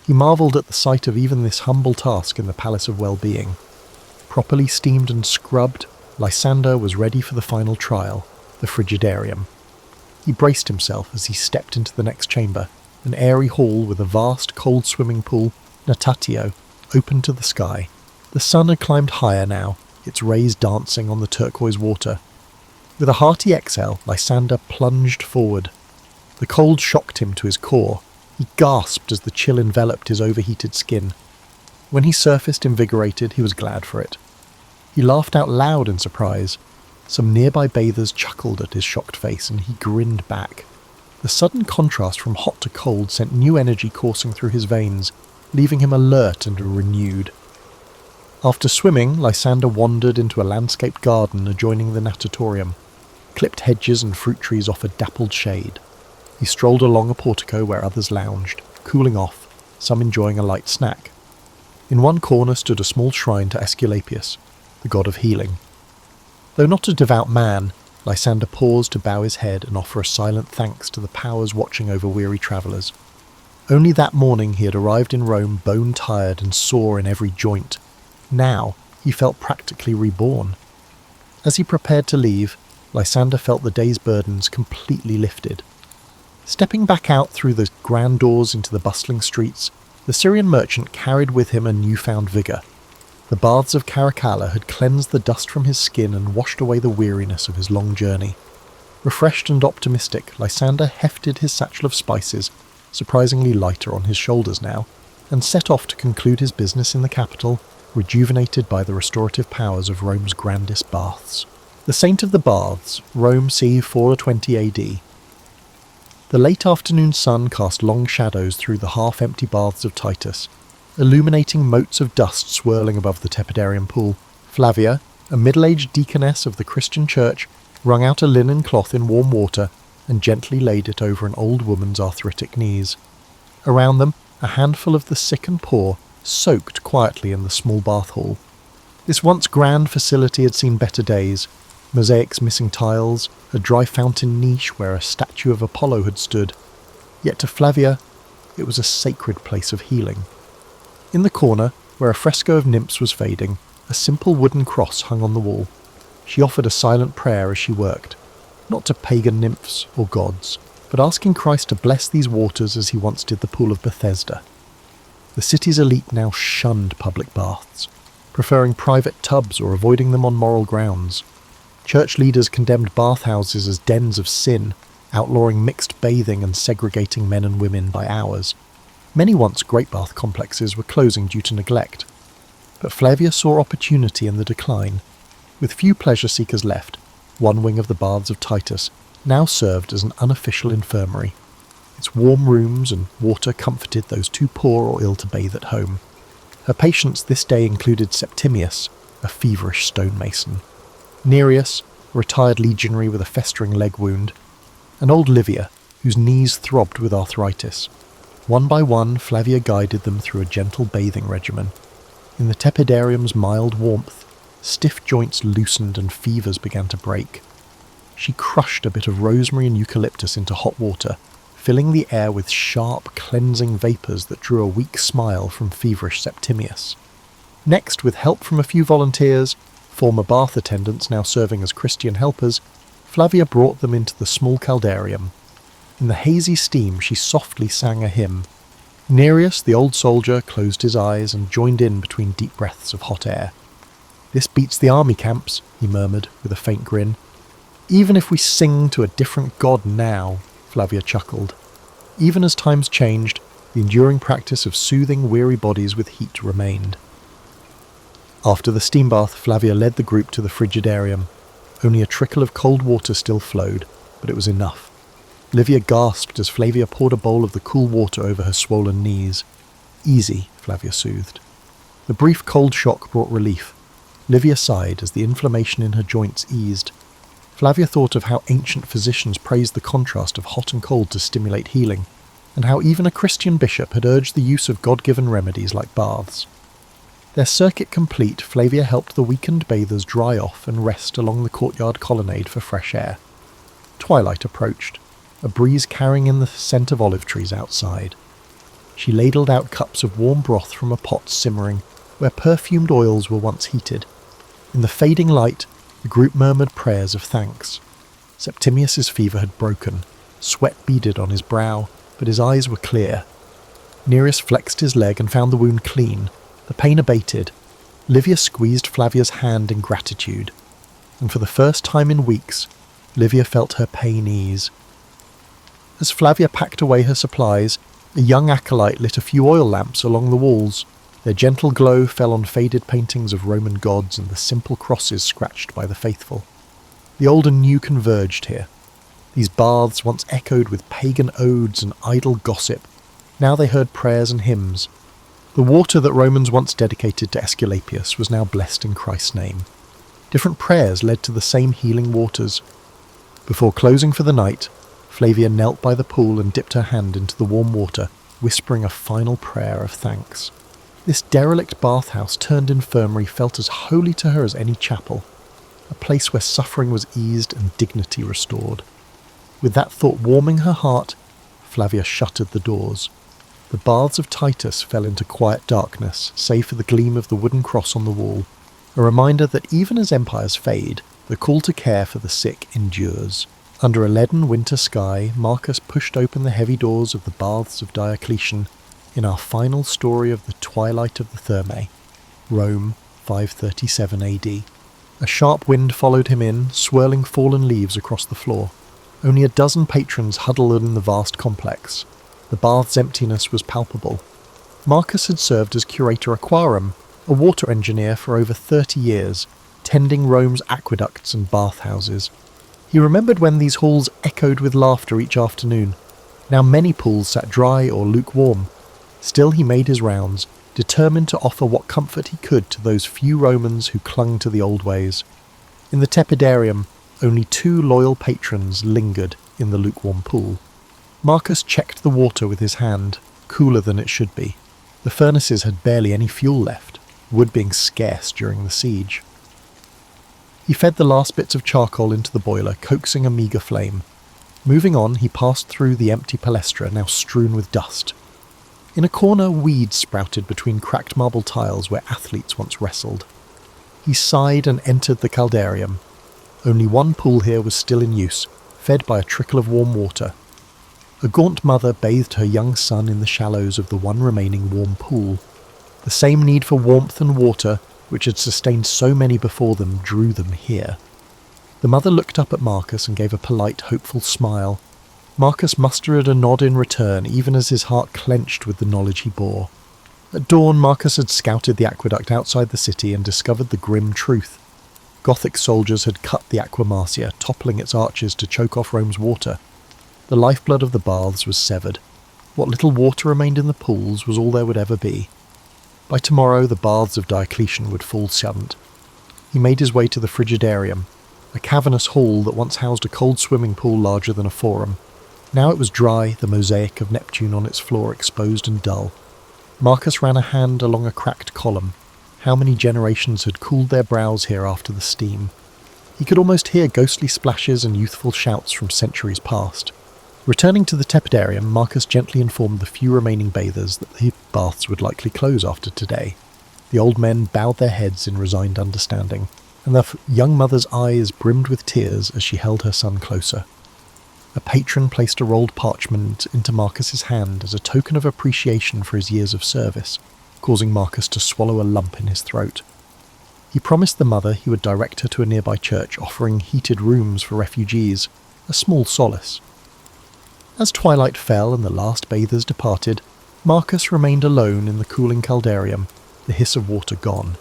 He marvelled at the sight of even this humble task in the Palace of Well-Being. Properly steamed and scrubbed, Lysander was ready for the final trial, the frigidarium. He braced himself as he stepped into the next chamber, an airy hall with a vast cold swimming pool, natatio, open to the sky. The sun had climbed higher now, its rays dancing on the turquoise water. With a hearty exhale, Lysander plunged forward. The cold shocked him to his core. He gasped as the chill enveloped his overheated skin. When he surfaced invigorated, he was glad for it. He laughed out loud in surprise. Some nearby bathers chuckled at his shocked face, and he grinned back. The sudden contrast from hot to cold sent new energy coursing through his veins, leaving him alert and renewed. After swimming, Lysander wandered into a landscaped garden adjoining the natatorium. Clipped hedges and fruit trees offered dappled shade. He strolled along a portico where others lounged, cooling off, some enjoying a light snack. In one corner stood a small shrine to Aesculapius, the god of healing. Though not a devout man, Lysander paused to bow his head and offer a silent thanks to the powers watching over weary travellers. Only that morning he had arrived in Rome bone-tired and sore in every joint. Now he felt practically reborn. As he prepared to leave, Lysander felt the day's burdens completely lifted. Stepping back out through the grand doors into the bustling streets, the Syrian merchant carried with him a newfound vigour. The baths of Caracalla had cleansed the dust from his skin and washed away the weariness of his long journey. Refreshed and optimistic, Lysander hefted his satchel of spices, surprisingly lighter on his shoulders now, and set off to conclude his business in the capital, rejuvenated by the restorative powers of Rome's grandest baths. The Saint of the Baths, Rome c. 420 AD. The late afternoon sun cast long shadows through the half-empty baths of Titus, illuminating motes of dust swirling above the tepidarium pool. Flavia, a middle-aged deaconess of the Christian church, wrung out a linen cloth in warm water and gently laid it over an old woman's arthritic knees. Around them, a handful of the sick and poor soaked quietly in the small bath hall. This once grand facility had seen better days. Mosaics missing tiles, a dry fountain niche where a statue of Apollo had stood. Yet to Flavia, it was a sacred place of healing. In the corner, where a fresco of nymphs was fading, a simple wooden cross hung on the wall. She offered a silent prayer as she worked, not to pagan nymphs or gods, but asking Christ to bless these waters as he once did the pool of Bethesda. The city's elite now shunned public baths, preferring private tubs or avoiding them on moral grounds. Church leaders condemned bathhouses as dens of sin, outlawing mixed bathing and segregating men and women by hours. Many once great bath complexes were closing due to neglect, but Flavia saw opportunity in the decline. With few pleasure seekers left, one wing of the Baths of Titus now served as an unofficial infirmary. Its warm rooms and water comforted those too poor or ill to bathe at home. Her patients this day included Septimius, a feverish stonemason, Nereus, a retired legionary with a festering leg wound, and old Livia, whose knees throbbed with arthritis. One by one, Flavia guided them through a gentle bathing regimen. In the tepidarium's mild warmth, stiff joints loosened and fevers began to break. She crushed a bit of rosemary and eucalyptus into hot water, filling the air with sharp, cleansing vapours that drew a weak smile from feverish Septimius. Next, with help from a few volunteers, former bath attendants now serving as Christian helpers, Flavia brought them into the small caldarium. In the hazy steam she softly sang a hymn. Nereus, the old soldier, closed his eyes and joined in between deep breaths of hot air. "This beats the army camps," he murmured with a faint grin. "Even if we sing to a different god now," Flavia chuckled. Even as times changed, the enduring practice of soothing weary bodies with heat remained. After the steam bath, Flavia led the group to the frigidarium. Only a trickle of cold water still flowed, but it was enough. Livia gasped as Flavia poured a bowl of the cool water over her swollen knees. "Easy," Flavia soothed. The brief cold shock brought relief. Livia sighed as the inflammation in her joints eased. Flavia thought of how ancient physicians praised the contrast of hot and cold to stimulate healing, and how even a Christian bishop had urged the use of God-given remedies like baths. Their circuit complete, Flavia helped the weakened bathers dry off and rest along the courtyard colonnade for fresh air. Twilight approached, a breeze carrying in the scent of olive trees outside. She ladled out cups of warm broth from a pot simmering where perfumed oils were once heated. In the fading light, the group murmured prayers of thanks. Septimius's fever had broken, sweat beaded on his brow, but his eyes were clear. Nereus flexed his leg and found the wound clean. The pain abated. Livia squeezed Flavia's hand in gratitude, and for the first time in weeks, Livia felt her pain ease. As Flavia packed away her supplies, a young acolyte lit a few oil lamps along the walls. Their gentle glow fell on faded paintings of Roman gods and the simple crosses scratched by the faithful. The old and new converged here. These baths once echoed with pagan odes and idle gossip. Now they heard prayers and hymns. The water that Romans once dedicated to Aesculapius was now blessed in Christ's name. Different prayers led to the same healing waters. Before closing for the night, Flavia knelt by the pool and dipped her hand into the warm water, whispering a final prayer of thanks. This derelict bathhouse turned infirmary felt as holy to her as any chapel, a place where suffering was eased and dignity restored. With that thought warming her heart, Flavia shuttered the doors. The Baths of Titus fell into quiet darkness, save for the gleam of the wooden cross on the wall, a reminder that even as empires fade, the call to care for the sick endures. Under a leaden winter sky, Marcus pushed open the heavy doors of the Baths of Diocletian in our final story of the twilight of the Thermae, Rome, 537 AD. A sharp wind followed him in, swirling fallen leaves across the floor. Only a dozen patrons huddled in the vast complex. The bath's emptiness was palpable. Marcus had served as curator aquarum, a water engineer for over 30 years, tending Rome's aqueducts and bathhouses. He remembered when these halls echoed with laughter each afternoon. Now many pools sat dry or lukewarm. Still he made his rounds, determined to offer what comfort he could to those few Romans who clung to the old ways. In the tepidarium, only 2 loyal patrons lingered in the lukewarm pool. Marcus checked the water with his hand, cooler than it should be. The furnaces had barely any fuel left, wood being scarce during the siege. He fed the last bits of charcoal into the boiler, coaxing a meagre flame. Moving on, he passed through the empty palestra, now strewn with dust. In a corner, weeds sprouted between cracked marble tiles where athletes once wrestled. He sighed and entered the caldarium. Only one pool here was still in use, fed by a trickle of warm water. A gaunt mother bathed her young son in the shallows of the one remaining warm pool. The same need for warmth and water, which had sustained so many before them, drew them here. The mother looked up at Marcus and gave a polite, hopeful smile. Marcus mustered a nod in return, even as his heart clenched with the knowledge he bore. At dawn, Marcus had scouted the aqueduct outside the city and discovered the grim truth. Gothic soldiers had cut the Aqua Marcia, toppling its arches to choke off Rome's water. The lifeblood of the baths was severed. What little water remained in the pools was all there would ever be. By tomorrow, the baths of Diocletian would fall shut. He made his way to the Frigidarium, a cavernous hall that once housed a cold swimming pool larger than a forum. Now it was dry, the mosaic of Neptune on its floor exposed and dull. Marcus ran a hand along a cracked column. How many generations had cooled their brows here after the steam? He could almost hear ghostly splashes and youthful shouts from centuries past. Returning to the tepidarium, Marcus gently informed the few remaining bathers that the baths would likely close after today. The old men bowed their heads in resigned understanding, and the young mother's eyes brimmed with tears as she held her son closer. A patron placed a rolled parchment into Marcus's hand as a token of appreciation for his years of service, causing Marcus to swallow a lump in his throat. He promised the mother he would direct her to a nearby church offering heated rooms for refugees, a small solace. As twilight fell and the last bathers departed, Marcus remained alone in the cooling caldarium, the hiss of water gone.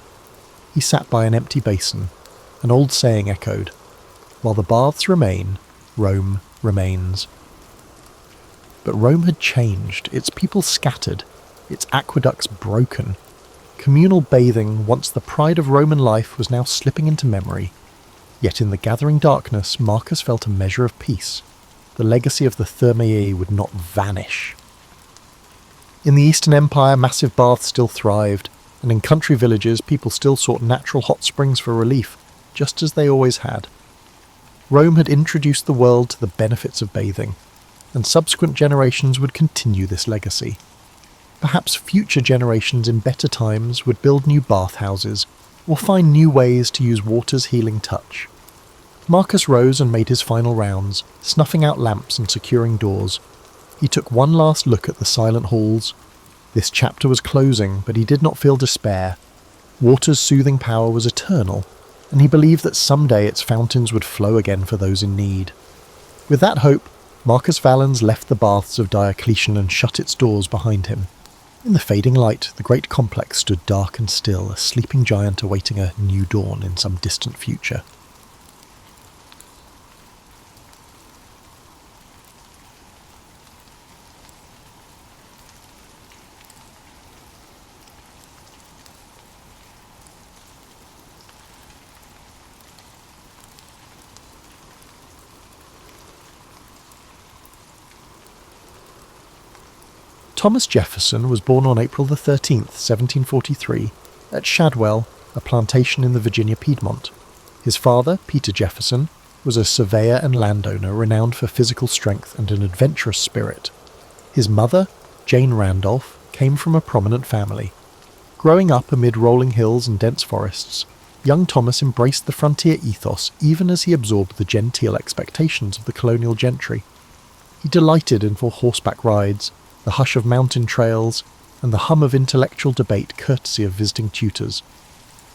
He sat by an empty basin. An old saying echoed, "While the baths remain, Rome remains." But Rome had changed, its people scattered, its aqueducts broken. Communal bathing, once the pride of Roman life, was now slipping into memory. Yet in the gathering darkness, Marcus felt a measure of peace. The legacy of the Thermae would not vanish. In the Eastern Empire, massive baths still thrived, and in country villages, people still sought natural hot springs for relief, just as they always had. Rome had introduced the world to the benefits of bathing, and subsequent generations would continue this legacy. Perhaps future generations in better times would build new bathhouses, or find new ways to use water's healing touch. Marcus rose and made his final rounds, snuffing out lamps and securing doors. He took one last look at the silent halls. This chapter was closing, but he did not feel despair. Water's soothing power was eternal, and he believed that someday its fountains would flow again for those in need. With that hope, Marcus Valens left the baths of Diocletian and shut its doors behind him. In the fading light, the great complex stood dark and still, a sleeping giant awaiting a new dawn in some distant future. Thomas Jefferson was born on April 13th, 1743, at Shadwell, a plantation in the Virginia Piedmont. His father, Peter Jefferson, was a surveyor and landowner renowned for physical strength and an adventurous spirit. His mother, Jane Randolph, came from a prominent family. Growing up amid rolling hills and dense forests, young Thomas embraced the frontier ethos even as he absorbed the genteel expectations of the colonial gentry. He delighted in horseback rides, the hush of mountain trails, and the hum of intellectual debate courtesy of visiting tutors.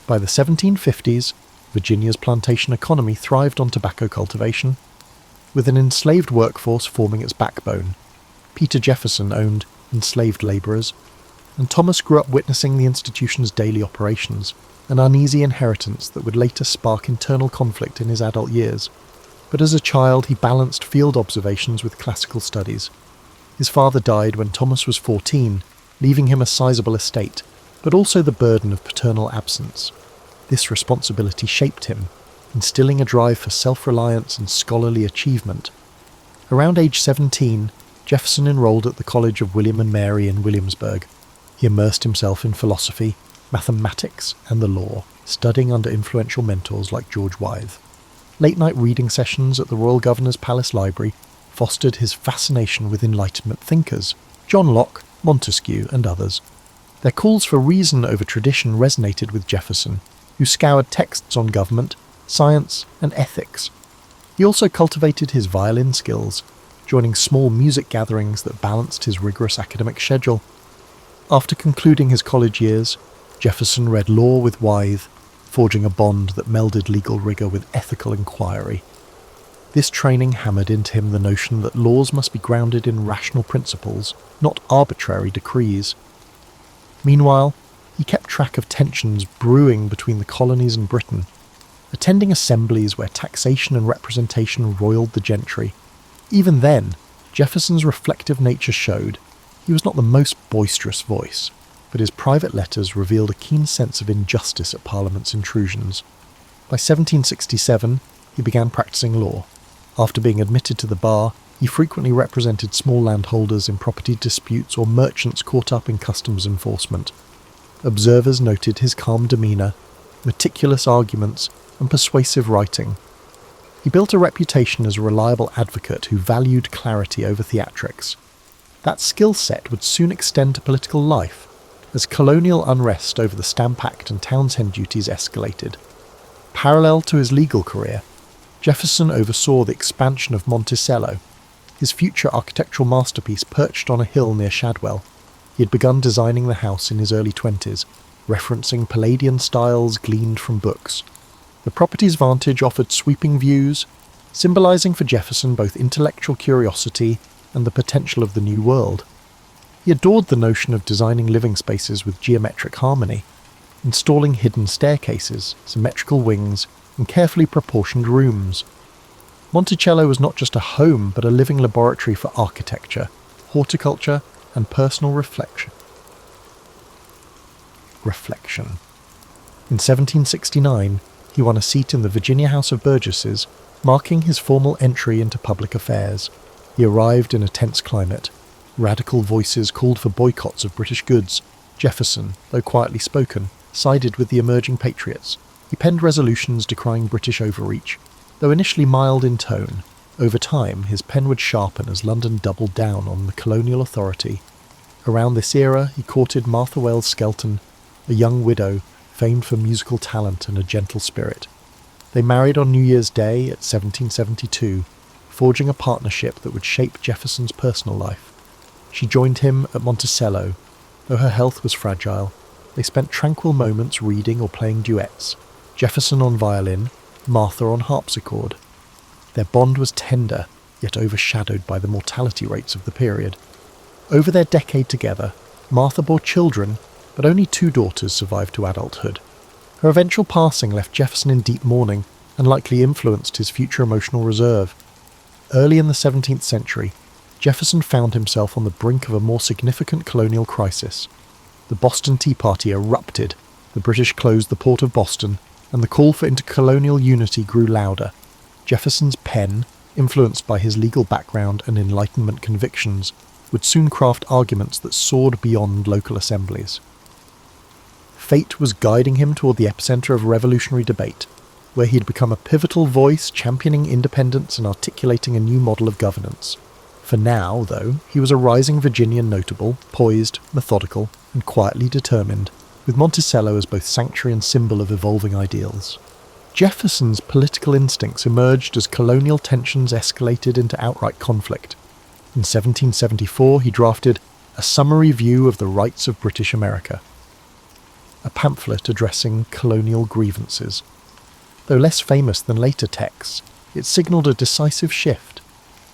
By the 1750s, Virginia's plantation economy thrived on tobacco cultivation, with an enslaved workforce forming its backbone. Peter Jefferson owned enslaved labourers, and Thomas grew up witnessing the institution's daily operations, an uneasy inheritance that would later spark internal conflict in his adult years. But as a child, he balanced field observations with classical studies. His father died when Thomas was 14, leaving him a sizable estate, but also the burden of paternal absence. This responsibility shaped him, instilling a drive for self-reliance and scholarly achievement. Around age 17, Jefferson enrolled at the College of William and Mary in Williamsburg. He immersed himself in philosophy, mathematics, and the law, studying under influential mentors like George Wythe. Late-night reading sessions at the Royal Governor's Palace Library fostered his fascination with Enlightenment thinkers. John Locke, Montesquieu, and others. Their calls for reason over tradition resonated with Jefferson, who scoured texts on government, science, and ethics. He also cultivated his violin skills, joining small music gatherings that balanced his rigorous academic schedule. After concluding his college years, Jefferson read law with Wythe, forging a bond that melded legal rigour with ethical inquiry. This training hammered into him the notion that laws must be grounded in rational principles, not arbitrary decrees. Meanwhile, he kept track of tensions brewing between the colonies and Britain, attending assemblies where taxation and representation roiled the gentry. Even then, Jefferson's reflective nature showed he was not the most boisterous voice, but his private letters revealed a keen sense of injustice at Parliament's intrusions. By 1767, he began practicing law. After being admitted to the bar, he frequently represented small landholders in property disputes or merchants caught up in customs enforcement. Observers noted his calm demeanour, meticulous arguments, and persuasive writing. He built a reputation as a reliable advocate who valued clarity over theatrics. That skill set would soon extend to political life, as colonial unrest over the Stamp Act and Townshend duties escalated. Parallel to his legal career, Jefferson oversaw the expansion of Monticello, his future architectural masterpiece perched on a hill near Shadwell. He had begun designing the house in his early 20s, referencing Palladian styles gleaned from books. The property's vantage offered sweeping views, symbolising for Jefferson both intellectual curiosity and the potential of the new world. He adored the notion of designing living spaces with geometric harmony, installing hidden staircases, symmetrical wings, and carefully proportioned rooms. Monticello was not just a home, but a living laboratory for architecture, horticulture, and personal reflection. In 1769, he won a seat in the Virginia House of Burgesses, marking his formal entry into public affairs. He arrived in a tense climate. Radical voices called for boycotts of British goods. Jefferson, though quietly spoken, sided with the emerging patriots. He penned resolutions decrying British overreach. Though initially mild in tone, over time his pen would sharpen as London doubled down on the colonial authority. Around this era he courted Martha Wells Skelton, a young widow famed for musical talent and a gentle spirit. They married on New Year's Day at 1772, forging a partnership that would shape Jefferson's personal life. She joined him at Monticello. Though her health was fragile, they spent tranquil moments reading or playing duets, Jefferson on violin, Martha on harpsichord. Their bond was tender, yet overshadowed by the mortality rates of the period. Over their decade together, Martha bore children, but only 2 daughters survived to adulthood. Her eventual passing left Jefferson in deep mourning and likely influenced his future emotional reserve. Early in the 17th century, Jefferson found himself on the brink of a more significant colonial crisis. The Boston Tea Party erupted, the British closed the port of Boston, and the call for intercolonial unity grew louder. Jefferson's pen, influenced by his legal background and Enlightenment convictions, would soon craft arguments that soared beyond local assemblies. Fate was guiding him toward the epicenter of revolutionary debate, where he'd become a pivotal voice championing independence and articulating a new model of governance. For now, though, he was a rising Virginian notable, poised, methodical, and quietly determined, with Monticello as both sanctuary and symbol of evolving ideals. Jefferson's political instincts emerged as colonial tensions escalated into outright conflict. In 1774 he drafted A Summary View of the Rights of British America, a pamphlet addressing colonial grievances. Though less famous than later texts, it signalled a decisive shift,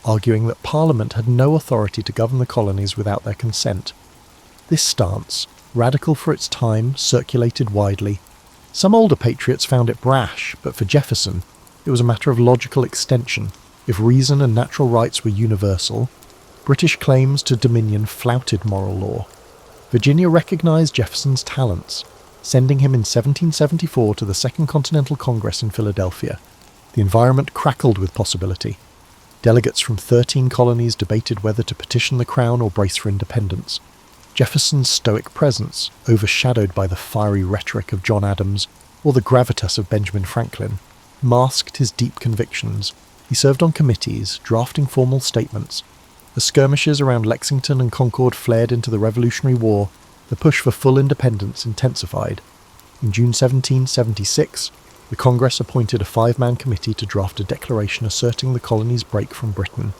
arguing that Parliament had no authority to govern the colonies without their consent. This stance, radical for its time, circulated widely. Some older patriots found it brash, but for Jefferson, it was a matter of logical extension. If reason and natural rights were universal, British claims to dominion flouted moral law. Virginia recognised Jefferson's talents, sending him in 1774 to the Second Continental Congress in Philadelphia. The environment crackled with possibility. Delegates from 13 colonies debated whether to petition the crown or brace for independence. Jefferson's stoic presence, overshadowed by the fiery rhetoric of John Adams or the gravitas of Benjamin Franklin, masked his deep convictions. He served on committees, drafting formal statements, As skirmishes around Lexington and Concord flared into the Revolutionary War, the push for full independence intensified. In June 1776, the Congress appointed a 5-man committee to draft a declaration asserting the colony's break from Britain.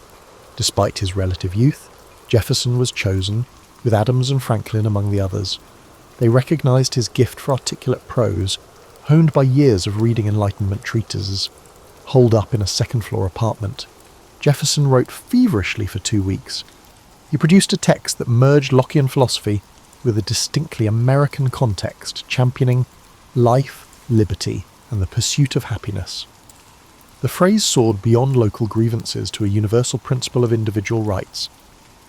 Despite his relative youth, Jefferson was chosen, with Adams and Franklin among the others. They recognized his gift for articulate prose, honed by years of reading Enlightenment treatises. Holed up in a second-floor apartment, Jefferson wrote feverishly for 2 weeks. He produced a text that merged Lockean philosophy with a distinctly American context, championing life, liberty, and the pursuit of happiness. The phrase soared beyond local grievances to a universal principle of individual rights.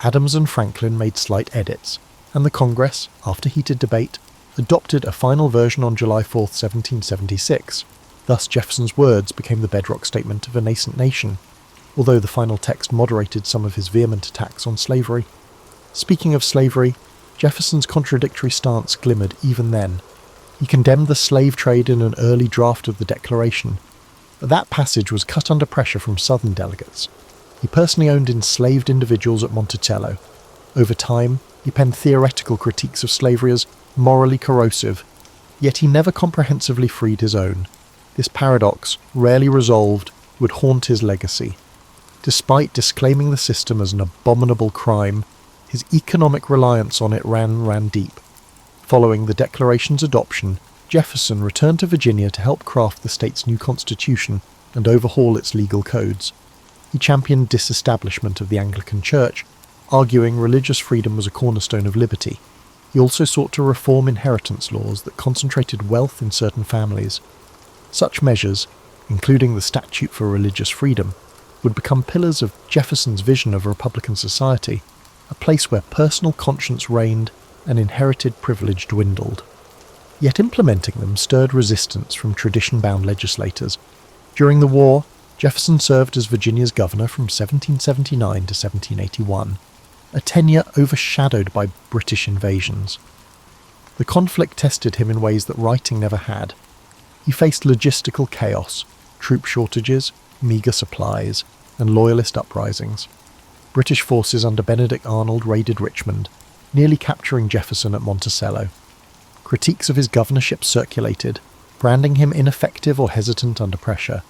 Adams and Franklin made slight edits, and the Congress, after heated debate, adopted a final version on July 4, 1776. Thus Jefferson's words became the bedrock statement of a nascent nation, although the final text moderated some of his vehement attacks on slavery. Speaking of slavery, Jefferson's contradictory stance glimmered even then. He condemned the slave trade in an early draft of the Declaration, but that passage was cut under pressure from Southern delegates. He personally owned enslaved individuals at Monticello. Over time, he penned theoretical critiques of slavery as morally corrosive, yet he never comprehensively freed his own. This paradox, rarely resolved, would haunt his legacy. Despite disclaiming the system as an abominable crime, his economic reliance on it ran deep. Following the Declaration's adoption, Jefferson returned to Virginia to help craft the state's new constitution and overhaul its legal codes. He championed disestablishment of the Anglican Church, arguing religious freedom was a cornerstone of liberty. He also sought to reform inheritance laws that concentrated wealth in certain families. Such measures, including the statute for religious freedom, would become pillars of Jefferson's vision of a Republican society, a place where personal conscience reigned and inherited privilege dwindled. Yet implementing them stirred resistance from tradition-bound legislators. During the war, Jefferson served as Virginia's governor from 1779 to 1781, a tenure overshadowed by British invasions. The conflict tested him in ways that writing never had. He faced logistical chaos, troop shortages, meagre supplies, and loyalist uprisings. British forces under Benedict Arnold raided Richmond, nearly capturing Jefferson at Monticello. Critiques of his governorship circulated, branding him ineffective or hesitant under pressure.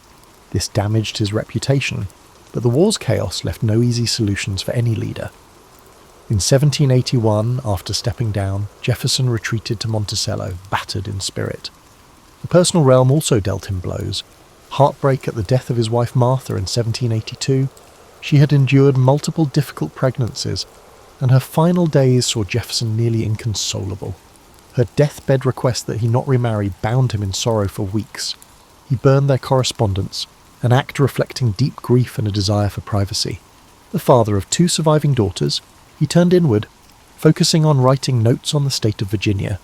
This damaged his reputation, but the war's chaos left no easy solutions for any leader. In 1781, after stepping down, Jefferson retreated to Monticello, battered in spirit. The personal realm also dealt him blows. Heartbreak at the death of his wife Martha in 1782, she had endured multiple difficult pregnancies, and her final days saw Jefferson nearly inconsolable. Her deathbed request that he not remarry bound him in sorrow for weeks. He burned their correspondence, an act reflecting deep grief and a desire for privacy. The father of 2 surviving daughters, he turned inward, focusing on writing notes on the state of Virginia,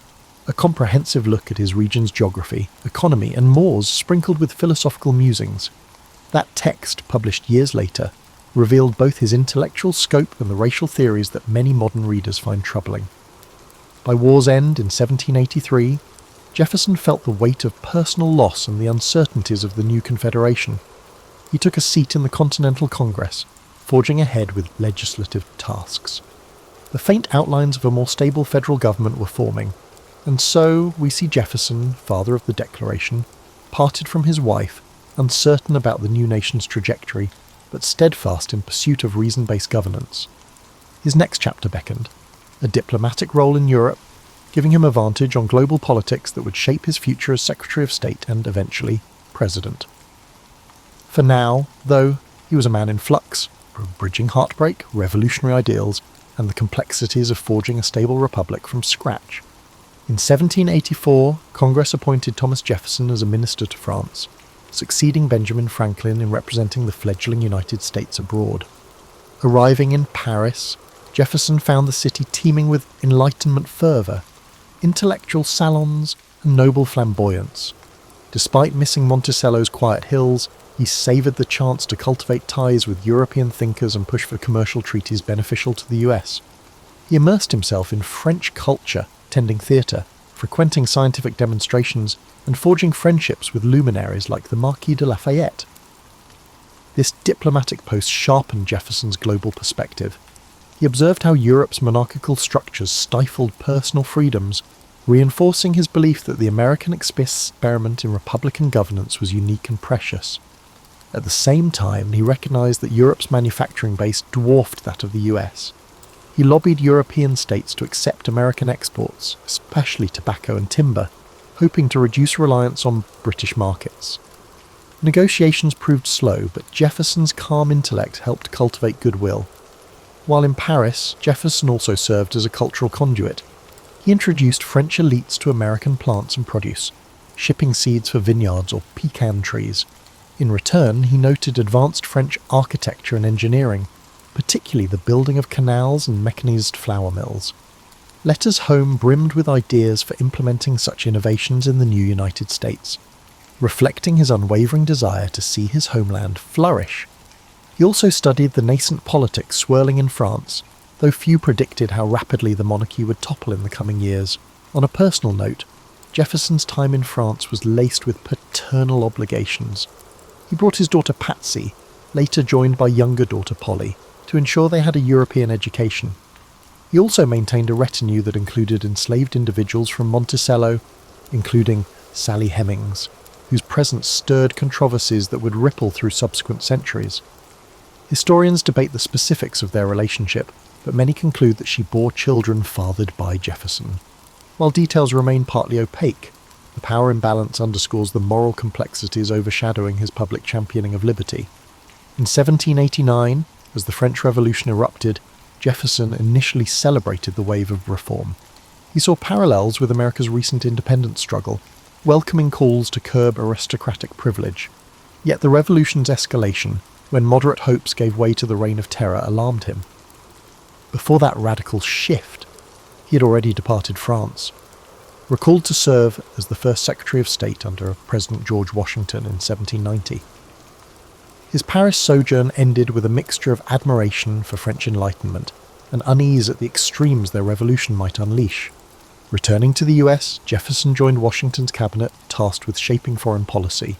a comprehensive look at his region's geography, economy, and mores sprinkled with philosophical musings. That text, published years later, revealed both his intellectual scope and the racial theories that many modern readers find troubling. By war's end in 1783, Jefferson felt the weight of personal loss and the uncertainties of the new Confederation. He took a seat in the Continental Congress, forging ahead with legislative tasks. The faint outlines of a more stable federal government were forming, and so we see Jefferson, father of the Declaration, parted from his wife, uncertain about the new nation's trajectory, but steadfast in pursuit of reason-based governance. His next chapter beckoned, a diplomatic role in Europe, giving him a vantage on global politics that would shape his future as Secretary of State and, eventually, President. For now, though, he was a man in flux, bridging heartbreak, revolutionary ideals, and the complexities of forging a stable republic from scratch. In 1784, Congress appointed Thomas Jefferson as a minister to France, succeeding Benjamin Franklin in representing the fledgling United States abroad. Arriving in Paris, Jefferson found the city teeming with Enlightenment fervour, intellectual salons, and noble flamboyance. Despite missing Monticello's quiet hills, he savoured the chance to cultivate ties with European thinkers and push for commercial treaties beneficial to the US. He immersed himself in French culture, attending theatre, frequenting scientific demonstrations, and forging friendships with luminaries like the Marquis de Lafayette. This diplomatic post sharpened Jefferson's global perspective. He observed how Europe's monarchical structures stifled personal freedoms, reinforcing his belief that the American experiment in republican governance was unique and precious. At the same time, he recognized that Europe's manufacturing base dwarfed that of the US. He lobbied European states to accept American exports, especially tobacco and timber, hoping to reduce reliance on British markets. Negotiations proved slow, but Jefferson's calm intellect helped cultivate goodwill. While in Paris, Jefferson also served as a cultural conduit. He introduced French elites to American plants and produce, shipping seeds for vineyards or pecan trees. In return, he noted advanced French architecture and engineering, particularly the building of canals and mechanized flour mills. Letters home brimmed with ideas for implementing such innovations in the new United States, reflecting his unwavering desire to see his homeland flourish. He also studied the nascent politics swirling in France, though few predicted how rapidly the monarchy would topple in the coming years. On a personal note, Jefferson's time in France was laced with paternal obligations. He brought his daughter Patsy, later joined by younger daughter Polly, to ensure they had a European education. He also maintained a retinue that included enslaved individuals from Monticello, including Sally Hemings, whose presence stirred controversies that would ripple through subsequent centuries. Historians debate the specifics of their relationship, but many conclude that she bore children fathered by Jefferson. While details remain partly opaque, the power imbalance underscores the moral complexities overshadowing his public championing of liberty. In 1789, as the French Revolution erupted, Jefferson initially celebrated the wave of reform. He saw parallels with America's recent independence struggle, welcoming calls to curb aristocratic privilege. Yet the revolution's escalation, when moderate hopes gave way to the reign of terror, alarmed him. Before that radical shift, he had already departed France. Recalled to serve as the first Secretary of State under President George Washington in 1790. His Paris sojourn ended with a mixture of admiration for French Enlightenment and unease at the extremes their revolution might unleash. Returning to the US, Jefferson joined Washington's cabinet tasked with shaping foreign policy.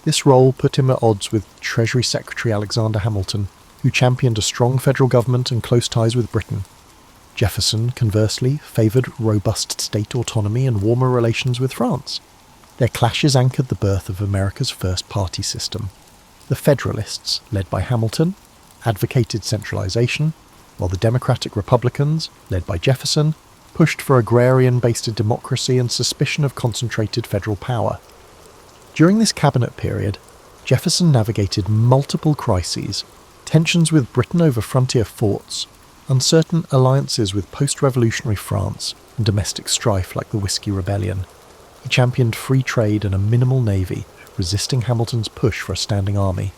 This role put him at odds with Treasury Secretary Alexander Hamilton, who championed a strong federal government and close ties with Britain. Jefferson, conversely, favoured robust state autonomy and warmer relations with France. Their clashes anchored the birth of America's first party system. The Federalists, led by Hamilton, advocated centralization, while the Democratic Republicans, led by Jefferson, pushed for agrarian-based democracy and suspicion of concentrated federal power. During this cabinet period, Jefferson navigated multiple crises, tensions with Britain over frontier forts, uncertain alliances with post-revolutionary France, and domestic strife like the Whiskey Rebellion. He championed free trade and a minimal navy, resisting Hamilton's push for a standing army.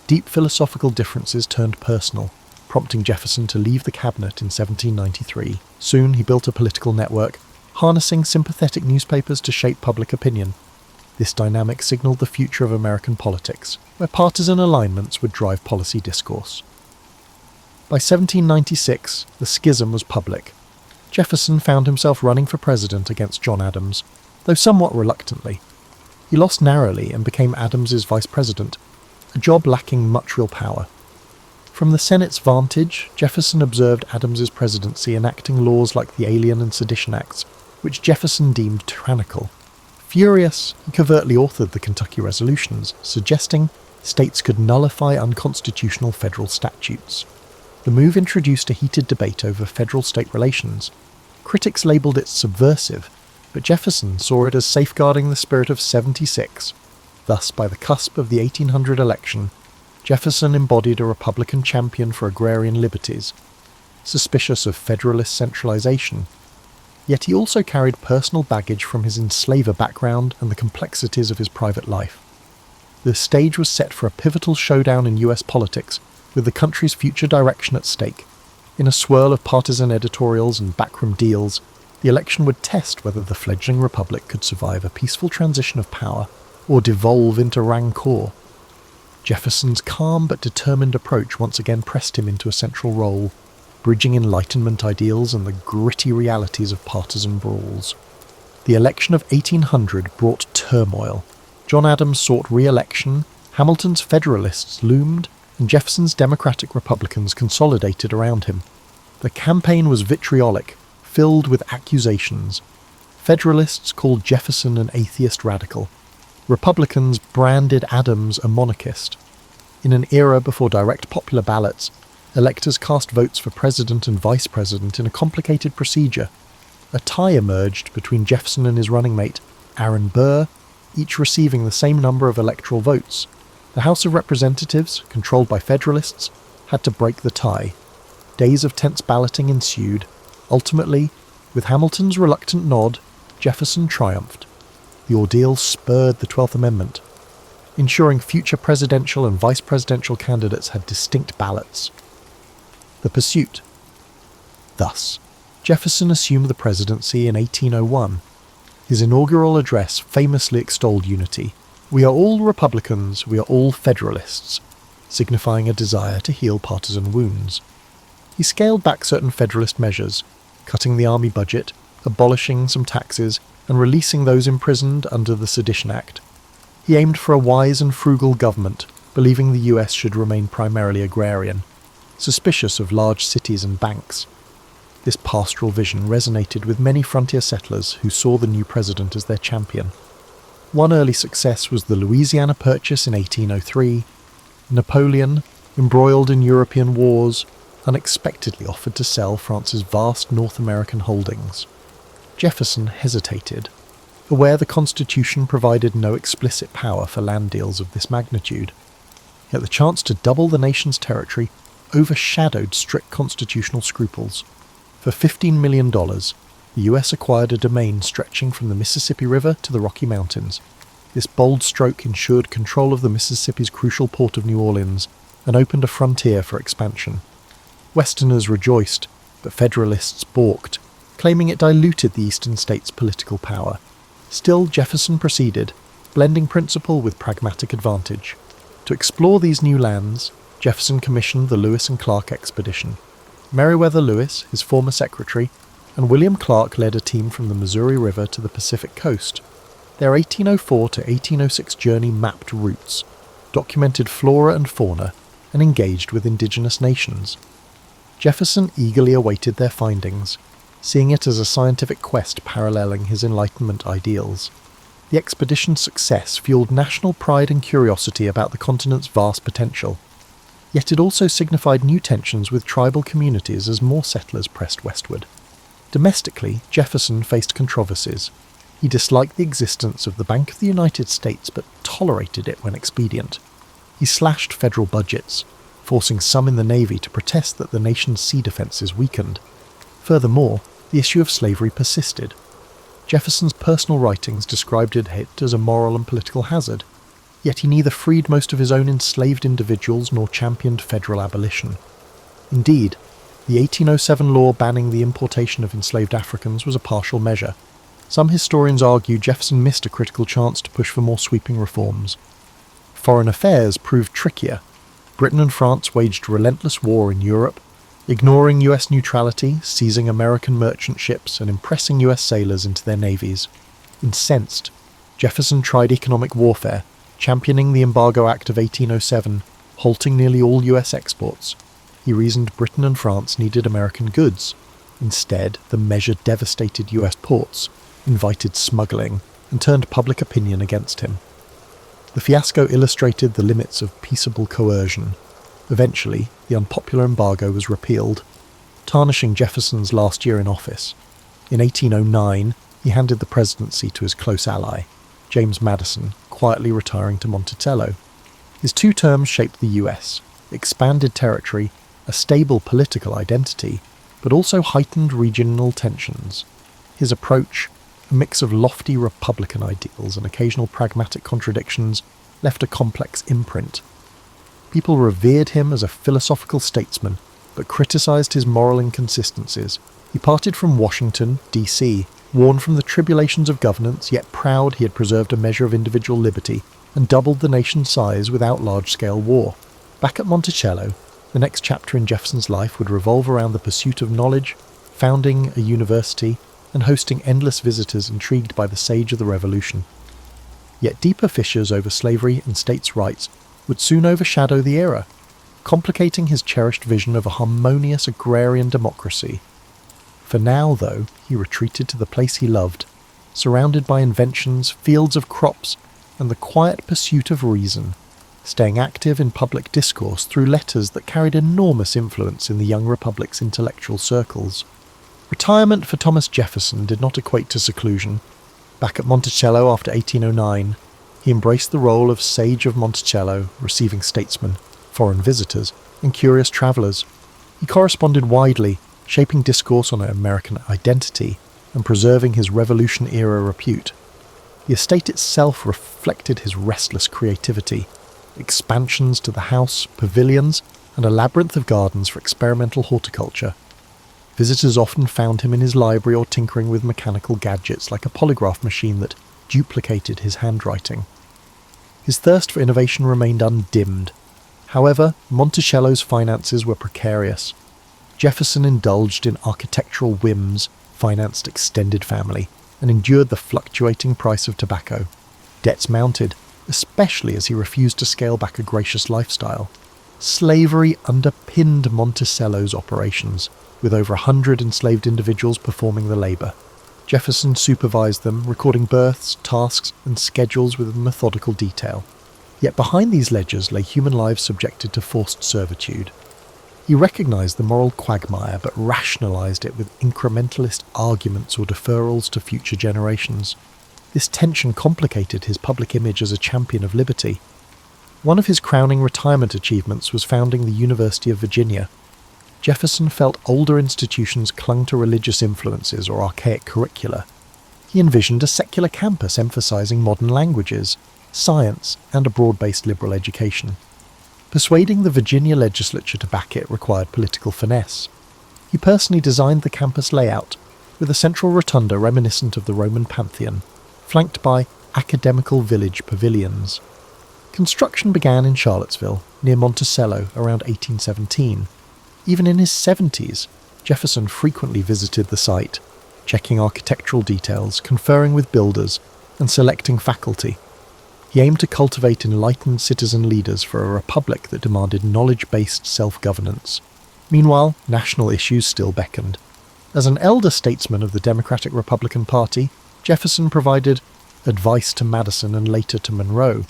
Deep philosophical differences turned personal, prompting Jefferson to leave the cabinet in 1793. Soon he built a political network, harnessing sympathetic newspapers to shape public opinion. This dynamic signalled the future of American politics, where partisan alignments would drive policy discourse. By 1796, the schism was public. Jefferson found himself running for president against John Adams, though somewhat reluctantly. He lost narrowly and became Adams's vice president, a job lacking much real power. From the Senate's vantage, Jefferson observed Adams's presidency enacting laws like the Alien and Sedition Acts, which Jefferson deemed tyrannical. Furious, he covertly authored the Kentucky Resolutions, suggesting states could nullify unconstitutional federal statutes. The move introduced a heated debate over federal-state relations. Critics labelled it subversive, but Jefferson saw it as safeguarding the spirit of '76. Thus, by the cusp of the 1800 election, Jefferson embodied a Republican champion for agrarian liberties, suspicious of Federalist centralization. Yet he also carried personal baggage from his enslaver background and the complexities of his private life. The stage was set for a pivotal showdown in US politics, with the country's future direction at stake. In a swirl of partisan editorials and backroom deals, the election would test whether the fledgling republic could survive a peaceful transition of power or devolve into rancor. Jefferson's calm but determined approach once again pressed him into a central role, bridging Enlightenment ideals and the gritty realities of partisan brawls. The election of 1800 brought turmoil. John Adams sought re-election, Hamilton's Federalists loomed, and Jefferson's Democratic Republicans consolidated around him. The campaign was vitriolic, filled with accusations. Federalists called Jefferson an atheist radical. Republicans branded Adams a monarchist. In an era before direct popular ballots, electors cast votes for president and vice president in a complicated procedure. A tie emerged between Jefferson and his running mate, Aaron Burr, each receiving the same number of electoral votes. The House of Representatives, controlled by Federalists, had to break the tie. Days of tense balloting ensued. Ultimately, with Hamilton's reluctant nod, Jefferson triumphed. The ordeal spurred the 12th Amendment, ensuring future presidential and vice presidential candidates had distinct ballots. The pursuit. Thus, Jefferson assumed the presidency in 1801. His inaugural address famously extolled unity. "We are all Republicans, we are all Federalists," signifying a desire to heal partisan wounds. He scaled back certain Federalist measures, cutting the army budget, abolishing some taxes, and releasing those imprisoned under the Sedition Act. He aimed for a wise and frugal government, believing the US should remain primarily agrarian, suspicious of large cities and banks. This pastoral vision resonated with many frontier settlers who saw the new president as their champion. One early success was the Louisiana Purchase in 1803. Napoleon, embroiled in European wars, unexpectedly offered to sell France's vast North American holdings. Jefferson hesitated, aware the Constitution provided no explicit power for land deals of this magnitude. Yet the chance to double the nation's territory overshadowed strict constitutional scruples. For $15 million, the US acquired a domain stretching from the Mississippi River to the Rocky Mountains. This bold stroke ensured control of the Mississippi's crucial port of New Orleans and opened a frontier for expansion. Westerners rejoiced, but Federalists balked, claiming it diluted the eastern states' political power. Still, Jefferson proceeded, blending principle with pragmatic advantage. To explore these new lands, Jefferson commissioned the Lewis and Clark expedition. Meriwether Lewis, his former secretary, and William Clark led a team from the Missouri River to the Pacific coast. Their 1804 to 1806 journey mapped routes, documented flora and fauna, and engaged with indigenous nations. Jefferson eagerly awaited their findings, seeing it as a scientific quest paralleling his Enlightenment ideals. The expedition's success fueled national pride and curiosity about the continent's vast potential. Yet it also signified new tensions with tribal communities as more settlers pressed westward. Domestically, Jefferson faced controversies. He disliked the existence of the Bank of the United States but tolerated it when expedient. He slashed federal budgets, forcing some in the Navy to protest that the nation's sea defences weakened. Furthermore, the issue of slavery persisted. Jefferson's personal writings described it as a moral and political hazard, yet he neither freed most of his own enslaved individuals nor championed federal abolition. Indeed, the 1807 law banning the importation of enslaved Africans was a partial measure. Some historians argue Jefferson missed a critical chance to push for more sweeping reforms. Foreign affairs proved trickier. Britain and France waged relentless war in Europe, ignoring US neutrality, seizing American merchant ships, and impressing US sailors into their navies. Incensed, Jefferson tried economic warfare, championing the Embargo Act of 1807, halting nearly all US exports. He reasoned Britain and France needed American goods. Instead, the measure devastated US ports, invited smuggling, and turned public opinion against him. The fiasco illustrated the limits of peaceable coercion. Eventually, the unpopular embargo was repealed, tarnishing Jefferson's last year in office. In 1809, he handed the presidency to his close ally, James Madison, quietly retiring to Monticello. His 2 terms shaped the US, expanded territory, a stable political identity, but also heightened regional tensions. His approach, a mix of lofty Republican ideals and occasional pragmatic contradictions, left a complex imprint. People revered him as a philosophical statesman, but criticized his moral inconsistencies. He parted from Washington, D.C., worn from the tribulations of governance, yet proud he had preserved a measure of individual liberty, and doubled the nation's size without large-scale war. Back at Monticello, the next chapter in Jefferson's life would revolve around the pursuit of knowledge, founding a university, and hosting endless visitors intrigued by the sage of the Revolution. Yet deeper fissures over slavery and states' rights would soon overshadow the era, complicating his cherished vision of a harmonious agrarian democracy. For now, though, he retreated to the place he loved, surrounded by inventions, fields of crops, and the quiet pursuit of reason, staying active in public discourse through letters that carried enormous influence in the young republic's intellectual circles. Retirement for Thomas Jefferson did not equate to seclusion. Back at Monticello after 1809, he embraced the role of Sage of Monticello, receiving statesmen, foreign visitors, and curious travellers. He corresponded widely, shaping discourse on American identity and preserving his Revolution-era repute. The estate itself reflected his restless creativity, expansions to the house, pavilions, and a labyrinth of gardens for experimental horticulture. Visitors often found him in his library or tinkering with mechanical gadgets like a polygraph machine that duplicated his handwriting. His thirst for innovation remained undimmed. However, Monticello's finances were precarious. Jefferson indulged in architectural whims, financed extended family, and endured the fluctuating price of tobacco. Debts mounted, especially as he refused to scale back a gracious lifestyle. Slavery underpinned Monticello's operations, with over 100 enslaved individuals performing the labour. Jefferson supervised them, recording births, tasks, and schedules with methodical detail. Yet behind these ledgers lay human lives subjected to forced servitude. He recognised the moral quagmire but rationalised it with incrementalist arguments or deferrals to future generations. This tension complicated his public image as a champion of liberty. One of his crowning retirement achievements was founding the University of Virginia. Jefferson felt older institutions clung to religious influences or archaic curricula. He envisioned a secular campus emphasising modern languages, science, and a broad-based liberal education. Persuading the Virginia legislature to back it required political finesse. He personally designed the campus layout, with a central rotunda reminiscent of the Roman Pantheon, flanked by academical village pavilions. Construction began in Charlottesville, near Monticello, around 1817. Even in his 70s, Jefferson frequently visited the site, checking architectural details, conferring with builders, and selecting faculty. He aimed to cultivate enlightened citizen leaders for a republic that demanded knowledge-based self-governance. Meanwhile, national issues still beckoned. As an elder statesman of the Democratic-Republican Party, Jefferson provided advice to Madison and later to Monroe.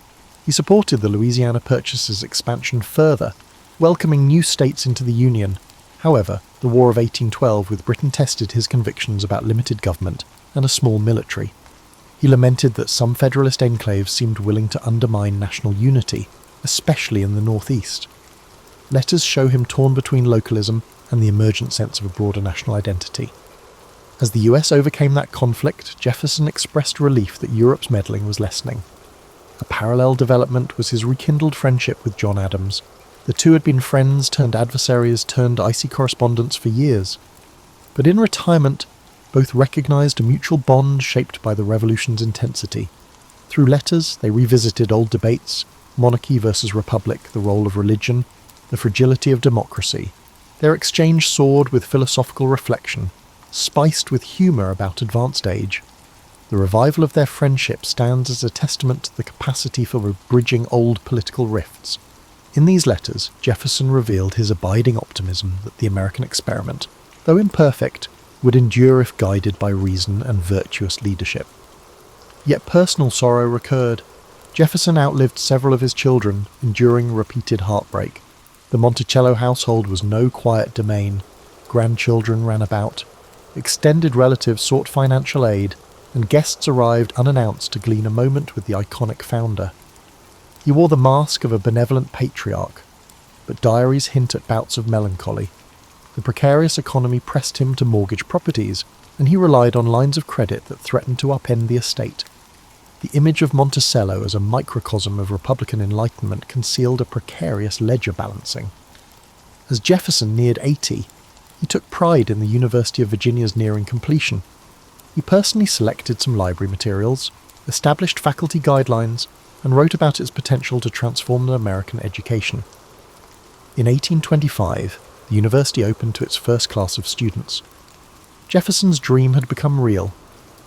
He supported the Louisiana Purchase's expansion further, welcoming new states into the Union. However, the War of 1812 with Britain tested his convictions about limited government and a small military. He lamented that some Federalist enclaves seemed willing to undermine national unity, especially in the Northeast. Letters show him torn between localism and the emergent sense of a broader national identity. As the US overcame that conflict, Jefferson expressed relief that Europe's meddling was lessening. A parallel development was his rekindled friendship with John Adams. The two had been friends turned adversaries turned icy correspondents for years. But in retirement, both recognised a mutual bond shaped by the Revolution's intensity. Through letters, they revisited old debates, monarchy versus republic, the role of religion, the fragility of democracy. Their exchange soared with philosophical reflection, spiced with humour about advanced age. The revival of their friendship stands as a testament to the capacity for bridging old political rifts. In these letters, Jefferson revealed his abiding optimism that the American experiment, though imperfect, would endure if guided by reason and virtuous leadership. Yet personal sorrow recurred. Jefferson outlived several of his children, enduring repeated heartbreak. The Monticello household was no quiet domain. Grandchildren ran about. Extended relatives sought financial aid, and guests arrived unannounced to glean a moment with the iconic founder. He wore the mask of a benevolent patriarch, but diaries hint at bouts of melancholy. The precarious economy pressed him to mortgage properties, and he relied on lines of credit that threatened to upend the estate. The image of Monticello as a microcosm of Republican enlightenment concealed a precarious ledger balancing. As Jefferson neared 80, he took pride in the University of Virginia's nearing completion. He personally selected some library materials, established faculty guidelines, and wrote about its potential to transform American education. In 1825, the university opened to its first class of students. Jefferson's dream had become real,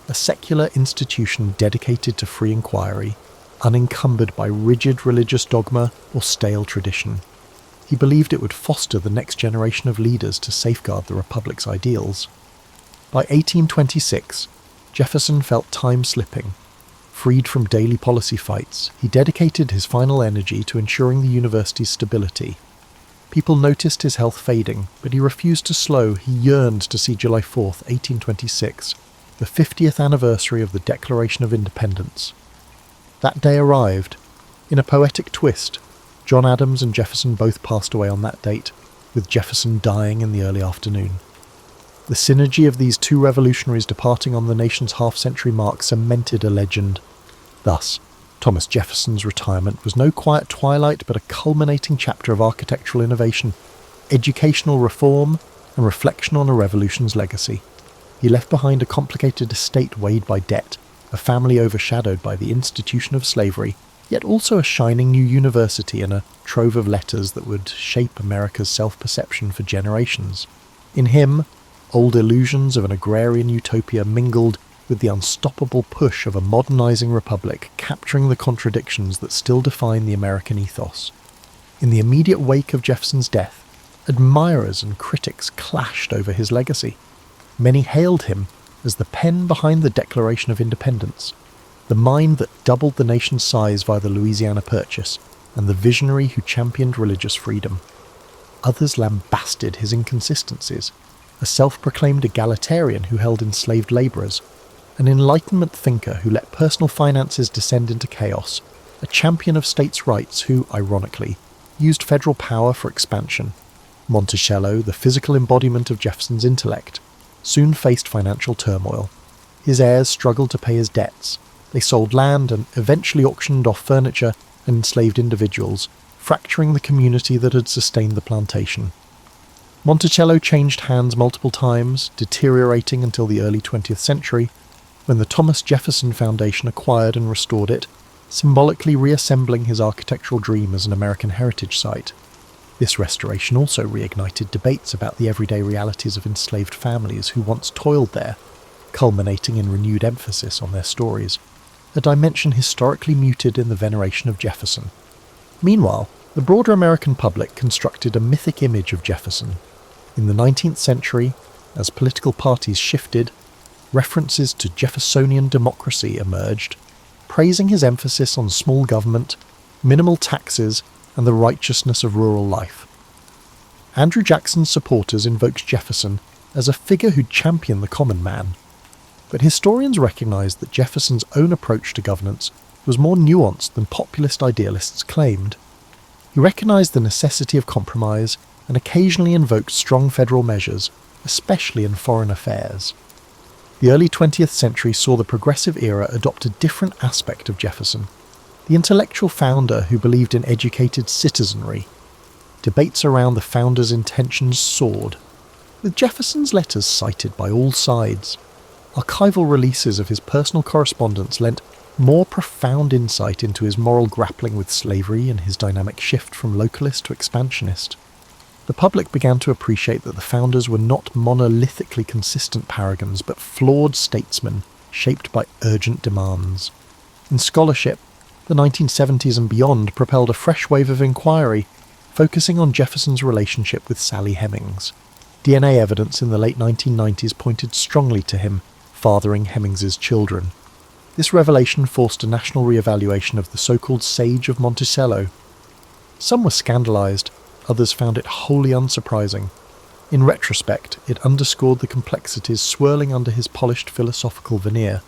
a secular institution dedicated to free inquiry, unencumbered by rigid religious dogma or stale tradition. He believed it would foster the next generation of leaders to safeguard the Republic's ideals. By 1826, Jefferson felt time slipping. Freed from daily policy fights, he dedicated his final energy to ensuring the university's stability. People noticed his health fading, but he refused to slow. He yearned to see July 4, 1826, the 50th anniversary of the Declaration of Independence. That day arrived. In a poetic twist, John Adams and Jefferson both passed away on that date, with Jefferson dying in the early afternoon. The synergy of these two revolutionaries departing on the nation's half-century mark cemented a legend. Thus, Thomas Jefferson's retirement was no quiet twilight but a culminating chapter of architectural innovation, educational reform, and reflection on a revolution's legacy. He left behind a complicated estate weighed by debt, a family overshadowed by the institution of slavery, yet also a shining new university and a trove of letters that would shape America's self-perception for generations. In him, old illusions of an agrarian utopia mingled with the unstoppable push of a modernizing republic, capturing the contradictions that still define the American ethos. In the immediate wake of Jefferson's death, admirers and critics clashed over his legacy. Many hailed him as the pen behind the Declaration of Independence, the mind that doubled the nation's size via the Louisiana Purchase, and the visionary who championed religious freedom. Others lambasted his inconsistencies, a self-proclaimed egalitarian who held enslaved labourers, an Enlightenment thinker who let personal finances descend into chaos, a champion of states' rights who, ironically, used federal power for expansion. Monticello, the physical embodiment of Jefferson's intellect, soon faced financial turmoil. His heirs struggled to pay his debts. They sold land and eventually auctioned off furniture and enslaved individuals, fracturing the community that had sustained the plantation. Monticello changed hands multiple times, deteriorating until the early 20th century, when the Thomas Jefferson Foundation acquired and restored it, symbolically reassembling his architectural dream as an American heritage site. This restoration also reignited debates about the everyday realities of enslaved families who once toiled there, culminating in renewed emphasis on their stories, a dimension historically muted in the veneration of Jefferson. Meanwhile, the broader American public constructed a mythic image of Jefferson. In the 19th century, as political parties shifted, references to Jeffersonian democracy emerged, praising his emphasis on small government, minimal taxes, and the righteousness of rural life. Andrew Jackson's supporters invoked Jefferson as a figure who'd champion the common man. But historians recognized that Jefferson's own approach to governance was more nuanced than populist idealists claimed. He recognized the necessity of compromise and occasionally invoked strong federal measures, especially in foreign affairs. The early 20th century saw the progressive era adopt a different aspect of Jefferson, the intellectual founder who believed in educated citizenry. Debates around the founder's intentions soared, with Jefferson's letters cited by all sides. Archival releases of his personal correspondence lent more profound insight into his moral grappling with slavery and his dynamic shift from localist to expansionist. The public began to appreciate that the founders were not monolithically consistent paragons, but flawed statesmen shaped by urgent demands. In scholarship, the 1970s and beyond propelled a fresh wave of inquiry, focusing on Jefferson's relationship with Sally Hemings. DNA evidence in the late 1990s pointed strongly to him fathering Hemings's children. This revelation forced a national re-evaluation of the so-called Sage of Monticello. Some were scandalized, others found it wholly unsurprising. In retrospect, it underscored the complexities swirling under his polished philosophical veneer.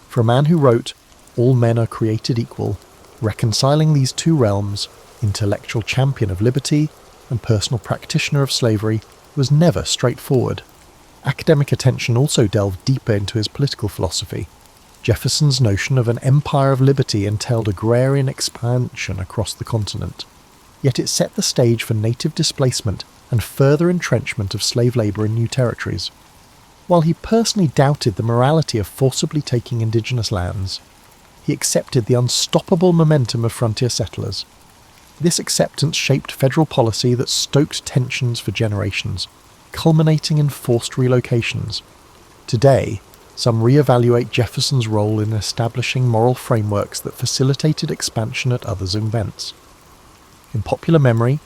For a man who wrote, "All men are created equal," reconciling these two realms, intellectual champion of liberty and personal practitioner of slavery, was never straightforward. Academic attention also delved deeper into his political philosophy. Jefferson's notion of an empire of liberty entailed agrarian expansion across the continent. Yet it set the stage for native displacement and further entrenchment of slave labour in new territories. While he personally doubted the morality of forcibly taking indigenous lands, he accepted the unstoppable momentum of frontier settlers. This acceptance shaped federal policy that stoked tensions for generations, culminating in forced relocations. Today, some re-evaluate Jefferson's role in establishing moral frameworks that facilitated expansion at others' events. In popular memory,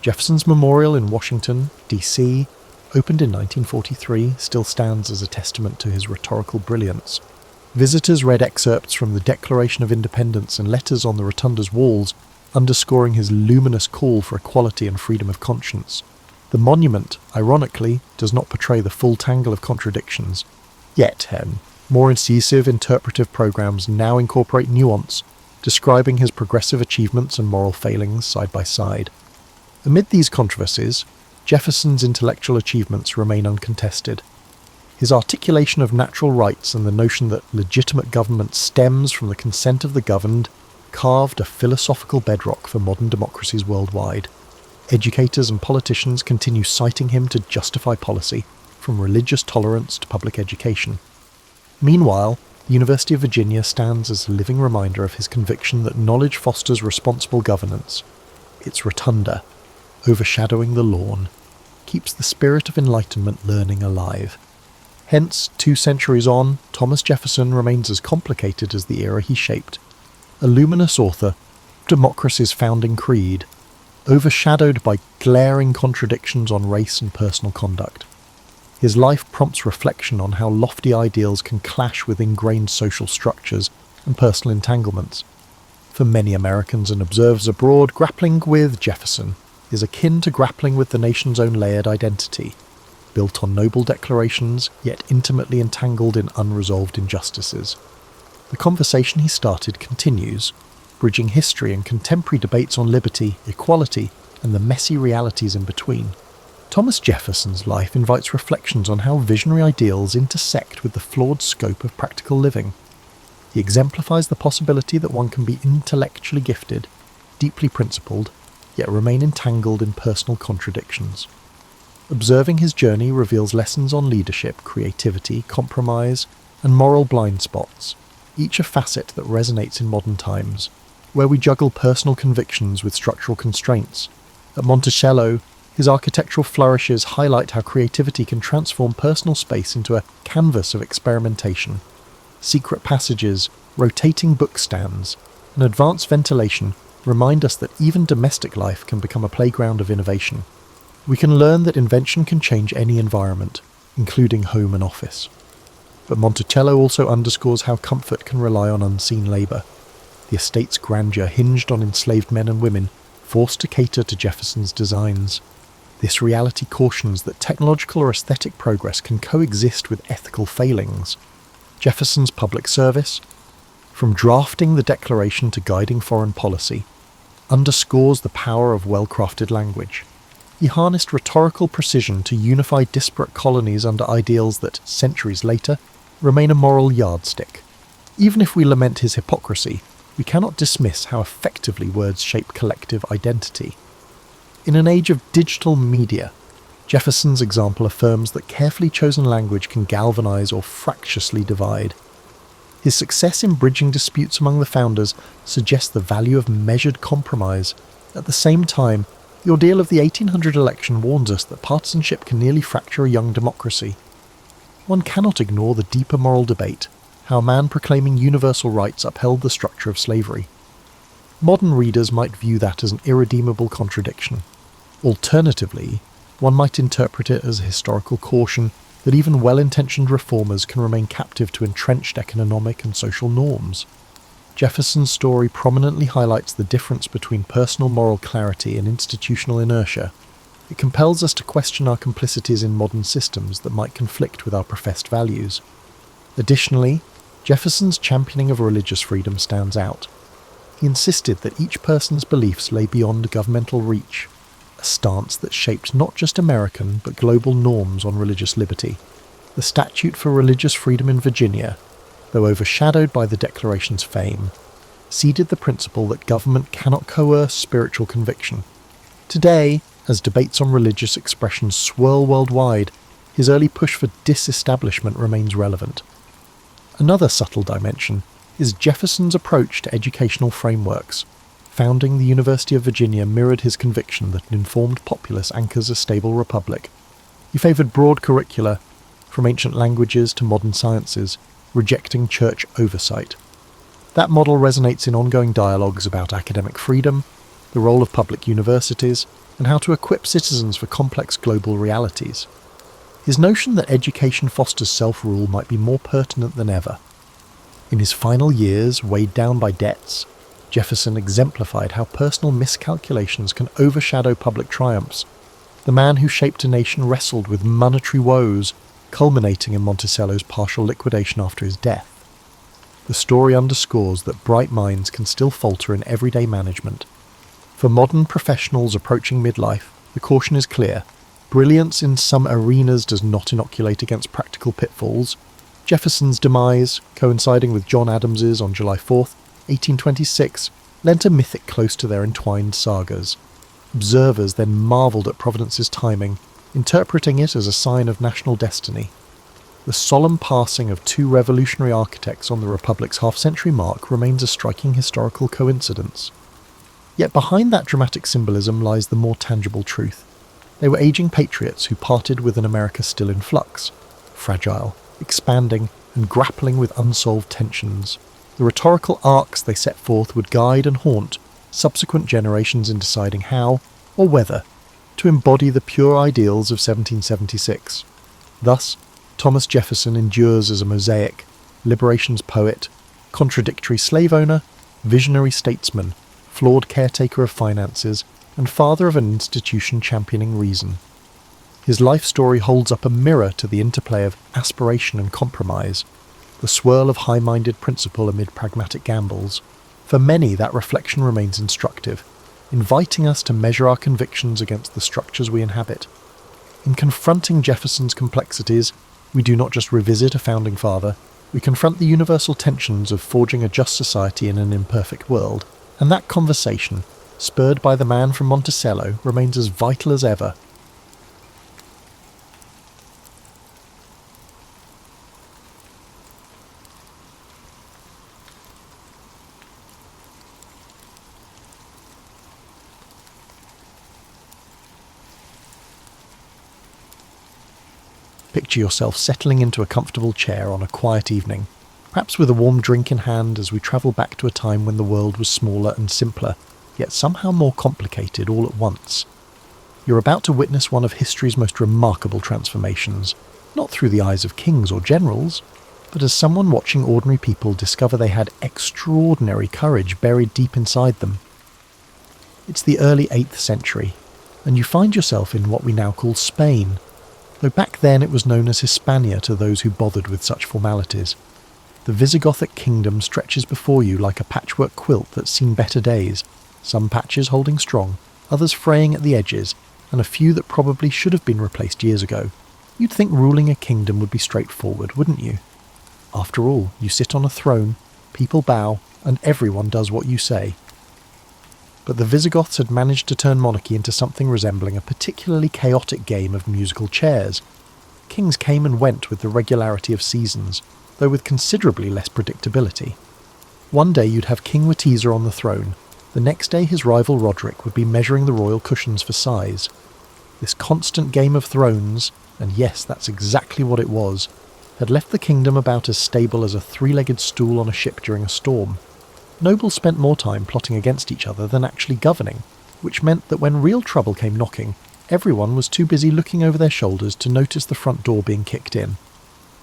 Jefferson's Memorial in Washington, D.C., opened in 1943, still stands as a testament to his rhetorical brilliance. Visitors read excerpts from the Declaration of Independence and letters on the rotunda's walls, underscoring his luminous call for equality and freedom of conscience. The monument, ironically, does not portray the full tangle of contradictions. Yet, more incisive interpretive programs now incorporate nuance, describing his progressive achievements and moral failings side by side. Amid these controversies, Jefferson's intellectual achievements remain uncontested. His articulation of natural rights and the notion that legitimate government stems from the consent of the governed carved a philosophical bedrock for modern democracies worldwide. Educators and politicians continue citing him to justify policy, from religious tolerance to public education. Meanwhile, the University of Virginia stands as a living reminder of his conviction that knowledge fosters responsible governance. Its rotunda, overshadowing the lawn, keeps the spirit of Enlightenment learning alive. Hence, 2 centuries on, Thomas Jefferson remains as complicated as the era he shaped. A luminous author, democracy's founding creed, overshadowed by glaring contradictions on race and personal conduct. His life prompts reflection on how lofty ideals can clash with ingrained social structures and personal entanglements. For many Americans and observers abroad, grappling with Jefferson is akin to grappling with the nation's own layered identity, built on noble declarations, yet intimately entangled in unresolved injustices. The conversation he started continues, bridging history and contemporary debates on liberty, equality, and the messy realities in between. Thomas Jefferson's life invites reflections on how visionary ideals intersect with the flawed scope of practical living. He exemplifies the possibility that one can be intellectually gifted, deeply principled, yet remain entangled in personal contradictions. Observing his journey reveals lessons on leadership, creativity, compromise, and moral blind spots, each a facet that resonates in modern times, where we juggle personal convictions with structural constraints. At Monticello, his architectural flourishes highlight how creativity can transform personal space into a canvas of experimentation. Secret passages, rotating bookstands, and advanced ventilation remind us that even domestic life can become a playground of innovation. We can learn that invention can change any environment, including home and office. But Monticello also underscores how comfort can rely on unseen labour. The estate's grandeur hinged on enslaved men and women, forced to cater to Jefferson's designs. This reality cautions that technological or aesthetic progress can coexist with ethical failings. Jefferson's public service, from drafting the Declaration to guiding foreign policy, underscores the power of well-crafted language. He harnessed rhetorical precision to unify disparate colonies under ideals that, centuries later, remain a moral yardstick. Even if we lament his hypocrisy, we cannot dismiss how effectively words shape collective identity. In an age of digital media, Jefferson's example affirms that carefully chosen language can galvanize or fractiously divide. His success in bridging disputes among the founders suggests the value of measured compromise. At the same time, the ordeal of the 1800 election warns us that partisanship can nearly fracture a young democracy. One cannot ignore the deeper moral debate, how a man proclaiming universal rights upheld the structure of slavery. Modern readers might view that as an irredeemable contradiction. Alternatively, one might interpret it as a historical caution that even well-intentioned reformers can remain captive to entrenched economic and social norms. Jefferson's story prominently highlights the difference between personal moral clarity and institutional inertia. It compels us to question our complicities in modern systems that might conflict with our professed values. Additionally, Jefferson's championing of religious freedom stands out. He insisted that each person's beliefs lay beyond governmental reach, a stance that shaped not just American but global norms on religious liberty. The Statute for Religious Freedom in Virginia, though overshadowed by the Declaration's fame, seeded the principle that government cannot coerce spiritual conviction. Today, as debates on religious expression swirl worldwide, his early push for disestablishment remains relevant. Another subtle dimension is Jefferson's approach to educational frameworks. Founding the University of Virginia mirrored his conviction that an informed populace anchors a stable republic. He favoured broad curricula, from ancient languages to modern sciences, rejecting church oversight. That model resonates in ongoing dialogues about academic freedom, the role of public universities, and how to equip citizens for complex global realities. His notion that education fosters self-rule might be more pertinent than ever. In his final years, weighed down by debts, Jefferson exemplified how personal miscalculations can overshadow public triumphs. The man who shaped a nation wrestled with monetary woes, culminating in Monticello's partial liquidation after his death. The story underscores that bright minds can still falter in everyday management. For modern professionals approaching midlife, the caution is clear. Brilliance in some arenas does not inoculate against practical pitfalls. Jefferson's demise, coinciding with John Adams's on July 4th, 1826, lent a mythic close to their entwined sagas. Observers then marvelled at Providence's timing, interpreting it as a sign of national destiny. The solemn passing of two revolutionary architects on the Republic's half-century mark remains a striking historical coincidence. Yet behind that dramatic symbolism lies the more tangible truth. They were aging patriots who parted with an America still in flux, fragile, expanding, and grappling with unsolved tensions. The rhetorical arcs they set forth would guide and haunt subsequent generations in deciding how, or whether, to embody the pure ideals of 1776. Thus, Thomas Jefferson endures as a mosaic, liberation's poet, contradictory slave owner, visionary statesman, flawed caretaker of finances, and father of an institution championing reason. His life story holds up a mirror to the interplay of aspiration and compromise, the swirl of high-minded principle amid pragmatic gambles. For many, that reflection remains instructive, inviting us to measure our convictions against the structures we inhabit. In confronting Jefferson's complexities, we do not just revisit a founding father, we confront the universal tensions of forging a just society in an imperfect world, and that conversation, spurred by the man from Monticello, remains as vital as ever. Picture yourself settling into a comfortable chair on a quiet evening, perhaps with a warm drink in hand as we travel back to a time when the world was smaller and simpler, yet somehow more complicated all at once. You're about to witness one of history's most remarkable transformations, not through the eyes of kings or generals, but as someone watching ordinary people discover they had extraordinary courage buried deep inside them. It's the early 8th century, and you find yourself in what we now call Spain, though back then it was known as Hispania to those who bothered with such formalities. The Visigothic kingdom stretches before you like a patchwork quilt that's seen better days, some patches holding strong, others fraying at the edges, and a few that probably should have been replaced years ago. You'd think ruling a kingdom would be straightforward, wouldn't you? After all, you sit on a throne, people bow, and everyone does what you say. But the Visigoths had managed to turn monarchy into something resembling a particularly chaotic game of musical chairs. Kings came and went with the regularity of seasons, though with considerably less predictability. One day you'd have King Witiza on the throne, the next day his rival Roderick would be measuring the royal cushions for size. This constant game of thrones, and yes, that's exactly what it was, had left the kingdom about as stable as a three-legged stool on a ship during a storm. Nobles spent more time plotting against each other than actually governing, which meant that when real trouble came knocking, everyone was too busy looking over their shoulders to notice the front door being kicked in.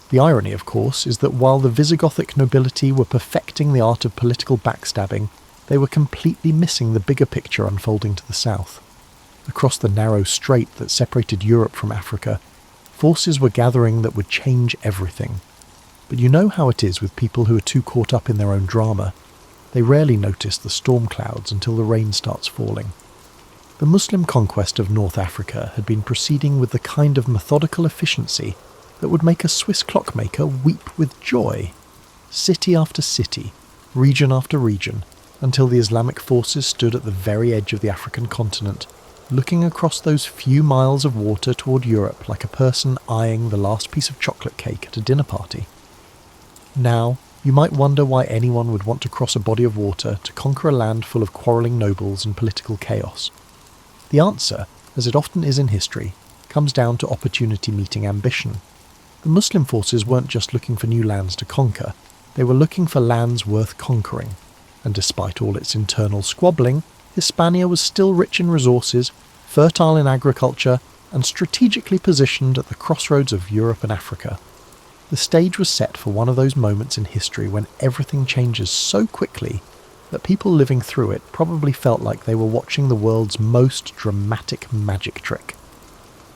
The irony, of course, is that while the Visigothic nobility were perfecting the art of political backstabbing, they were completely missing the bigger picture unfolding to the south. Across the narrow strait that separated Europe from Africa, forces were gathering that would change everything. But you know how it is with people who are too caught up in their own drama. They rarely notice the storm clouds until the rain starts falling. The Muslim conquest of North Africa had been proceeding with the kind of methodical efficiency that would make a Swiss clockmaker weep with joy. City after city, region after region, until the Islamic forces stood at the very edge of the African continent, looking across those few miles of water toward Europe like a person eyeing the last piece of chocolate cake at a dinner party. Now, you might wonder why anyone would want to cross a body of water to conquer a land full of quarrelling nobles and political chaos. The answer, as it often is in history, comes down to opportunity meeting ambition. The The Muslim forces weren't just looking for new lands to conquer, they were looking for lands worth conquering, and despite all its internal squabbling, Hispania was still rich in resources, fertile in agriculture, and strategically positioned at the crossroads of Europe and Africa. The stage was set for one of those moments in history when everything changes so quickly that people living through it probably felt like they were watching the world's most dramatic magic trick.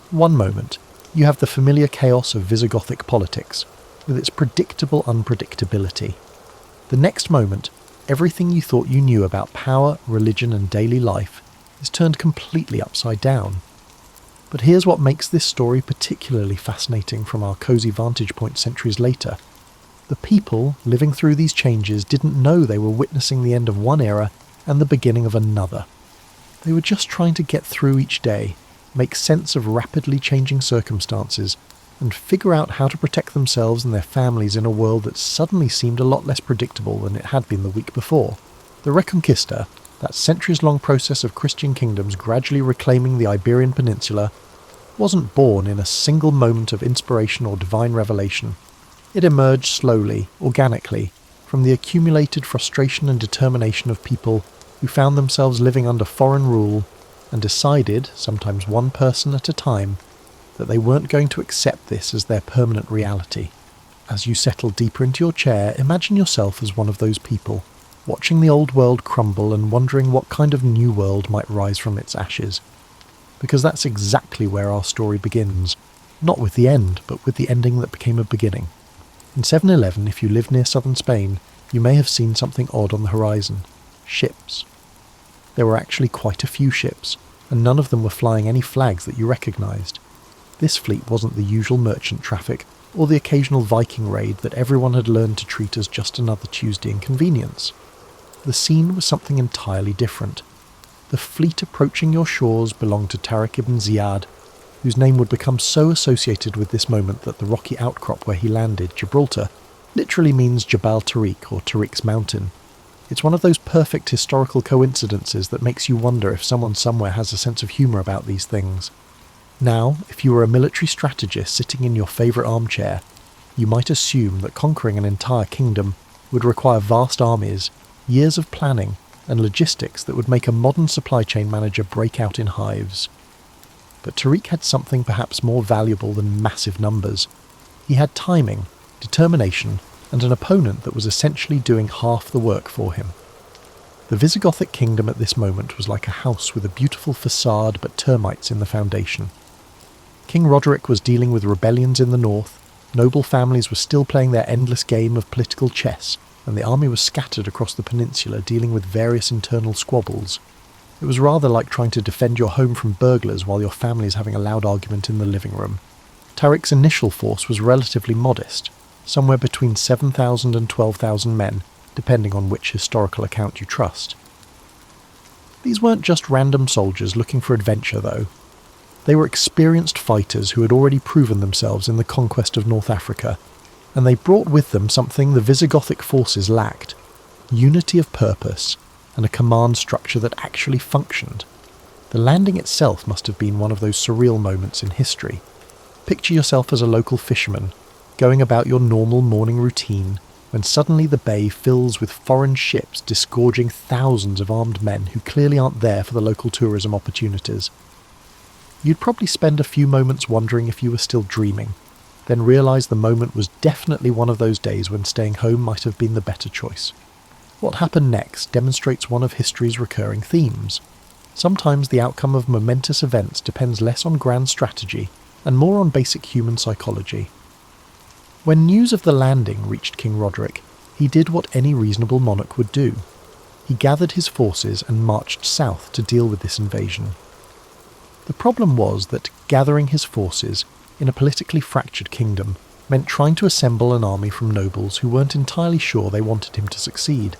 One moment, you have the familiar chaos of Visigothic politics, with its predictable unpredictability. The next moment, everything you thought you knew about power, religion, and daily life is turned completely upside down. But here's what makes this story particularly fascinating from our cosy vantage point centuries later. The people living through these changes didn't know they were witnessing the end of one era and the beginning of another. They were just trying to get through each day, make sense of rapidly changing circumstances, and figure out how to protect themselves and their families in a world that suddenly seemed a lot less predictable than it had been the week before. The Reconquista, that centuries-long process of Christian kingdoms gradually reclaiming the Iberian Peninsula, wasn't born in a single moment of inspiration or divine revelation. It emerged slowly, organically, from the accumulated frustration and determination of people who found themselves living under foreign rule and decided, sometimes one person at a time, that they weren't going to accept this as their permanent reality. As you settle deeper into your chair, imagine yourself as one of those people, watching the old world crumble and wondering what kind of new world might rise from its ashes. Because that's exactly where our story begins, not with the end, but with the ending that became a beginning. In 711, if you live near southern Spain, you may have seen something odd on the horizon. Ships. There were actually quite a few ships, and none of them were flying any flags that you recognised. This fleet wasn't the usual merchant traffic, or the occasional Viking raid that everyone had learned to treat as just another Tuesday inconvenience. The scene was something entirely different. The fleet approaching your shores belonged to Tariq ibn Ziyad, whose name would become so associated with this moment that the rocky outcrop where he landed, Gibraltar, literally means Jabal Tariq, or Tariq's mountain. It's one of those perfect historical coincidences that makes you wonder if someone somewhere has a sense of humour about these things. Now, if you were a military strategist sitting in your favourite armchair, you might assume that conquering an entire kingdom would require vast armies, years of planning, and logistics that would make a modern supply chain manager break out in hives. But Tariq had something perhaps more valuable than massive numbers. He had timing, determination, and an opponent that was essentially doing half the work for him. The Visigothic kingdom at this moment was like a house with a beautiful facade but termites in the foundation. King Roderick was dealing with rebellions in the north, noble families were still playing their endless game of political chess, and the army was scattered across the peninsula dealing with various internal squabbles. It was rather like trying to defend your home from burglars while your family is having a loud argument in the living room. Tariq's initial force was relatively modest, somewhere between 7,000 and 12,000 men, depending on which historical account you trust. These weren't just random soldiers looking for adventure, though. They were experienced fighters who had already proven themselves in the conquest of North Africa, and they brought with them something the Visigothic forces lacked: unity of purpose and a command structure that actually functioned. The landing itself must have been one of those surreal moments in history. Picture yourself as a local fisherman, going about your normal morning routine, when suddenly the bay fills with foreign ships disgorging thousands of armed men who clearly aren't there for the local tourism opportunities. You'd probably spend a few moments wondering if you were still dreaming, then realise the moment was definitely one of those days when staying home might have been the better choice. What happened next demonstrates one of history's recurring themes. Sometimes the outcome of momentous events depends less on grand strategy and more on basic human psychology. When news of the landing reached King Roderick, he did what any reasonable monarch would do. He gathered his forces and marched south to deal with this invasion. The problem was that gathering his forces in a politically fractured kingdom meant trying to assemble an army from nobles who weren't entirely sure they wanted him to succeed.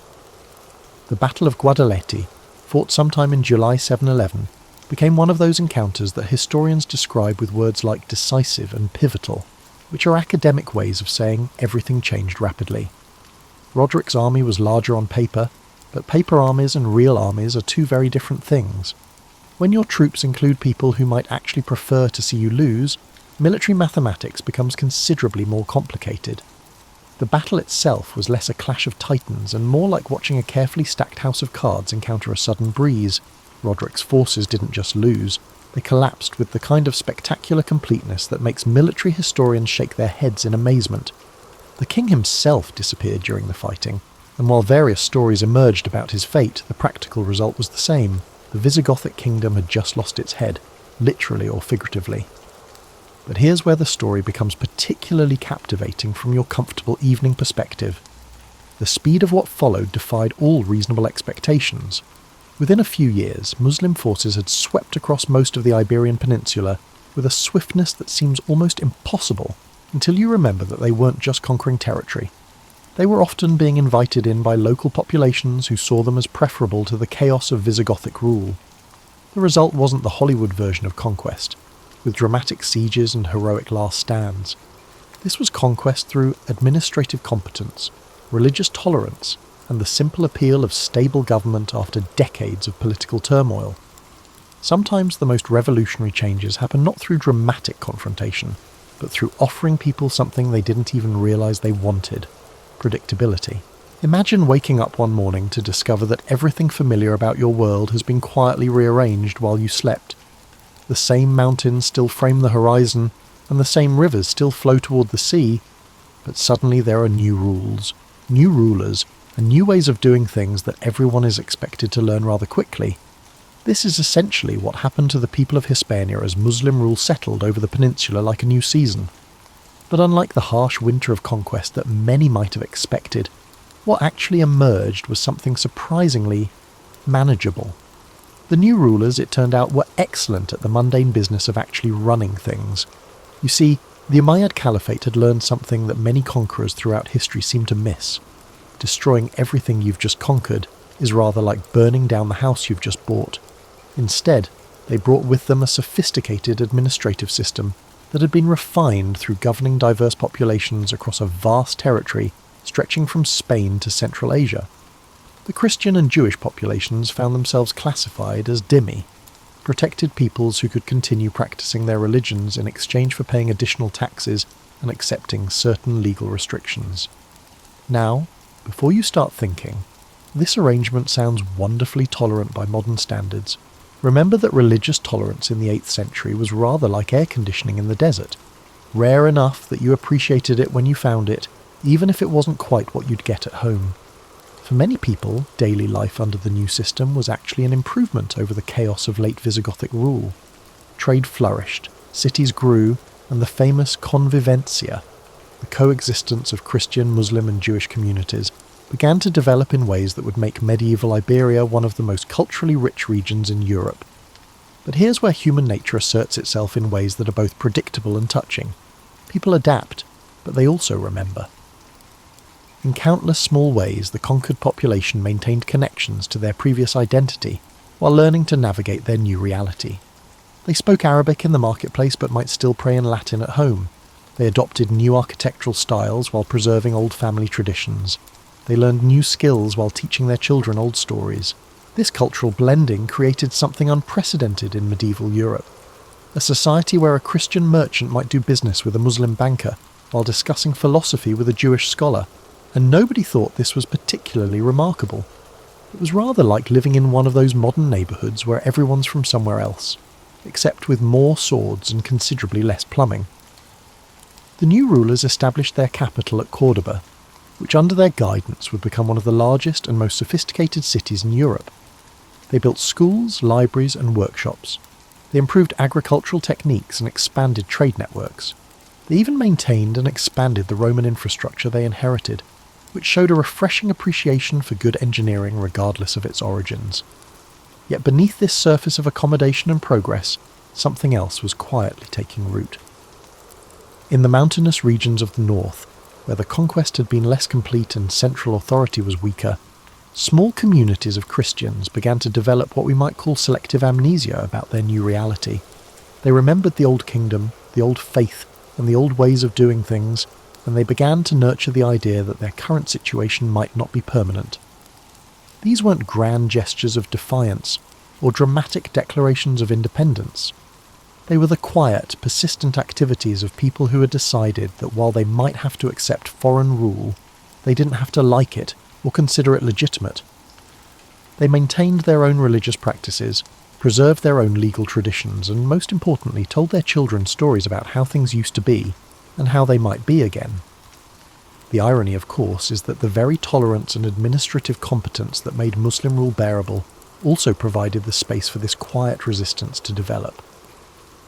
The Battle of Guadalete, fought sometime in July 711, became one of those encounters that historians describe with words like decisive and pivotal, which are academic ways of saying everything changed rapidly. Roderick's army was larger on paper, but paper armies and real armies are two very different things. When your troops include people who might actually prefer to see you lose, military mathematics becomes considerably more complicated. The battle itself was less a clash of titans and more like watching a carefully stacked house of cards encounter a sudden breeze. Roderick's forces didn't just lose, they collapsed with the kind of spectacular completeness that makes military historians shake their heads in amazement. The king himself disappeared during the fighting, and while various stories emerged about his fate, the practical result was the same. The Visigothic kingdom had just lost its head, literally or figuratively. But here's where the story becomes particularly captivating from your comfortable evening perspective. The speed of what followed defied all reasonable expectations. Within a few years, Muslim forces had swept across most of the Iberian Peninsula with a swiftness that seems almost impossible until you remember that they weren't just conquering territory. They were often being invited in by local populations who saw them as preferable to the chaos of Visigothic rule. The result wasn't the Hollywood version of conquest, with dramatic sieges and heroic last stands. This was conquest through administrative competence, religious tolerance, and the simple appeal of stable government after decades of political turmoil. Sometimes the most revolutionary changes happen not through dramatic confrontation, but through offering people something they didn't even realize they wanted: predictability. Imagine waking up one morning to discover that everything familiar about your world has been quietly rearranged while you slept. The same mountains still frame the horizon, and the same rivers still flow toward the sea, but suddenly there are new rules, new rulers, and new ways of doing things that everyone is expected to learn rather quickly. This is essentially what happened to the people of Hispania as Muslim rule settled over the peninsula like a new season. But unlike the harsh winter of conquest that many might have expected, what actually emerged was something surprisingly manageable. The new rulers, it turned out, were excellent at the mundane business of actually running things. You see, the Umayyad Caliphate had learned something that many conquerors throughout history seem to miss. Destroying everything you've just conquered is rather like burning down the house you've just bought. Instead, they brought with them a sophisticated administrative system that had been refined through governing diverse populations across a vast territory stretching from Spain to Central Asia. The Christian and Jewish populations found themselves classified as dhimmi, protected peoples who could continue practicing their religions in exchange for paying additional taxes and accepting certain legal restrictions. Now, before you start thinking, this arrangement sounds wonderfully tolerant by modern standards. Remember that religious tolerance in the 8th century was rather like air conditioning in the desert, rare enough that you appreciated it when you found it, even if it wasn't quite what you'd get at home. For many people, daily life under the new system was actually an improvement over the chaos of late Visigothic rule. Trade flourished, cities grew, and the famous convivencia, the coexistence of Christian, Muslim and Jewish communities, began to develop in ways that would make medieval Iberia one of the most culturally rich regions in Europe. But here's where human nature asserts itself in ways that are both predictable and touching. People adapt, but they also remember. In countless small ways, the conquered population maintained connections to their previous identity while learning to navigate their new reality. They spoke Arabic in the marketplace but might still pray in Latin at home. They adopted new architectural styles while preserving old family traditions. They learned new skills while teaching their children old stories. This cultural blending created something unprecedented in medieval Europe. A society where a Christian merchant might do business with a Muslim banker while discussing philosophy with a Jewish scholar, and nobody thought this was particularly remarkable. It was rather like living in one of those modern neighbourhoods where everyone's from somewhere else, except with more swords and considerably less plumbing. The new rulers established their capital at Cordoba, which under their guidance would become one of the largest and most sophisticated cities in Europe. They built schools, libraries and workshops. They improved agricultural techniques and expanded trade networks. They even maintained and expanded the Roman infrastructure they inherited, which showed a refreshing appreciation for good engineering regardless of its origins. Yet beneath this surface of accommodation and progress, something else was quietly taking root. In the mountainous regions of the north, where the conquest had been less complete and central authority was weaker, small communities of Christians began to develop what we might call selective amnesia about their new reality. They remembered the old kingdom, the old faith, and the old ways of doing things, and they began to nurture the idea that their current situation might not be permanent. These weren't grand gestures of defiance or dramatic declarations of independence. They were the quiet, persistent activities of people who had decided that while they might have to accept foreign rule, they didn't have to like it or consider it legitimate. They maintained their own religious practices, preserved their own legal traditions, and most importantly told their children stories about how things used to be and how they might be again. The irony, of course, is that the very tolerance and administrative competence that made Muslim rule bearable also provided the space for this quiet resistance to develop.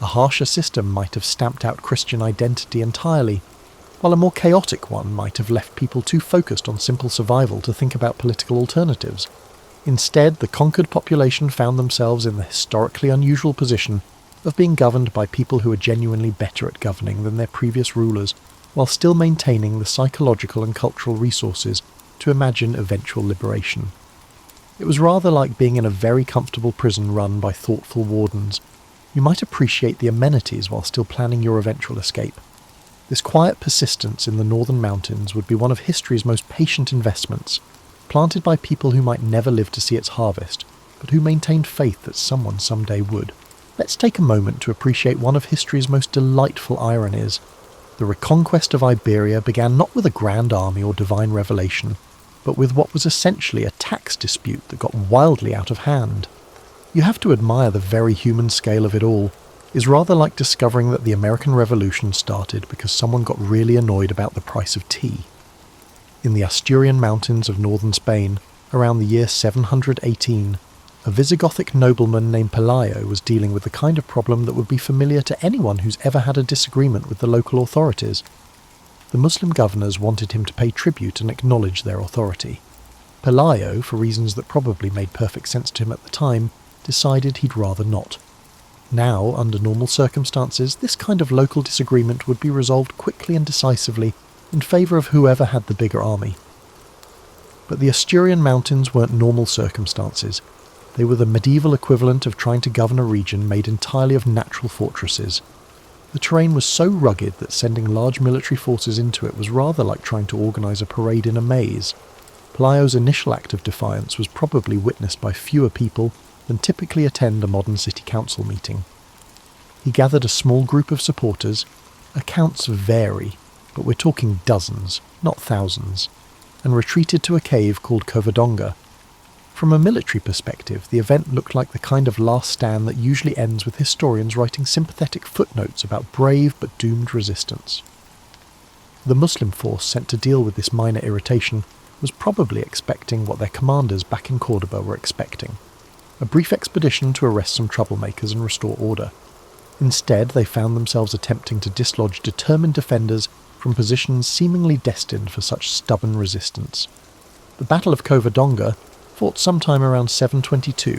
A harsher system might have stamped out Christian identity entirely, while a more chaotic one might have left people too focused on simple survival to think about political alternatives. Instead, the conquered population found themselves in the historically unusual position of being governed by people who were genuinely better at governing than their previous rulers, while still maintaining the psychological and cultural resources to imagine eventual liberation. It was rather like being in a very comfortable prison run by thoughtful wardens. You might appreciate the amenities while still planning your eventual escape. This quiet persistence in the northern mountains would be one of history's most patient investments, planted by people who might never live to see its harvest, but who maintained faith that someone someday would. Let's take a moment to appreciate one of history's most delightful ironies. The reconquest of Iberia began not with a grand army or divine revelation, but with what was essentially a tax dispute that got wildly out of hand. You have to admire the very human scale of it all. It's rather like discovering that the American Revolution started because someone got really annoyed about the price of tea. In the Asturian mountains of northern Spain, around the year 718, a Visigothic nobleman named Pelayo was dealing with the kind of problem that would be familiar to anyone who's ever had a disagreement with the local authorities. The Muslim governors wanted him to pay tribute and acknowledge their authority. Pelayo, for reasons that probably made perfect sense to him at the time, decided he'd rather not. Now, under normal circumstances, this kind of local disagreement would be resolved quickly and decisively in favour of whoever had the bigger army. But the Asturian mountains weren't normal circumstances. They were the medieval equivalent of trying to govern a region made entirely of natural fortresses. The terrain was so rugged that sending large military forces into it was rather like trying to organise a parade in a maze. Pelayo's initial act of defiance was probably witnessed by fewer people than typically attend a modern city council meeting. He gathered a small group of supporters. Accounts vary, but we're talking dozens, not thousands, and retreated to a cave called Covadonga. From a military perspective, the event looked like the kind of last stand that usually ends with historians writing sympathetic footnotes about brave but doomed resistance. The Muslim force sent to deal with this minor irritation was probably expecting what their commanders back in Cordoba were expecting: a brief expedition to arrest some troublemakers and restore order. Instead, they found themselves attempting to dislodge determined defenders from positions seemingly destined for such stubborn resistance. The Battle of Covadonga, fought sometime around 722,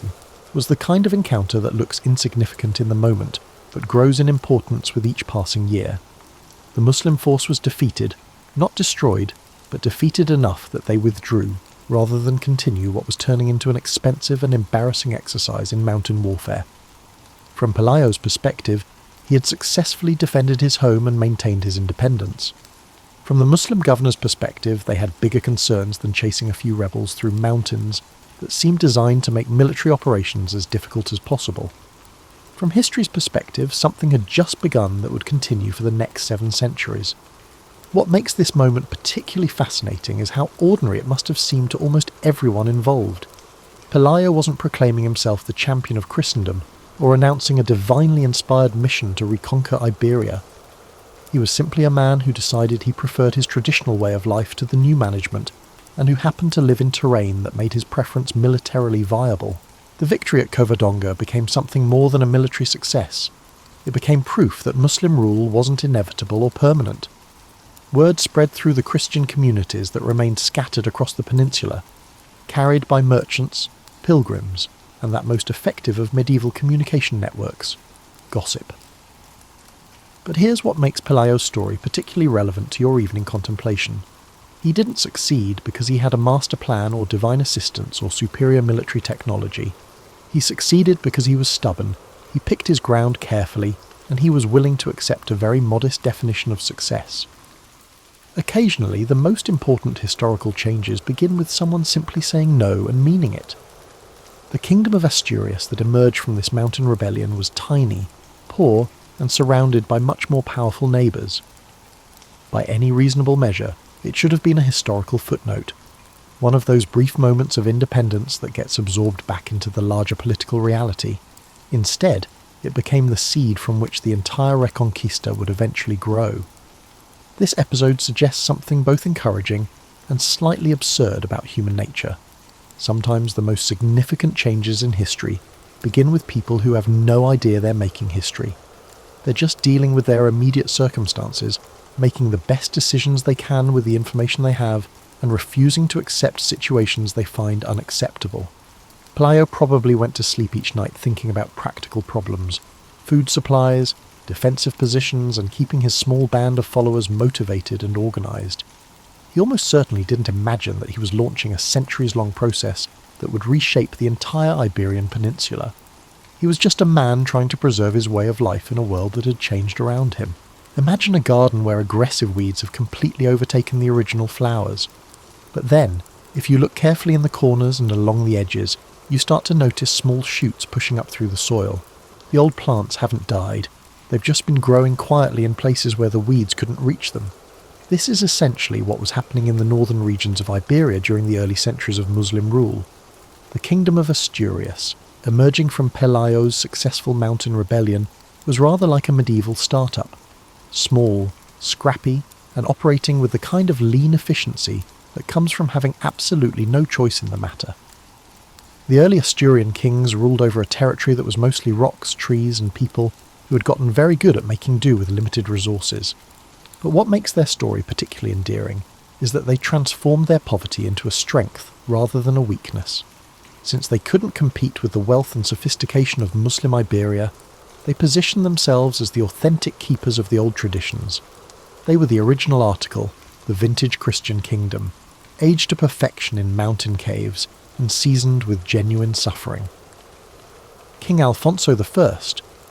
was the kind of encounter that looks insignificant in the moment, but grows in importance with each passing year. The Muslim force was defeated, not destroyed, but defeated enough that they withdrew, rather than continue what was turning into an expensive and embarrassing exercise in mountain warfare. From Pelayo's perspective, he had successfully defended his home and maintained his independence. From the Muslim governor's perspective, they had bigger concerns than chasing a few rebels through mountains that seemed designed to make military operations as difficult as possible. From history's perspective, something had just begun that would continue for the next 7 centuries. What makes this moment particularly fascinating is how ordinary it must have seemed to almost everyone involved. Pelayo wasn't proclaiming himself the champion of Christendom, or announcing a divinely inspired mission to reconquer Iberia. He was simply a man who decided he preferred his traditional way of life to the new management, and who happened to live in terrain that made his preference militarily viable. The victory at Covadonga became something more than a military success. It became proof that Muslim rule wasn't inevitable or permanent. Word spread through the Christian communities that remained scattered across the peninsula, carried by merchants, pilgrims, and that most effective of medieval communication networks, gossip. But here's what makes Pelayo's story particularly relevant to your evening contemplation. He didn't succeed because he had a master plan or divine assistance or superior military technology. He succeeded because he was stubborn, he picked his ground carefully, and he was willing to accept a very modest definition of success. Occasionally, the most important historical changes begin with someone simply saying no and meaning it. The kingdom of Asturias that emerged from this mountain rebellion was tiny, poor and surrounded by much more powerful neighbours. By any reasonable measure, it should have been a historical footnote, one of those brief moments of independence that gets absorbed back into the larger political reality. Instead, it became the seed from which the entire Reconquista would eventually grow. This episode suggests something both encouraging and slightly absurd about human nature. Sometimes the most significant changes in history begin with people who have no idea they're making history. They're just dealing with their immediate circumstances, making the best decisions they can with the information they have, and refusing to accept situations they find unacceptable. Pelayo probably went to sleep each night thinking about practical problems, food supplies, defensive positions, and keeping his small band of followers motivated and organised. He almost certainly didn't imagine that he was launching a centuries-long process that would reshape the entire Iberian Peninsula. He was just a man trying to preserve his way of life in a world that had changed around him. Imagine a garden where aggressive weeds have completely overtaken the original flowers. But then, if you look carefully in the corners and along the edges, you start to notice small shoots pushing up through the soil. The old plants haven't died. They've just been growing quietly in places where the weeds couldn't reach them. This is essentially what was happening in the northern regions of Iberia during the early centuries of Muslim rule. The kingdom of Asturias, emerging from Pelayo's successful mountain rebellion, was rather like a medieval startup. Small, scrappy, and operating with the kind of lean efficiency that comes from having absolutely no choice in the matter. The early Asturian kings ruled over a territory that was mostly rocks, trees, and people who had gotten very good at making do with limited resources. But what makes their story particularly endearing is that they transformed their poverty into a strength rather than a weakness. Since they couldn't compete with the wealth and sophistication of Muslim Iberia, they positioned themselves as the authentic keepers of the old traditions. They were the original article, the vintage Christian kingdom, aged to perfection in mountain caves and seasoned with genuine suffering. King Alfonso I,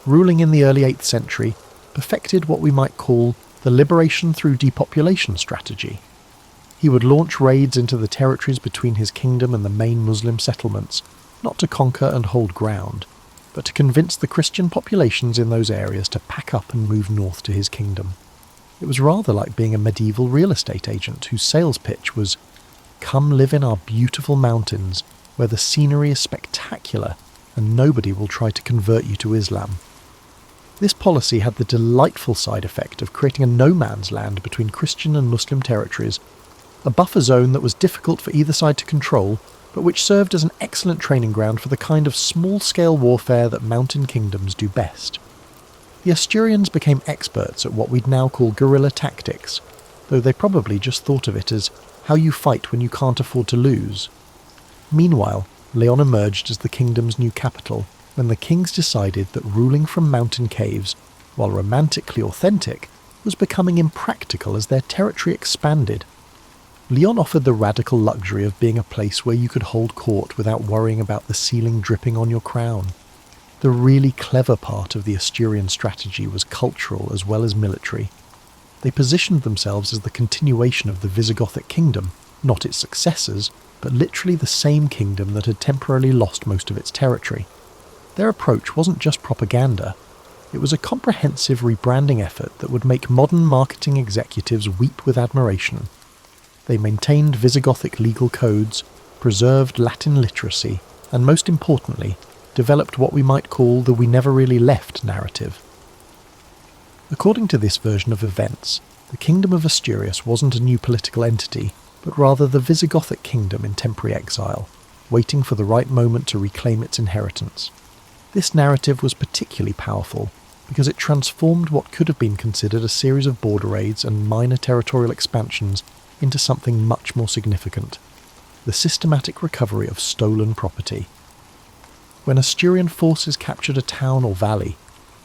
ruling in the early 8th century, perfected what we might call the liberation through depopulation strategy. He would launch raids into the territories between his kingdom and the main Muslim settlements, not to conquer and hold ground, but to convince the Christian populations in those areas to pack up and move north to his kingdom. It was rather like being a medieval real estate agent whose sales pitch was, "Come live in our beautiful mountains, where the scenery is spectacular and nobody will try to convert you to Islam." This policy had the delightful side effect of creating a no-man's land between Christian and Muslim territories, a buffer zone that was difficult for either side to control, but which served as an excellent training ground for the kind of small-scale warfare that mountain kingdoms do best. The Asturians became experts at what we'd now call guerrilla tactics, though they probably just thought of it as how you fight when you can't afford to lose. Meanwhile, Leon emerged as the kingdom's new capital when the kings decided that ruling from mountain caves, while romantically authentic, was becoming impractical as their territory expanded. Leon offered the radical luxury of being a place where you could hold court without worrying about the ceiling dripping on your crown. The really clever part of the Asturian strategy was cultural as well as military. They positioned themselves as the continuation of the Visigothic kingdom, not its successors, but literally the same kingdom that had temporarily lost most of its territory. Their approach wasn't just propaganda, it was a comprehensive rebranding effort that would make modern marketing executives weep with admiration. They maintained Visigothic legal codes, preserved Latin literacy, and most importantly, developed what we might call the "we never really left" narrative. According to this version of events, the Kingdom of Asturias wasn't a new political entity, but rather the Visigothic kingdom in temporary exile, waiting for the right moment to reclaim its inheritance. This narrative was particularly powerful because it transformed what could have been considered a series of border raids and minor territorial expansions into something much more significant: the systematic recovery of stolen property. When Asturian forces captured a town or valley,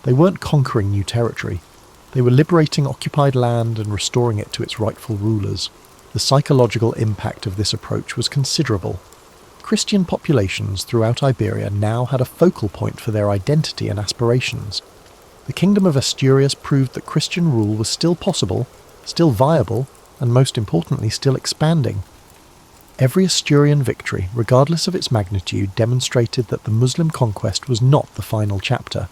they weren't conquering new territory. They were liberating occupied land and restoring it to its rightful rulers. The psychological impact of this approach was considerable. Christian populations throughout Iberia now had a focal point for their identity and aspirations. The Kingdom of Asturias proved that Christian rule was still possible, still viable, and most importantly still expanding. Every Asturian victory, regardless of its magnitude, demonstrated that the Muslim conquest was not the final chapter.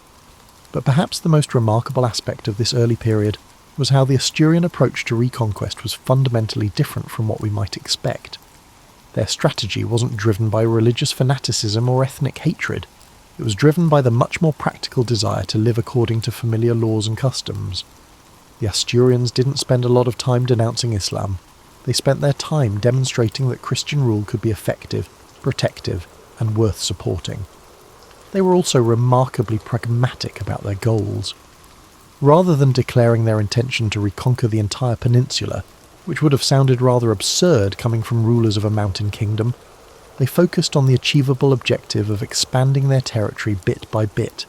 But perhaps the most remarkable aspect of this early period was how the Asturian approach to reconquest was fundamentally different from what we might expect. Their strategy wasn't driven by religious fanaticism or ethnic hatred. It was driven by the much more practical desire to live according to familiar laws and customs. The Asturians didn't spend a lot of time denouncing Islam. They spent their time demonstrating that Christian rule could be effective, protective, and worth supporting. They were also remarkably pragmatic about their goals. Rather than declaring their intention to reconquer the entire peninsula, which would have sounded rather absurd coming from rulers of a mountain kingdom, they focused on the achievable objective of expanding their territory bit by bit,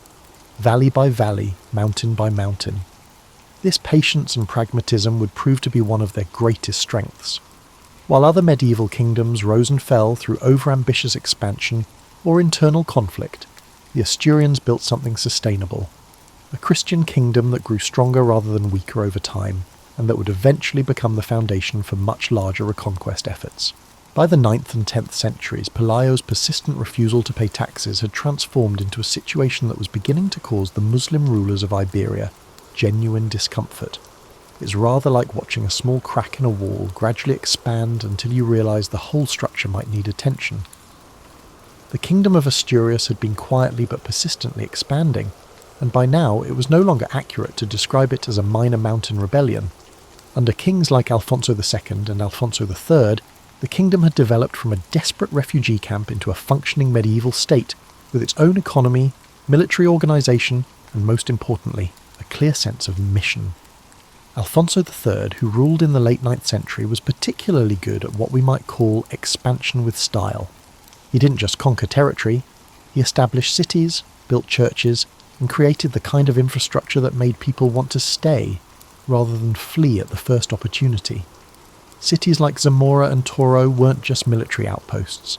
valley by valley, mountain by mountain. This patience and pragmatism would prove to be one of their greatest strengths. While other medieval kingdoms rose and fell through overambitious expansion or internal conflict, the Asturians built something sustainable, a Christian kingdom that grew stronger rather than weaker over time, and that would eventually become the foundation for much larger reconquest efforts. By the 9th and 10th centuries, Pelayo's persistent refusal to pay taxes had transformed into a situation that was beginning to cause the Muslim rulers of Iberia genuine discomfort. It's rather like watching a small crack in a wall gradually expand until you realise the whole structure might need attention. The kingdom of Asturias had been quietly but persistently expanding, and by now it was no longer accurate to describe it as a minor mountain rebellion. Under kings like Alfonso II and Alfonso III, the kingdom had developed from a desperate refugee camp into a functioning medieval state with its own economy, military organisation, and most importantly, a clear sense of mission. Alfonso III, who ruled in the late 9th century, was particularly good at what we might call expansion with style. He didn't just conquer territory, he established cities, built churches, and created the kind of infrastructure that made people want to stay, rather than flee at the first opportunity. Cities like Zamora and Toro weren't just military outposts.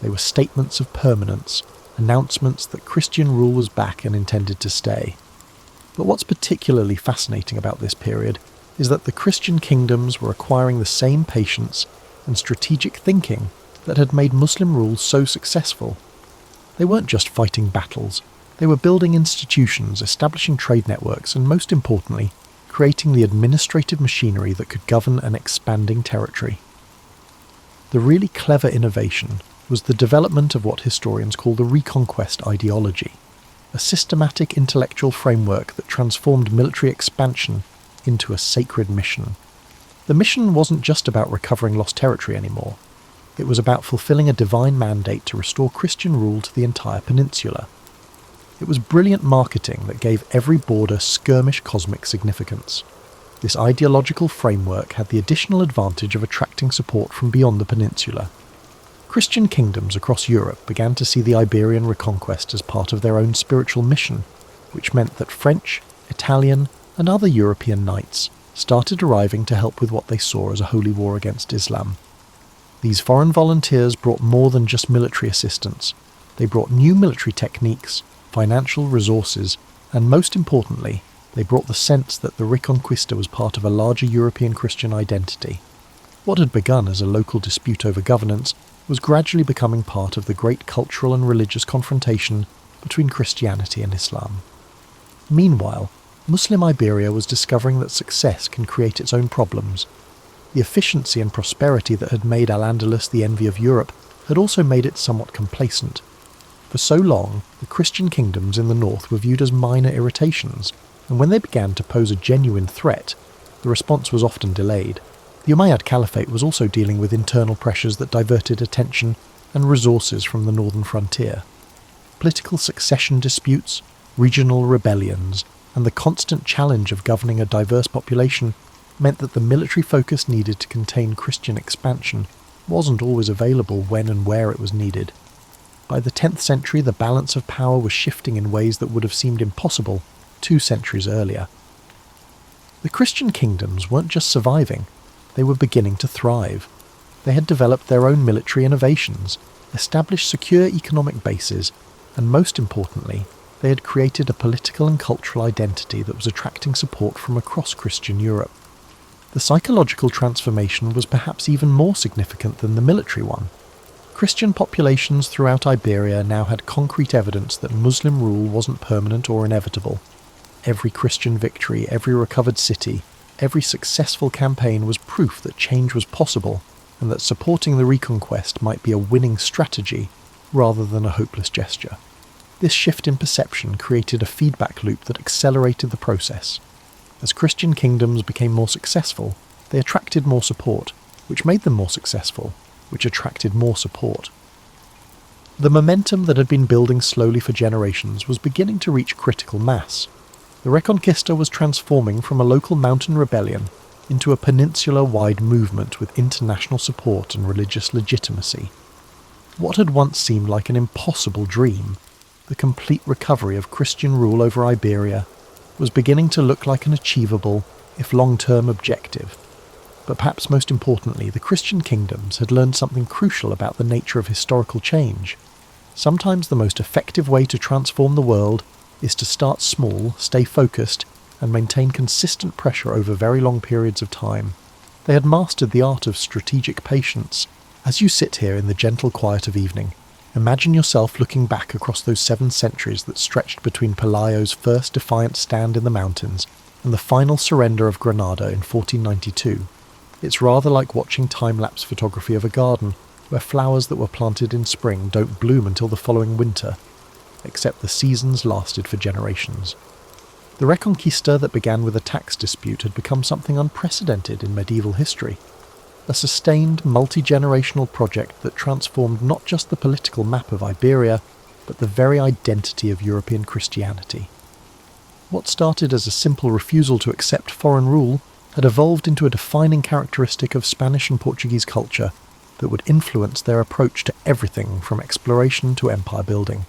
They were statements of permanence, announcements that Christian rule was back and intended to stay. But what's particularly fascinating about this period is that the Christian kingdoms were acquiring the same patience and strategic thinking that had made Muslim rule so successful. They weren't just fighting battles. They were building institutions, establishing trade networks, and most importantly, creating the administrative machinery that could govern an expanding territory. The really clever innovation was the development of what historians call the reconquest ideology, a systematic intellectual framework that transformed military expansion into a sacred mission. The mission wasn't just about recovering lost territory anymore. It was about fulfilling a divine mandate to restore Christian rule to the entire peninsula. It was brilliant marketing that gave every border skirmish cosmic significance. This ideological framework had the additional advantage of attracting support from beyond the peninsula. Christian kingdoms across Europe began to see the Iberian reconquest as part of their own spiritual mission, which meant that French, Italian, and other European knights started arriving to help with what they saw as a holy war against Islam. These foreign volunteers brought more than just military assistance. They brought new military techniques, financial resources, and most importantly, they brought the sense that the Reconquista was part of a larger European Christian identity. What had begun as a local dispute over governance was gradually becoming part of the great cultural and religious confrontation between Christianity and Islam. Meanwhile, Muslim Iberia was discovering that success can create its own problems. The efficiency and prosperity that had made Al-Andalus the envy of Europe had also made it somewhat complacent. For so long, the Christian kingdoms in the north were viewed as minor irritations, and when they began to pose a genuine threat, the response was often delayed. The Umayyad Caliphate was also dealing with internal pressures that diverted attention and resources from the northern frontier. Political succession disputes, regional rebellions, and the constant challenge of governing a diverse population meant that the military focus needed to contain Christian expansion wasn't always available when and where it was needed. By the 10th century, the balance of power was shifting in ways that would have seemed impossible 2 centuries earlier. The Christian kingdoms weren't just surviving, they were beginning to thrive. They had developed their own military innovations, established secure economic bases, and most importantly, they had created a political and cultural identity that was attracting support from across Christian Europe. The psychological transformation was perhaps even more significant than the military one. Christian populations throughout Iberia now had concrete evidence that Muslim rule wasn't permanent or inevitable. Every Christian victory, every recovered city, every successful campaign was proof that change was possible and that supporting the reconquest might be a winning strategy rather than a hopeless gesture. This shift in perception created a feedback loop that accelerated the process. As Christian kingdoms became more successful, they attracted more support, which made them more successful, which attracted more support. The momentum that had been building slowly for generations was beginning to reach critical mass. The Reconquista was transforming from a local mountain rebellion into a peninsula-wide movement with international support and religious legitimacy. What had once seemed like an impossible dream, the complete recovery of Christian rule over Iberia, was beginning to look like an achievable, if long-term, objective. But perhaps most importantly, the Christian kingdoms had learned something crucial about the nature of historical change. Sometimes the most effective way to transform the world is to start small, stay focused, and maintain consistent pressure over very long periods of time. They had mastered the art of strategic patience. As you sit here in the gentle quiet of evening, imagine yourself looking back across those 7 centuries that stretched between Pelayo's first defiant stand in the mountains and the final surrender of Granada in 1492. It's rather like watching time-lapse photography of a garden, where flowers that were planted in spring don't bloom until the following winter, except the seasons lasted for generations. The Reconquista that began with a tax dispute had become something unprecedented in medieval history. A sustained, multi-generational project that transformed not just the political map of Iberia, but the very identity of European Christianity. What started as a simple refusal to accept foreign rule had evolved into a defining characteristic of Spanish and Portuguese culture that would influence their approach to everything from exploration to empire building.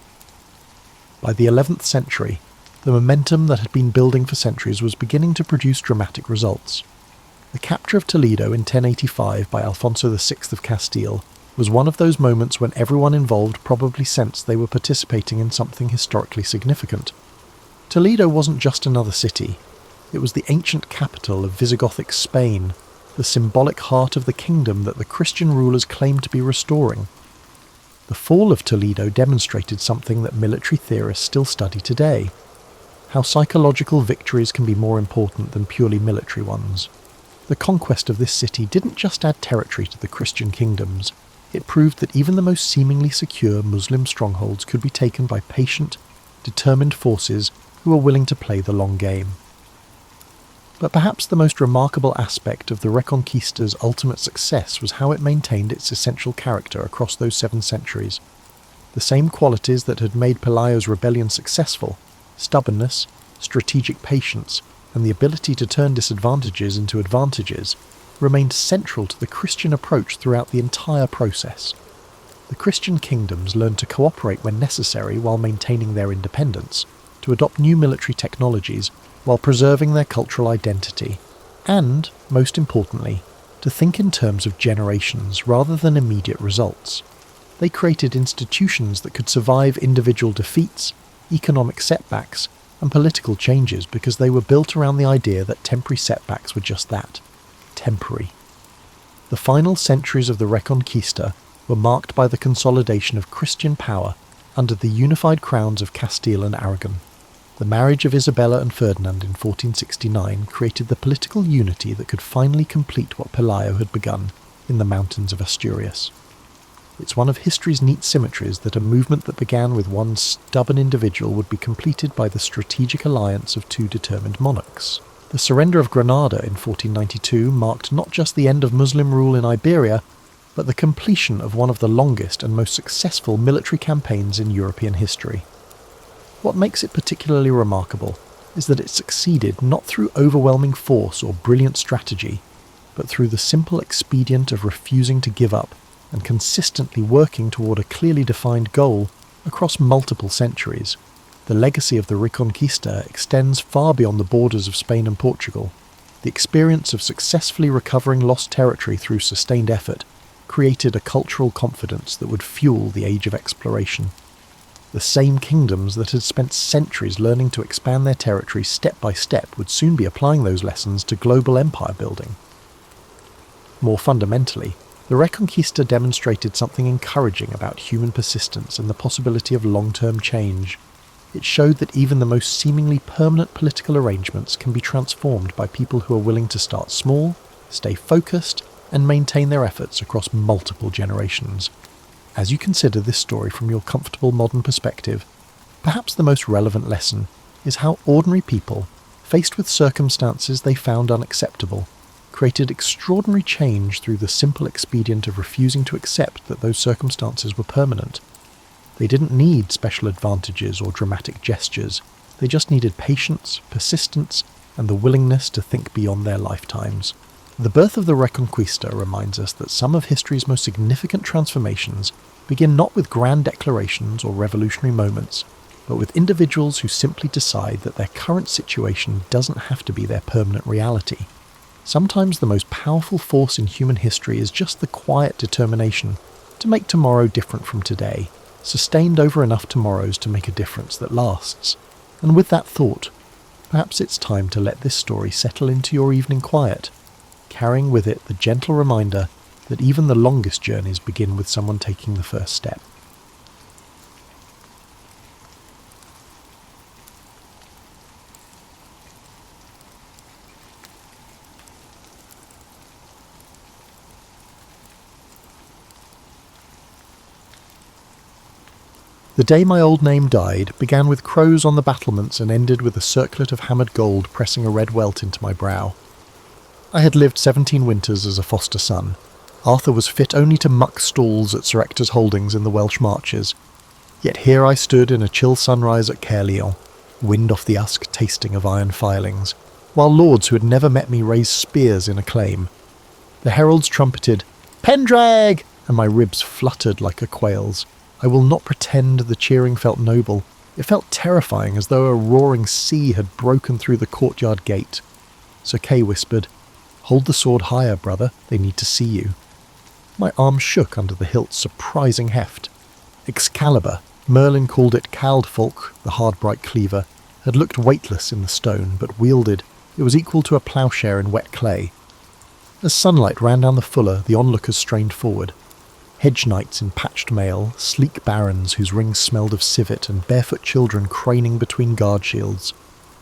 By the 11th century, the momentum that had been building for centuries was beginning to produce dramatic results. The capture of Toledo in 1085 by Alfonso VI of Castile was one of those moments when everyone involved probably sensed they were participating in something historically significant. Toledo wasn't just another city. It was the ancient capital of Visigothic Spain, the symbolic heart of the kingdom that the Christian rulers claimed to be restoring. The fall of Toledo demonstrated something that military theorists still study today: how psychological victories can be more important than purely military ones. The conquest of this city didn't just add territory to the Christian kingdoms, it proved that even the most seemingly secure Muslim strongholds could be taken by patient, determined forces who were willing to play the long game. But perhaps the most remarkable aspect of the Reconquista's ultimate success was how it maintained its essential character across those 7 centuries. The same qualities that had made Pelayo's rebellion successful, stubbornness, strategic patience, and the ability to turn disadvantages into advantages, remained central to the Christian approach throughout the entire process. The Christian kingdoms learned to cooperate when necessary while maintaining their independence, to adopt new military technologies while preserving their cultural identity, and, most importantly, to think in terms of generations rather than immediate results. They created institutions that could survive individual defeats, economic setbacks, and political changes because they were built around the idea that temporary setbacks were just that, temporary. The final centuries of the Reconquista were marked by the consolidation of Christian power under the unified crowns of Castile and Aragon. The marriage of Isabella and Ferdinand in 1469 created the political unity that could finally complete what Pelayo had begun in the mountains of Asturias. It's one of history's neat symmetries that a movement that began with one stubborn individual would be completed by the strategic alliance of 2 determined monarchs. The surrender of Granada in 1492 marked not just the end of Muslim rule in Iberia, but the completion of one of the longest and most successful military campaigns in European history. What makes it particularly remarkable is that it succeeded not through overwhelming force or brilliant strategy, but through the simple expedient of refusing to give up and consistently working toward a clearly defined goal across multiple centuries. The legacy of the Reconquista extends far beyond the borders of Spain and Portugal. The experience of successfully recovering lost territory through sustained effort created a cultural confidence that would fuel the age of exploration. The same kingdoms that had spent centuries learning to expand their territory step by step would soon be applying those lessons to global empire building. More fundamentally, The Reconquista demonstrated something encouraging about human persistence and the possibility of long-term change. It showed that even the most seemingly permanent political arrangements can be transformed by people who are willing to start small, stay focused, and maintain their efforts across multiple generations. As you consider this story from your comfortable modern perspective, perhaps the most relevant lesson is how ordinary people, faced with circumstances they found unacceptable, created extraordinary change through the simple expedient of refusing to accept that those circumstances were permanent. They didn't need special advantages or dramatic gestures. They just needed patience, persistence, and the willingness to think beyond their lifetimes. The birth of the Reconquista reminds us that some of history's most significant transformations begin not with grand declarations or revolutionary moments, but with individuals who simply decide that their current situation doesn't have to be their permanent reality. Sometimes the most powerful force in human history is just the quiet determination to make tomorrow different from today, sustained over enough tomorrows to make a difference that lasts. And with that thought, perhaps it's time to let this story settle into your evening quiet, carrying with it the gentle reminder that even the longest journeys begin with someone taking the first step. The day my old name died began with crows on the battlements and ended with a circlet of hammered gold pressing a red welt into my brow. I had lived 17 winters as a foster son. Arthur was fit only to muck stalls at Sir Ector's holdings in the Welsh marches. Yet here I stood in a chill sunrise at Caerleon, wind off the Usk tasting of iron filings, while lords who had never met me raised spears in acclaim. The heralds trumpeted, "Pendrag!" and my ribs fluttered like a quail's. I will not pretend the cheering felt noble. It felt terrifying, as though a roaring sea had broken through the courtyard gate. Sir Kay whispered, "Hold the sword higher, brother, they need to see you." My arm shook under the hilt's surprising heft. Excalibur, Merlin called it Caldfolk, the hard bright cleaver, had looked weightless in the stone, but wielded, it was equal to a ploughshare in wet clay. As sunlight ran down the fuller, the onlookers strained forward. Hedge knights in patched mail, sleek barons whose rings smelled of civet, and barefoot children craning between guard shields.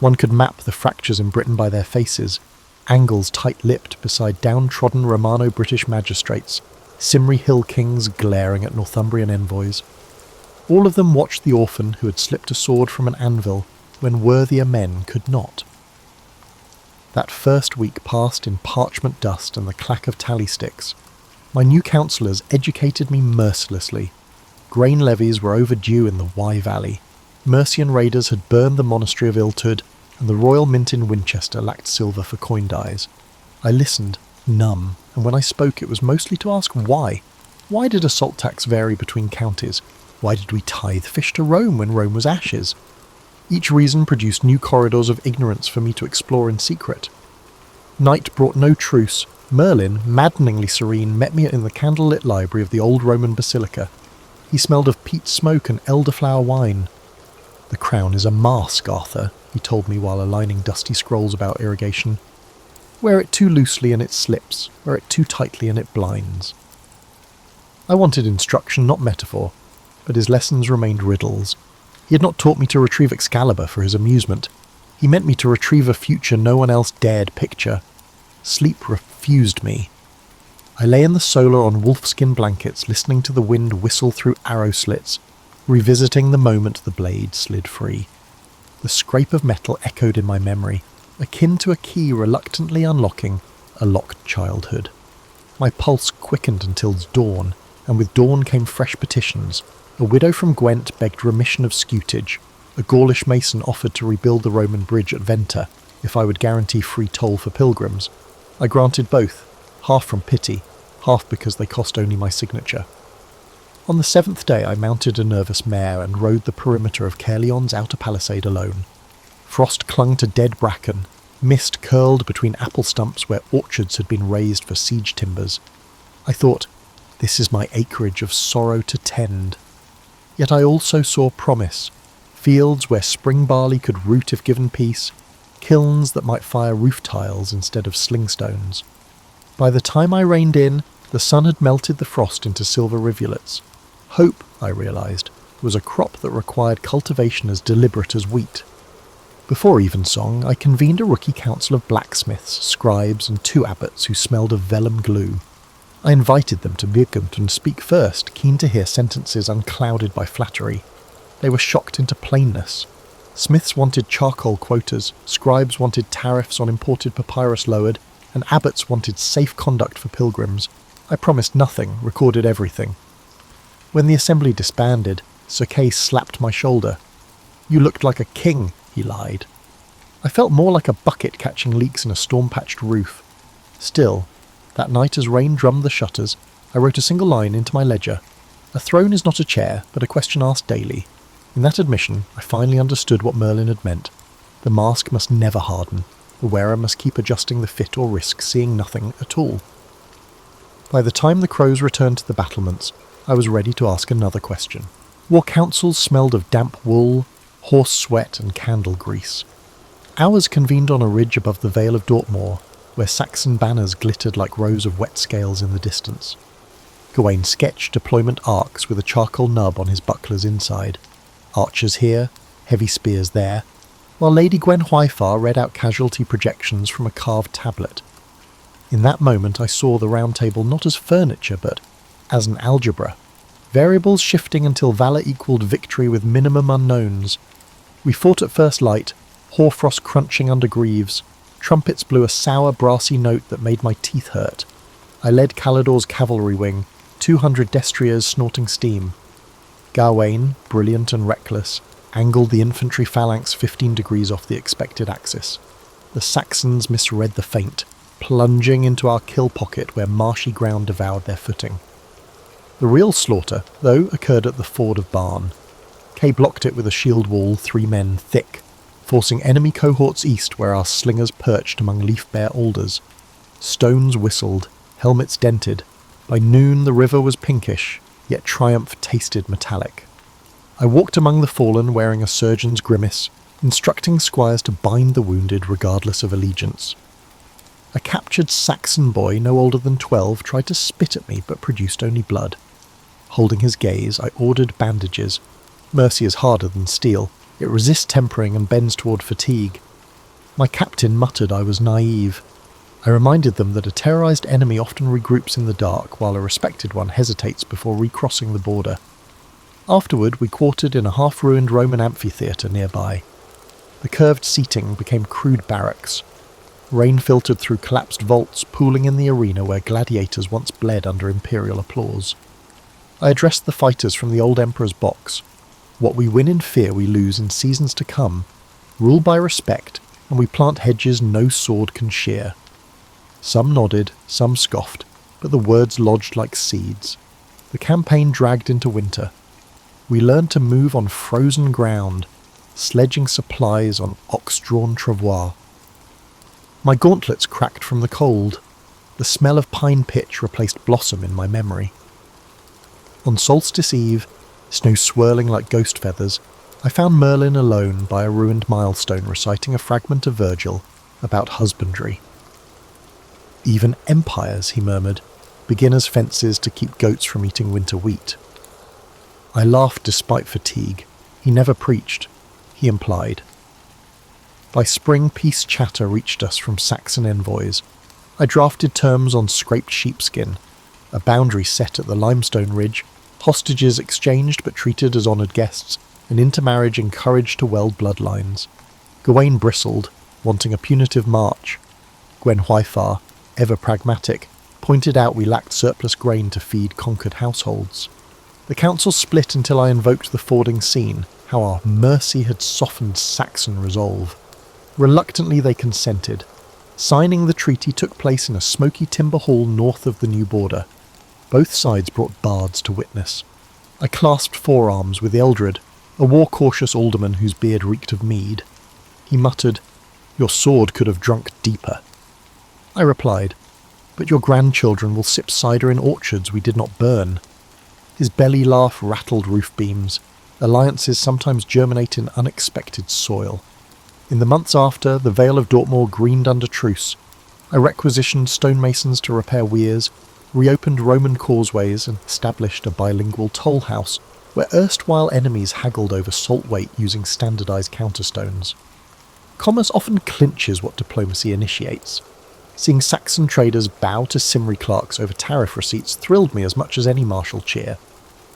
One could map the fractures in Britain by their faces, angles tight-lipped beside downtrodden Romano-British magistrates, Cymru hill kings glaring at Northumbrian envoys. All of them watched the orphan who had slipped a sword from an anvil when worthier men could not. That first week passed in parchment dust and the clack of tally sticks. My new counsellors educated me mercilessly. Grain levies were overdue in the Wye Valley. Mercian raiders had burned the monastery of Iltud, and the Royal Mint in Winchester lacked silver for coin dies. I listened, numb, and when I spoke it was mostly to ask why. Why did a salt tax vary between counties? Why did we tithe fish to Rome when Rome was ashes? Each reason produced new corridors of ignorance for me to explore in secret. Night brought no truce. Merlin, maddeningly serene, met me in the candlelit library of the old Roman basilica. He smelled of peat smoke and elderflower wine. "The crown is a mask, Arthur," he told me while aligning dusty scrolls about irrigation. "Wear it too loosely and it slips, wear it too tightly and it blinds." I wanted instruction, not metaphor, but his lessons remained riddles. He had not taught me to retrieve Excalibur for his amusement. He meant me to retrieve a future no one else dared picture. Sleep refused me. I lay in the solar on wolfskin blankets, listening to the wind whistle through arrow slits, revisiting the moment the blade slid free. The scrape of metal echoed in my memory, akin to a key reluctantly unlocking a locked childhood. My pulse quickened until dawn, and with dawn came fresh petitions. A widow from Gwent begged remission of scutage. A Gaulish mason offered to rebuild the Roman bridge at Venta if I would guarantee free toll for pilgrims. I granted both, half from pity, half because they cost only my signature. On the 7th day I mounted a nervous mare and rode the perimeter of Caerleon's outer palisade alone. Frost clung to dead bracken, mist curled between apple stumps where orchards had been raised for siege timbers. I thought, this is my acreage of sorrow to tend. Yet I also saw promise, fields where spring barley could root if given peace, kilns that might fire roof tiles instead of sling stones. By the time I reined in, The sun had melted the frost into silver rivulets. Hope, I realised, was a crop that required cultivation as deliberate as wheat. Before evensong, I convened a rookie council of blacksmiths, scribes, and 2 abbots who smelled of vellum glue. I invited them to Birkund and speak first, keen to hear sentences unclouded by flattery. They were shocked into plainness. Smiths wanted charcoal quotas, scribes wanted tariffs on imported papyrus lowered, and abbots wanted safe conduct for pilgrims. I promised nothing, recorded everything. When the assembly disbanded, Sir Kay slapped my shoulder. "You looked like a king," he lied. I felt more like a bucket catching leaks in a storm-patched roof. Still, that night as rain drummed the shutters, I wrote a single line into my ledger. A throne is not a chair, but a question asked daily. In that admission, I finally understood what Merlin had meant. The mask must never harden. The wearer must keep adjusting the fit or risk seeing nothing at all. By the time the crows returned to the battlements, I was ready to ask another question. War councils smelled of damp wool, horse sweat and candle grease. Ours convened on a ridge above the Vale of Dortmoor, where Saxon banners glittered like rows of wet scales in the distance. Gawain sketched deployment arcs with a charcoal nub on his buckler's inside. Archers here, heavy spears there, while Lady Gwen Hwyfar read out casualty projections from a carved tablet. In that moment I saw the Round Table not as furniture but as an algebra, variables shifting until valour equalled victory with minimum unknowns. We fought at first light, hoarfrost crunching under greaves. Trumpets blew a sour, brassy note that made my teeth hurt. I led Calidor's cavalry wing, 200 destriers snorting steam. Gawain, brilliant and reckless, angled the infantry phalanx 15 degrees off the expected axis. The Saxons misread the feint, plunging into our kill pocket where marshy ground devoured their footing. The real slaughter, though, occurred at the ford of Barn. Kay blocked it with a shield wall 3 men thick, forcing enemy cohorts east where our slingers perched among leaf-bare alders. Stones whistled, helmets dented. By noon the river was pinkish, yet triumph tasted metallic. I walked among the fallen wearing a surgeon's grimace, instructing squires to bind the wounded regardless of allegiance. A captured Saxon boy no older than 12 tried to spit at me but produced only blood. Holding his gaze, I ordered bandages. Mercy is harder than steel. It resists tempering and bends toward fatigue. My captain muttered I was naive. I reminded them that a terrorized enemy often regroups in the dark, while a respected one hesitates before recrossing the border. Afterward, we quartered in a half-ruined Roman amphitheatre nearby. The curved seating became crude barracks. Rain filtered through collapsed vaults, pooling in the arena where gladiators once bled under imperial applause. I addressed the fighters from the old emperor's box. What we win in fear we lose in seasons to come. Rule by respect, and we plant hedges no sword can shear. Some nodded, some scoffed, but the words lodged like seeds. The campaign dragged into winter. We learned to move on frozen ground, sledging supplies on ox-drawn travois. My gauntlets cracked from the cold. The smell of pine pitch replaced blossom in my memory. On solstice eve, snow swirling like ghost feathers, I found Merlin alone by a ruined milestone reciting a fragment of Virgil about husbandry. Even empires, he murmured, begin as fences to keep goats from eating winter wheat. I laughed despite fatigue. He never preached, he implied. By spring peace chatter reached us from Saxon envoys. I drafted terms on scraped sheepskin, a boundary set at the limestone ridge, hostages exchanged but treated as honoured guests, and intermarriage encouraged to weld bloodlines. Gawain bristled, wanting a punitive march. Gwen Hwyfar, ever pragmatic, pointed out we lacked surplus grain to feed conquered households. The council split until I invoked the fording scene, how our mercy had softened Saxon resolve. Reluctantly they consented. Signing the treaty took place in a smoky timber hall north of the new border. Both sides brought bards to witness. I clasped forearms with Eldred, a war-cautious alderman whose beard reeked of mead. He muttered, "Your sword could have drunk deeper." I replied, "But your grandchildren will sip cider in orchards we did not burn." His belly laugh rattled roof beams. Alliances sometimes germinate in unexpected soil. In the months after, the Vale of Dortmoor greened under truce. I requisitioned stonemasons to repair weirs, reopened Roman causeways and established a bilingual toll house where erstwhile enemies haggled over salt weight using standardised counterstones. Commerce often clinches what diplomacy initiates. Seeing Saxon traders bow to Cymry clerks over tariff receipts thrilled me as much as any martial cheer.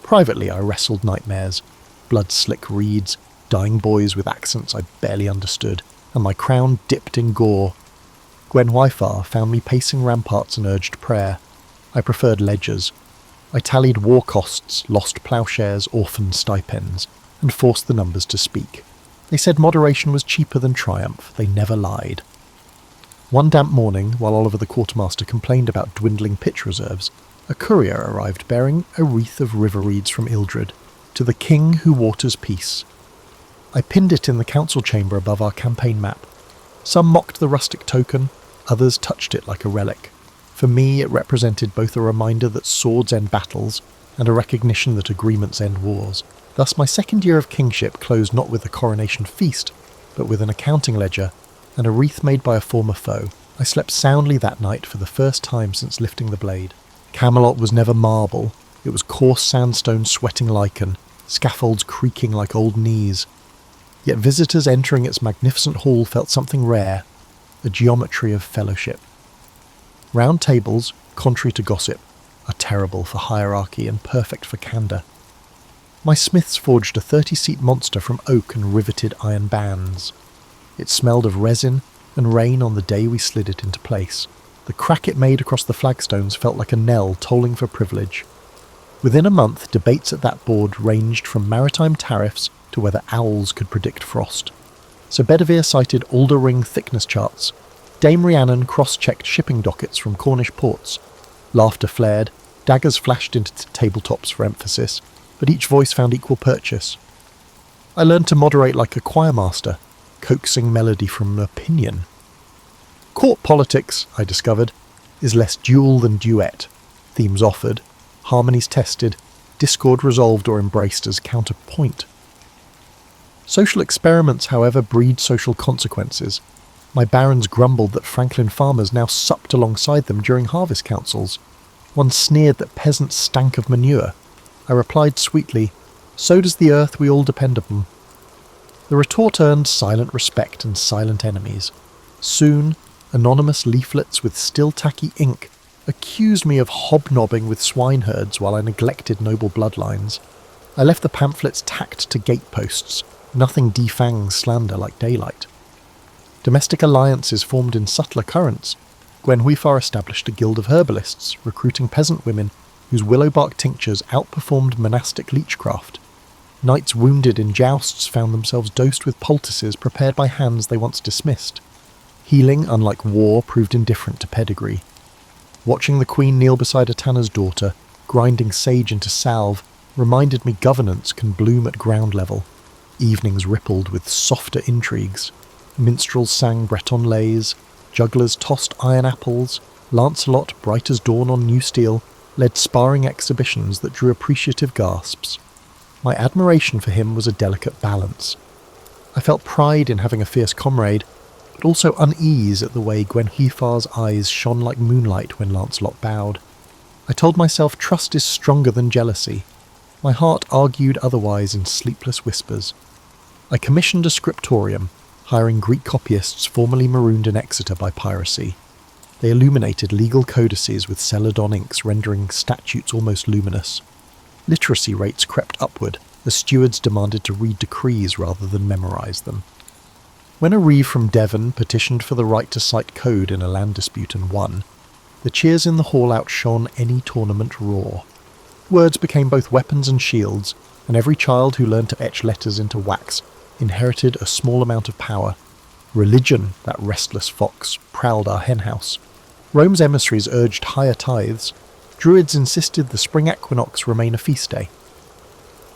Privately, I wrestled nightmares, blood-slick reeds, dying boys with accents I barely understood, and my crown dipped in gore. Gwen Wyfar found me pacing ramparts and urged prayer. I preferred ledgers. I tallied war costs, lost ploughshares, orphan stipends, and forced the numbers to speak. They said moderation was cheaper than triumph. They never lied. One damp morning, while Oliver the quartermaster complained about dwindling pitch reserves, a courier arrived bearing a wreath of river reeds from Ildred, to the king who waters peace. I pinned it in the council chamber above our campaign map. Some mocked the rustic token, others touched it like a relic. For me, it represented both a reminder that swords end battles and a recognition that agreements end wars. Thus, my second year of kingship closed not with a coronation feast, but with an accounting ledger and a wreath made by a former foe. I slept soundly that night for the first time since lifting the blade. Camelot was never marble. It was coarse sandstone sweating lichen, scaffolds creaking like old knees. Yet visitors entering its magnificent hall felt something rare, a geometry of fellowship. Round tables, contrary to gossip, are terrible for hierarchy and perfect for candour. My smiths forged a 30-seat monster from oak and riveted iron bands. It smelled of resin and rain on the day we slid it into place. The crack it made across the flagstones felt like a knell tolling for privilege. Within a month, debates at that board ranged from maritime tariffs to whether owls could predict frost. Sir Bedivere cited alder ring thickness charts. Dame Rhiannon cross-checked shipping dockets from Cornish ports. Laughter flared, daggers flashed into tabletops for emphasis, but each voice found equal purchase. I learned to moderate like a choirmaster, coaxing melody from opinion. Court politics, I discovered, is less duel than duet. Themes offered, harmonies tested, discord resolved or embraced as counterpoint. Social experiments, however, breed social consequences. My barons grumbled that Franklin farmers now supped alongside them during harvest councils. One sneered that peasants stank of manure. I replied sweetly, "So does the earth we all depend upon." The retort earned silent respect and silent enemies. Soon, anonymous leaflets with still tacky ink accused me of hobnobbing with swineherds while I neglected noble bloodlines. I left the pamphlets tacked to gateposts. Nothing defangs slander like daylight. Domestic alliances formed in subtler currents. Gwen Wyfar established a guild of herbalists, recruiting peasant women whose willow-bark tinctures outperformed monastic leechcraft. Knights wounded in jousts found themselves dosed with poultices prepared by hands they once dismissed. Healing, unlike war, proved indifferent to pedigree. Watching the Queen kneel beside a tanner's daughter, grinding sage into salve, reminded me governance can bloom at ground level. Evenings rippled with softer intrigues. Minstrels sang Breton lays, jugglers tossed iron apples, Lancelot, bright as dawn on new steel, led sparring exhibitions that drew appreciative gasps. My admiration for him was a delicate balance. I felt pride in having a fierce comrade, but also unease at the way Gwen Wyfar's eyes shone like moonlight when Lancelot bowed. I told myself trust is stronger than jealousy. My heart argued otherwise in sleepless whispers. I commissioned a scriptorium, hiring Greek copyists formerly marooned in Exeter by piracy. They illuminated legal codices with celadon inks rendering statutes almost luminous. Literacy rates crept upward, as stewards demanded to read decrees rather than memorise them. When a reeve from Devon petitioned for the right to cite code in a land dispute and won, the cheers in the hall outshone any tournament roar. Words became both weapons and shields, and every child who learned to etch letters into wax inherited a small amount of power. Religion, that restless fox, prowled our henhouse. Rome's emissaries urged higher tithes. Druids insisted the spring equinox remain a feast day.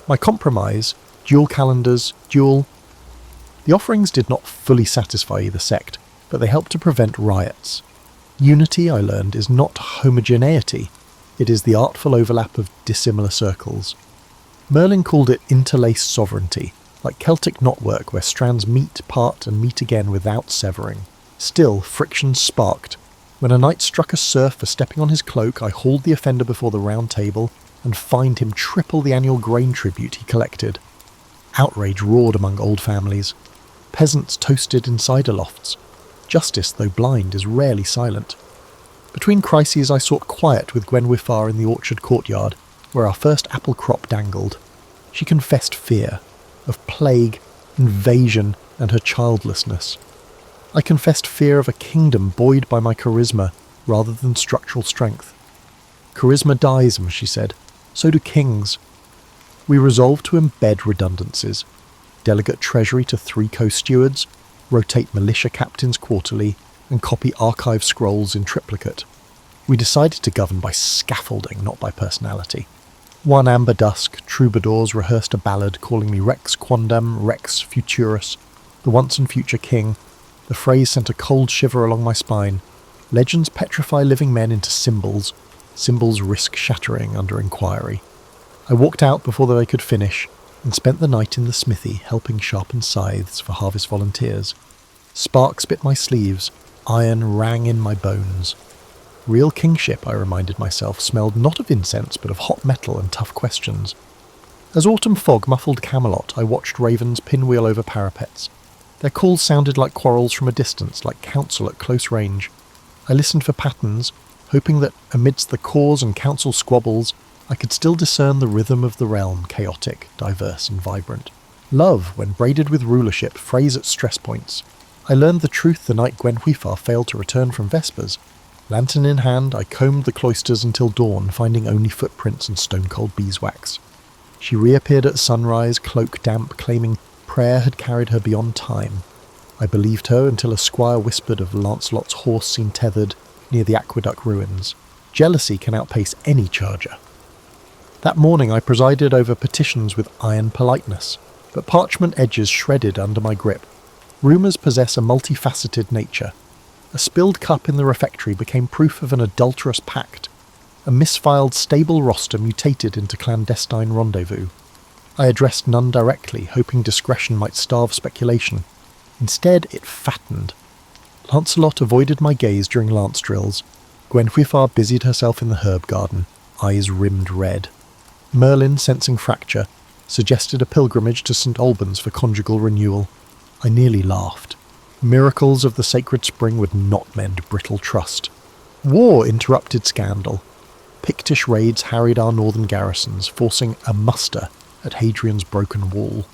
My compromise, dual calendars, The offerings did not fully satisfy either sect, but they helped to prevent riots. Unity, I learned, is not homogeneity. It is the artful overlap of dissimilar circles. Merlin called it interlaced sovereignty, like Celtic knotwork where strands meet, part, and meet again without severing. Still, friction sparked. When a knight struck a serf for stepping on his cloak, I hauled the offender before the round table and fined him triple the annual grain tribute he collected. Outrage roared among old families. Peasants toasted in cider lofts. Justice, though blind, is rarely silent. Between crises I sought quiet with Gwenhwyfar in the orchard courtyard, where our first apple crop dangled. She confessed fear, of plague, invasion, and her childlessness. I confessed fear of a kingdom buoyed by my charisma rather than structural strength. Charisma dies, she said. So do kings. We resolved to embed redundancies. Delegate treasury to 3 co-stewards, rotate militia captains quarterly, and copy archive scrolls in triplicate. We decided to govern by scaffolding, not by personality. One amber dusk, troubadours rehearsed a ballad calling me Rex Quondam, Rex Futurus, the once and future king. The phrase sent a cold shiver along my spine. Legends petrify living men into symbols. Symbols risk shattering under inquiry. I walked out before they could finish, and spent the night in the smithy helping sharpen scythes for harvest volunteers. Sparks bit my sleeves, iron rang in my bones. Real kingship, I reminded myself, smelled not of incense but of hot metal and tough questions. As autumn fog muffled Camelot, I watched ravens pinwheel over parapets. Their calls sounded like quarrels from a distance, like counsel at close range. I listened for patterns, hoping that, amidst the cause and counsel squabbles, I could still discern the rhythm of the realm, chaotic, diverse and vibrant. Love, when braided with rulership, frays at stress points. I learned the truth the night Gwenhwyfar failed to return from Vespers. Lantern in hand, I combed the cloisters until dawn, finding only footprints and stone-cold beeswax. She reappeared at sunrise, cloak damp, claiming prayer had carried her beyond time. I believed her until a squire whispered of Lancelot's horse seen tethered near the aqueduct ruins. Jealousy can outpace any charger. That morning I presided over petitions with iron politeness, but parchment edges shredded under my grip. Rumours possess a multifaceted nature. A spilled cup in the refectory became proof of an adulterous pact. A misfiled stable roster mutated into clandestine rendezvous. I addressed none directly, hoping discretion might starve speculation. Instead, it fattened. Lancelot avoided my gaze during lance drills. Gwenhwyfar busied herself in the herb garden, eyes rimmed red. Merlin, sensing fracture, suggested a pilgrimage to St. Albans for conjugal renewal. I nearly laughed. Miracles of the sacred spring would not mend brittle trust. War interrupted scandal. Pictish raids harried our northern garrisons, forcing a muster at Hadrian's broken wall.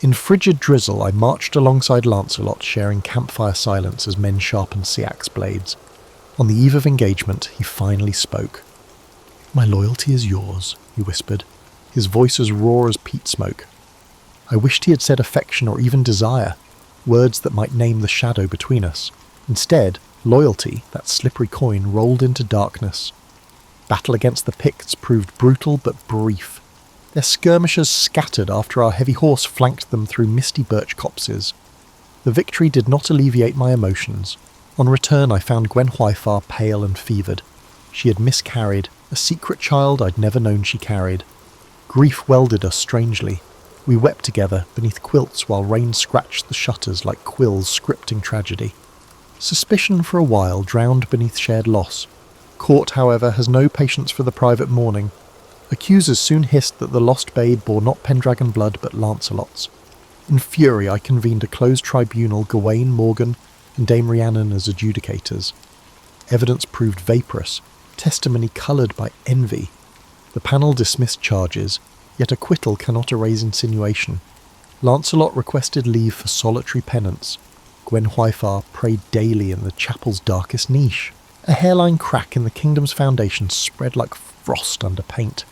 In frigid drizzle I marched alongside Lancelot, sharing campfire silence as men sharpened sea-axe blades. On the eve of engagement, he finally spoke. "My loyalty is yours," he whispered, his voice as raw as peat smoke. I wished he had said affection or even desire, words that might name the shadow between us. Instead, loyalty, that slippery coin, rolled into darkness. Battle against the Picts proved brutal but brief. Their skirmishers scattered after our heavy horse flanked them through misty birch copses. The victory did not alleviate my emotions. On return I found Gwenhwyfar pale and fevered. She had miscarried, a secret child I'd never known she carried. Grief welded us strangely. We wept together beneath quilts while rain scratched the shutters like quills scripting tragedy. Suspicion for a while drowned beneath shared loss. Court, however, has no patience for the private mourning. Accusers soon hissed that the lost babe bore not Pendragon blood but Lancelot's. In fury I convened a closed tribunal, Gawain, Morgan, and Dame Rhiannon as adjudicators. Evidence proved vaporous, testimony coloured by envy. The panel dismissed charges, yet acquittal cannot erase insinuation. Lancelot requested leave for solitary penance. Gwenhwyfar prayed daily in the chapel's darkest niche. A hairline crack in the kingdom's foundation spread like frost under paint.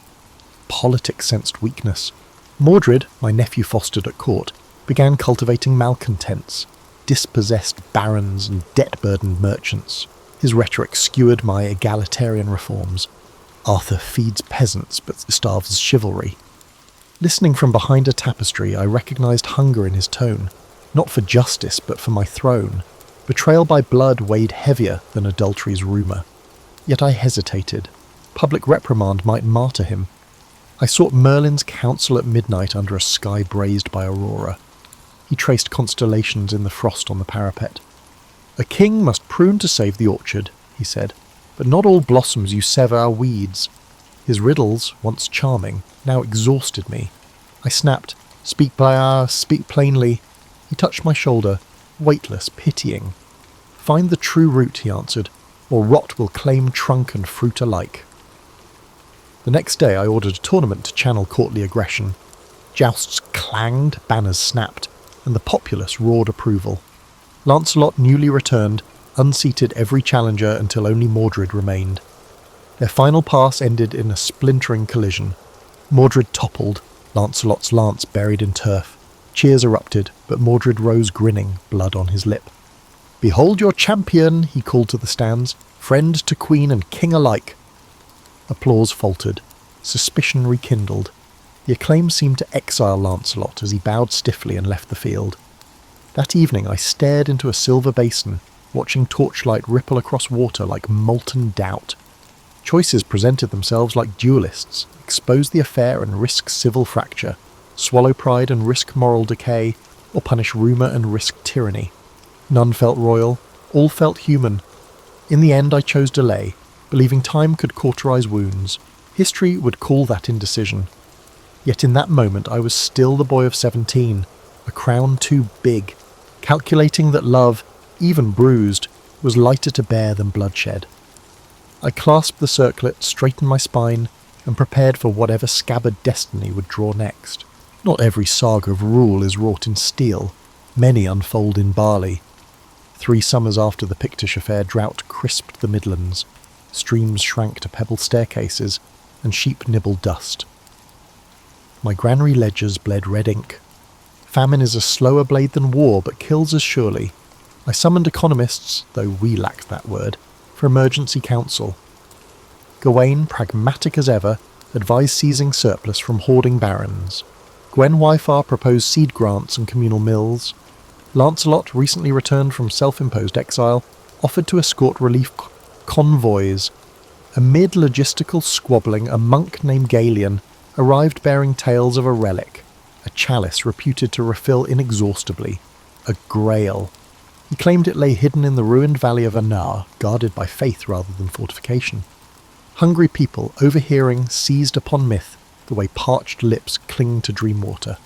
Politics sensed weakness. Mordred, my nephew fostered at court, began cultivating malcontents, dispossessed barons and debt-burdened merchants. His rhetoric skewered my egalitarian reforms. Arthur feeds peasants but starves chivalry. Listening from behind a tapestry, I recognised hunger in his tone, not for justice but for my throne. Betrayal by blood weighed heavier than adultery's rumour. Yet I hesitated. Public reprimand might martyr him. I sought Merlin's counsel at midnight under a sky brazed by aurora. He traced constellations in the frost on the parapet. "A king must prune to save the orchard," he said, "but not all blossoms you sever are weeds." His riddles, once charming, now exhausted me. I snapped, speak plainly." He touched my shoulder, weightless, pitying. "Find the true root," he answered, "or rot will claim trunk and fruit alike." The next day I ordered a tournament to channel courtly aggression. Jousts clanged, banners snapped, and the populace roared approval. Lancelot, newly returned, unseated every challenger until only Mordred remained. Their final pass ended in a splintering collision. Mordred toppled, Lancelot's lance buried in turf. Cheers erupted, but Mordred rose grinning, blood on his lip. "Behold your champion," he called to the stands, "friend to queen and king alike." Applause faltered. Suspicion rekindled. The acclaim seemed to exile Lancelot as he bowed stiffly and left the field. That evening I stared into a silver basin, watching torchlight ripple across water like molten doubt. Choices presented themselves like duelists: expose the affair and risk civil fracture, swallow pride and risk moral decay, or punish rumour and risk tyranny. None felt royal, all felt human. In the end I chose delay, believing time could cauterize wounds. History would call that indecision. Yet in that moment I was still the boy of 17, a crown too big, calculating that love, even bruised, was lighter to bear than bloodshed. I clasped the circlet, straightened my spine, and prepared for whatever scabbard destiny would draw next. Not every saga of rule is wrought in steel. Many unfold in barley. 3 summers after the Pictish affair, drought crisped the Midlands. Streams shrank to pebble staircases, and sheep nibbled dust. My granary ledgers bled red ink. Famine is a slower blade than war, but kills as surely. I summoned economists, though we lacked that word, for emergency counsel. Gawain, pragmatic as ever, advised seizing surplus from hoarding barons. Gwen Wyfar proposed seed grants and communal mills. Lancelot, recently returned from self-imposed exile, offered to escort relief convoys. Amid logistical squabbling, a monk named Galen arrived bearing tales of a relic, a chalice reputed to refill inexhaustibly, a grail. He claimed it lay hidden in the ruined valley of Anar, guarded by faith rather than fortification. Hungry people, overhearing, seized upon myth, the way parched lips cling to dream water.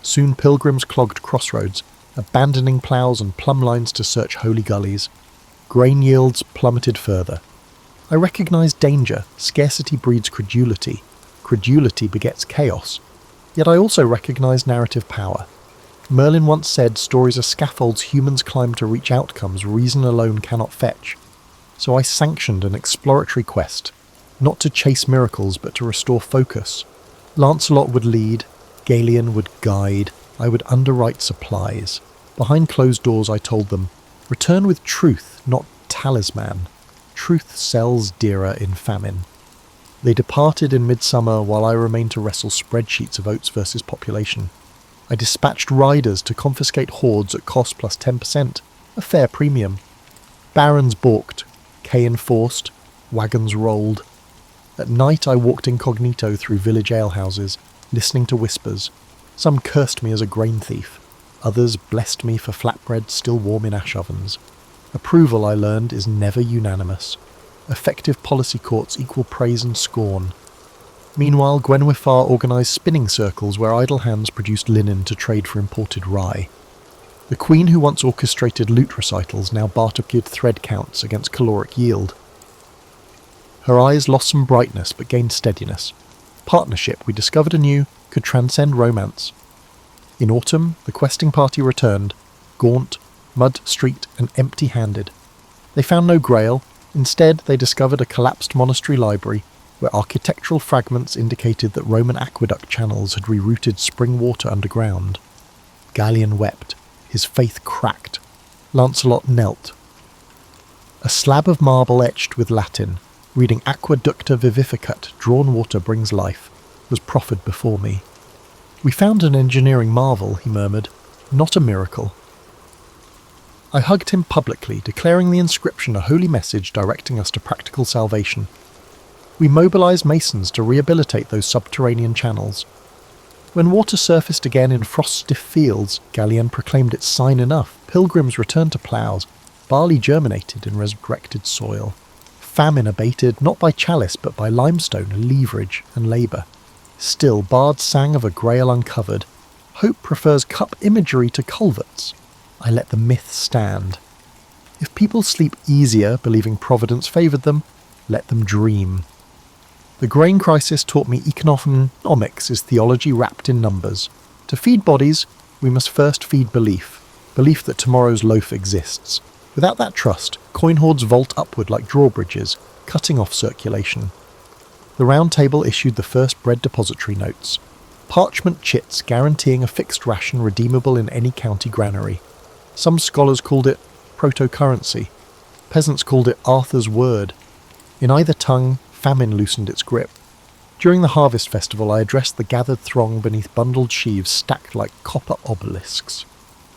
Soon pilgrims clogged crossroads, abandoning ploughs and plumb lines to search holy gullies. Grain yields plummeted further. I recognized danger. Scarcity breeds credulity. Credulity begets chaos. Yet I also recognized narrative power. Merlin once said stories are scaffolds humans climb to reach outcomes reason alone cannot fetch. So I sanctioned an exploratory quest, not to chase miracles but to restore focus. Lancelot would lead, Galen would guide, I would underwrite supplies. Behind closed doors I told them, return with truth, not talisman. Truth sells dearer in famine. They departed in midsummer while I remained to wrestle spreadsheets of oats versus population. I dispatched riders to confiscate hoards at cost plus 10%, a fair premium. Barons balked, K enforced, wagons rolled. At night I walked incognito through village alehouses, listening to whispers. Some cursed me as a grain thief. Others blessed me for flatbread still warm in ash ovens. Approval, I learned, is never unanimous. Effective policy courts equal praise and scorn. Meanwhile, Gwenwyfar organised spinning circles where idle hands produced linen to trade for imported rye. The queen who once orchestrated lute recitals now bartered thread counts against caloric yield. Her eyes lost some brightness but gained steadiness. Partnership, we discovered anew, could transcend romance. In autumn, the questing party returned, gaunt, mud-streaked and empty-handed. They found no grail. Instead, they discovered a collapsed monastery library where architectural fragments indicated that Roman aqueduct channels had rerouted spring water underground. Galen wept. His faith cracked. Lancelot knelt. A slab of marble etched with Latin, reading Aqueducta vivificat, drawn water brings life, was proffered before me. We found an engineering marvel, he murmured, not a miracle. I hugged him publicly, declaring the inscription a holy message directing us to practical salvation. We mobilized masons to rehabilitate those subterranean channels. When water surfaced again in frost-stiff fields, Galen proclaimed it sign enough. Pilgrims returned to ploughs. Barley germinated in resurrected soil. Famine abated not by chalice but by limestone, leverage, and labour. Still, bards sang of a grail uncovered. Hope prefers cup imagery to culverts. I let the myth stand. If people sleep easier, believing Providence favoured them, let them dream. The grain crisis taught me economics is theology wrapped in numbers. To feed bodies, we must first feed belief that tomorrow's loaf exists. Without that trust, coin hoards vault upward like drawbridges, cutting off circulation. The Round Table issued the first bread depository notes, parchment chits guaranteeing a fixed ration redeemable in any county granary. Some scholars called it proto-currency. Peasants called it Arthur's word. In either tongue, famine loosened its grip. During the harvest festival, I addressed the gathered throng beneath bundled sheaves stacked like copper obelisks.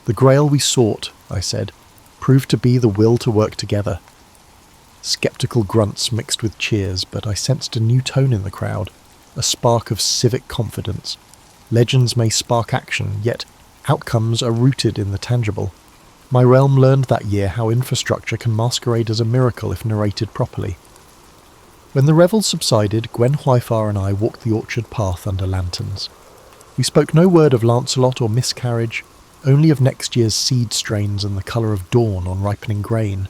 The grail we sought, I said, proved to be the will to work together. Sceptical grunts mixed with cheers, but I sensed a new tone in the crowd, a spark of civic confidence. Legends may spark action, yet outcomes are rooted in the tangible. My realm learned that year how infrastructure can masquerade as a miracle if narrated properly. When the revels subsided, Gwen Hwyfar and I walked the orchard path under lanterns. We spoke no word of Lancelot or miscarriage, only of next year's seed strains and the colour of dawn on ripening grain.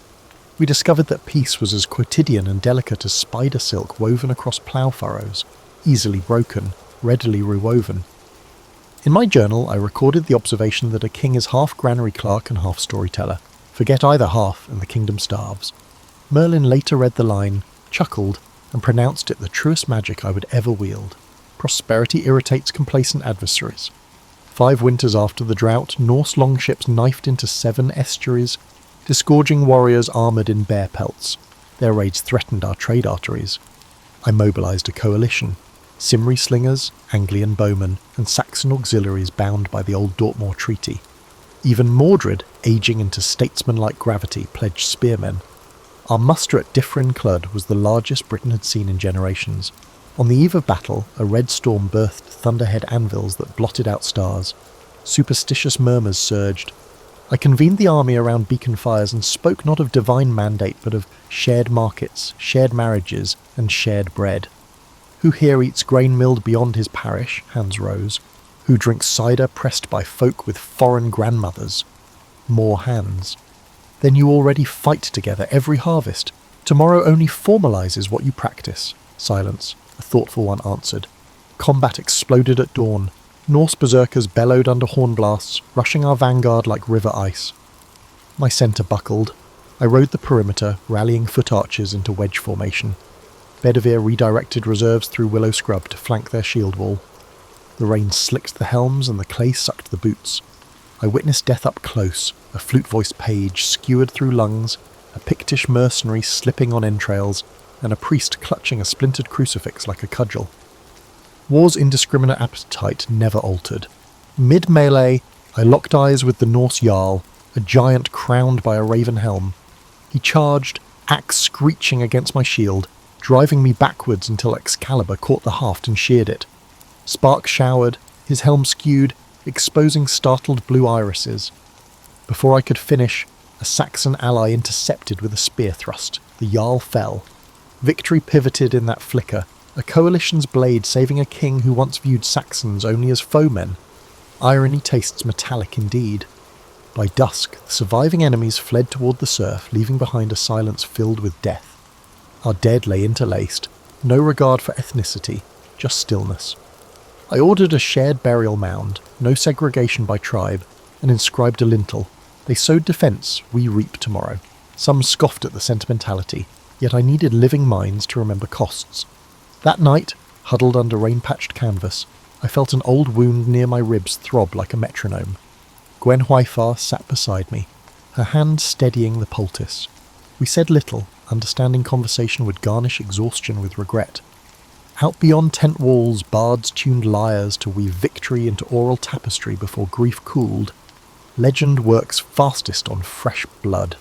We discovered that peace was as quotidian and delicate as spider silk woven across plough furrows, easily broken, readily rewoven. In my journal, I recorded the observation that a king is half granary clerk and half storyteller. Forget either half, and the kingdom starves. Merlin later read the line, chuckled, and pronounced it the truest magic I would ever wield. Prosperity irritates complacent adversaries. 5 winters after the drought, Norse longships knifed into 7 estuaries, disgorging warriors armoured in bear pelts. Their raids threatened our trade arteries. I mobilised a coalition. Cymri slingers, Anglian bowmen, and Saxon auxiliaries bound by the old Dortmore Treaty. Even Mordred, aging into statesman-like gravity, pledged spearmen. Our muster at Dyffryn Clwyd was the largest Britain had seen in generations. On the eve of battle, a red storm birthed thunderhead anvils that blotted out stars. Superstitious murmurs surged. I convened the army around beacon fires and spoke not of divine mandate but of shared markets, shared marriages, and shared bread. Who here eats grain milled beyond his parish? Hands rose. Who drinks cider pressed by folk with foreign grandmothers? More hands. Then you already fight together every harvest. Tomorrow only formalises what you practice. Silence. A thoughtful one answered. Combat exploded at dawn. Norse berserkers bellowed under horn blasts, rushing our vanguard like river ice. My centre buckled. I rode the perimeter, rallying foot archers into wedge formation. Bedivere redirected reserves through willow scrub to flank their shield wall. The rain slicked the helms and the clay sucked the boots. I witnessed death up close, a flute-voiced page skewered through lungs, a Pictish mercenary slipping on entrails, and a priest clutching a splintered crucifix like a cudgel. War's indiscriminate appetite never altered. Mid-melee, I locked eyes with the Norse Jarl, a giant crowned by a raven helm. He charged, axe screeching against my shield, driving me backwards until Excalibur caught the haft and sheared it. Sparks showered, his helm skewed, exposing startled blue irises. Before I could finish, a Saxon ally intercepted with a spear thrust. The Jarl fell. Victory pivoted in that flicker, a coalition's blade saving a king who once viewed Saxons only as foemen. Irony tastes metallic indeed. By dusk, the surviving enemies fled toward the surf, leaving behind a silence filled with death. Our dead lay interlaced, no regard for ethnicity, just stillness. I ordered a shared burial mound, no segregation by tribe, and inscribed a lintel. They sowed defence, we reap tomorrow. Some scoffed at the sentimentality, yet I needed living minds to remember costs. That night, huddled under rain-patched canvas, I felt an old wound near my ribs throb like a metronome. Gwen Hwyfar sat beside me, her hand steadying the poultice. We said little, understanding conversation would garnish exhaustion with regret. Out beyond tent walls, bards tuned lyres to weave victory into oral tapestry before grief cooled. Legend works fastest on fresh blood.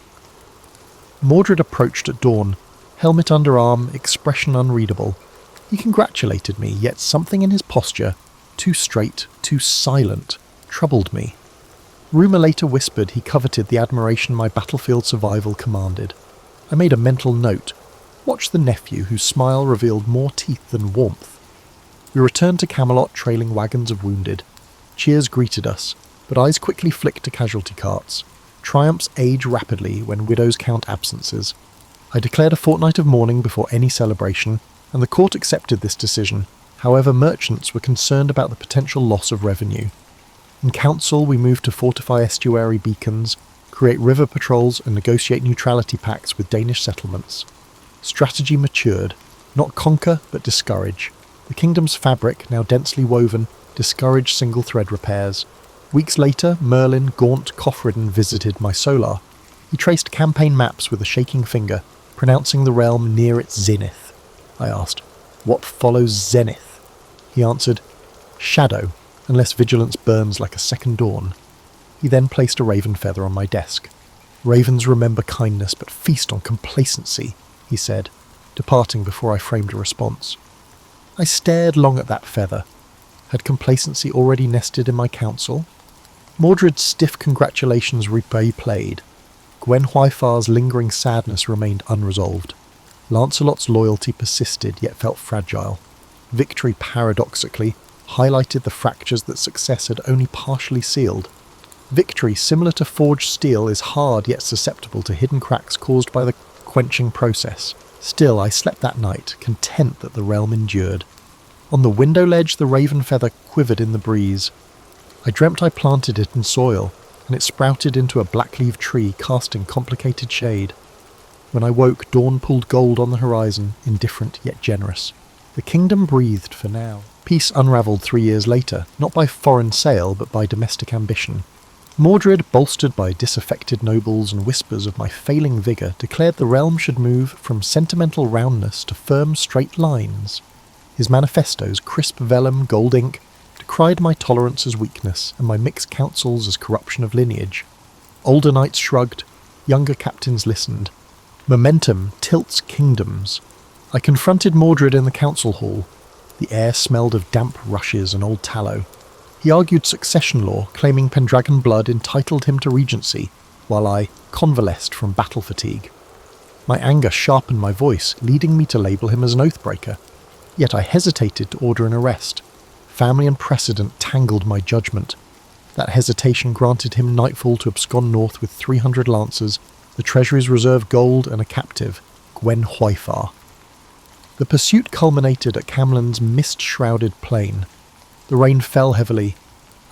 Mordred approached at dawn, helmet under arm, expression unreadable. He congratulated me, yet something in his posture, too straight, too silent, troubled me. Rumour later whispered he coveted the admiration my battlefield survival commanded. I made a mental note. Watch the nephew whose smile revealed more teeth than warmth. We returned to Camelot trailing wagons of wounded. Cheers greeted us, but eyes quickly flicked to casualty carts. Triumphs age rapidly when widows count absences. I declared a fortnight of mourning before any celebration, and the court accepted this decision. However, merchants were concerned about the potential loss of revenue. In council, we moved to fortify estuary beacons, create river patrols, and negotiate neutrality pacts with Danish settlements. Strategy matured. Not conquer, but discourage. The kingdom's fabric, now densely woven, discouraged single-thread repairs. Weeks later, Merlin, gaunt, cough-ridden, visited my solar. He traced campaign maps with a shaking finger, pronouncing the realm near its zenith. I asked, "What follows zenith?" He answered, "Shadow, unless vigilance burns like a second dawn." He then placed a raven feather on my desk. "Ravens remember kindness but feast on complacency," he said, departing before I framed a response. I stared long at that feather. Had complacency already nested in my council? Mordred's stiff congratulations replayed. Gwen Hwyfar's lingering sadness remained unresolved. Lancelot's loyalty persisted, yet felt fragile. Victory, paradoxically, highlighted the fractures that success had only partially sealed. Victory, similar to forged steel, is hard yet susceptible to hidden cracks caused by the quenching process. Still, I slept that night, content that the realm endured. On the window ledge, the raven feather quivered in the breeze. I dreamt I planted it in soil, and it sprouted into a black-leaved tree, casting complicated shade. When I woke, dawn pulled gold on the horizon, indifferent yet generous. The kingdom breathed for now. Peace unravelled 3 years later, not by foreign sail, but by domestic ambition. Mordred, bolstered by disaffected nobles and whispers of my failing vigour, declared the realm should move from sentimental roundness to firm straight lines. His manifestos, crisp vellum, gold ink, decried my tolerance as weakness and my mixed counsels as corruption of lineage. Older knights shrugged, younger captains listened. Momentum tilts kingdoms. I confronted Mordred in the council hall. The air smelled of damp rushes and old tallow. He argued succession law, claiming Pendragon blood entitled him to regency, while I convalesced from battle fatigue. My anger sharpened my voice, leading me to label him as an oathbreaker. Yet I hesitated to order an arrest. Family and precedent tangled my judgment. That hesitation granted him nightfall to abscond north with 300 lancers, the treasury's reserve gold, and a captive, Gwen Hwyfar. The pursuit culminated at Camlan's mist-shrouded plain. The rain fell heavily.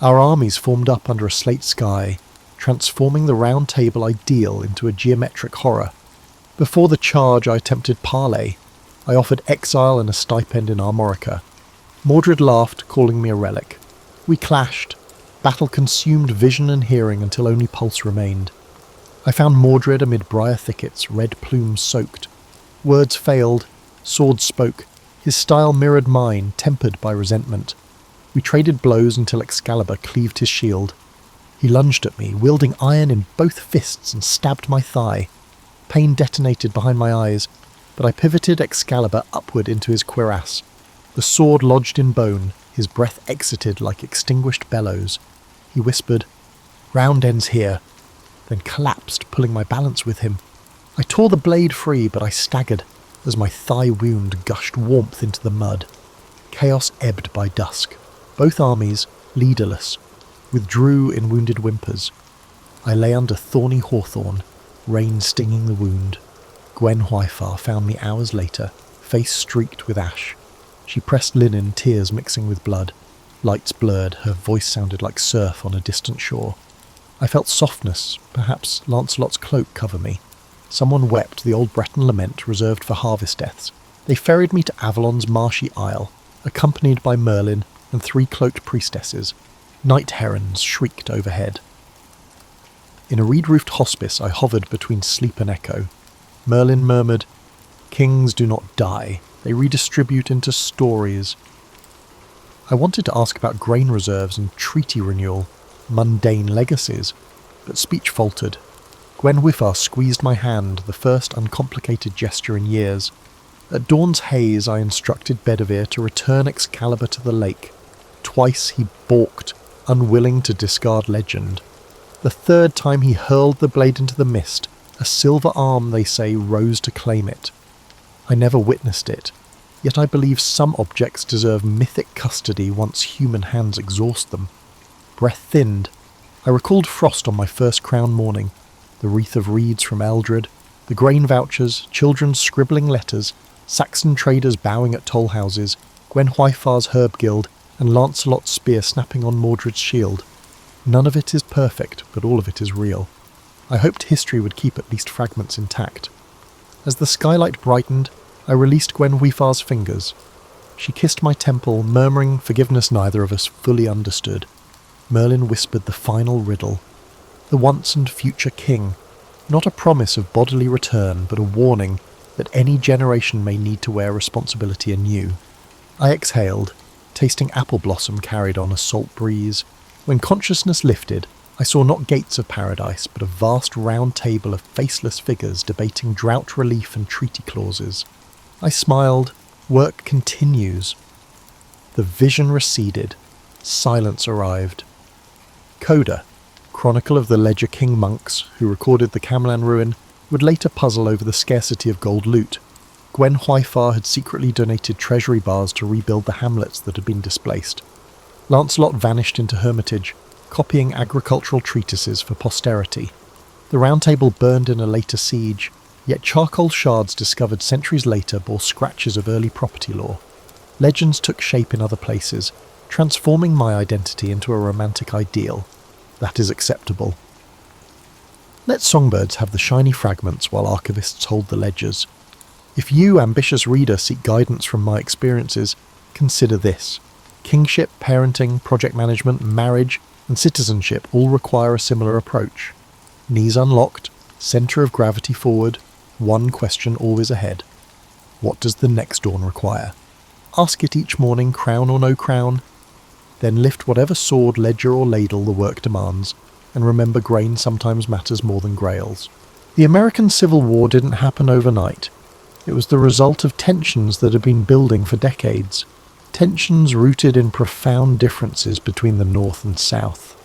Our armies formed up under a slate sky, transforming the round table ideal into a geometric horror. Before the charge, I attempted parley. I offered exile and a stipend in Armorica. Mordred laughed, calling me a relic. We clashed. Battle consumed vision and hearing until only pulse remained. I found Mordred amid briar thickets, red plumes soaked. Words failed. Swords spoke. His style mirrored mine, tempered by resentment. We traded blows until Excalibur cleaved his shield. He lunged at me, wielding iron in both fists, and stabbed my thigh. Pain detonated behind my eyes, but I pivoted Excalibur upward into his cuirass. The sword lodged in bone, his breath exited like extinguished bellows. He whispered, "Round ends here," then collapsed, pulling my balance with him. I tore the blade free, but I staggered as my thigh wound gushed warmth into the mud. Chaos ebbed by dusk. Both armies, leaderless, withdrew in wounded whimpers. I lay under thorny hawthorn, rain stinging the wound. Gwen Hwyfar found me hours later, face streaked with ash. She pressed linen, tears mixing with blood. Lights blurred, her voice sounded like surf on a distant shore. I felt softness, perhaps Lancelot's cloak cover me. Someone wept the old Breton lament reserved for harvest deaths. They ferried me to Avalon's marshy isle, accompanied by Merlin and 3 cloaked priestesses. Night herons shrieked overhead. In a reed-roofed hospice I hovered between sleep and echo. Merlin murmured, "Kings do not die, they redistribute into stories." I wanted to ask about grain reserves and treaty renewal, mundane legacies, but speech faltered. Gwen Hwyfar squeezed my hand, the first uncomplicated gesture in years. At dawn's haze I instructed Bedivere to return Excalibur to the lake. Twice he balked, unwilling to discard legend. The third time he hurled the blade into the mist, a silver arm, they say, rose to claim it. I never witnessed it, yet I believe some objects deserve mythic custody once human hands exhaust them. Breath thinned, I recalled frost on my first crown morning, the wreath of reeds from Eldred, the grain vouchers, children scribbling letters, Saxon traders bowing at toll houses, Gwen Hwyfar's herb guild, and Lancelot's spear snapping on Mordred's shield. None of it is perfect, but all of it is real. I hoped history would keep at least fragments intact. As the skylight brightened, I released Gwen Hwyfar's fingers. She kissed my temple, murmuring forgiveness neither of us fully understood. Merlin whispered the final riddle. The once and future king, not a promise of bodily return, but a warning that any generation may need to wear responsibility anew. I exhaled, tasting apple blossom carried on a salt breeze. When consciousness lifted, I saw not gates of paradise, but a vast round table of faceless figures debating drought relief and treaty clauses. I smiled. Work continues. The vision receded. Silence arrived. Coda, chronicle of the Ledger King monks who recorded the Camelin ruin, would later puzzle over the scarcity of gold loot. Gwen Hwyfar had secretly donated treasury bars to rebuild the hamlets that had been displaced. Lancelot vanished into hermitage, copying agricultural treatises for posterity. The Round Table burned in a later siege, yet charcoal shards discovered centuries later bore scratches of early property law. Legends took shape in other places, transforming my identity into a romantic ideal. That is acceptable. Let songbirds have the shiny fragments while archivists hold the ledgers. If you, ambitious reader, seek guidance from my experiences, consider this. Kingship, parenting, project management, marriage, and citizenship all require a similar approach. Knees unlocked, centre of gravity forward, one question always ahead. What does the next dawn require? Ask it each morning, crown or no crown. Then lift whatever sword, ledger or ladle the work demands, and remember grain sometimes matters more than grails. The American Civil War didn't happen overnight. It was the result of tensions that had been building for decades. Tensions rooted in profound differences between the North and South.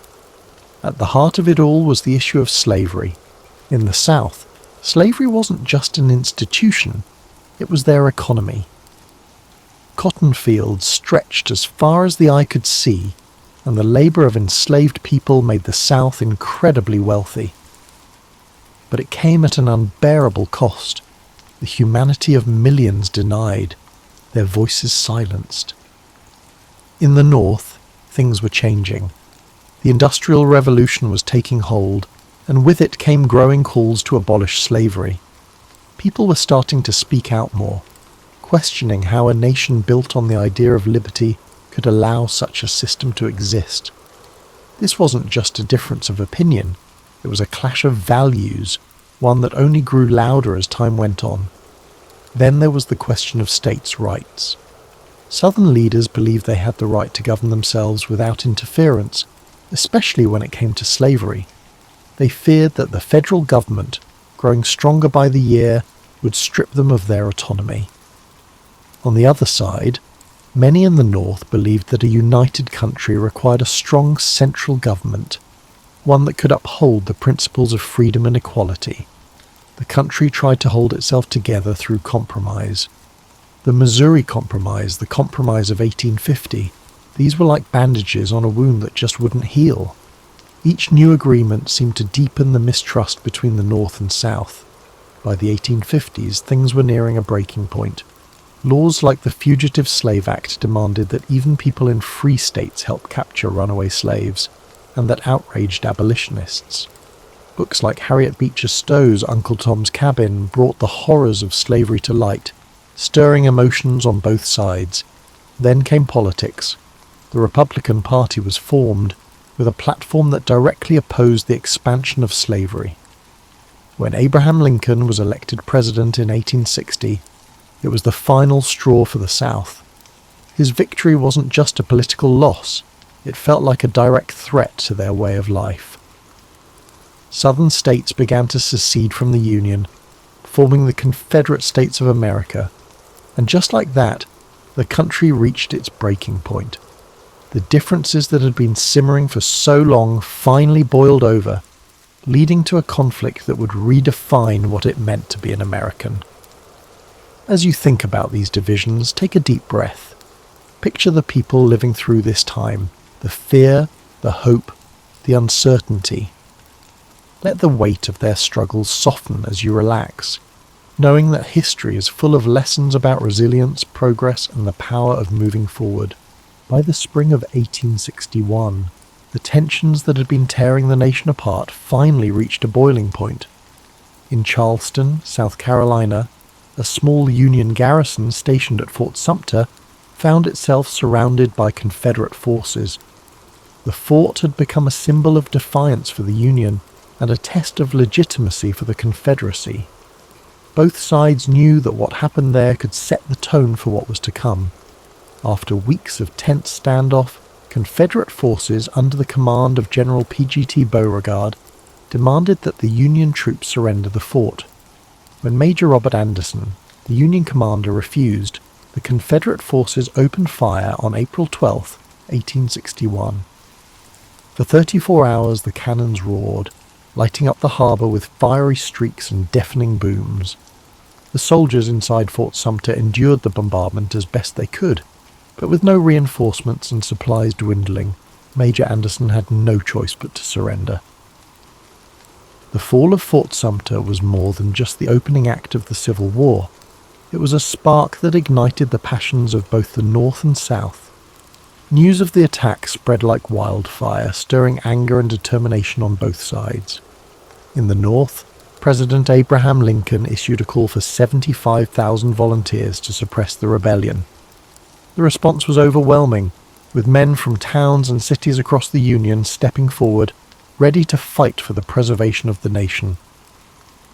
At the heart of it all was the issue of slavery. In the South, slavery wasn't just an institution, it was their economy. Cotton fields stretched as far as the eye could see, and the labour of enslaved people made the South incredibly wealthy. But it came at an unbearable cost. The humanity of millions denied, their voices silenced. In the North, things were changing. The Industrial Revolution was taking hold, and with it came growing calls to abolish slavery. People were starting to speak out more, questioning how a nation built on the idea of liberty could allow such a system to exist. This wasn't just a difference of opinion, it was a clash of values, one that only grew louder as time went on. Then there was the question of states' rights. Southern leaders believed they had the right to govern themselves without interference, especially when it came to slavery. They feared that the federal government, growing stronger by the year, would strip them of their autonomy. On the other side, many in the North believed that a united country required a strong central government, one that could uphold the principles of freedom and equality. The country tried to hold itself together through compromise. The Missouri Compromise, the Compromise of 1850, these were like bandages on a wound that just wouldn't heal. Each new agreement seemed to deepen the mistrust between the North and South. By the 1850s, things were nearing a breaking point. Laws like the Fugitive Slave Act demanded that even people in free states help capture runaway slaves, and that outraged abolitionists. Books like Harriet Beecher Stowe's Uncle Tom's Cabin brought the horrors of slavery to light, stirring emotions on both sides. Then came politics. The Republican Party was formed, with a platform that directly opposed the expansion of slavery. When Abraham Lincoln was elected president in 1860, it was the final straw for the South. His victory wasn't just a political loss, it felt like a direct threat to their way of life. Southern states began to secede from the Union, forming the Confederate States of America, and just like that, the country reached its breaking point. The differences that had been simmering for so long finally boiled over, leading to a conflict that would redefine what it meant to be an American. As you think about these divisions, take a deep breath. Picture the people living through this time, the fear, the hope, the uncertainty. Let the weight of their struggles soften as you relax, knowing that history is full of lessons about resilience, progress, and the power of moving forward. By the spring of 1861, the tensions that had been tearing the nation apart finally reached a boiling point. In Charleston, South Carolina, a small Union garrison stationed at Fort Sumter found itself surrounded by Confederate forces. The fort had become a symbol of defiance for the Union and a test of legitimacy for the Confederacy. Both sides knew that what happened there could set the tone for what was to come. After weeks of tense standoff, Confederate forces under the command of General P.G.T. Beauregard demanded that the Union troops surrender the fort. When Major Robert Anderson, the Union commander, refused, the Confederate forces opened fire on April 12, 1861. For 34 hours the cannons roared, lighting up the harbour with fiery streaks and deafening booms. The soldiers inside Fort Sumter endured the bombardment as best they could, but with no reinforcements and supplies dwindling, Major Anderson had no choice but to surrender. The fall of Fort Sumter was more than just the opening act of the Civil War. It was a spark that ignited the passions of both the North and South. News of the attack spread like wildfire, stirring anger and determination on both sides. In the North, President Abraham Lincoln issued a call for 75,000 volunteers to suppress the rebellion. The response was overwhelming, with men from towns and cities across the Union stepping forward, ready to fight for the preservation of the nation.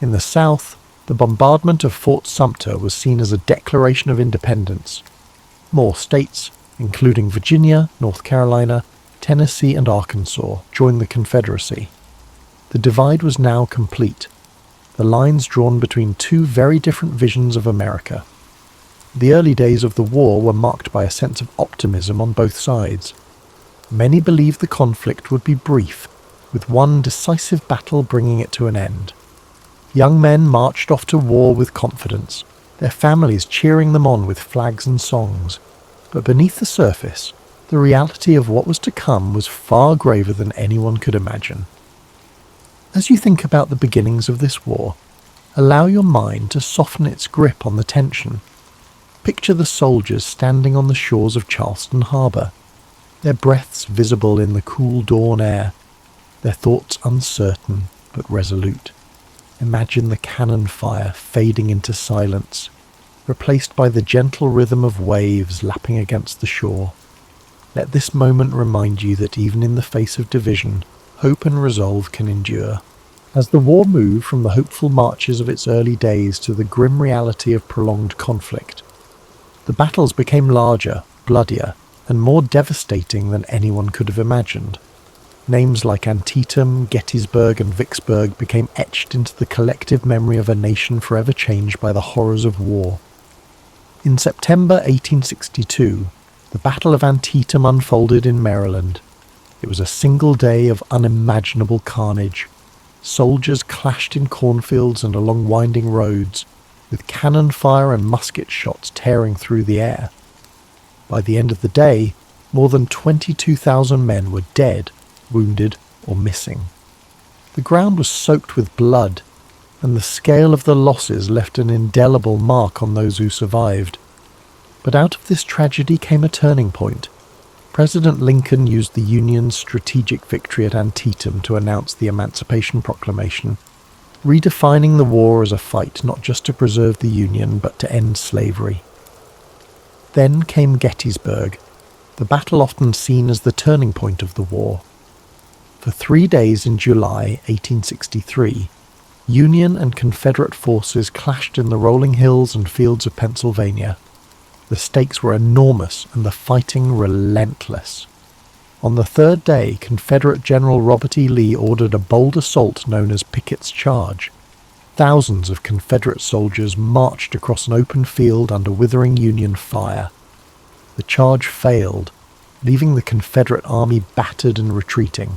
In the South, the bombardment of Fort Sumter was seen as a declaration of independence. More states, including Virginia, North Carolina, Tennessee, and Arkansas, joined the Confederacy. The divide was now complete, the lines drawn between two very different visions of America. The early days of the war were marked by a sense of optimism on both sides. Many believed the conflict would be brief, with one decisive battle bringing it to an end. Young men marched off to war with confidence, their families cheering them on with flags and songs. But beneath the surface, the reality of what was to come was far graver than anyone could imagine. As you think about the beginnings of this war, allow your mind to soften its grip on the tension. Picture the soldiers standing on the shores of Charleston Harbour, their breaths visible in the cool dawn air, their thoughts uncertain but resolute. Imagine the cannon fire fading into silence, replaced by the gentle rhythm of waves lapping against the shore. Let this moment remind you that even in the face of division, hope and resolve can endure. As the war moved from the hopeful marches of its early days to the grim reality of prolonged conflict, the battles became larger, bloodier, and more devastating than anyone could have imagined. Names like Antietam, Gettysburg, and Vicksburg became etched into the collective memory of a nation forever changed by the horrors of war. In September 1862, the Battle of Antietam unfolded in Maryland. It was a single day of unimaginable carnage. Soldiers clashed in cornfields and along winding roads, with cannon fire and musket shots tearing through the air. By the end of the day, more than 22,000 men were dead, wounded, or missing. The ground was soaked with blood, and the scale of the losses left an indelible mark on those who survived. But out of this tragedy came a turning point. President Lincoln used the Union's strategic victory at Antietam to announce the Emancipation Proclamation, redefining the war as a fight not just to preserve the Union but to end slavery. Then came Gettysburg, the battle often seen as the turning point of the war. For 3 days in July 1863, Union and Confederate forces clashed in the rolling hills and fields of Pennsylvania. The stakes were enormous and the fighting relentless. On the third day, Confederate General Robert E. Lee ordered a bold assault known as Pickett's Charge. Thousands of Confederate soldiers marched across an open field under withering Union fire. The charge failed, leaving the Confederate army battered and retreating.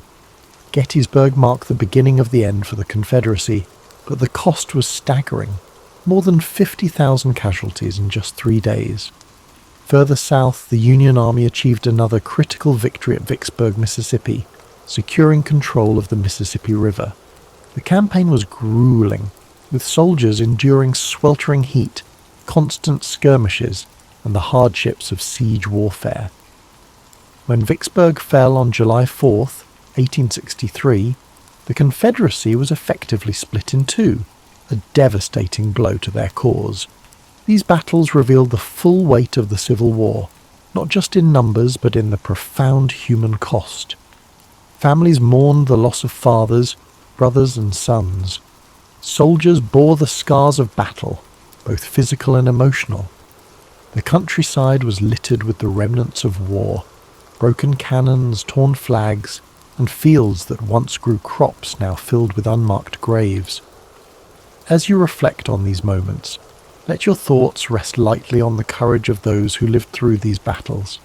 Gettysburg marked the beginning of the end for the Confederacy, but the cost was staggering. More than 50,000 casualties in just 3 days. Further south, the Union Army achieved another critical victory at Vicksburg, Mississippi, securing control of the Mississippi River. The campaign was grueling, with soldiers enduring sweltering heat, constant skirmishes, and the hardships of siege warfare. When Vicksburg fell on July 4th, 1863, the Confederacy was effectively split in two, a devastating blow to their cause. These battles revealed the full weight of the Civil War, not just in numbers but in the profound human cost. Families mourned the loss of fathers, brothers and sons. Soldiers bore the scars of battle, both physical and emotional. The countryside was littered with the remnants of war, broken cannons, torn flags, and fields that once grew crops now filled with unmarked graves. As you reflect on these moments, let your thoughts rest lightly on the courage of those who lived through these battles.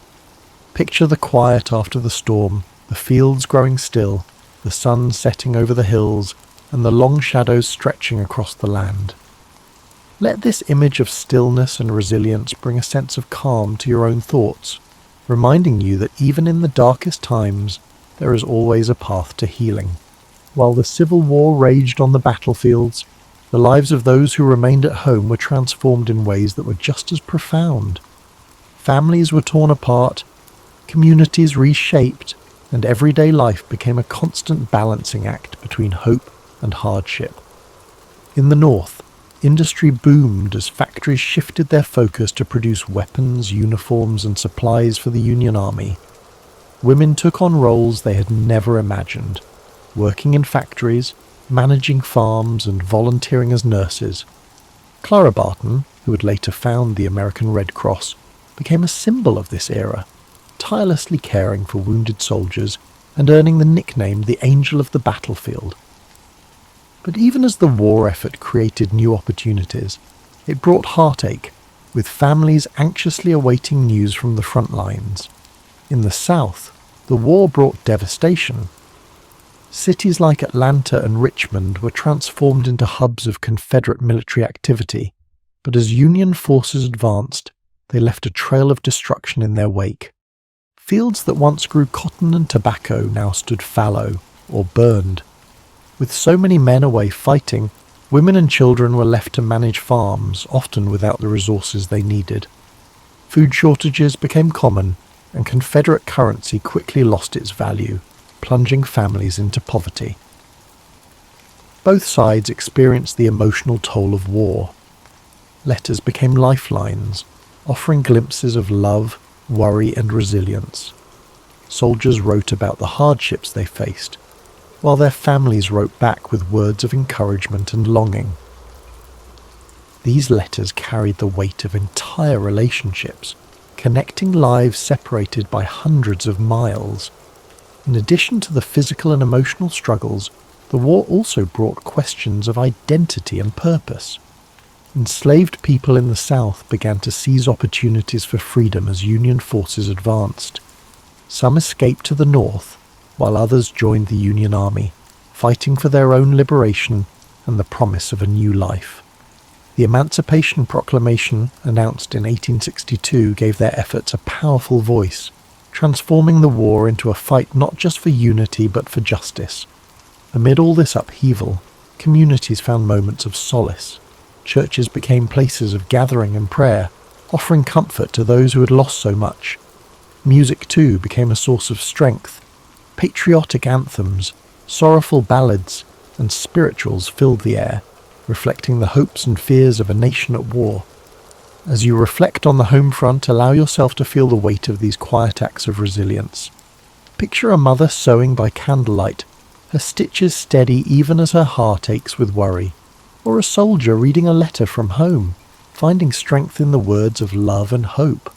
Picture the quiet after the storm, the fields growing still, the sun setting over the hills, and the long shadows stretching across the land. Let this image of stillness and resilience bring a sense of calm to your own thoughts, reminding you that even in the darkest times, there is always a path to healing. While the Civil War raged on the battlefields, the lives of those who remained at home were transformed in ways that were just as profound. Families were torn apart, communities reshaped, and everyday life became a constant balancing act between hope and hardship. In the North, industry boomed as factories shifted their focus to produce weapons, uniforms, and supplies for the Union Army. Women took on roles they had never imagined, working in factories, managing farms, and volunteering as nurses. Clara Barton, who would later found the American Red Cross, became a symbol of this era, tirelessly caring for wounded soldiers and earning the nickname the Angel of the Battlefield. But even as the war effort created new opportunities, it brought heartache, with families anxiously awaiting news from the front lines. In the South, the war brought devastation. Cities like Atlanta and Richmond were transformed into hubs of Confederate military activity, but as Union forces advanced, they left a trail of destruction in their wake. Fields that once grew cotton and tobacco now stood fallow or burned. With so many men away fighting, women and children were left to manage farms, often without the resources they needed. Food shortages became common, and Confederate currency quickly lost its value, plunging families into poverty. Both sides experienced the emotional toll of war. Letters became lifelines, offering glimpses of love, worry, and resilience. Soldiers wrote about the hardships they faced, while their families wrote back with words of encouragement and longing. These letters carried the weight of entire relationships, connecting lives separated by hundreds of miles. In addition to the physical and emotional struggles, the war also brought questions of identity and purpose. Enslaved people in the South began to seize opportunities for freedom as Union forces advanced. Some escaped to the North, while others joined the Union Army, fighting for their own liberation and the promise of a new life. The Emancipation Proclamation, announced in 1862, gave their efforts a powerful voice, transforming the war into a fight not just for unity but for justice. Amid all this upheaval, communities found moments of solace. Churches became places of gathering and prayer, offering comfort to those who had lost so much. Music, too, became a source of strength. Patriotic anthems, sorrowful ballads, and spirituals filled the air, reflecting the hopes and fears of a nation at war. As you reflect on the home front, allow yourself to feel the weight of these quiet acts of resilience. Picture a mother sewing by candlelight, her stitches steady even as her heart aches with worry, or a soldier reading a letter from home, finding strength in the words of love and hope.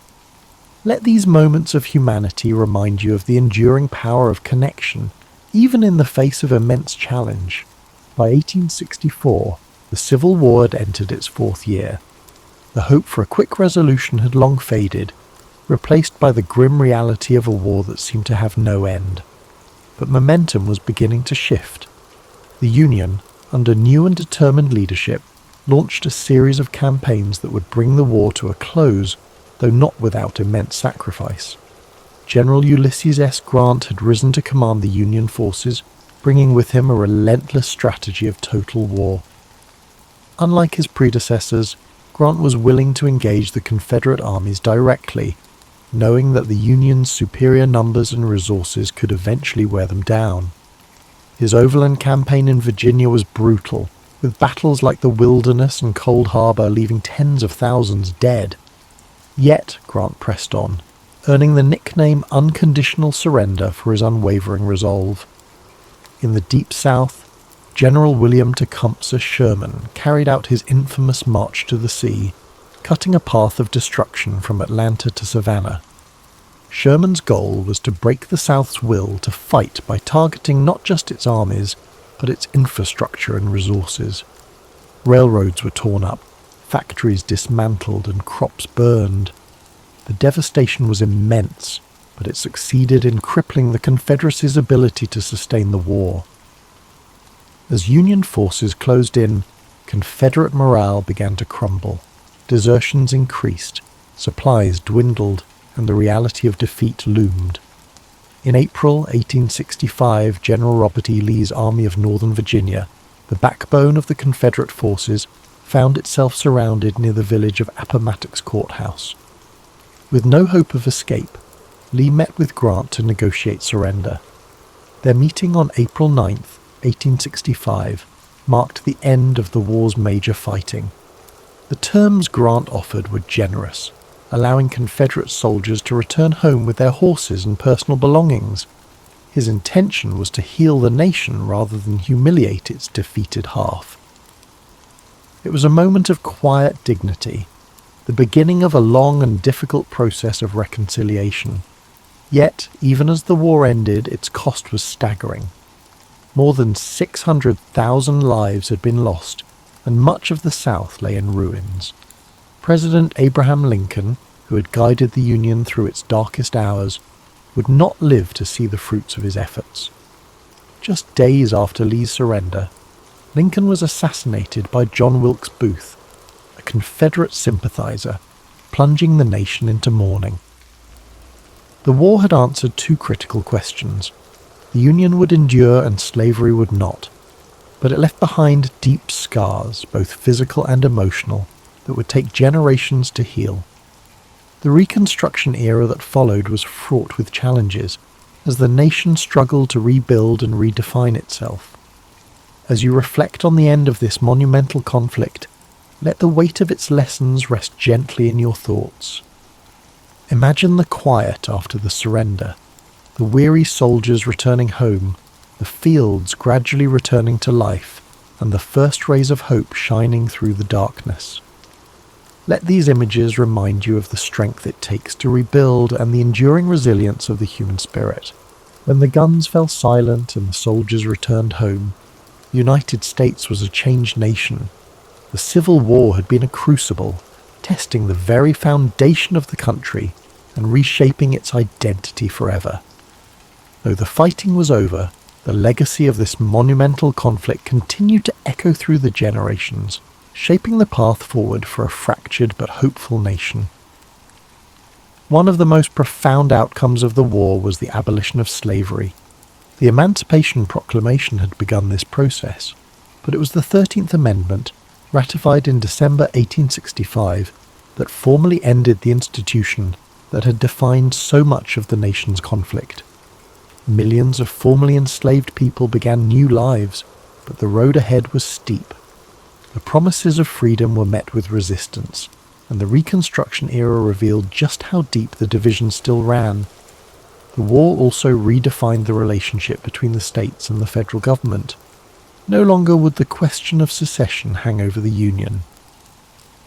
Let these moments of humanity remind you of the enduring power of connection, even in the face of immense challenge. By 1864, the Civil War had entered its 4th year. The hope for a quick resolution had long faded, replaced by the grim reality of a war that seemed to have no end. But momentum was beginning to shift. The Union, under new and determined leadership, launched a series of campaigns that would bring the war to a close, though not without immense sacrifice. General Ulysses S. Grant had risen to command the Union forces, bringing with him a relentless strategy of total war. Unlike his predecessors, Grant was willing to engage the Confederate armies directly, knowing that the Union's superior numbers and resources could eventually wear them down. His overland campaign in Virginia was brutal, with battles like the Wilderness and Cold Harbor leaving tens of thousands dead. Yet Grant pressed on, earning the nickname Unconditional Surrender for his unwavering resolve. In the Deep South, General William Tecumseh Sherman carried out his infamous March to the Sea, cutting a path of destruction from Atlanta to Savannah. Sherman's goal was to break the South's will to fight by targeting not just its armies, but its infrastructure and resources. Railroads were torn up, factories dismantled, and crops burned. The devastation was immense, but it succeeded in crippling the Confederacy's ability to sustain the war. As Union forces closed in, Confederate morale began to crumble. Desertions increased, supplies dwindled, and the reality of defeat loomed. In April 1865, General Robert E. Lee's Army of Northern Virginia, the backbone of the Confederate forces, found itself surrounded near the village of Appomattox Courthouse. With no hope of escape, Lee met with Grant to negotiate surrender. Their meeting on April 9, 1865, marked the end of the war's major fighting. The terms Grant offered were generous, allowing Confederate soldiers to return home with their horses and personal belongings. His intention was to heal the nation rather than humiliate its defeated half. It was a moment of quiet dignity, the beginning of a long and difficult process of reconciliation. Yet, even as the war ended, its cost was staggering. More than 600,000 lives had been lost, and much of the South lay in ruins. President Abraham Lincoln, who had guided the Union through its darkest hours, would not live to see the fruits of his efforts. Just days after Lee's surrender, Lincoln was assassinated by John Wilkes Booth, a Confederate sympathizer, plunging the nation into mourning. The war had answered two critical questions. The Union would endure and slavery would not, but it left behind deep scars, both physical and emotional, that would take generations to heal. The Reconstruction era that followed was fraught with challenges, as the nation struggled to rebuild and redefine itself. As you reflect on the end of this monumental conflict, let the weight of its lessons rest gently in your thoughts. Imagine the quiet after the surrender, the weary soldiers returning home, the fields gradually returning to life, and the first rays of hope shining through the darkness. Let these images remind you of the strength it takes to rebuild and the enduring resilience of the human spirit. When the guns fell silent and the soldiers returned home, the United States was a changed nation. The Civil War had been a crucible, testing the very foundation of the country and reshaping its identity forever. Though the fighting was over, the legacy of this monumental conflict continued to echo through the generations, shaping the path forward for a fractured but hopeful nation. One of the most profound outcomes of the war was the abolition of slavery. The Emancipation Proclamation had begun this process, but it was the 13th Amendment, ratified in December 1865, that formally ended the institution that had defined so much of the nation's conflict. Millions of formerly enslaved people began new lives, but the road ahead was steep. The promises of freedom were met with resistance, and the Reconstruction era revealed just how deep the division still ran. The war also redefined the relationship between the states and the federal government. No longer would the question of secession hang over the Union.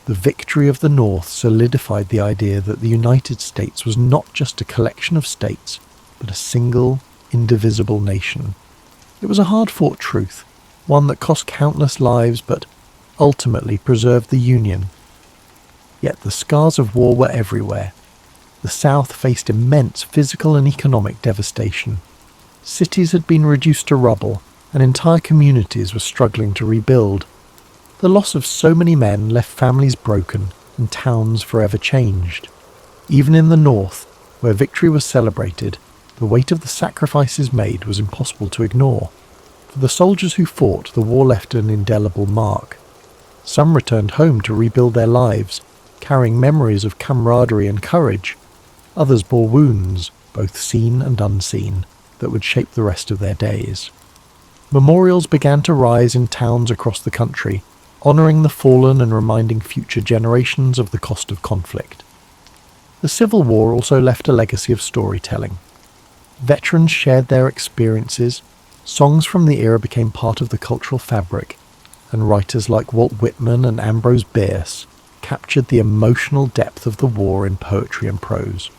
The victory of the North solidified the idea that the United States was not just a collection of states, but a single, indivisible nation. It was a hard-fought truth, one that cost countless lives but ultimately preserved the Union. Yet the scars of war were everywhere. the South faced immense physical and economic devastation. Cities had been reduced to rubble, and entire communities were struggling to rebuild. The loss of so many men left families broken and towns forever changed. Even in the North, where victory was celebrated, the weight of the sacrifices made was impossible to ignore. For the soldiers who fought, the war left an indelible mark. Some returned home to rebuild their lives, carrying memories of camaraderie and courage. Others bore wounds, both seen and unseen, that would shape the rest of their days. Memorials began to rise in towns across the country, honouring the fallen and reminding future generations of the cost of conflict. The Civil War also left a legacy of storytelling. Veterans shared their experiences, songs from the era became part of the cultural fabric, and writers like Walt Whitman and Ambrose Bierce captured the emotional depth of the war in poetry and prose.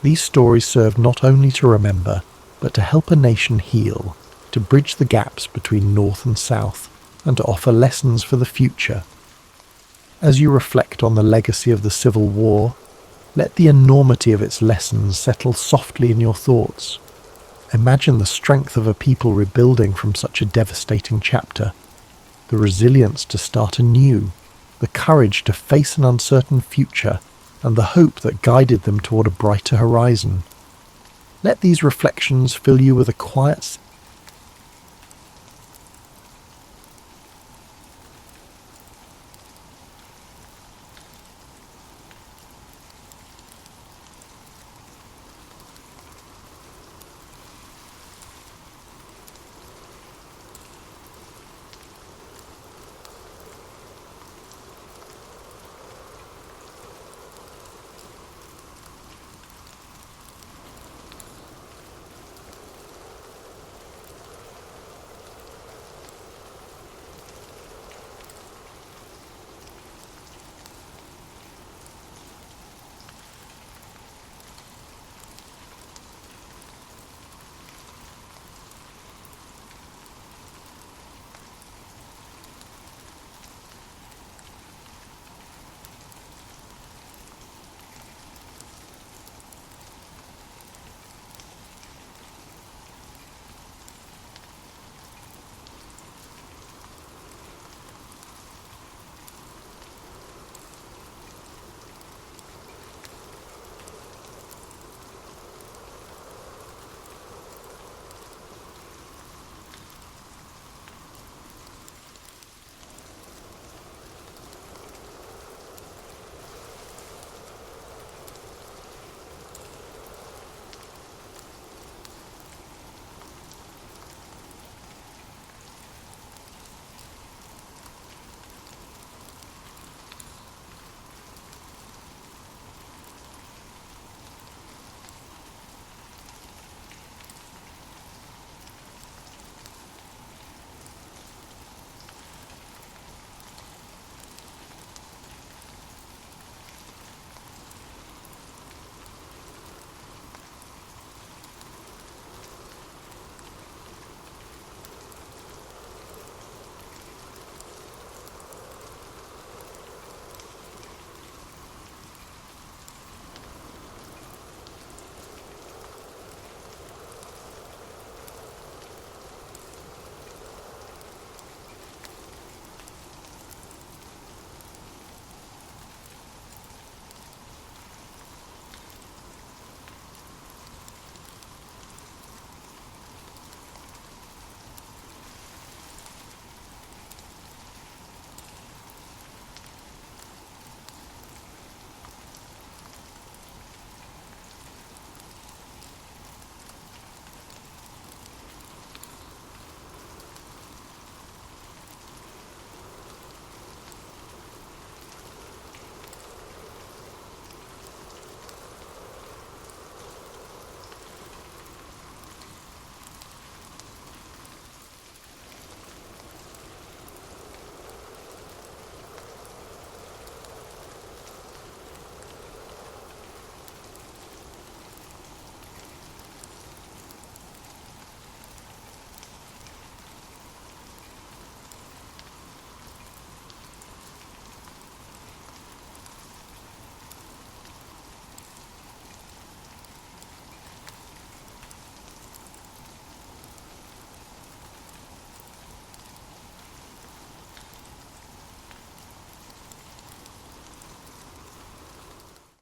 These stories served not only to remember, but to help a nation heal, to bridge the gaps between North and South, and to offer lessons for the future. As you reflect on the legacy of the Civil War, let the enormity of its lessons settle softly in your thoughts. Imagine the strength of a people rebuilding from such a devastating chapter, the resilience to start anew, the courage to face an uncertain future, and the hope that guided them toward a brighter horizon. Let these reflections fill you with a quiet